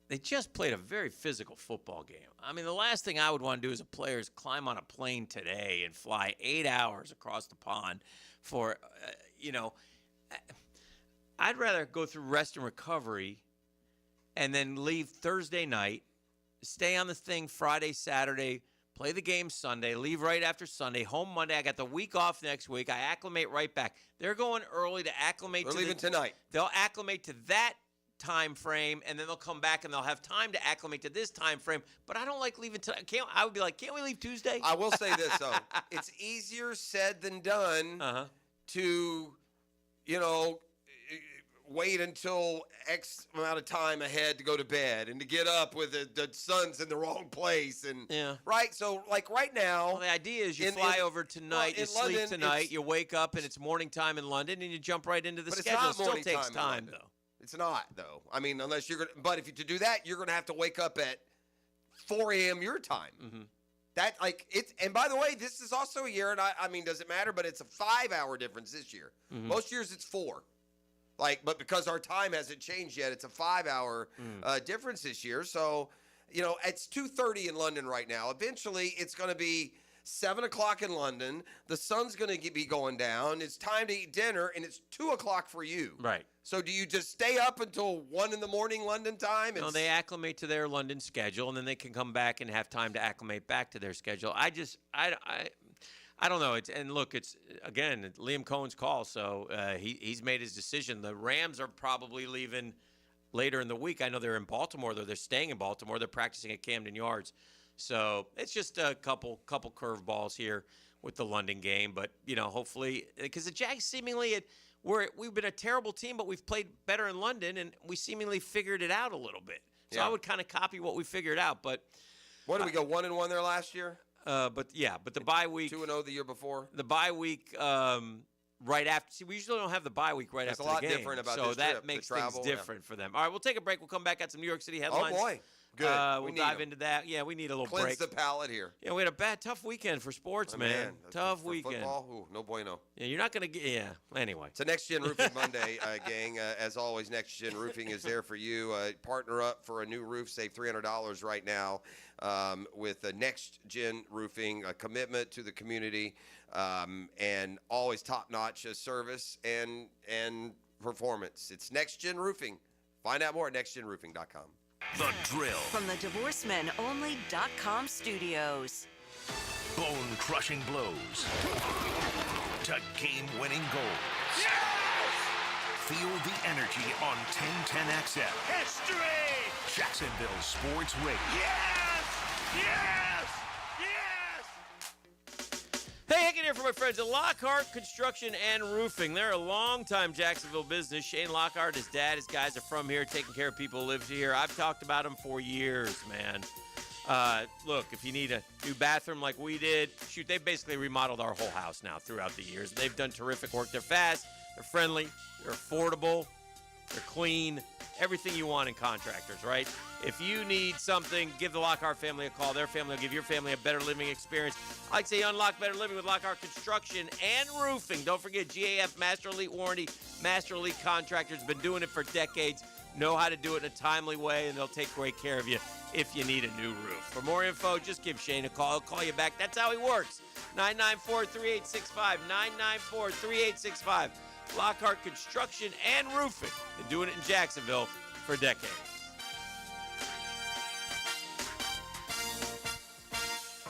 They just played a very physical football game. I mean, the last thing I would want to do as a player is climb on a plane today and fly 8 hours across the pond for, I'd rather go through rest and recovery and then leave Thursday night, stay on the thing Friday, Saturday, play the game Sunday, leave right after Sunday, home Monday. I got the week off next week. I acclimate right back. They're going early to acclimate.
They're leaving tonight.
They'll acclimate to that time frame, and then they'll come back and they'll have time to acclimate to this time frame. But I don't like leaving tonight. I would be like, can't we leave Tuesday?
I will say this, though. It's easier said than done to, wait until X amount of time ahead to go to bed and to get up with the sun's in the wrong place. And right? So, like right now.
Well, the idea is you fly over tonight, you sleep
London,
tonight, you wake up, and it's morning time in London, and you jump right into the
but
schedule.
It's
It
not
still takes
morning
time,
in
though.
It's not, though. I mean, unless you're going to. But to do that, you're going to have to wake up at 4 a.m. your time.
Mm-hmm.
That, and by the way, this is also a year, and I mean, does it matter? But it's a 5-hour difference this year.
Mm-hmm.
Most years it's 4. But because our time hasn't changed yet, it's a 5-hour difference this year. So, it's 2:30 in London right now. Eventually, it's going to be 7 o'clock in London. The sun's going to be going down. It's time to eat dinner, and it's 2 o'clock for you.
Right.
So do you just stay up until 1 in the morning London time?
No, they acclimate to their London schedule, and then they can come back and have time to acclimate back to their schedule. I don't know. It's again Liam Cohen's call, so he's made his decision. The Rams are probably leaving later in the week. I know they're in Baltimore, though. They're staying in Baltimore. They're practicing at Camden Yards. So it's just a couple curveballs here with the London game. But, hopefully, because the Jags seemingly we've been a terrible team, but we've played better in London, and we seemingly figured it out a little bit. So I would kind of copy what we figured out. But
what did we go 1-1 there last year?
But the bye week
2-0 the year before.
The bye week right after. See, we usually don't have the bye week right after the game.
It's a lot different about
so
this
that
trip,
makes
the travel,
things different for them. All right, we'll take a break. We'll come back at some New York City headlines.
Oh boy. Good.
We'll
need
dive
'em.
into that. Yeah, we need a little
Cleanse
break.
the palate here.
Yeah, we had a tough weekend for sports,
Oh,
man. Tough
for
weekend.
Football, ooh, no bueno.
Yeah, you're not gonna get. Yeah. Anyway.
It's a Next Gen Roofing Monday, gang. As always, Next Gen Roofing is there for you. Partner up for a new roof. Save $300 right now with Next Gen Roofing. A commitment to the community and always top-notch service and performance. It's Next Gen Roofing. Find out more at nextgenroofing.com.
The Drill.
From the DivorceMenOnly.com studios.
Bone-crushing blows to game-winning goals. Feel the energy on 1010XL.
History!
Jacksonville Sports Radio.
Yes! Yes!
Hey, Hicken here from my friends at Lockhart Construction and Roofing. They're a longtime Jacksonville business. Shane Lockhart, his dad, his guys are from here, taking care of people who live here. I've talked about them for years, man. Look, if you need a new bathroom like we did, shoot, they've basically remodeled our whole house now throughout the years. They've done terrific work. They're fast, they're friendly, they're affordable, they're clean, everything you want in contractors, right? If you need something, give the Lockhart family a call. Their family will give your family a better living experience. I'd say unlock better living with Lockhart Construction and Roofing. Don't forget GAF Master Elite Warranty. Master Elite Contractors been doing it for decades, know how to do it in a timely way, and they'll take great care of you if you need a new roof. For more info, just give Shane a call. He'll call you back. That's how he works. 994-3865. 994-3865. Lockhart Construction and Roofing. Been doing it in Jacksonville for decades.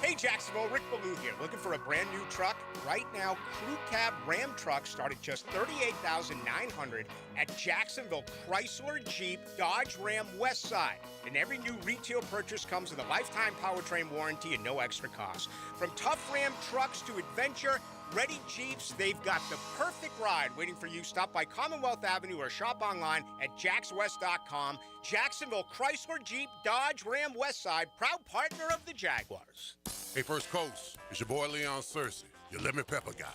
Hey Jacksonville, Rick Ballou here. Looking for a brand new truck? Right now, Crew Cab Ram trucks start at just $38,900 at Jacksonville Chrysler Jeep Dodge Ram West Side. And every new retail purchase comes with a lifetime powertrain warranty and no extra cost. From tough Ram trucks to adventure ready Jeeps, they've got the perfect ride waiting for you. Stop by Commonwealth Avenue or shop online at jackswest.com. Jacksonville Chrysler Jeep Dodge Ram Westside, proud partner of the Jaguars.
Hey, First Coast, it's your boy Leon Searcy, your lemon pepper guy.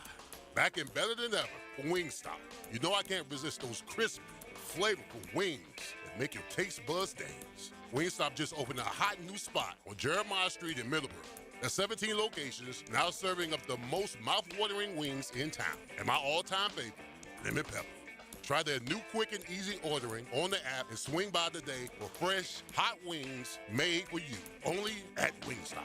Back and better than ever for Wingstop. You know I can't resist those crispy, flavorful wings that make your taste buds dance. Wingstop just opened a hot new spot on Jeremiah Street in Middleborough. There's 17 locations, now serving up the most mouth-watering wings in town. And my all-time favorite, lemon pepper. Try their new quick and easy ordering on the app and swing by today for fresh, hot wings made for you. Only at Wingstop.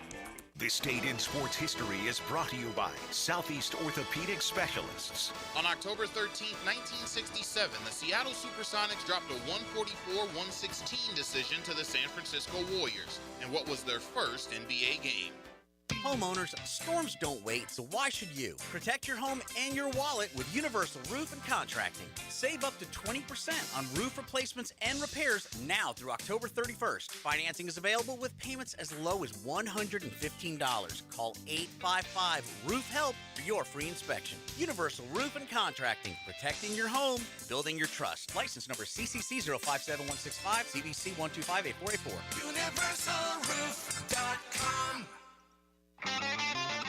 This date in sports history is brought to you by Southeast Orthopedic Specialists.
On October 13, 1967, the Seattle Supersonics dropped a 144-116 decision to the San Francisco Warriors in what was their first NBA game.
Homeowners, storms don't wait, so why should you? Protect your home and your wallet with Universal Roof and Contracting. Save up to 20% on roof replacements and repairs now through October 31st. Financing is available with payments as low as $115. Call 855-ROOF-HELP for your free inspection. Universal Roof and Contracting, protecting your home, building your trust. License number CCC 057165, CBC 1258484.
UniversalRoof.com.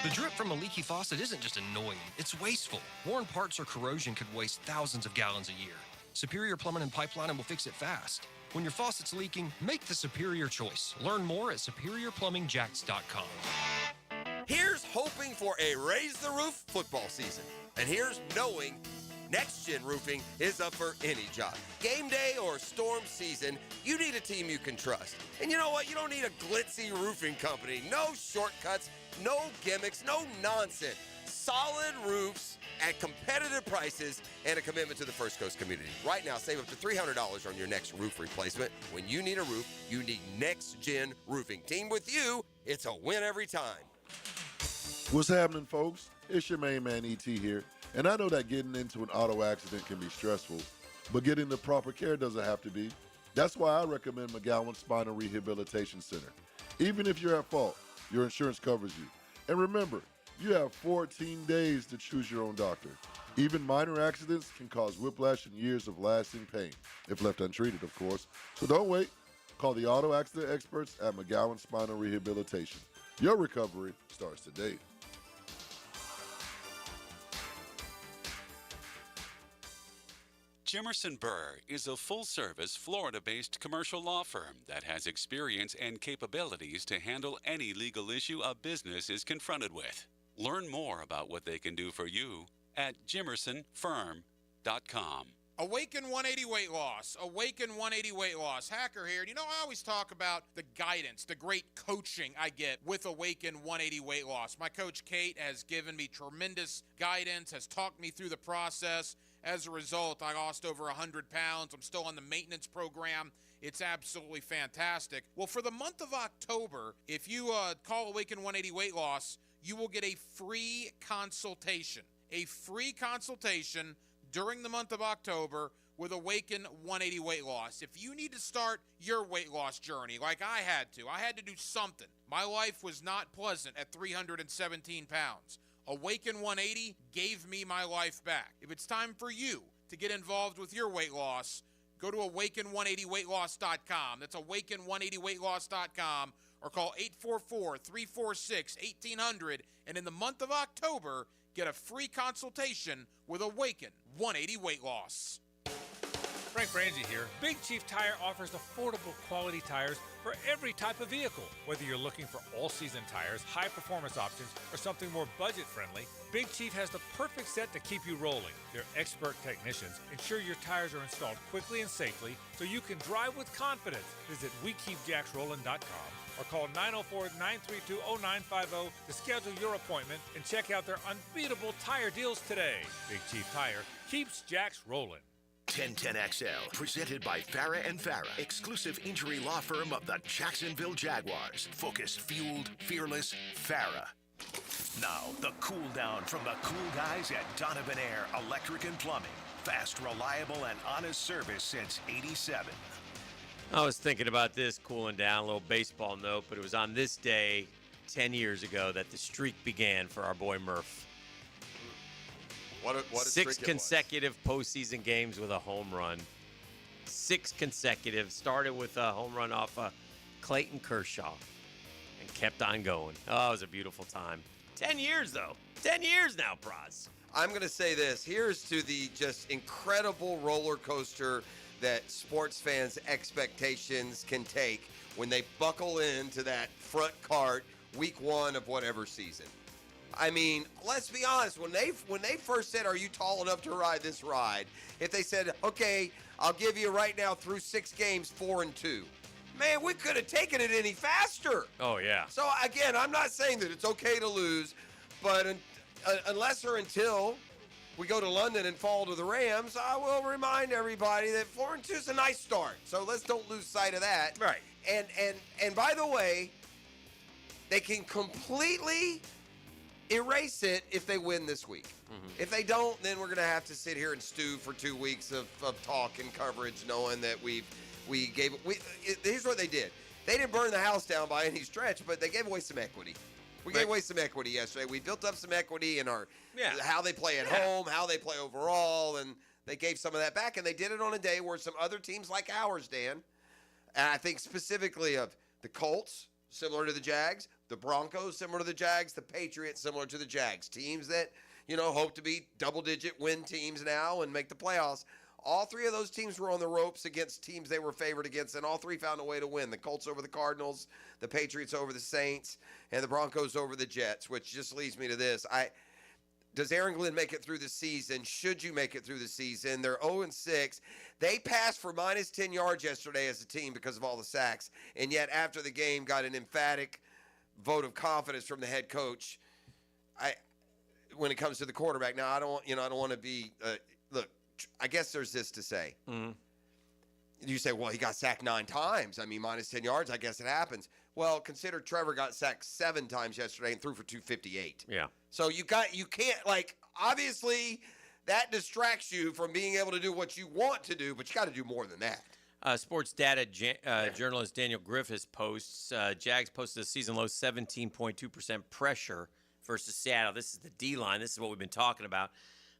The drip from a leaky faucet isn't just annoying, it's wasteful. Worn parts or corrosion could waste thousands of gallons a year. Superior Plumbing and Pipeline will fix it fast. When your faucet's leaking, make the superior choice. Learn more at superiorplumbingjacks.com.
Here's hoping for a Raise the Roof football season. And here's knowing Next Gen Roofing is up for any job. Game day or storm season, you need a team you can trust. And you know what? You don't need a glitzy roofing company. No shortcuts, no gimmicks, no nonsense. Solid roofs at competitive prices and a commitment to the First Coast community. Right now, save up to $300 on your next roof replacement. When you need a roof, you need Next Gen Roofing. Team with you, it's a win every time.
What's happening, folks? It's your main man, E.T. here. And I know that getting into an auto accident can be stressful, but getting the proper care doesn't have to be. That's why I recommend McGowan Spinal Rehabilitation Center. Even if you're at fault, your insurance covers you. And remember, you have 14 days to choose your own doctor. Even minor accidents can cause whiplash and years of lasting pain, if left untreated, of course. So don't wait. Call the auto accident experts at McGowan Spinal Rehabilitation. Your recovery starts today.
Jimerson Burr is a full-service, Florida-based commercial law firm that has experience and capabilities to handle any legal issue a business is confronted with. Learn more about what they can do for you at jimersonfirm.com.
Awaken 180 Weight Loss. Awaken 180 Weight Loss. Hacker here. You know, I always talk about the guidance, the great coaching I get with Awaken 180 Weight Loss. My coach, Kate, has given me tremendous guidance, has talked me through the process. As a result, I lost over 100 pounds. I'm still on the maintenance program. It's absolutely fantastic. Well, for the month of October, if you call Awaken 180 Weight Loss, you will get a free consultation. A free consultation during the month of October with Awaken 180 Weight Loss. If you need to start your weight loss journey like I had to do something. My life was not pleasant at 317 pounds. Awaken 180 gave me my life back. If it's time for you to get involved with your weight loss, go to awaken180weightloss.com. That's awaken180weightloss.com, or call 844-346-1800. And in the month of October, get a free consultation with Awaken 180 Weight Loss.
Frank Frangie here. Big Chief Tire offers affordable quality tires for every type of vehicle. Whether you're looking for all-season tires, high-performance options, or something more budget-friendly, Big Chief has the perfect set to keep you rolling. Their expert technicians ensure your tires are installed quickly and safely so you can drive with confidence. Visit WeKeepJacksRollin.com or call 904-932-0950 to schedule your appointment and check out their unbeatable tire deals today. Big Chief Tire keeps Jacks rolling.
1010XL, presented by Farah & Farah, exclusive injury law firm of the Jacksonville Jaguars. Focused, fueled, fearless, Farah. Now, the cool down from the cool guys at Donovan Air Electric and Plumbing. Fast, reliable, and honest service since '87.
I was thinking about this cooling down, a little baseball note, but it was on this day 10 years ago that the streak began for our boy Murph.
What a
Six
streak it
consecutive postseason games with a home run. 6 consecutive. Started with a home run off Clayton Kershaw and kept on going. Oh, it was a beautiful time. 10 years, though. 10 years now, Praz.
I'm going to say this. Here's to the just incredible roller coaster that sports fans' expectations can take when they buckle into that front cart week one of whatever season. I mean, let's be honest. When they first said, "Are you tall enough to ride this ride?" If they said, "Okay, I'll give you right now through 6 games, 4-2," man, we could have taken it any faster.
Oh yeah.
So again, I'm not saying that it's okay to lose, but unless or until we go to London and fall to the Rams, I will remind everybody that 4-2 is a nice start. So let's don't lose sight of that.
Right.
And by the way, they can completely erase it if they win this week.
Mm-hmm.
If they don't, then we're going to have to sit here and stew for 2 weeks of talk and coverage, knowing that here's what they did. They didn't burn the house down by any stretch, but they gave away some equity. We gave away some equity yesterday. We built up some equity in how they play at home, how they play overall, and they gave some of that back. And they did it on a day where some other teams like ours, Dan, and I think specifically of the Colts, similar to the Jags, the Broncos, similar to the Jags, the Patriots, similar to the Jags. Teams that, hope to be double-digit win teams now and make the playoffs. All 3 of those teams were on the ropes against teams they were favored against, and all 3 found a way to win. The Colts over the Cardinals, the Patriots over the Saints, and the Broncos over the Jets, which just leads me to this. Does Aaron Glenn make it through the season? Should you make it through the season? They're 0-6. They passed for minus 10 yards yesterday as a team because of all the sacks, and yet after the game got an emphatic vote of confidence from the head coach. When it comes to the quarterback, now I don't want to be. Look, I guess there's this to say.
Mm-hmm.
You say, well, he got sacked 9 times. I mean, minus 10 yards. I guess it happens. Well, consider Trevor got sacked 7 times yesterday and threw for 258.
Yeah.
So you can't obviously that distracts you from being able to do what you want to do, but you got to do more than that.
Sports data journalist Daniel Griffiths posts, Jags posted a season low 17.2% pressure versus Seattle. This is the D-line. This is what we've been talking about.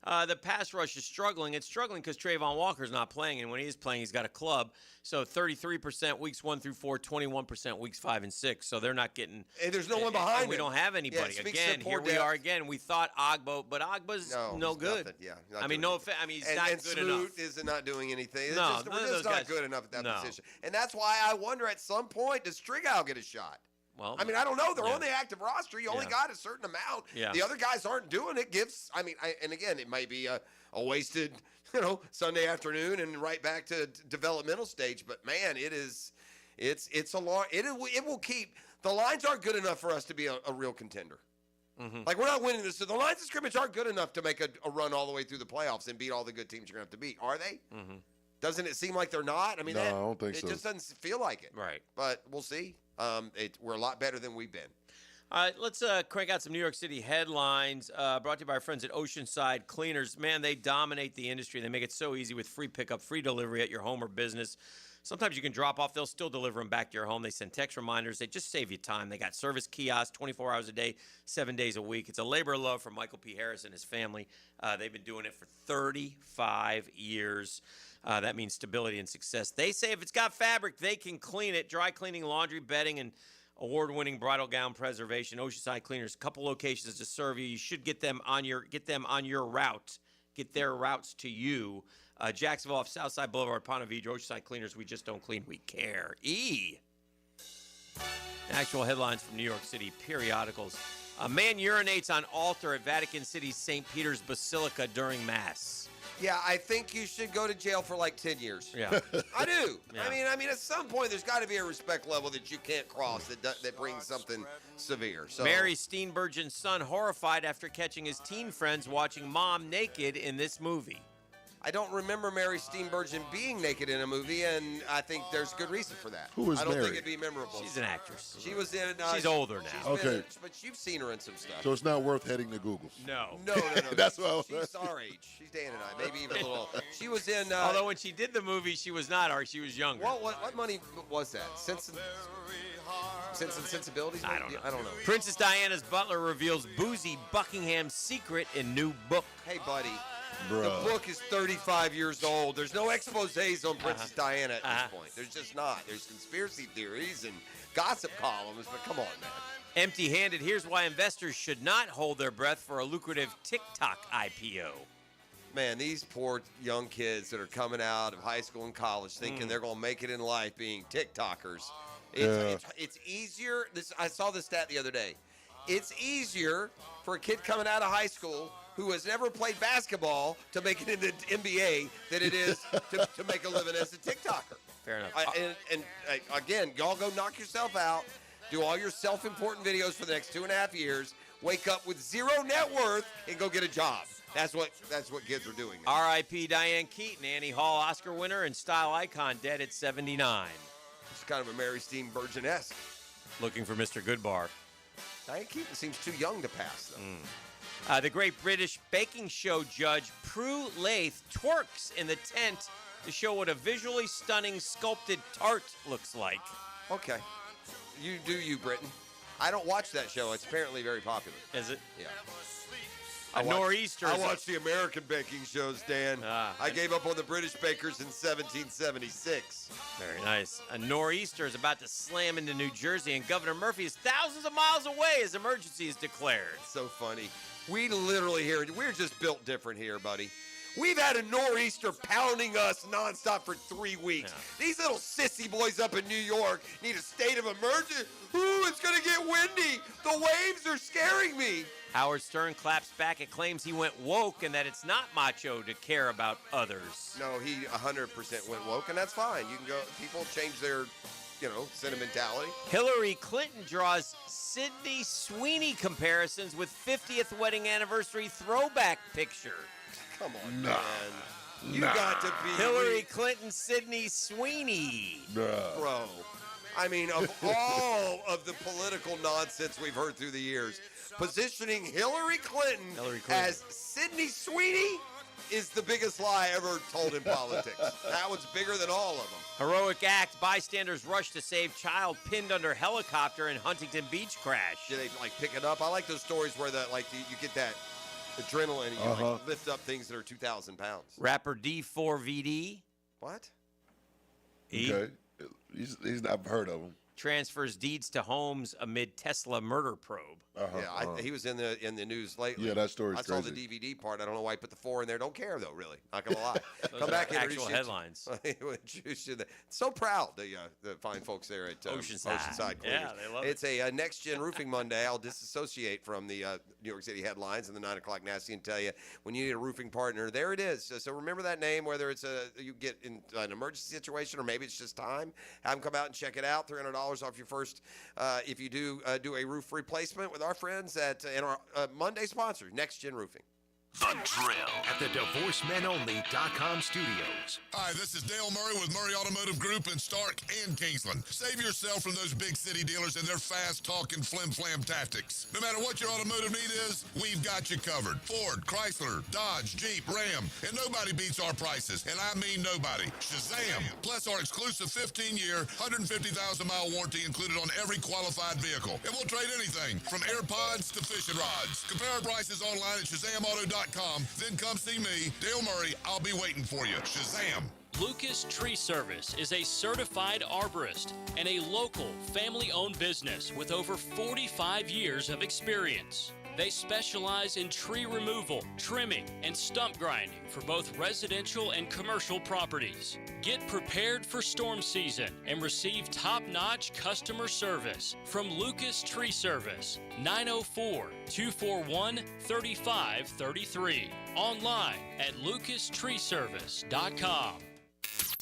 The pass rush is struggling. It's struggling because Trayvon Walker's not playing, and when he is playing, he's got a club. So 33% weeks 1 through 4, 21% weeks 5 and 6. So they're not getting.
And there's no one behind
and we
him.
don't have anybody.
Yeah,
Again, here we are again. We thought Ogbo, but Ogba's no
he's
good.
nothing. Yeah,
I mean, no offense. I mean, he's not
and
good
Smoot
enough.
is not doing anything.
No,
We're
none of
just
those
not
guys-
good enough at that
no.
position. And that's why I wonder at some point, does Strigow get a shot?
Well,
I mean, I don't know. They're
yeah.
on the active roster. You only
Yeah.
got a certain amount.
Yeah.
The other guys aren't doing it. And again, it might be a wasted, Sunday afternoon and right back to developmental stage. But man, it's a long. It will keep. The lines aren't good enough for us to be a real contender.
Mm-hmm.
Like, we're not winning this. So the lines of scrimmage aren't good enough to make a run all the way through the playoffs and beat all the good teams you're going to have to beat. Are they?
Mm-hmm.
Doesn't it seem like they're not? I mean,
No, I don't think so.
It just doesn't feel like it.
Right.
But we'll see. We're a lot better than we've been.
All right, let's crank out some New York City headlines brought to you by our friends at Oceanside Cleaners. Man, they dominate the industry. They make it so easy with free pickup, free delivery at your home or business. Sometimes you can drop off. They'll still deliver them back to your home. They send text reminders. They just save you time. They got service kiosks 24 hours a day, 7 days a week. It's a labor of love from Michael P. Harris and his family. They've been doing it for 35 years. That means stability and success. They say if it's got fabric, they can clean it. Dry cleaning, laundry, bedding, and award-winning bridal gown preservation. Oceanside Cleaners, a couple locations to serve you. You should get them on your route. Get their routes to you. Jacksonville off Southside Boulevard, Ponte Vedra. Oceanside Cleaners. We just don't clean, we care. Actual headlines from New York City periodicals. A man urinates on altar at Vatican City's St. Peter's Basilica during Mass.
Yeah, I think you should go to jail for like 10 years.
Yeah.
I do.
Yeah.
I mean, at some point, there's got to be a respect level that you can't cross that brings something severe. So
Mary Steenburgen's son horrified after catching his teen friends watching mom naked in this movie.
I don't remember Mary Steenburgen being naked in a movie, and I think there's good reason for that.
Who is
I don't
Mary?
think it'd be memorable.
She's an actress.
She was in.
She's older now.
Okay.
But you've seen her in some stuff.
So it's not worth heading to Google.
No.
No.
That's what I was
She's our age. She's Dan and I, maybe even a little. She was in.
Although when she did the movie, she was not ours. She was younger.
What money was that? Sense and Sensibilities?
I don't know.
I don't know.
Princess Diana's butler reveals boozy Buckingham secret in new book.
Hey, buddy.
Bruh.
The book is 35 years old. There's no exposés on Princess Diana at this point. There's just not. There's conspiracy theories and gossip columns, but come on, man.
Empty-handed, here's why investors should not hold their breath for a lucrative TikTok IPO.
Man, these poor young kids that are coming out of high school and college thinking they're going to make it in life being TikTokers. It's easier. I saw this stat the other day. It's easier for a kid coming out of high school who has never played basketball to make it in the NBA than it is to make a living as a TikToker.
Fair enough.
Again, y'all go knock yourself out. Do all your self-important videos for the next 2.5 years. Wake up with zero net worth and go get a job. That's what kids are doing now.
R.I.P. Diane Keaton, Annie Hall Oscar winner and style icon, dead at 79.
It's kind of a Mary Steenburgen-esque.
Looking for Mr. Goodbar.
Diane Keaton seems too young to pass, though.
The great British baking show judge Prue Leith twerks in the tent to show what a visually stunning sculpted tart looks like.
Okay. You do you, Britain. I don't watch that show. It's apparently very popular.
Is it?
Yeah.
A nor'easter.
I watch the American baking shows, Dan. I gave up on the British bakers in 1776.
Very nice. A nor'easter is about to slam into New Jersey, and Governor Murphy is thousands of miles away as emergency is declared.
So funny. We literally we're just built different here, buddy. We've had a nor'easter pounding us nonstop for 3 weeks.
Yeah.
These little sissy boys up in New York need a state of emergency. Ooh, it's going to get windy. The waves are scaring me.
Howard Stern claps back at claims he went woke and that it's not macho to care about others.
No, he 100% went woke, and that's fine. You can go. People change their, sentimentality.
Hillary Clinton draws Sydney Sweeney comparisons with 50th wedding anniversary throwback picture.
Come on, man. You got to be
Hillary Clinton, Sydney Sweeney.
Bro. I mean, of all of the political nonsense we've heard through the years, positioning Hillary Clinton as Sydney Sweeney is the biggest lie ever told in politics. That one's bigger than all of them.
Heroic act. Bystanders rush to save child pinned under helicopter in Huntington Beach crash.
Do they, pick it up? I like those stories where you get that adrenaline. You lift up things that are 2,000 pounds.
Rapper D4VD.
What?
Okay. I've heard of him.
Transfers deeds to homes amid Tesla murder probe.
Yeah, he was in the news lately.
Yeah, that story's
I saw the
crazy.
DVD part. I don't know why I put the 4 in there. Don't care though, really. Not gonna lie.
Those
Come
are
back and
actual
introduce you
headlines.
introduce you so proud, the fine folks there at
Oceanside.
Cleaners.
Yeah, they love
It's a next gen roofing Monday. I'll disassociate from the New York City headlines and the 9 o'clock nasty and tell you when you need a roofing partner. There it is. So remember that name. Whether it's you get in an emergency situation or maybe it's just time. Have them come out and check it out. $300 off your first if you do a roof replacement with our friends at and our Monday sponsor, Next Gen Roofing.
The Drill at the DivorceMenOnly.com studios.
Hi, this is Dale Murray with Murray Automotive Group in Stark and Kingsland. Save yourself from those big city dealers and their fast-talking flim-flam tactics. No matter what your automotive need is, we've got you covered. Ford, Chrysler, Dodge, Jeep, Ram, and nobody beats our prices, and I mean nobody. Shazam! Plus our exclusive 15-year, 150,000-mile warranty included on every qualified vehicle. And we'll trade anything from AirPods to fishing rods. Compare our prices online at ShazamAuto.com. Then come see me, Dale Murray. I'll be waiting for you. Shazam!
Lucas Tree Service is a certified arborist and a local family-owned business with over 45 years of experience. They specialize in tree removal, trimming, and stump grinding for both residential and commercial properties. Get prepared for storm season and receive top-notch customer service from Lucas Tree Service, 904-241-3533. Online at lucastreeservice.com.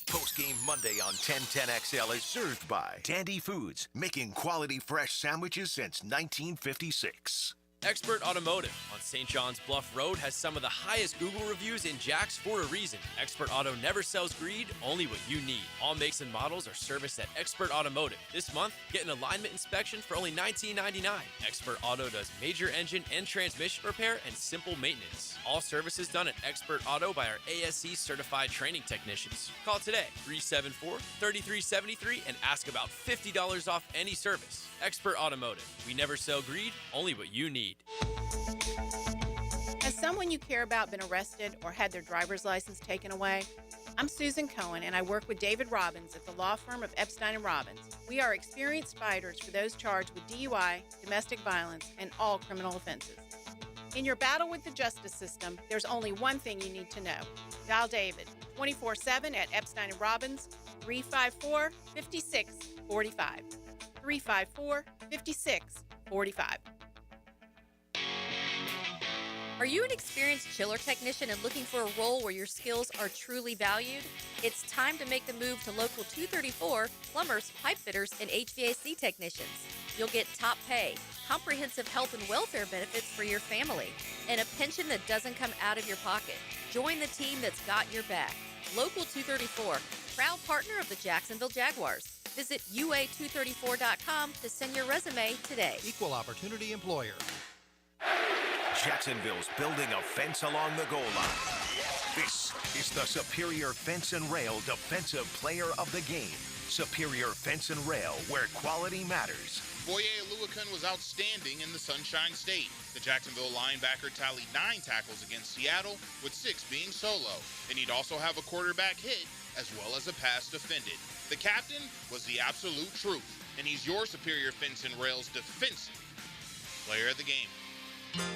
Postgame Monday on 1010XL is served by Dandy Foods, making quality fresh sandwiches since 1956.
Expert Automotive on St. John's Bluff Road has some of the highest Google reviews in Jax for a reason. Expert Auto never sells greed, only what you need. All makes and models are serviced at Expert Automotive. This month, get an alignment inspection for only $19.99. Expert Auto does major engine and transmission repair and simple maintenance. All services done at Expert Auto by our ASC certified training technicians. Call today, 374-3373, and ask about $50 off any service. Expert Automotive. We never sell greed, only what you need.
Has someone you care about been arrested or had their driver's license taken away? I'm Susan Cohen, and I work with David Robbins at the law firm of Epstein & Robbins. We are experienced fighters for those charged with DUI, domestic violence, and all criminal offenses. In your battle with the justice system, there's only one thing you need to know. Dial David 24/7 at Epstein & Robbins, 354-5645. 354-5645.
Are you an experienced chiller technician and looking for a role where your skills are truly valued? It's time to make the move to Local 234 plumbers, pipe fitters, and HVAC technicians. You'll get top pay, comprehensive health and welfare benefits for your family, and a pension that doesn't come out of your pocket. Join the team that's got your back. Local 234, proud partner of the Jacksonville Jaguars. Visit UA234.com to send your resume today.
Equal opportunity employer.
Jacksonville's building a fence along the goal line. This is the Superior Fence and Rail Defensive Player of the Game. Superior Fence and Rail, where quality matters.
Boye Aluakan was outstanding in the Sunshine State. The Jacksonville linebacker tallied 9 tackles against Seattle, with 6 being solo. Then he'd also have a quarterback hit, as well as a pass defended. The captain was the absolute truth, and he's your Superior Fence and Rail's defensive player of the game.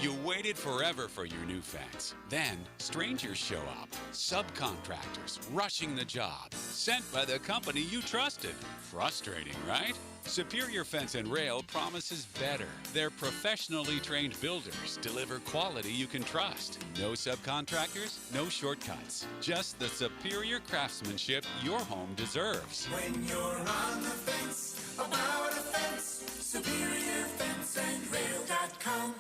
You waited forever for your new fence. Then, strangers show up. Subcontractors rushing the job. Sent by the company you trusted. Frustrating, right? Superior Fence and Rail promises better. Their professionally trained builders deliver quality you can trust. No subcontractors, no shortcuts. Just the superior craftsmanship your home deserves.
When you're on the fence, about a fence, SuperiorFenceandRail.com.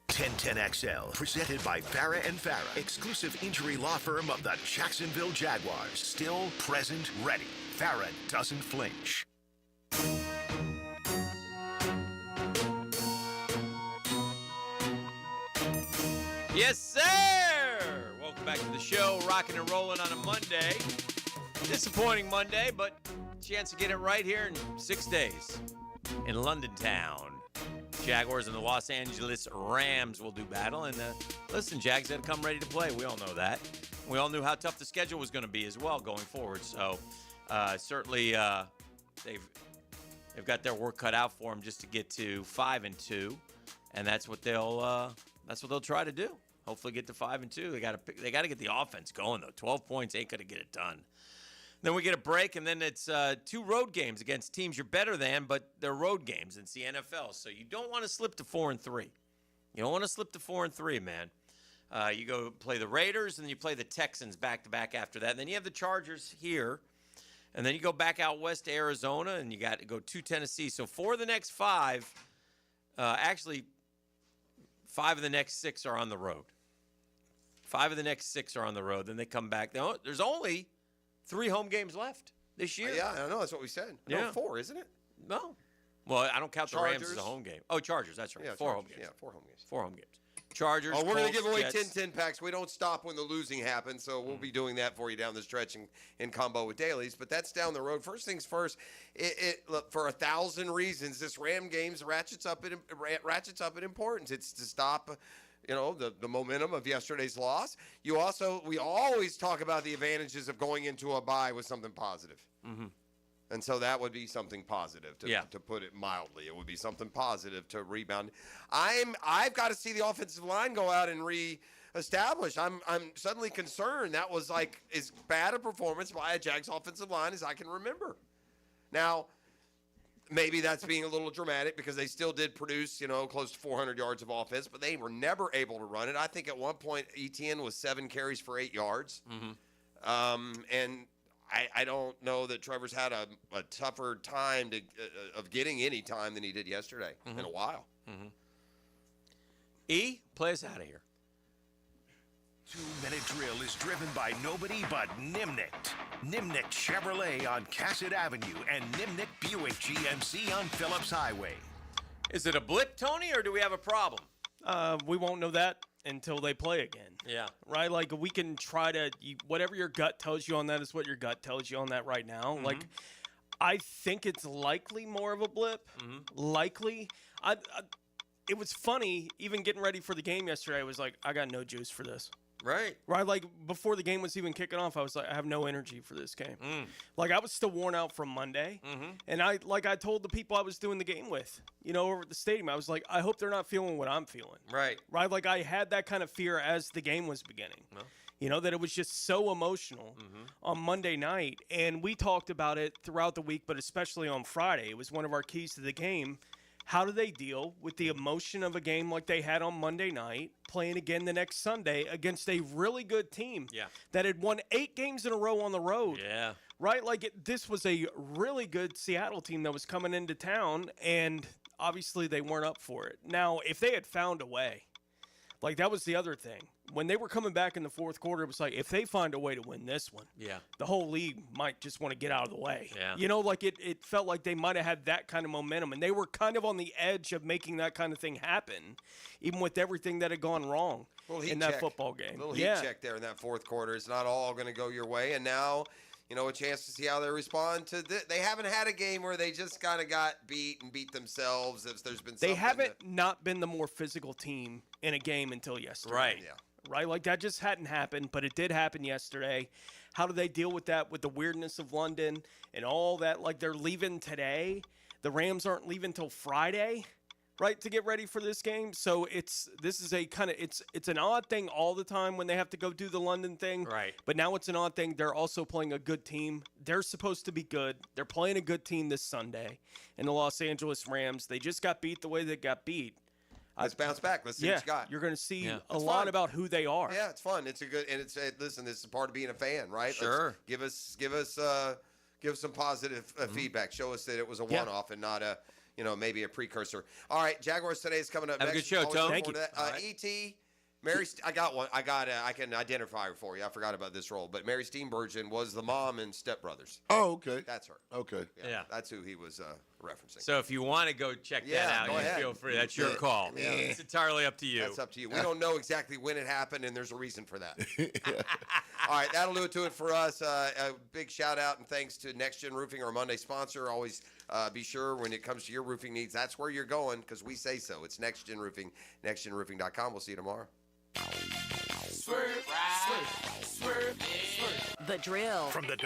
1010XL, presented by Farah & Farah, exclusive injury law firm of the Jacksonville Jaguars. Still, present, ready. Farah doesn't flinch.
Yes, sir! Welcome back to the show, rocking and rolling on a Monday. Disappointing Monday, but chance to get it right here in 6 days in London town. Jaguars and the Los Angeles Rams will do battle. And listen, Jags had to come ready to play. We all know that. We all knew how tough the schedule was going to be as well going forward. So certainly they've got their work cut out for them just to get to 5-2, and that's what they'll try to do. Hopefully, get to 5-2. They got to get the offense going though. 12 points ain't going to get it done. Then we get a break, and then it's 2 road games against teams you're better than, but they're road games. It's the NFL, so you don't want to slip to 4-3. You don't want to slip to 4-3, man. You go play the Raiders, and then you play the Texans back-to-back after that. And then you have the Chargers here, and then you go back out west to Arizona, and you got to go to Tennessee. So 4 of the next 5, actually 5 of the next 6 are on the road. 5 of the next 6 are on the road. Then they come back. There's only 3 home games left this year.
Yeah, I know. That's what we said.
Yeah.
No, 4, isn't it?
No. Well, I don't count the Rams as a
Chargers.
home game. Oh, Chargers. That's right.
Yeah,
4
Chargers.
home games.
Yeah, 4 home games.
4 home games. Chargers.
Oh, we're going to
Colts,
give away
Jets.
10 packs. We don't stop when the losing happens, so we'll be doing that for you down the stretch in combo with dailies. But that's down the road. First things first, look, for 1,000 reasons, this Ram games ratchets up in importance. It's to stop the momentum of yesterday's loss. We always talk about the advantages of going into a bye with something positive.
Mm-hmm.
And so that would be something positive, to put it mildly. It would be something positive to rebound. I've got to see the offensive line go out and reestablish. I'm suddenly concerned. That was like as bad a performance by a Jags offensive line as I can remember. Now, maybe that's being a little dramatic because they still did produce, close to 400 yards of offense, but they were never able to run it. I think at one point Etienne was 7 carries for 8 yards.
Mm-hmm.
And I don't know that Trevor's had a tougher time of getting any time than he did yesterday in a while.
Mm-hmm. E, play us out of here.
2-minute drill is driven by nobody but Nimnik. Nimnik Chevrolet on Cassett Avenue and Nimnik Buick GMC on Phillips Highway.
Is it a blip, Tony, or do we have a problem?
We won't know that until they play again.
Yeah.
Right? Like, we can try to whatever your gut tells you on that is what your gut tells you on that right now.
Mm-hmm.
Like, I think it's likely more of a blip.
Mm-hmm.
Likely. It was funny, even getting ready for the game yesterday, I was like, I got no juice for this.
Right.
Right, like before the game was even kicking off, I was like, I have no energy for this game. Like, I was still worn out from Monday, and I told the people I was doing the game with, over at the stadium, I was like, I hope they're not feeling what I'm feeling.
Right.
Right, like I had that kind of fear as the game was beginning. That it was just so emotional on Monday night, and we talked about it throughout the week, but especially on Friday. It was one of our keys to the game. How do they deal with the emotion of a game like they had on Monday night, playing again the next Sunday against a really good team that had won 8 games in a row on the road?
Yeah.
Right? Like, this was a really good Seattle team that was coming into town, and obviously they weren't up for it. Now, if they had found a way, like, that was the other thing. When they were coming back in the fourth quarter, it was like, if they find a way to win this one, the whole league might just want to get out of the way.
Yeah.
Like it felt like they might have had that kind of momentum, and they were kind of on the edge of making that kind of thing happen, even with everything that had gone wrong in that football game.
Little heat check there in that fourth quarter. It's not all going to go your way, and now a chance to see how they respond to this. They haven't had a game where they just kind of got beat and beat themselves. There's been
they haven't not been the more physical team in a game until yesterday.
Right.
Yeah.
Right? Like, that just hadn't happened, but it did happen yesterday. How do they deal with that, with the weirdness of London and all that? Like, they're leaving today. The Rams aren't leaving till Friday, right, to get ready for this game. So it's an odd thing all the time when they have to go do the London thing.
Right.
But now it's an odd thing. They're also playing a good team. They're supposed to be good. They're playing a good team this Sunday. And the Los Angeles Rams, they just got beat the way they got beat.
Let's bounce back. Let's see what you got.
You're going to see a
It's
lot
fun.
about who they are.
Yeah, it's fun. It's a good, and listen, this is part of being a fan, right?
Sure.
Let's give us some positive feedback. Show us that it was a one-off and not a, maybe a precursor. All right, Jaguars today is coming up
Have
next.
a good show, Tom.
Thank you.
E.T., Mary, I got one. I can identify her for you. I forgot about this role, but Mary Steenburgen was the mom in Step Brothers.
Oh, okay.
That's her.
Okay.
Yeah.
That's who he was referencing.
So if you want to go check
Yeah,
that out,
go
you
ahead.
feel free. That's your
Yeah.
call.
Yeah.
It's entirely up to you.
That's up to you. We don't know exactly when it happened, and there's a reason for that. All right, that'll do it for us. A big shout out and thanks to Next Gen Roofing, our Monday sponsor. Always be sure when it comes to your roofing needs, that's where you're going because we say so. It's Next Gen Roofing, nextgenroofing.com. We'll see you tomorrow.
The Drill.
From the